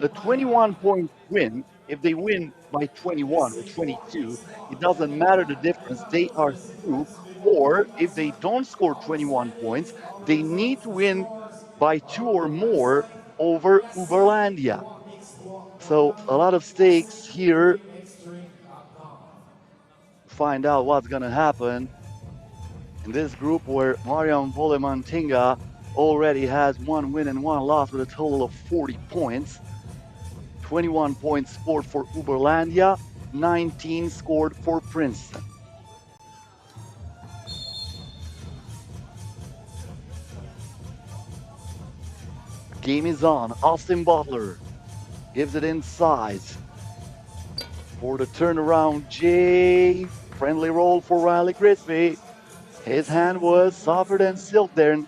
a 21-point win. If they win by 21 or 22, it doesn't matter the difference, they are through. Or if they don't score 21 points, they need to win by 2 or more over Uberlandia. So a lot of stakes here. Find out what's going to happen in this group where Marijampole Mantinga already has 1 win and 1 loss with a total of 40 points. 21 points scored for Uberlandia, 19 scored for Princeton. Game is on. Austin Butler gives it inside for the turnaround. Jay, friendly roll for Riley Grigsby. His hand was softer than silk there. A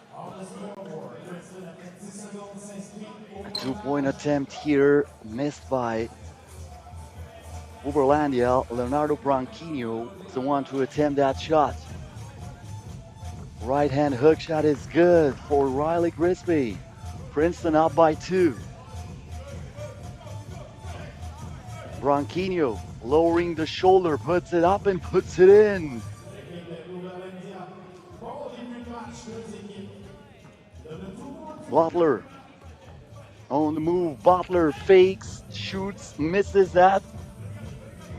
2-point attempt here, missed by Uberlandia. Leonardo Branquinho is the one to attempt that shot. Right hand hook shot is good for Riley Grigsby. Princeton up by 2. Branquinho lowering the shoulder, puts it up and puts it in. Butler on the move. Butler fakes, shoots, misses that.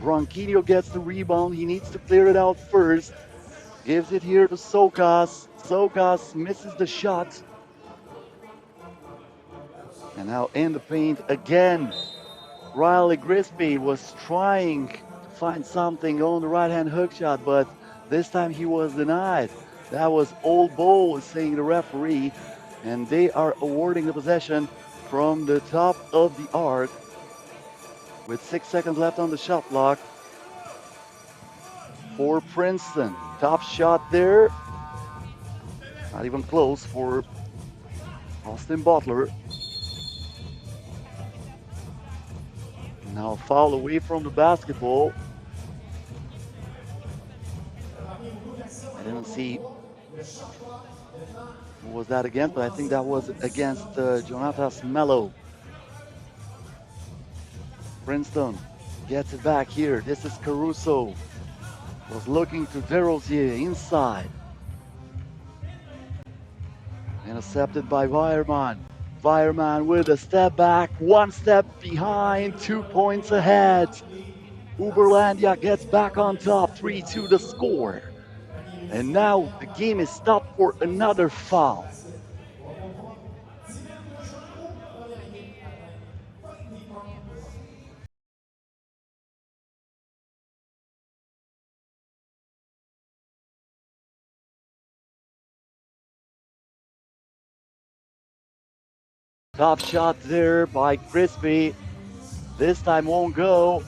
Branquinho gets the rebound. He needs to clear it out first. Gives it here to Sokas. Sokas misses the shot. And now in the paint again. Riley Grigsby was trying to find something on the right-hand hook shot, but this time he was denied. That was Old Bowl, saying the referee, and they are awarding the possession from the top of the arc with 6 seconds left on the shot clock for Princeton. Top shot there. Not even close for Austin Butler. Now foul away from the basketball. I didn't see who was that against, but I think that was against Jonatas Melo. Princeton gets it back here. This is Caruso. Was looking to Desrosiers inside. Intercepted by Weierman. Weierman with a step back, 1 step behind, 2 points ahead. Uberlandia gets back on top, 3-2 the score. And now the game is stopped for another foul. Top shot there by Crispy. This time won't go.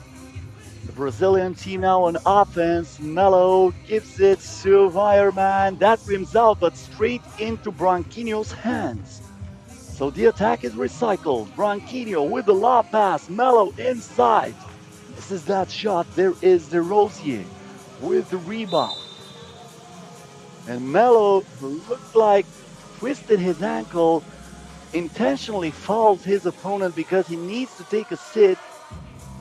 The Brazilian team now on offense. Melo gives it to Weierman. That rims out, but straight into Branquinho's hands. So the attack is recycled. Branquinho with the lob pass. Melo inside. Misses that shot. There is De Rosier with the rebound. And Melo looks like twisted his ankle, intentionally fouls his opponent because he needs to take a sit.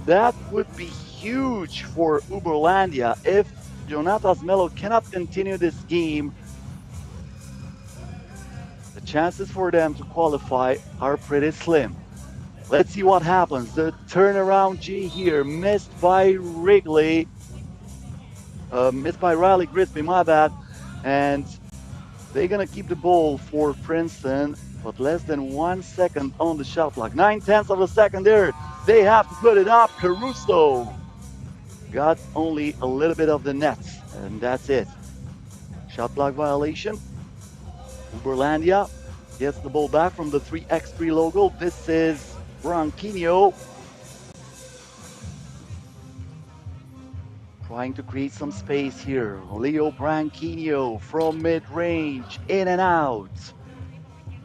That would be huge for Uberlandia if Jonatas Melo cannot continue this game. The chances for them to qualify are pretty slim. Let's see what happens. The turnaround G here, missed by Riley Grisby, my bad. And they're gonna keep the ball for Princeton, but less than 1 second on the shot clock. 9/10 of a second there. They have to put it up. Caruso got only a little bit of the net, and that's it. Shot clock violation. Uberlandia gets the ball back from the 3x3 logo. This is Branquinho trying to create some space here. Leo Branquinho from mid-range, in and out.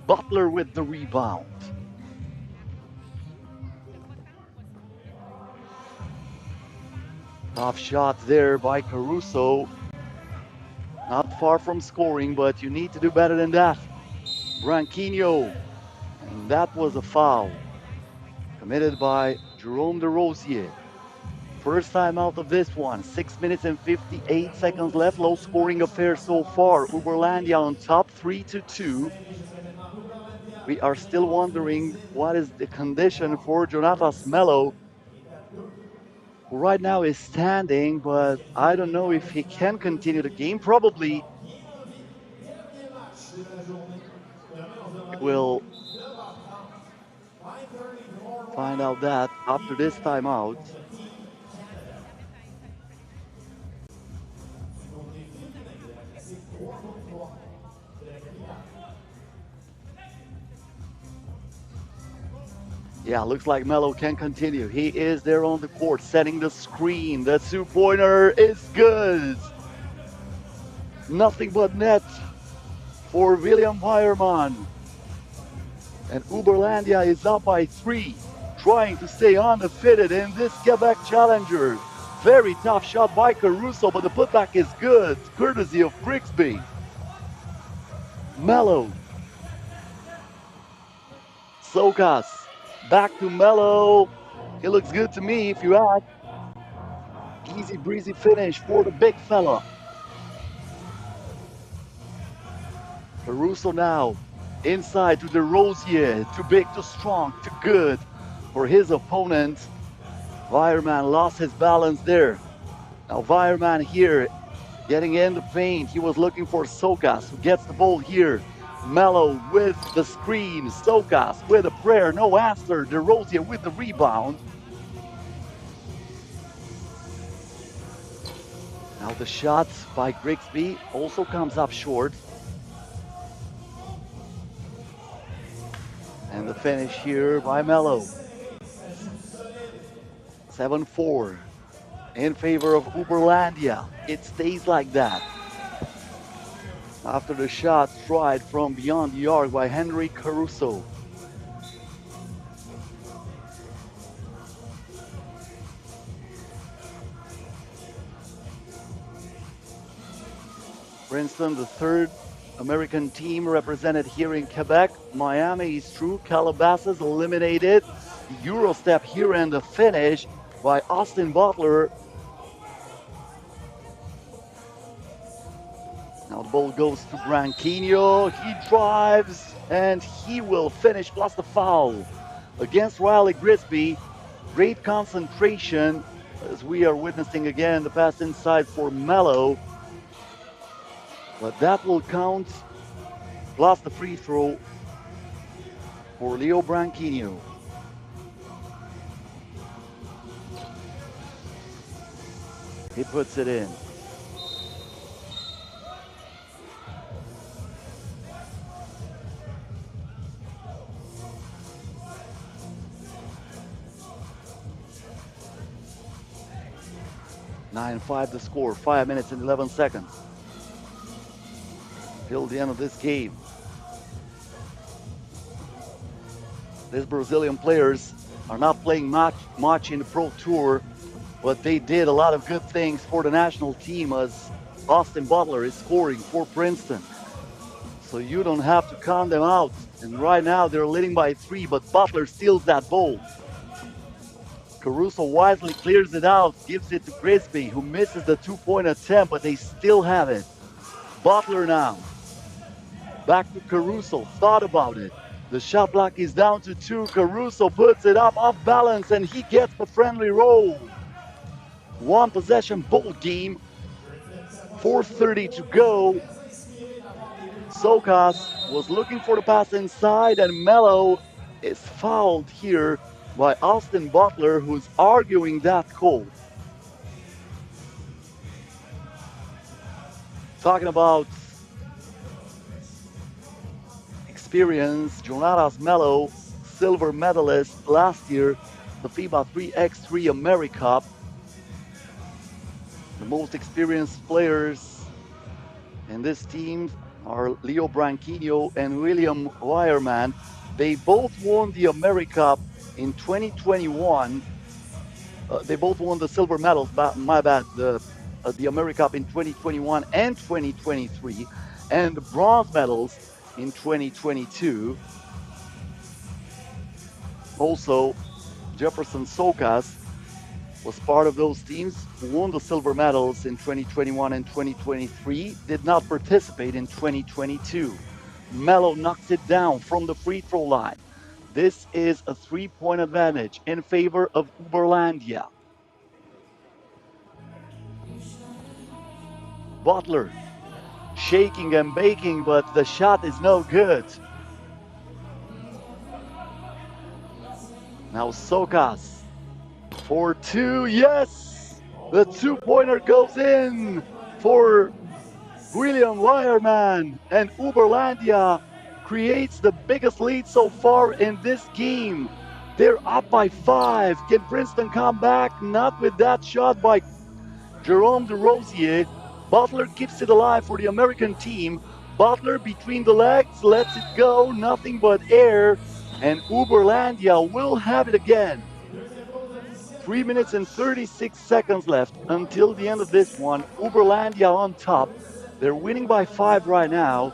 Butler with the rebound. Tough shot there by Caruso. Not far from scoring, but you need to do better than that. Branquinho, and that was a foul committed by Jerome De Rosier. First time out of this one. 6 minutes and 58 seconds left. Low scoring affair so far. Uberlandia on top, 3-2. We are still wondering what is the condition for Jonatas Melo, who right now is standing, but I don't know if he can continue the game. Probably we'll find out that after this timeout. Yeah, looks like Melo can continue. He is there on the court, setting the screen. The two-pointer is good. Nothing but net for William Weierman. And Uberlandia is up by 3, trying to stay undefeated in this Québec Challenger. Very tough shot by Caruso, but the putback is good, courtesy of Grigsby. Melo. Sokas. Back to Melo. He looks good to me, if you ask. Easy breezy finish for the big fella. Caruso now inside to De Rosier. Too big, too strong, too good for his opponent. Weierman lost his balance there. Now Weierman here getting in the paint. He was looking for Sokas, who gets the ball here. Melo with the screen. Sokas with a prayer, no answer. De Rosier with the rebound. Now the shot by Grigsby also comes up short. And the finish here by Melo. 7-4 in favor of Uberlandia. It stays like that. After the shot tried from beyond the arc by Henry Caruso. Princeton, the third American team represented here in Quebec. Miami is through. Calabasas eliminated. The Eurostep here and the finish by Austin Butler. Now the ball goes to Branquinho. He drives and he will finish, plus the foul against Riley Grisby. Great concentration as we are witnessing again the pass inside for Melo. But that will count, plus the free throw for Leo Branquinho. He puts it in. 9-5 the score, 5 minutes and 11 seconds. Till the end of this game. These Brazilian players are not playing much in the Pro Tour, but they did a lot of good things for the national team as Austin Butler is scoring for Princeton. So you don't have to count them out. And right now they're leading by 3, but Butler steals that ball. Caruso wisely clears it out, gives it to Grisby, who misses the 2-point attempt, but they still have it. Butler now. Back to Caruso, thought about it. The shot clock is down to 2. Caruso puts it up off balance and he gets the friendly roll. One possession ball game. 4:30 to go. Sokas was looking for the pass inside and Melo is fouled here by Austin Butler, who's arguing that call. Talking about experience, Jonatas Melo, silver medalist last year, the FIBA 3x3 AmeriCup. The most experienced players in this team are Leo Branquinho and William Wireman. They both won the AmeriCup in 2021. They both won the silver medals, my bad, the AmeriCup in 2021 and 2023, and the bronze medals in 2022. Also, Jefferson Sokas was part of those teams who won the silver medals in 2021 and 2023, did not participate in 2022. Melo knocks it down from the free throw line. This is a 3-point advantage in favor of Uberlandia. Butler shaking and baking, but the shot is no good. Now Sokas for 2, yes! The 2-pointer goes in for William Wireman, and Uberlandia creates the biggest lead so far in this game. They're up by 5. Can Princeton come back? Not with that shot by Jerome DeRosier. Butler keeps it alive for the American team. Butler between the legs, lets it go, nothing but air, and Uberlandia will have it again. 3 minutes and 36 seconds left until the end of this one. Uberlandia on top. They're winning by 5 right now,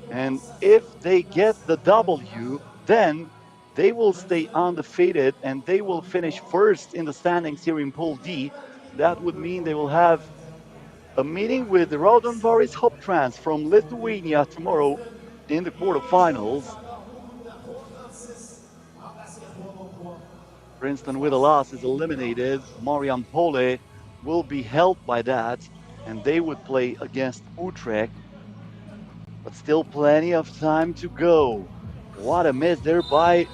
and if they get the W, then they will stay undefeated and they will finish first in the standings here in Pool D. That would mean they will have a meeting with the Raudondvaris Hoptrans from Lithuania tomorrow in the quarterfinals. Princeton with a loss is eliminated. Marijampole will be helped by that, and they would play against Utrecht. But still plenty of time to go. What a miss there by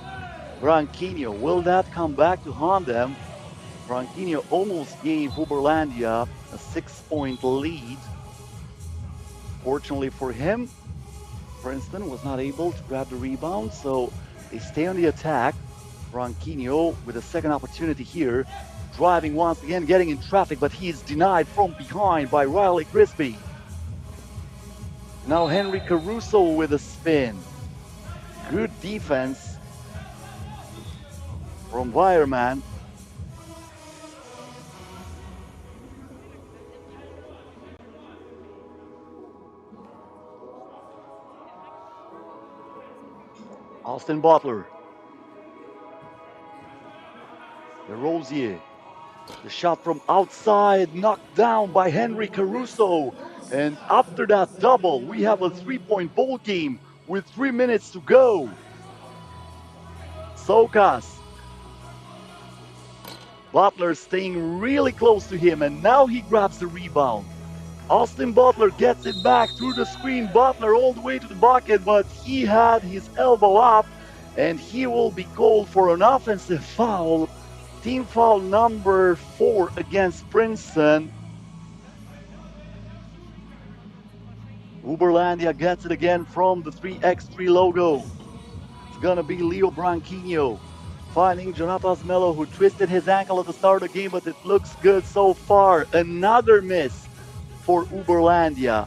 Branquinho. Will that come back to haunt them? Branquinho almost gave Uberlandia a 6-point lead. Fortunately for him, Princeton was not able to grab the rebound, so they stay on the attack. Branquinho with a second opportunity here, driving once again, getting in traffic, but he is denied from behind by Riley Grisby. Now Henry Caruso with a spin. Good defense from Wireman. Austin Butler. DeRosier. The shot from outside knocked down by Henry Caruso. And after that double, we have a 3-point ball game with 3 minutes to go. Sokas. Butler staying really close to him, and now he grabs the rebound. Austin Butler gets it back through the screen. Butler all the way to the bucket, but he had his elbow up, and he will be called for an offensive foul. Team foul number 4 against Princeton. Uberlandia gets it again from the 3x3 logo. It's gonna be Leo Branquinho. finding Jonatas Melo, who twisted his ankle at the start of the game, but it looks good so far. Another miss for Uberlandia.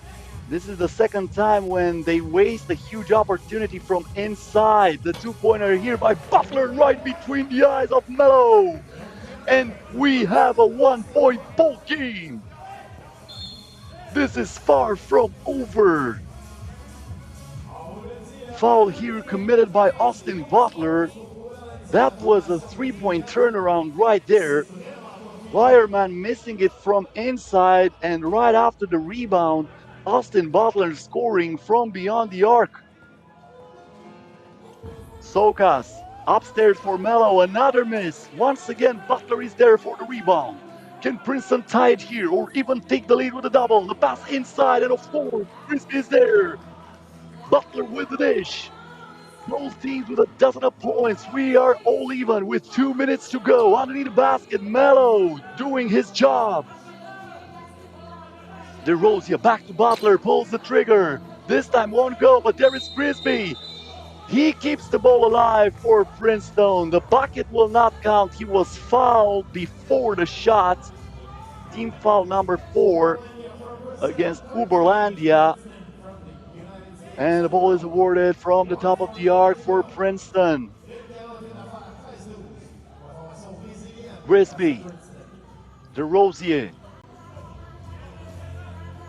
This is the second time when they waste a huge opportunity from inside. The two-pointer here by Butler right between the eyes of Melo. And we have a 1-point ball game. This is far from over. Foul here committed by Austin Butler. That was a three-point turnaround right there. Wireman missing it from inside, and right after the rebound, Austin Butler scoring from beyond the arc. Sokas upstairs for Melo, another miss. Once again, Butler is there for the rebound. Can Princeton tie it here or even take the lead with a double? The pass inside, and of course, Frisbee is there. Butler with the dish. Both teams with a dozen of points. We are all even with 2 minutes to go. Underneath the basket, Melo doing his job. DeRozia back to Butler, pulls the trigger. This time won't go, but there is Frisbee. He keeps the ball alive for Princeton. The bucket will not count. He was fouled before the shot. Team foul number 4 against Uberlandia. And the ball is awarded from the top of the arc for Princeton. Frisbee, DeRozier.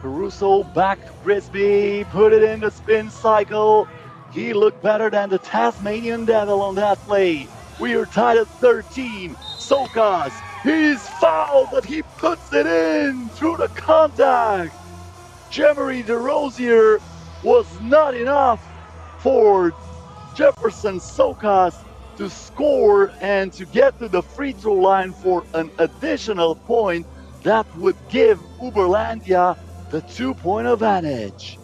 Caruso back to Frisbee, put it in the spin cycle. He looked better than the Tasmanian Devil on that play. We are tied at 13. Sokas, he's fouled, but he puts it in through the contact. Jemery DeRozier was not enough for Jefferson Sokas to score and to get to the free throw line for an additional point that would give Uberlandia the 2-point advantage.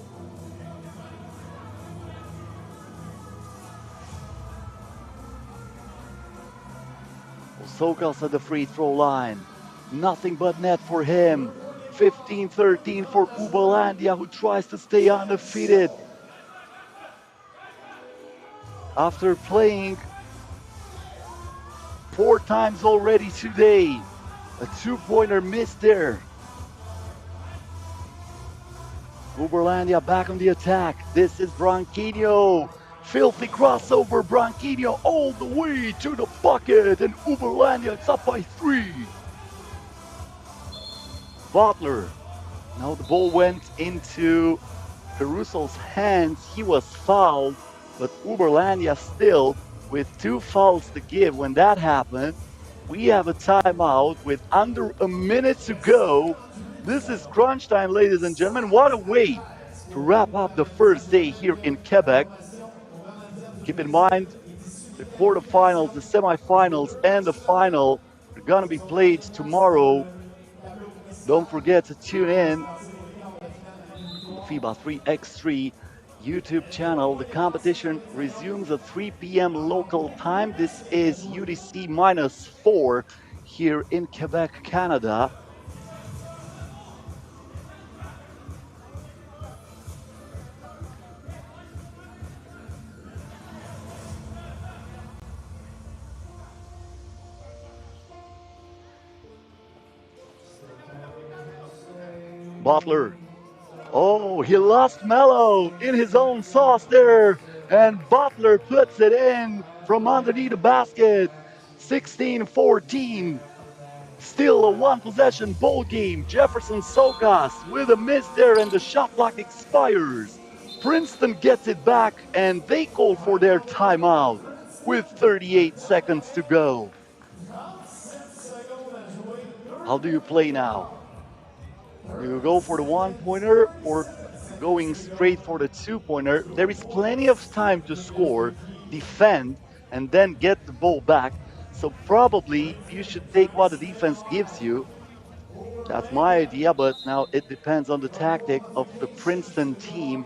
Sokas at the free throw line. Nothing but net for him. 15-13 for Uberlandia, who tries to stay undefeated. After playing 4 times already today, a 2-pointer missed there. Uberlandia back on the attack. This is Branquinho. Filthy crossover, Branquinho all the way to the bucket, and Uberlandia is up by 3. Butler. Now the ball went into Caruso's hands. He was fouled, but Uberlandia still with 2 fouls to give. When that happened, we have a timeout with under a minute to go. This is crunch time, ladies and gentlemen. What a way to wrap up the first day here in Quebec. Keep in mind, the quarterfinals, the semifinals, and the final are going to be played tomorrow. Don't forget to tune in on the FIBA 3x3 YouTube channel. The competition resumes at 3 p.m. local time. This is UTC -4 here in Quebec, Canada. Butler. Oh, he lost Melo in his own sauce there. And Butler puts it in from underneath the basket. 16-14. Still a 1-possession ball game. Jefferson Sokas with a miss there, and the shot clock expires. Princeton gets it back, and they call for their timeout with 38 seconds to go. How do you play now? Do you go for the 1-pointer or going straight for the 2-pointer? There is plenty of time to score, defend, and then get the ball back. So probably you should take what the defense gives you. That's my idea, but now it depends on the tactic of the Princeton team.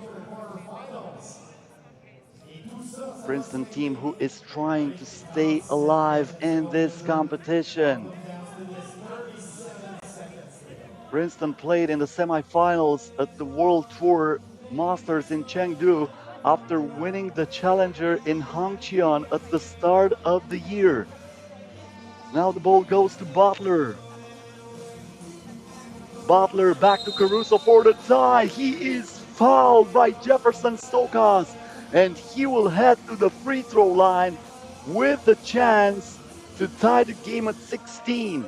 Princeton team who is trying to stay alive in this competition. Princeton played in the semifinals at the World Tour Masters in Chengdu after winning the Challenger in Hangzhou at the start of the year. Now the ball goes to Butler. Butler back to Caruso for the tie. He is fouled by Jefferson Stokas, and he will head to the free throw line with the chance to tie the game at 16.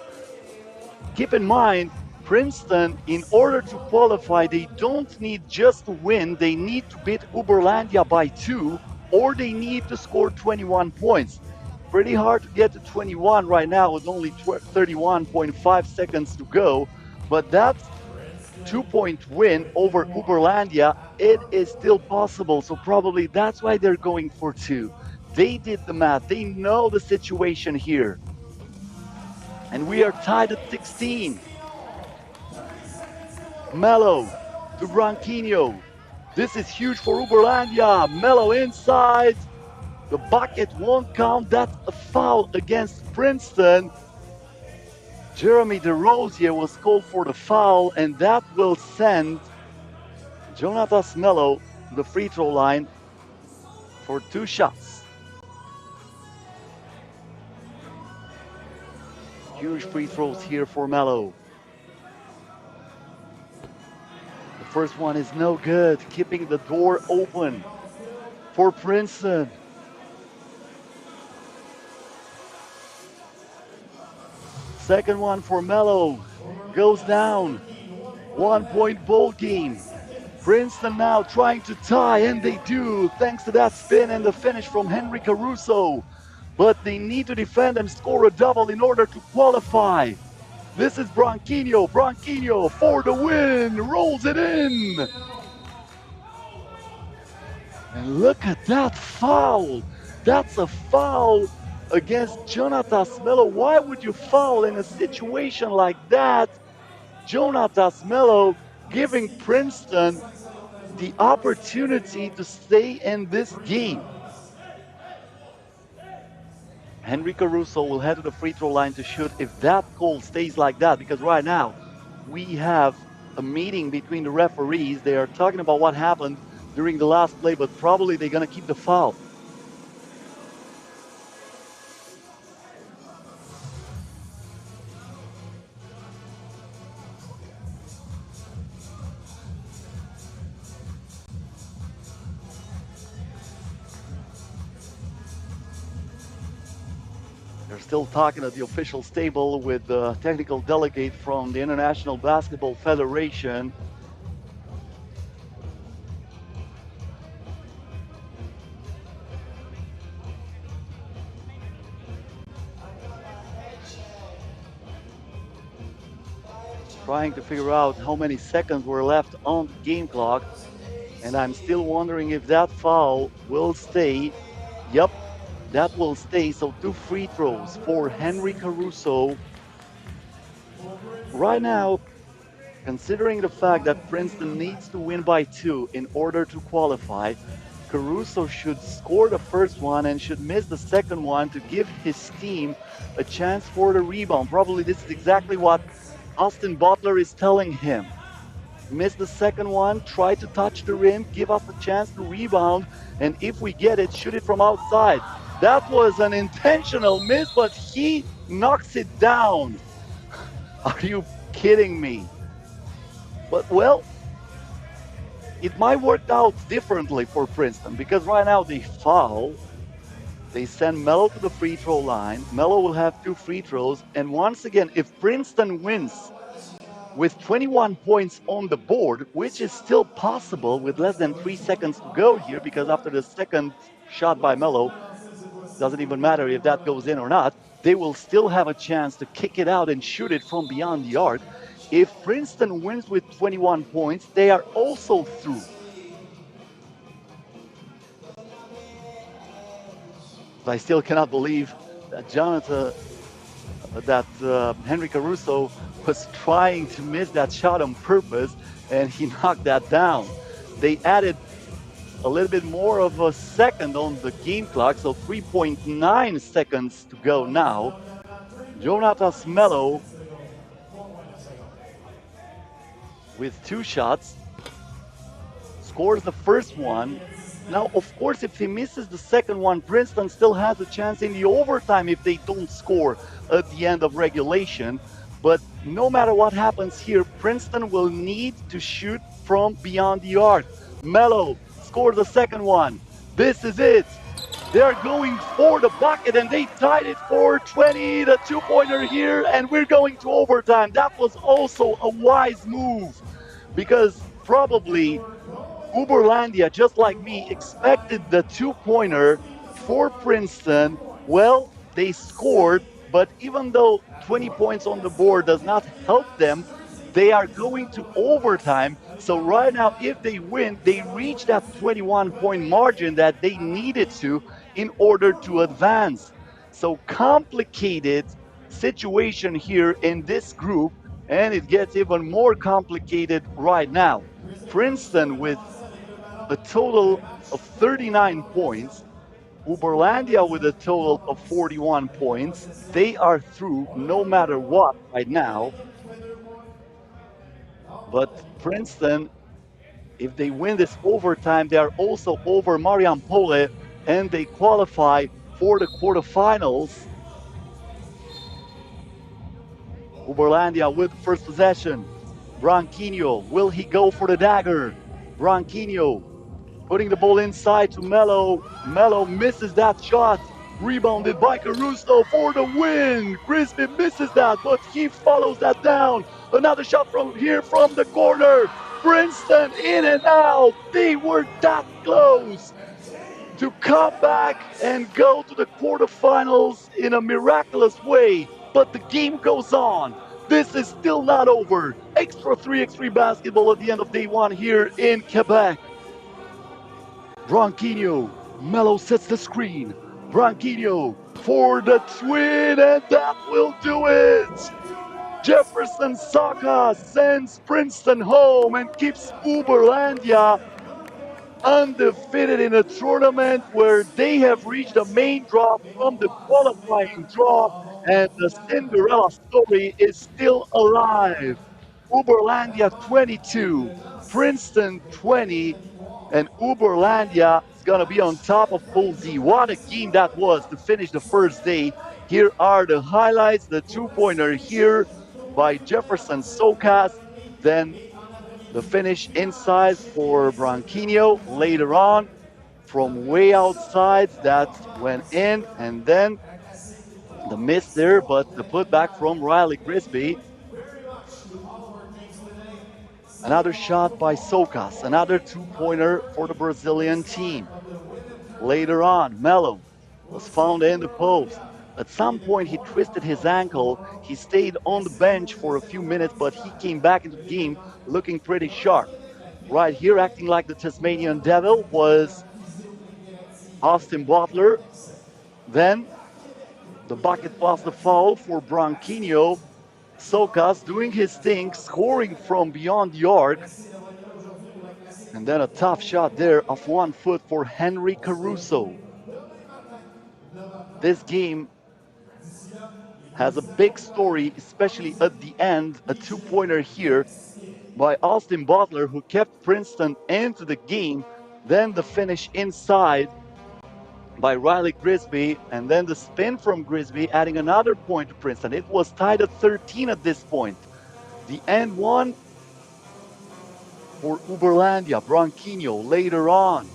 Keep in mind, Princeton, in order to qualify, they don't need just to win, they need to beat Uberlandia by 2, or they need to score 21 points. Pretty hard to get to 21 right now with only 31.5 seconds to go, but that's 2-point win over Uberlandia. It is still possible, so probably that's why they're going for 2. They did the math, they know the situation here. And we are tied at 16. Melo to Branquinho. This is huge for Uberlandia. Melo inside. The bucket won't count. That's a foul against Princeton. Jeremy DeRosier was called for the foul, and that will send Jonatas Melo to the free throw line for 2 shots. Huge free throws here for Melo. The first one is no good, keeping the door open for Princeton. Second one for Melo goes down. 1-point ball game. Princeton now trying to tie, and they do, thanks to that spin and the finish from Henry Caruso. But they need to defend and score a double in order to qualify. This is Branquinho. Branquinho for the win, rolls it in. And look at that foul. That's a foul against Jonatas Melo. Why would you foul in a situation like that? Jonatas Melo giving Princeton the opportunity to stay in this game. Henry Caruso will head to the free throw line to shoot if that call stays like that, because right now we have a meeting between the referees. They are talking about what happened during the last play, but probably they're going to keep the foul. They're still talking at the officials table with the technical delegate from the International Basketball Federation. Trying to figure out how many seconds were left on the game clock. And I'm still wondering if that foul will stay. Yep, that will stay. So 2 free throws for Henry Caruso. Right now, considering the fact that Princeton needs to win by 2 in order to qualify, Caruso should score the first one and should miss the second one to give his team a chance for the rebound. Probably this is exactly what Austin Butler is telling him. Miss the second one, try to touch the rim, give us a chance to rebound, and if we get it, shoot it from outside. That was an intentional miss, but he knocks it down. Are you kidding me? But, well, it might work out differently for Princeton, because right now they foul. They send Melo to the free throw line. Melo will have 2 free throws. And once again, if Princeton wins with 21 points on the board, which is still possible with less than 3 seconds to go here, because after the second shot by Melo, doesn't even matter if that goes in or not, they will still have a chance to kick it out and shoot it from beyond the arc. If Princeton wins with 21 points, they are also through. I still cannot believe that Henry Caruso was trying to miss that shot on purpose, and he knocked that down. They added a little bit more of a second on the game clock, so 3.9 seconds to go now. Jonatas Melo with 2 shots, scores the first one, Now, of course, if he misses the second one, Princeton still has a chance in the overtime if they don't score at the end of regulation. But no matter what happens here, Princeton will need to shoot from beyond the arc. Mello scores the second one. This is it. They're going for the bucket and they tied it for 20, the two-pointer here, and we're going to overtime. That was also a wise move because probably Uberlandia, just like me, expected the two-pointer for Princeton. Well, they scored, but even though 20 points on the board does not help them, they are going to overtime. So right now, if they win, they reach that 21-point margin that they needed to in order to advance. So complicated situation here in this group, and it gets even more complicated right now. Princeton with a total of 39 points, Uberlandia with a total of 41 points. They are through no matter what right now. But Princeton, if they win this overtime, they are also over Marijampole and they qualify for the quarterfinals. Uberlandia with first possession. Branquinho, will he go for the dagger? Branquinho putting the ball inside to Mello. Mello misses that shot. Rebounded by Caruso for the win. Grisby misses that, but he follows that down. Another shot from here from the corner. Princeton in and out. They were that close to come back and go to the quarterfinals in a miraculous way. But the game goes on. This is still not over. Extra 3x3 basketball at the end of day one here in Quebec. Branquinho, Mello sets the screen. Branquinho for the twin, and that will do it. Jefferson Saka sends Princeton home and keeps Uberlandia undefeated in a tournament where they have reached the main draw from the qualifying draw, and the Cinderella story is still alive. Uberlandia 22, Princeton 20, and Uberlandia is going to be on top of Pool Z. What a game that was to finish the first day. Here are the highlights. The two-pointer here by Jefferson Sokas. Then the finish inside for Branquinho. Later on, from way outside, that went in. And then the miss there, but the putback from Riley Grisby. Another shot by Sokas, another two-pointer for the Brazilian team. Later on, Mello was found in the post. At some point, he twisted his ankle. He stayed on the bench for a few minutes, but he came back into the game looking pretty sharp. Right here, acting like the Tasmanian Devil, was Austin Butler. Then the bucket plus the foul for Branquinho. Sokas doing his thing, scoring from beyond the arc. And then a tough shot there of 1 foot for Henry Caruso. This game has a big story, especially at the end. A two-pointer here by Austin Butler, who kept Princeton into the game. Then the finish inside by Riley Grisby, and then the spin from Grisby, adding another point to Princeton. It was tied at 13 at this point. The end one for Uberlandia, Branquinho later on.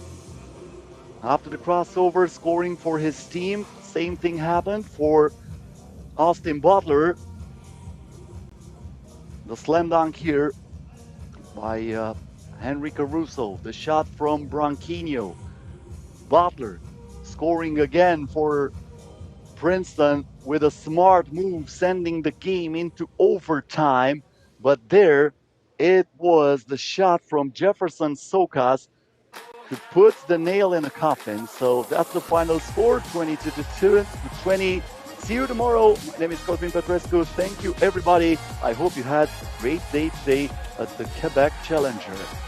After the crossover, scoring for his team. Same thing happened for Austin Butler. The slam dunk here by Henry Caruso. The shot from Branquinho. Butler scoring again for Princeton with a smart move, sending the game into overtime. But there it was the shot from Jefferson Sokas who puts the nail in the coffin. So that's the final score, 22-20. See you tomorrow. My name is Corbin Petrescu. Thank you, everybody. I hope you had a great day today at the Québec Challenger.